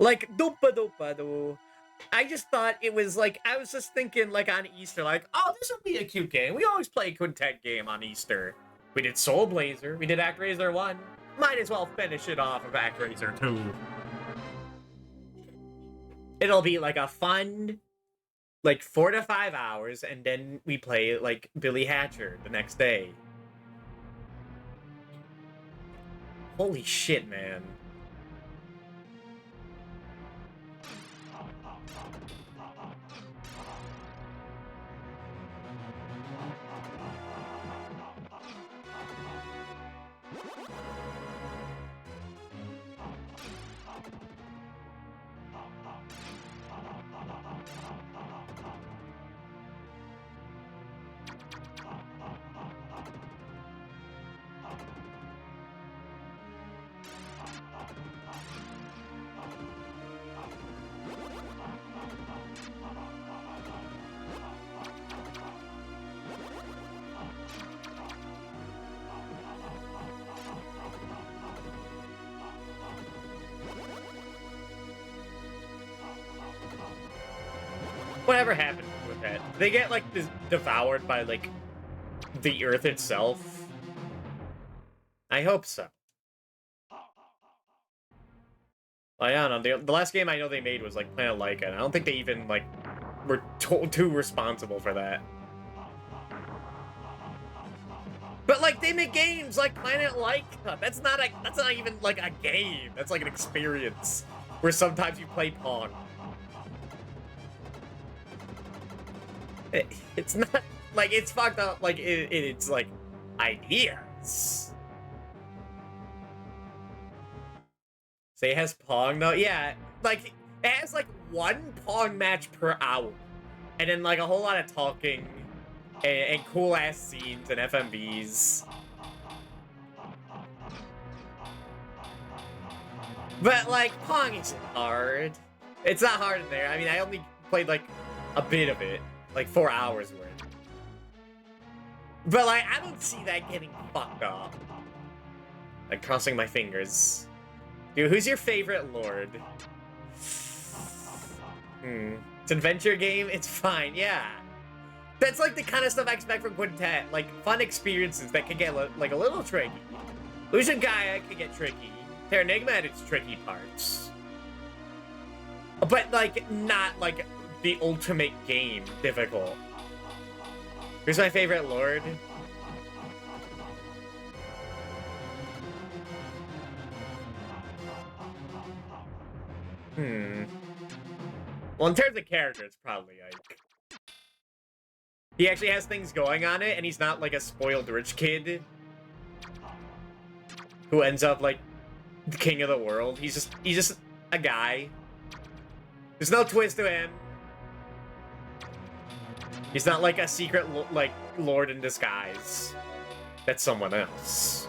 Like, doopa-doopa-doo. I just thought it was like, I was just thinking, like, on Easter, like, oh, this would be a cute game. We always play a Quintet game on Easter. We did Soul Blazer. We did Actraiser 1. Might as well finish it off of Actraiser 2. It'll be, like, a fun, like, 4 to 5 hours, and then we play, like, Billy Hatcher the next day. Holy shit, man. whatever happened with that? They get, like, devoured by, like, the Earth itself? I hope so. I don't know. The last game I know they made was, like, Planet Laika, and I don't think they even, like, were too responsible for that. But, like, they make games like Planet Laika. That's not even, like, a game. That's, like, an experience where sometimes you play Pong. It's not, like, it's fucked up, like, it's, like, ideas. So it has Pong, though? Yeah, like, it has, like, one Pong match per hour. And then, like, a whole lot of talking and cool-ass scenes and FMVs. But, like, Pong isn't hard. It's not hard in there. I mean, I only played, like, a bit of it. Like, 4 hours worth. But, like, I don't see that getting fucked up. Like, crossing my fingers. Dude, who's your favorite lord? It's an adventure game? It's fine, yeah. That's, like, the kind of stuff I expect from Quintet. Like, fun experiences that can get, like, a little tricky. Lucian Gaia can get tricky. Terranigma had its tricky parts. But, like, not, like, the ultimate game difficult. Who's my favorite lord? Well, in terms of character, it's probably Ike. He actually has things going on it, and he's not, like, a spoiled rich kid who ends up, like, the king of the world. He's just a guy. There's no twist to him. He's not, like, a secret, like, lord in disguise. That's someone else.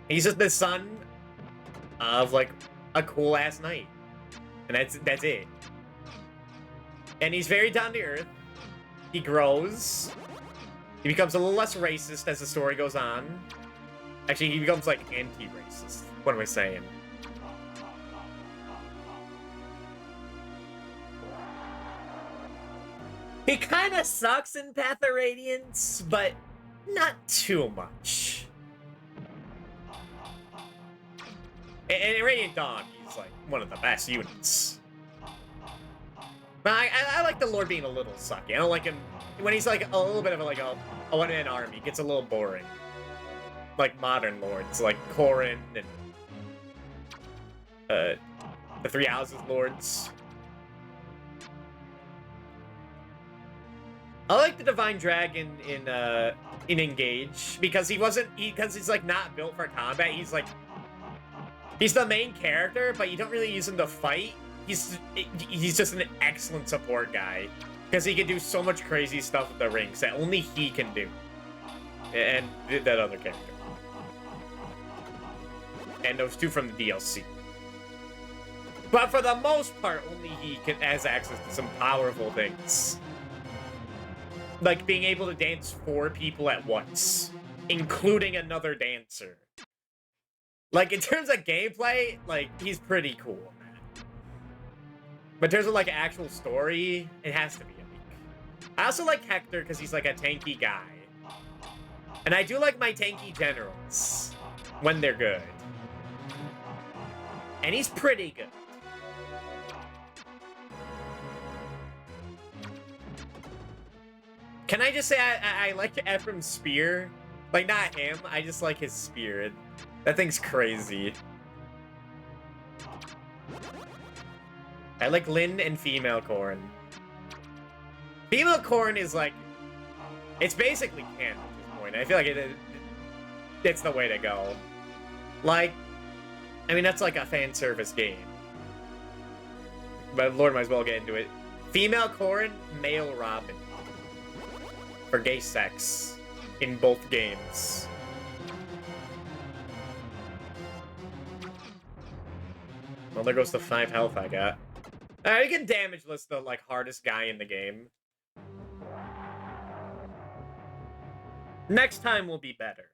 He's just the son of, like, a cool-ass knight. And that's it. And he's very down to earth. He grows. He becomes a little less racist as the story goes on. Actually, he becomes, like, anti-racist. What am I saying? He kind of sucks in Path of Radiance, but not too much. And in Radiant Dawn, he's, like, one of the best units. But I like the Lord being a little sucky. I don't like him when he's, like, a little bit of, like, a one-man army. It gets a little boring. Like modern Lords, like Corrin and the Three Houses Lords. I like the Divine Dragon in Engage because because he's, like, not built for combat. He's the main character, but you don't really use him to fight. He's just an excellent support guy because he can do so much crazy stuff with the rings that only he can do, and that other character, and those two from the DLC. But for the most part, only he has access to some powerful things. Like being able to dance 4 people at once, including another dancer. Like, in terms of gameplay, like, he's pretty cool, man. But in terms of, like, actual story, it has to be Ike. I also like Hector because he's, like, a tanky guy. And I do like my tanky generals when they're good. And he's pretty good. Can I just say I like Ephraim's spear? Like, not him, I just like his spear. That thing's crazy. I like Lyn and Female Corrin. Female Corrin is, like, it's basically canon at this point. I feel like it's the way to go. Like, I mean, that's like a fan service game. But Lord might as well get into it. Female Corrin, male Robin. For gay sex. In both games. Well, there goes the 5 health I got. Alright, you can damage list the, like, hardest guy in the game. Next time will be better.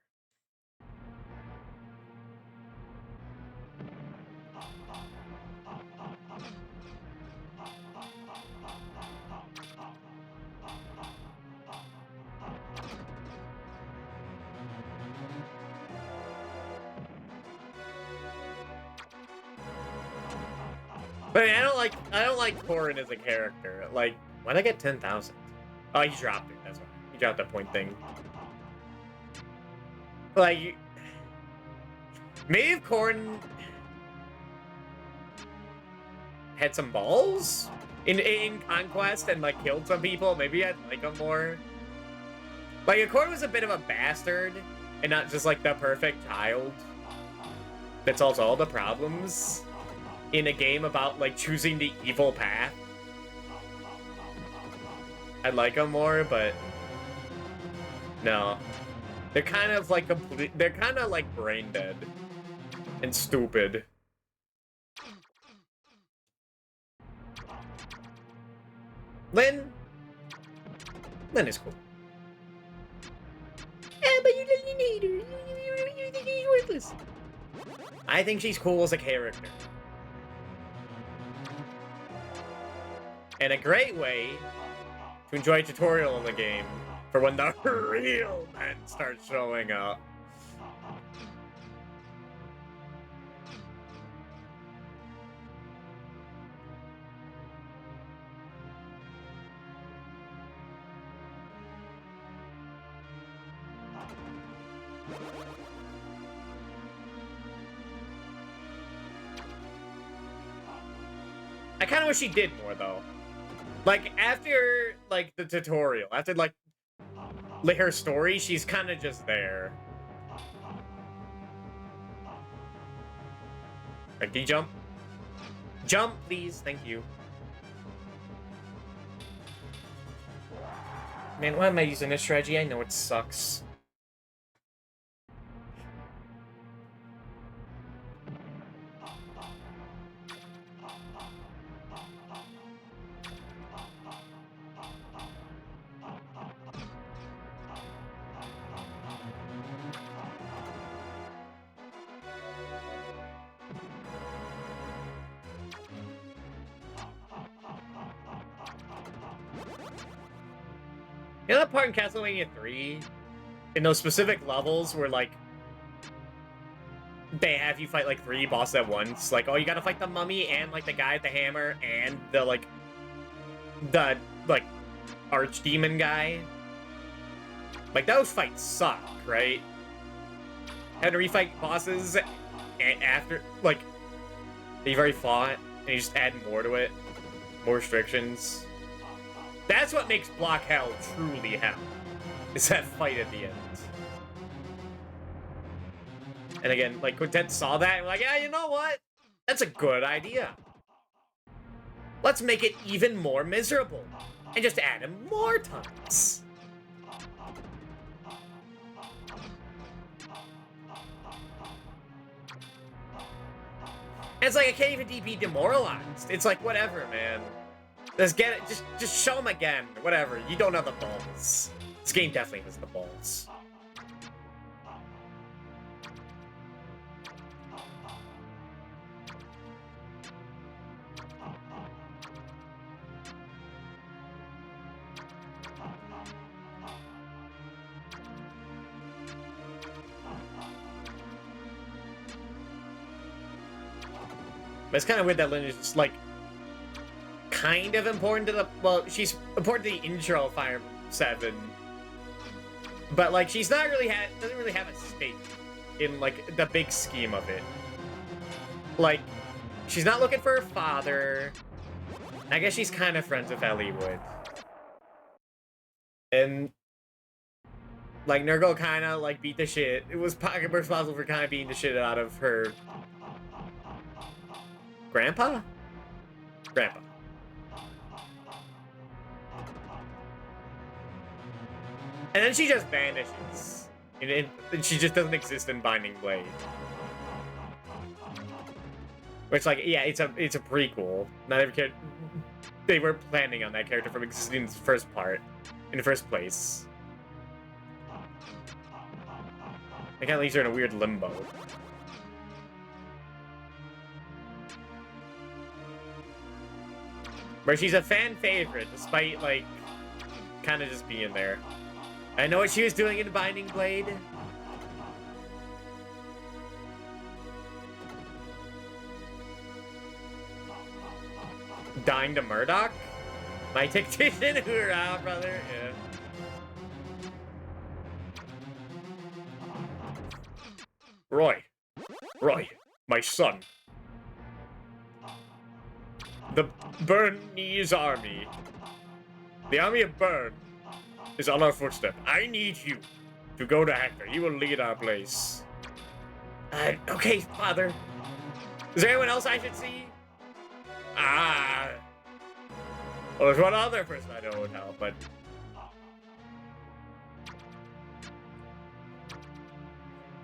But I don't like Corrin as a character. Like, why'd I get 10,000? Oh, he dropped it. That's why. He dropped that point thing. Like, maybe if Corrin had some balls in Conquest and like killed some people, maybe I'd like him more. Like, if Corrin was a bit of a bastard and not just like the perfect child that solves all the problems in a game about like choosing the evil path, I'd like him more, but no. They're kind of like they're kind of like brain dead and stupid. Lynn is cool. Yeah, but you didn't need her. You think she's worthless. I think she's cool as a character. And a great way to enjoy a tutorial in the game for when the real men start showing up. I kind of wish she did more, though. Like, after, like, the tutorial, after, like her story, she's kind of just there. Alright, can you jump? Jump, please. Thank you. Man, why am I using this strategy? I know it sucks. You know that part in Castlevania 3? In those specific levels where, like, they have you fight, like, 3 bosses at once? Like, oh, you gotta fight the mummy and, like, the guy with the hammer and the, like, archdemon guy? Like, those fights suck, right? Had to refight bosses after, like, that you've already fought, and you just add more to it. More restrictions. That's what makes Block Hell truly hell. Is that fight at the end. And again, like, Quintet saw that and like, yeah, you know what? That's a good idea. Let's make it even more miserable. And just add him more times. And it's like, I can't even be demoralized. It's like, whatever, man. Just get it. Just show him again. Whatever. You don't have the balls. This game definitely has the balls. But it's kind of weird that Lynn is just like kind of important to the, well, she's important to the intro of Fire 7, but like she's not really doesn't really have a stake in like the big scheme of it. Like, she's not looking for her father. I guess she's kind of friends with Eliwood, and like Nurgle kind of like beat the shit. It was responsible for kind of beating the shit out of her grandpa. And then she just vanishes. And she just doesn't exist in Binding Blade. Which, like, yeah, it's a prequel. Not every character... They were planning on that character from existing in the first part. In the first place. They kind of leaves her in a weird limbo. Where she's a fan favorite, despite, like, kind of just being there. I know what she was doing in Binding Blade. Dying to Murdoch? My tactician, hoorah, brother. Yeah. Roy, my son. The Bernese army. The army of Bern is on our footstep. I need you to go to Hector. He will lead our place. Okay, father. Is there anyone else I should see? Ah. Well, there's one other person I know would help, but...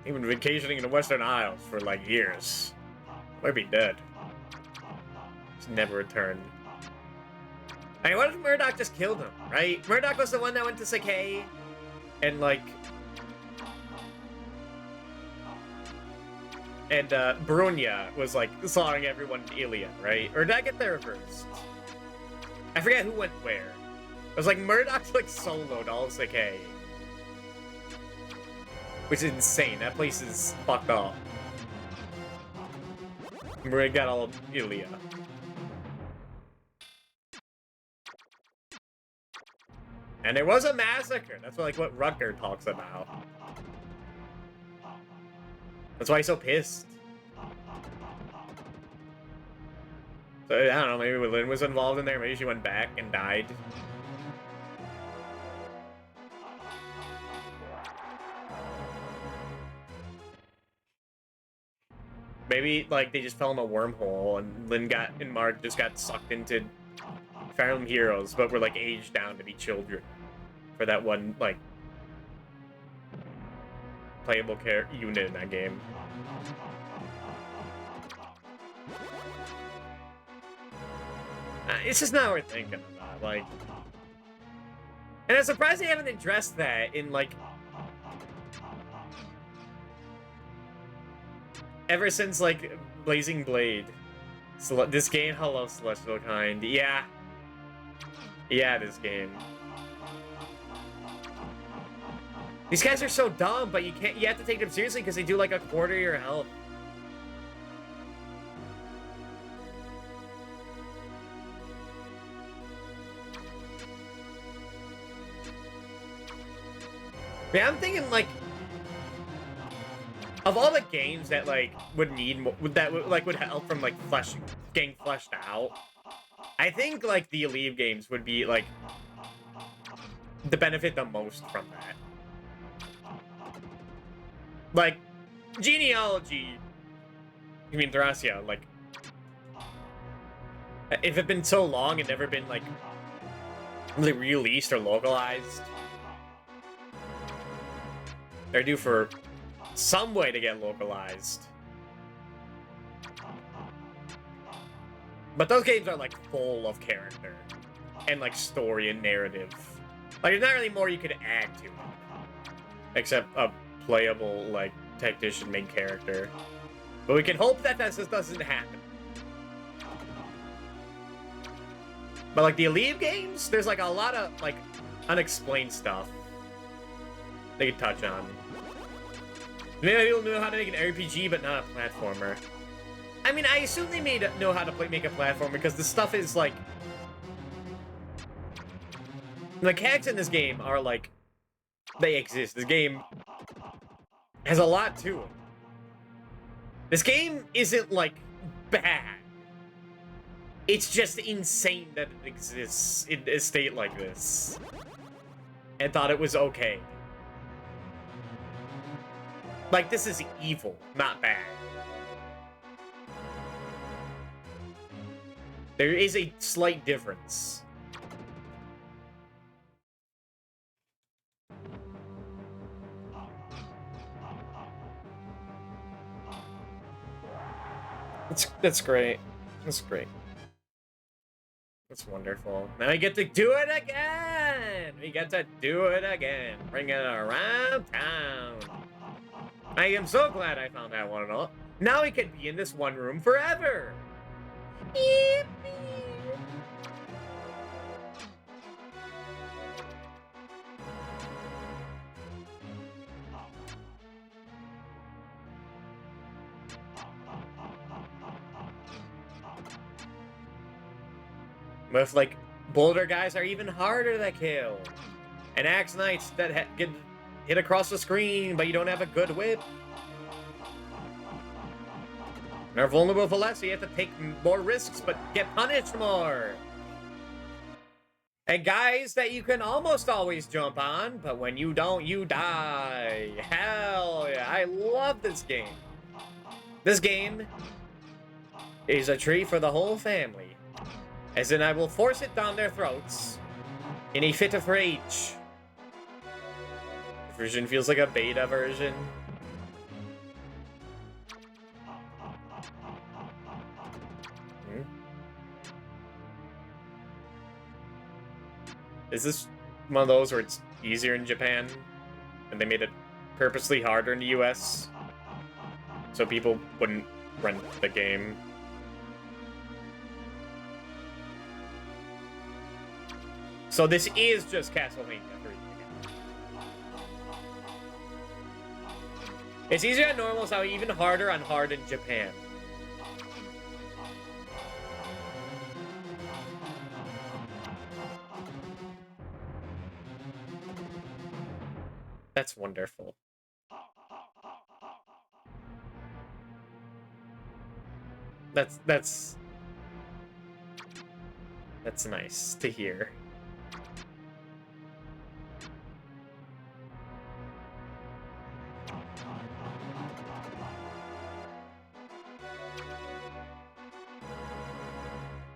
He's been vacationing in the Western Isles for, like, years. Might be dead. He's never returned. I mean, what if Murdoch just killed him, right? Murdoch was the one that went to Sakai, and, like... And, Brunya was, like, slaughtering everyone in Ilia, right? Or did I get that reversed? I forget who went where. It was like Murdoch's, like, soloed all of Sakai. Which is insane. That place is fucked up. We got all of Ilia. And there was a massacre. That's what, like, what Rutger talks about. That's why he's so pissed. So, I don't know, maybe Lynn was involved in there. Maybe she went back and died. Maybe, like, they just fell in a wormhole and Lynn and Mark just got sucked into Fire Emblem Heroes, but were, like, aged down to be children for that one, like, playable unit in that game. It's just not worth thinking about, like... And I'm surprised they haven't addressed that in, like... Ever since, like, Blazing Blade. This game, hello, Celestial Kind. Yeah. Yeah, this game. These guys are so dumb, but you have to take them seriously because they do, like, a quarter of your health. Yeah, I'm thinking, like, of all the games that, like, would need would help from, like, getting fleshed out, I think, like, the Elite games would be, like, the benefit the most from that. Like, genealogy, I mean, Thracia, like, if it had been so long and never been, like, really released or localized, they're due for some way to get localized. But those games are, like, full of character and, like, story and narrative. Like, there's not really more you could add to it. Except a playable, like, tactician main character. But we can hope that just doesn't happen. But, like, the Elite games, there's, like, a lot of, like, unexplained stuff they could touch on. Maybe people know how to make an RPG, but not a platformer. I mean, I assume they know how to make a platformer because the stuff is, like... The mechanics in this game are, like... They exist. This game has a lot to it. This game isn't, like, bad. It's just insane that it exists in a state like this. And thought it was okay. Like, this is evil, not bad. There is a slight difference. That's great. That's great. That's wonderful. Now we get to do it again! We get to do it again. Bring it around town. I am so glad I found that one and all. Now we can be in this one room forever. Yippee! With, like, boulder guys are even harder to kill. And axe knights that get hit across the screen, but you don't have a good whip. And are vulnerable for less, so you have to take more risks, but get punished more. And guys that you can almost always jump on, but when you don't, you die. Hell yeah, I love this game. This game is a treat for the whole family. As in, I will force it down their throats in a fit of rage. The version feels like a beta version. Is this one of those where it's easier in Japan and they made it purposely harder in the US so people wouldn't rent the game? So this is just Castlevania 3. It's easier on normal, so even harder on hard in Japan. That's wonderful. That's nice to hear.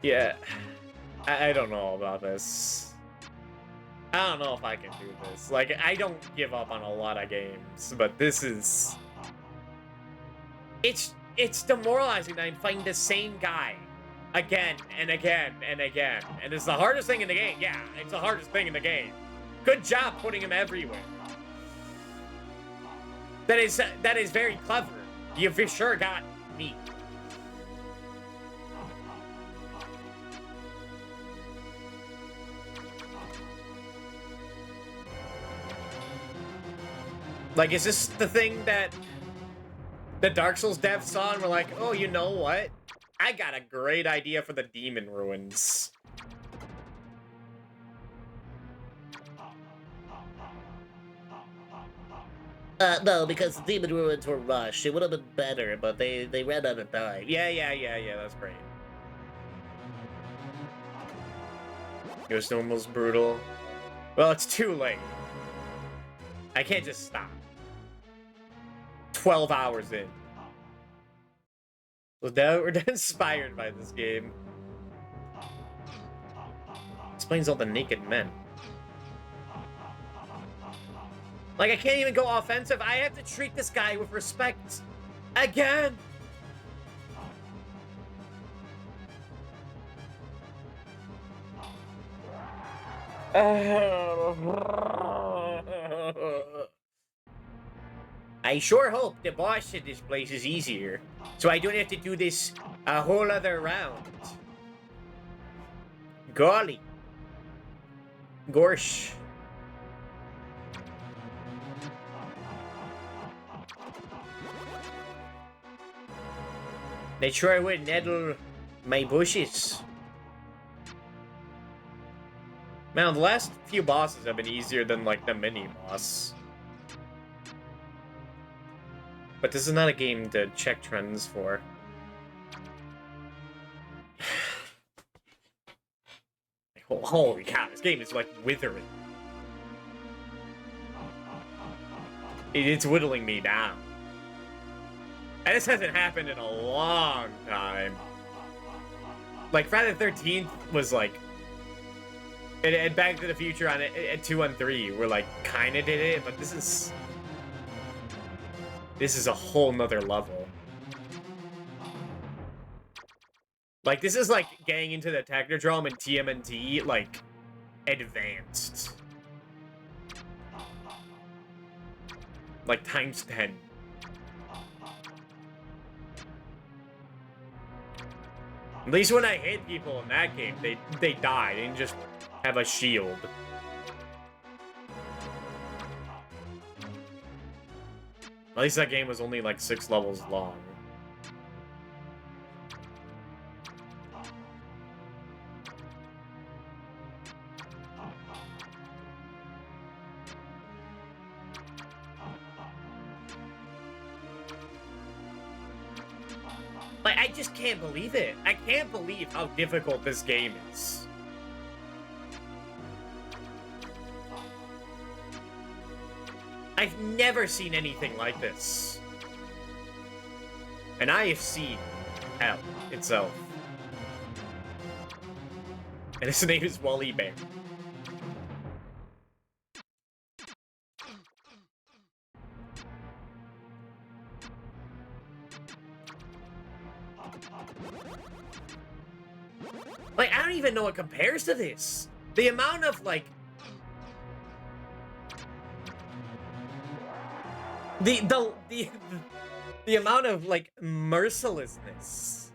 Yeah, I don't know about this. I don't know if I can do this. Like, I don't give up on a lot of games, but this is... It's demoralizing that I'm fighting the same guy again and again and again. And it's the hardest thing in the game. Yeah, it's the hardest thing in the game. Good job putting him everywhere. That is very clever. You've for sure got me. Like, is this the thing that the Dark Souls devs saw and were like, oh, you know what? I got a great idea for the demon ruins. No, because the demon ruins were rushed. It would have been better, but they ran out of time. Yeah, that's great. It was almost brutal. Well, it's too late. I can't just stop. 12 hours in. So now we're inspired by this game. Explains all the naked men. Like, I can't even go offensive. I have to treat this guy with respect. Again! I sure hope the boss in this place is easier, so I don't have to do this a whole other round. Golly. Gorsh. They sure would nettle my bushes. Man, the last few bosses have been easier than, like, the mini-boss. But this is not a game to check trends for. Holy cow, this game is, like, withering. It's whittling me down. And this hasn't happened in a long time. Like, Friday the 13th was, like... And Back to the Future on it at 2 and 3 were, like, kinda did it, but this is... This is a whole nother level. Like, this is like getting into the Technodrome and TMNT, like, advanced. Like, times 10. At least when I hit people in that game, they die. They didn't just have a shield. At least that game was only like 6 levels long. Like, I just can't believe it. I can't believe how difficult this game is. I've never seen anything like this. And I have seen hell itself. And his name is Wally Bear. Like, I don't even know what compares to this. The amount of, like... The amount of, like, mercilessness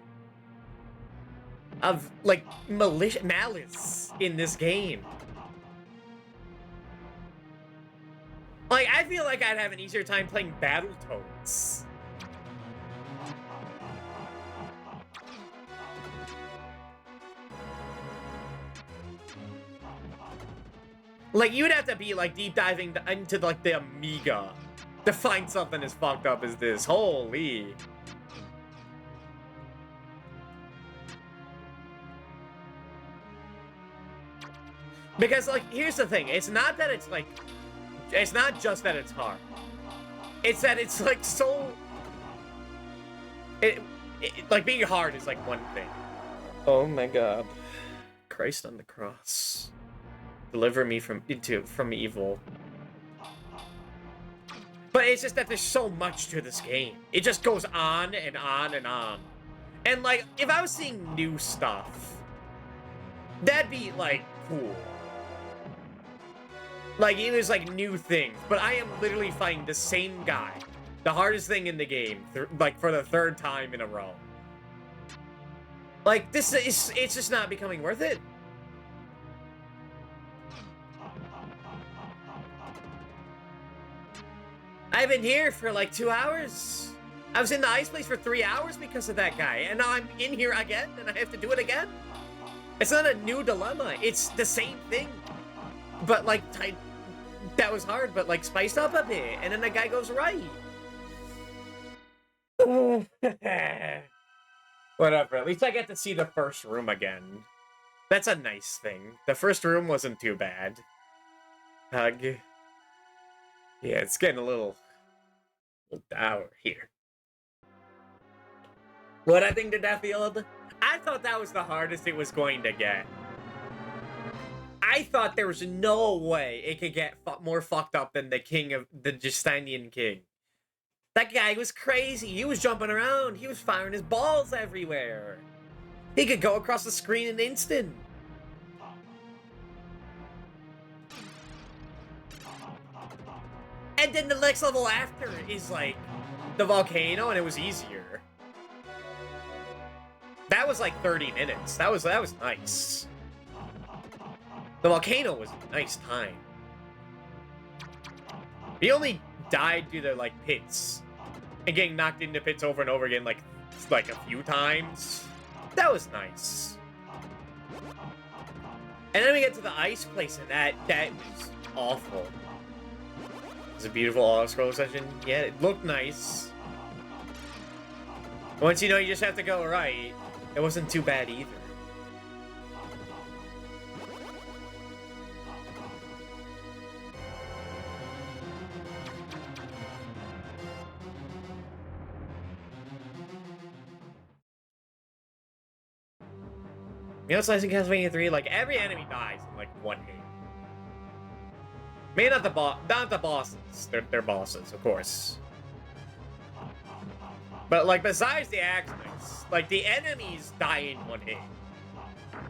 of, like, malice in this game. Like, I feel like I'd have an easier time playing Battletoads. Like, you would have to be, like, deep diving into, like, the Amiga to find something as fucked up as this. Holy. Because, like, here's the thing. It's not that it's, like... It's not just that it's hard. It's that it's, like, so... Like, being hard is, like, one thing. Oh, my God. Christ on the cross. Deliver me from evil. But it's just that there's so much to this game. It just goes on and on and on. And, like, if I was seeing new stuff, that'd be, like, cool. Like, it was, like, new things. But I am literally fighting the same guy. The hardest thing in the game, like, for the third time in a row. Like, this is... It's just not becoming worth it. I've been here for like 2 hours. I was in the ice place for 3 hours because of that guy. And now I'm in here again and I have to do it again. It's not a new dilemma. It's the same thing. But like, that was hard, but like spiced up a bit. And then the guy goes right. Whatever. At least I get to see the first room again. That's a nice thing. The first room wasn't too bad. Hug. Yeah, it's getting a little dour here. What I think to Duffield? I thought that was the hardest it was going to get. I thought there was no way it could get more fucked up than the Justinian king. That guy was crazy. He was jumping around. He was firing his balls everywhere. He could go across the screen in an instant. And then the next level after is like the volcano, and it was easier. That was like 30 minutes. That was nice. The volcano was a nice time. He only died due to like pits and getting knocked into pits over and over again, like a few times. That was nice. And then we get to the ice place, and that was awful. It was a beautiful auto-scroll session. Yeah, it looked nice. Once you know you just have to go right, it wasn't too bad either. You know, Slicing Castlevania 3, like, every enemy dies in, like, one hit. Maybe not the bosses. They're bosses, of course. But, like, besides the accidents, like, the enemies die in one hit.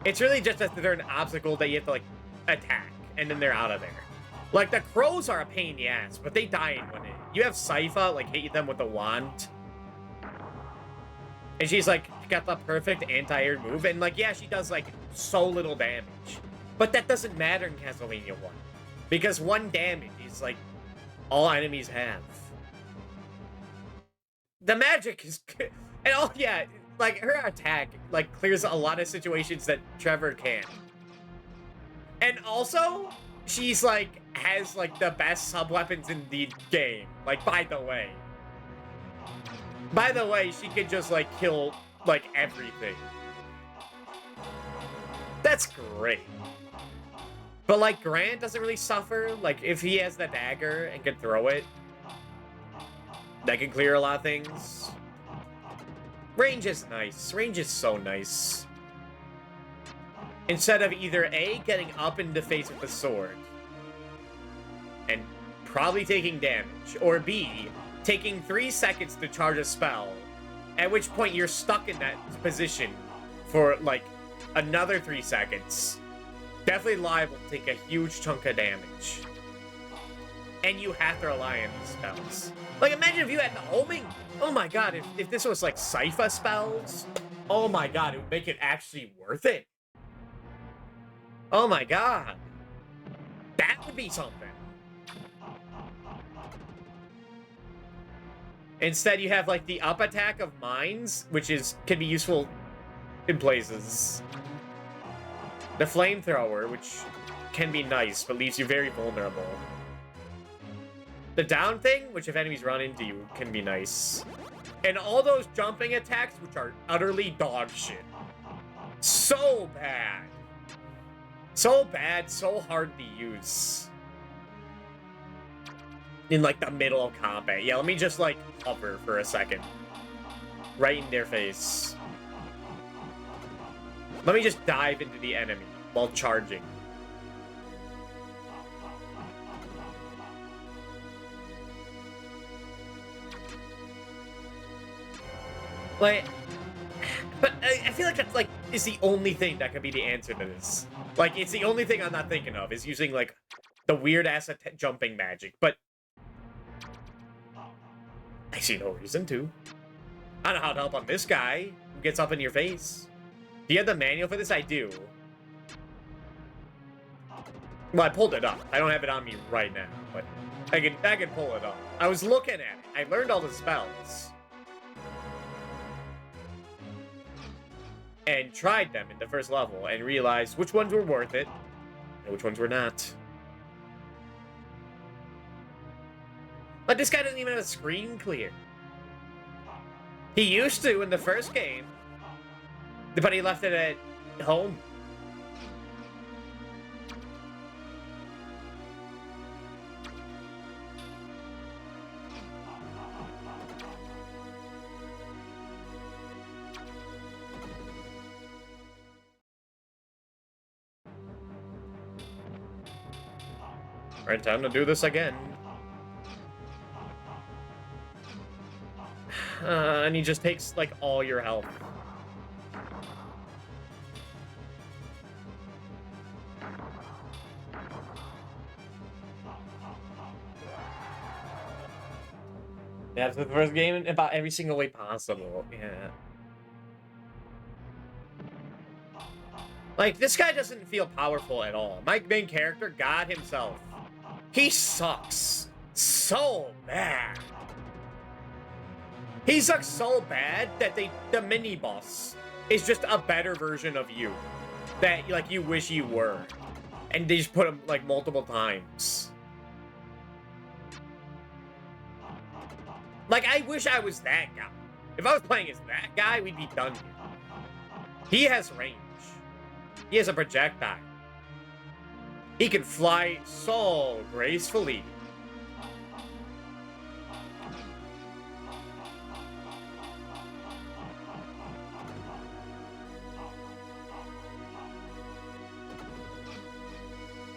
It's really just that they're an obstacle that you have to, like, attack, and then they're out of there. Like, the crows are a pain in the ass, but they die in one hit. You have Sypha, like, hit them with a wand. And she's, like, got the perfect anti-air move, and, like, yeah, she does, like, so little damage. But that doesn't matter in Castlevania 1. Because 1 damage is, like, all enemies have. The magic is... And, oh, yeah, like, her attack, like, clears a lot of situations that Trevor can't. And also, she's, like, has, like, the best sub-weapons in the game. Like, by the way. By the way, she could just, like, kill like, everything. That's great. But, like, Grant doesn't really suffer. Like, if he has the dagger and can throw it, that can clear a lot of things. Range is nice. Range is so nice. Instead of either A, getting up in the face with the sword, and probably taking damage, or B, taking 3 seconds to charge a spell, at which point you're stuck in that position for, like, another 3 seconds. Definitely liable to take a huge chunk of damage. And you have to rely on these spells. Like, imagine if you had the homing. Oh my god, if this was, like, Sypha spells, oh my god, it would make it actually worth it. Oh my god. That would be something. Instead, you have, like, the up attack of mines, which can be useful in places. The flamethrower, which can be nice, but leaves you very vulnerable. The down thing, which if enemies run into you, can be nice. And all those jumping attacks, which are utterly dog shit. So bad. So bad, so hard to use. In, like, the middle of combat. Yeah, let me just, like, hover for a second. Right in their face. Let me just dive into the enemy while charging. Like, but I feel like that's, like, is the only thing that could be the answer to this. Like, it's the only thing I'm not thinking of, is using, like, the weird-ass jumping magic, but I see no reason to. I don't know how to help on this guy who gets up in your face. Do you have the manual for this? I do. Well, I pulled it up. I don't have it on me right now, but I can pull it up. I was looking at it. I learned all the spells. And tried them in the first level and realized which ones were worth it and which ones were not. But this guy doesn't even have a screen clear. He used to in the first game, but he left it at home. Alright, time to do this again. And he just takes, like, all your health. Yeah, it's the first game in about every single way possible. Yeah. Like, this guy doesn't feel powerful at all. My main character, God himself, he sucks so bad. He sucks so bad that the mini-boss is just a better version of you. That, like, you wish you were. And they just put him, like, multiple times. Like, I wish I was that guy. If I was playing as that guy, we'd be done here. He has range. He has a projectile. He can fly so gracefully.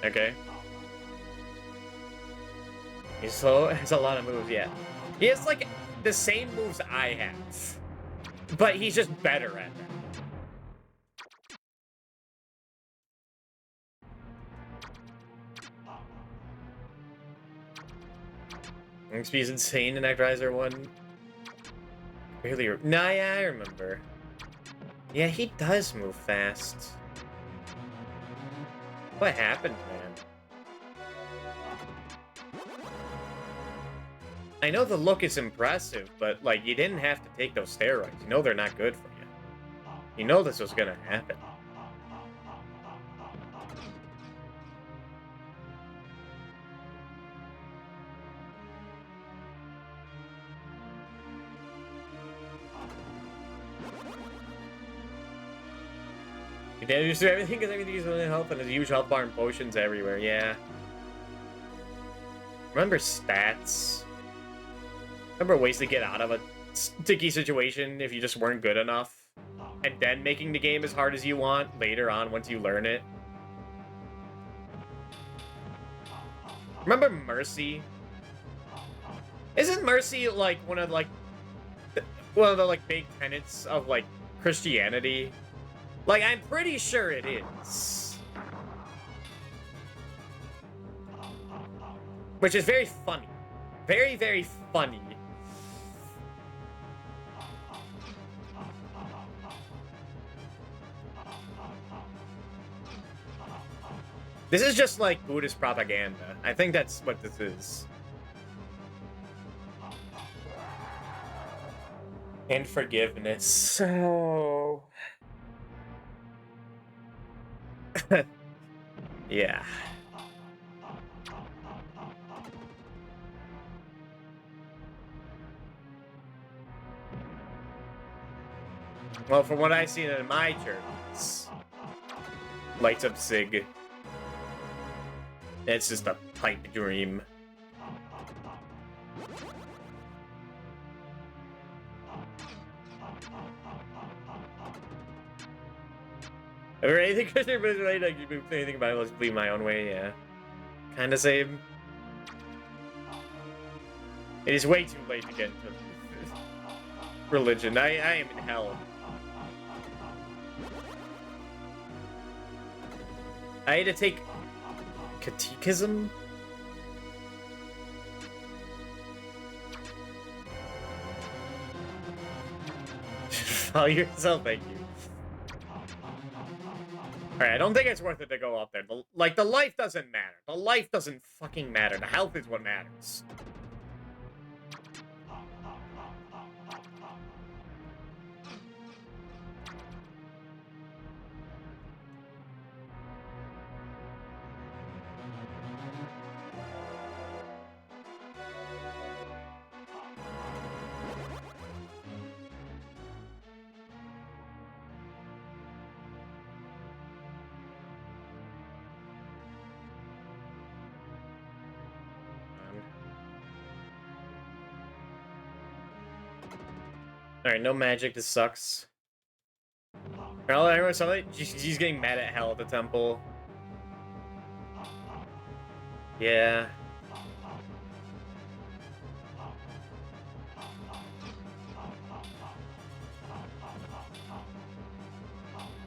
Okay. He so has a lot of moves, yeah. He has, like, the same moves I have. But he's just better at them. XP is insane in Actraiser 1. Really? Nah, yeah, I remember. Yeah, he does move fast. What happened, man? I know the look is impressive, but, like, you didn't have to take those steroids. You know they're not good for you. You know this was gonna happen. You damage through everything because everything is really health and there's a huge health bar and potions everywhere, yeah. Remember stats. Remember ways to get out of a sticky situation if you just weren't good enough. And then making the game as hard as you want later on once you learn it. Remember Mercy? Isn't Mercy like one of the like big tenets of like Christianity? Like I'm pretty sure it is. Which is very funny. Very, very funny. This is just like Buddhist propaganda. I think that's what this is. And forgiveness. So... yeah. Well, from what I've seen in my journeys, lights up Sig. It's just a pipe dream. Or anything because they're really like you say anything about it, let's bleed my own way, yeah. Kinda same. It is way too late to get into religion. I am in hell. I had to take catechism? Follow yourself, thank you. Alright, I don't think it's worth it to go up there. The life doesn't matter. The life doesn't fucking matter. The health is what matters. Alright, no magic, this sucks. Well, everyone's she's getting mad at hell at the temple. Yeah.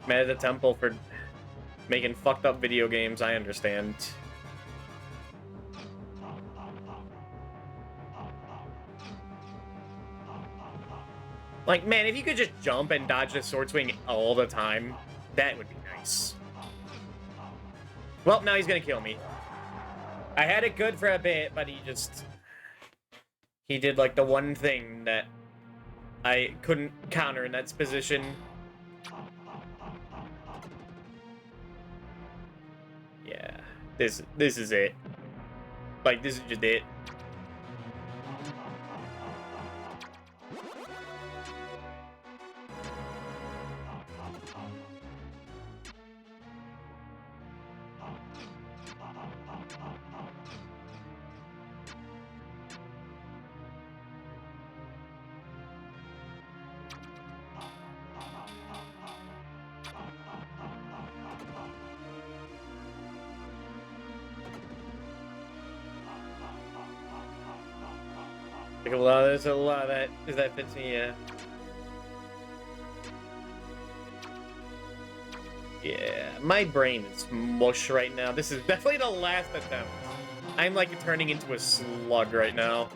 Mad at the temple for making fucked up video games, I understand. Like, man, if you could just jump and dodge the sword swing all the time, that would be nice. Well, now he's gonna kill me. I had it good for a bit, but he did, like, the one thing that I couldn't counter in that position. Yeah, this is it. Like, this is just it. Like there's a lot of that fits me, yeah. Yeah, my brain is mush right now. This is definitely the last attempt. I'm like turning into a slug right now.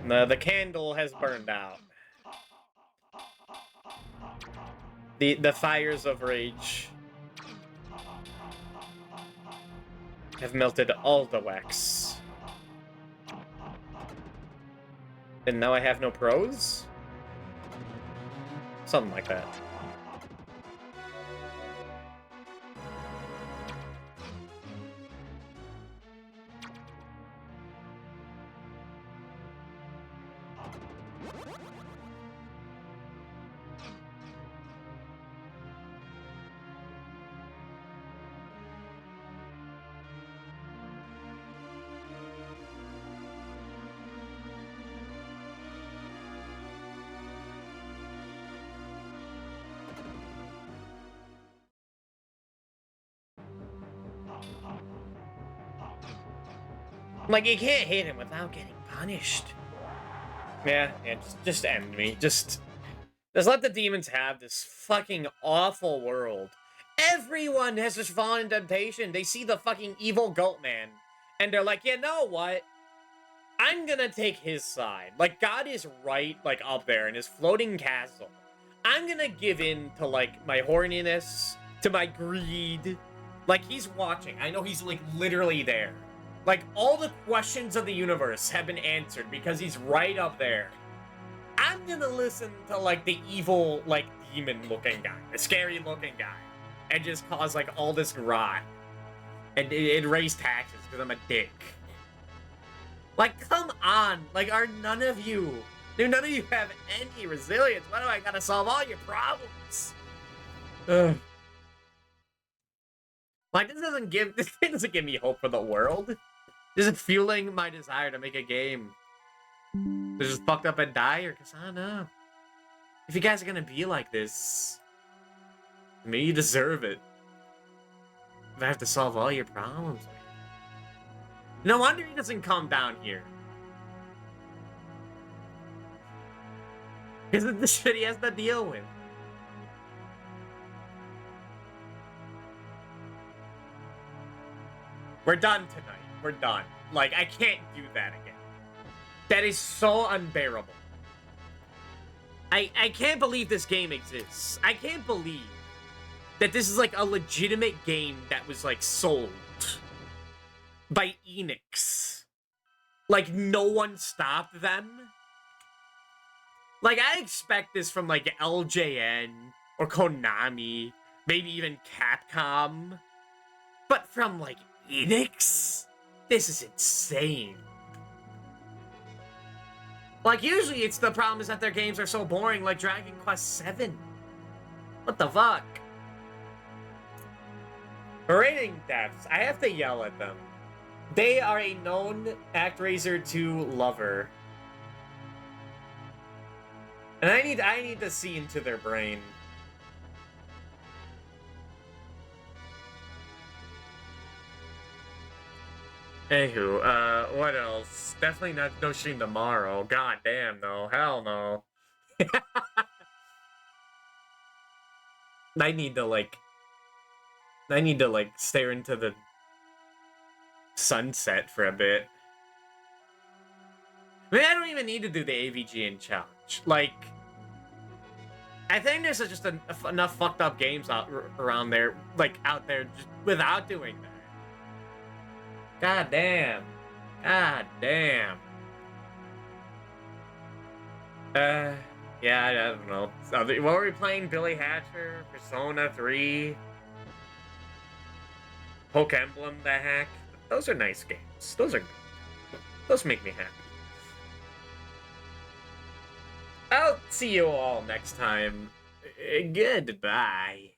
The candle has burned out. The fires of rage have melted all the wax. And now I have no pros? Something like that. Like, you can't hit him without getting punished. Yeah, just end me. Just let the demons have this fucking awful world. Everyone has just fallen in temptation. They see the fucking evil goat man, and they're like, you know what? I'm gonna take his side. Like, God is right, like, up there in his floating castle. I'm gonna give in to, like, my horniness, to my greed. Like, he's watching. I know he's, like, literally there. Like, all the questions of the universe have been answered because he's right up there. I'm gonna listen to, like, the evil, like, demon-looking guy. The scary-looking guy. And just cause, like, all this rot. And raise taxes because I'm a dick. Like, come on! Like, do none of you have any resilience? Why do I gotta solve all your problems? Ugh. Like, this doesn't give me hope for the world. This is fueling my desire to make a game. This is fucked up and dire, because I don't know. If you guys are gonna be like this, maybe you deserve it. If I have to solve all your problems. No wonder he doesn't come down here. Because of the shit he has to deal with. We're done tonight. We're done. Like, I can't do that again. That is so unbearable. I can't believe this game exists. I can't believe that this is, like, a legitimate game that was, like, sold by Enix. Like, no one stopped them. Like, I expect this from, like, LJN or Konami, maybe even Capcom. But from, like, Enix? This is insane. Like, usually it's the problem is that their games are so boring, like Dragon Quest VII. What the fuck? Rating depths. I have to yell at them. They are a known Actraiser 2 lover. And I need to see into their brain. Anywho, what else? Definitely no stream tomorrow. God damn, no. Hell no. I need to, like, stare into the sunset for a bit. I mean, I don't even need to do the AVGN challenge. Like, I think there's just enough fucked up games around there, like, out there, just without doing that. God damn. God damn. Yeah, I don't know. What were we playing? Billy Hatcher? Persona 3? Poke Emblem, the heck? Those are nice games. Those are good. Those make me happy. I'll see you all next time. Goodbye.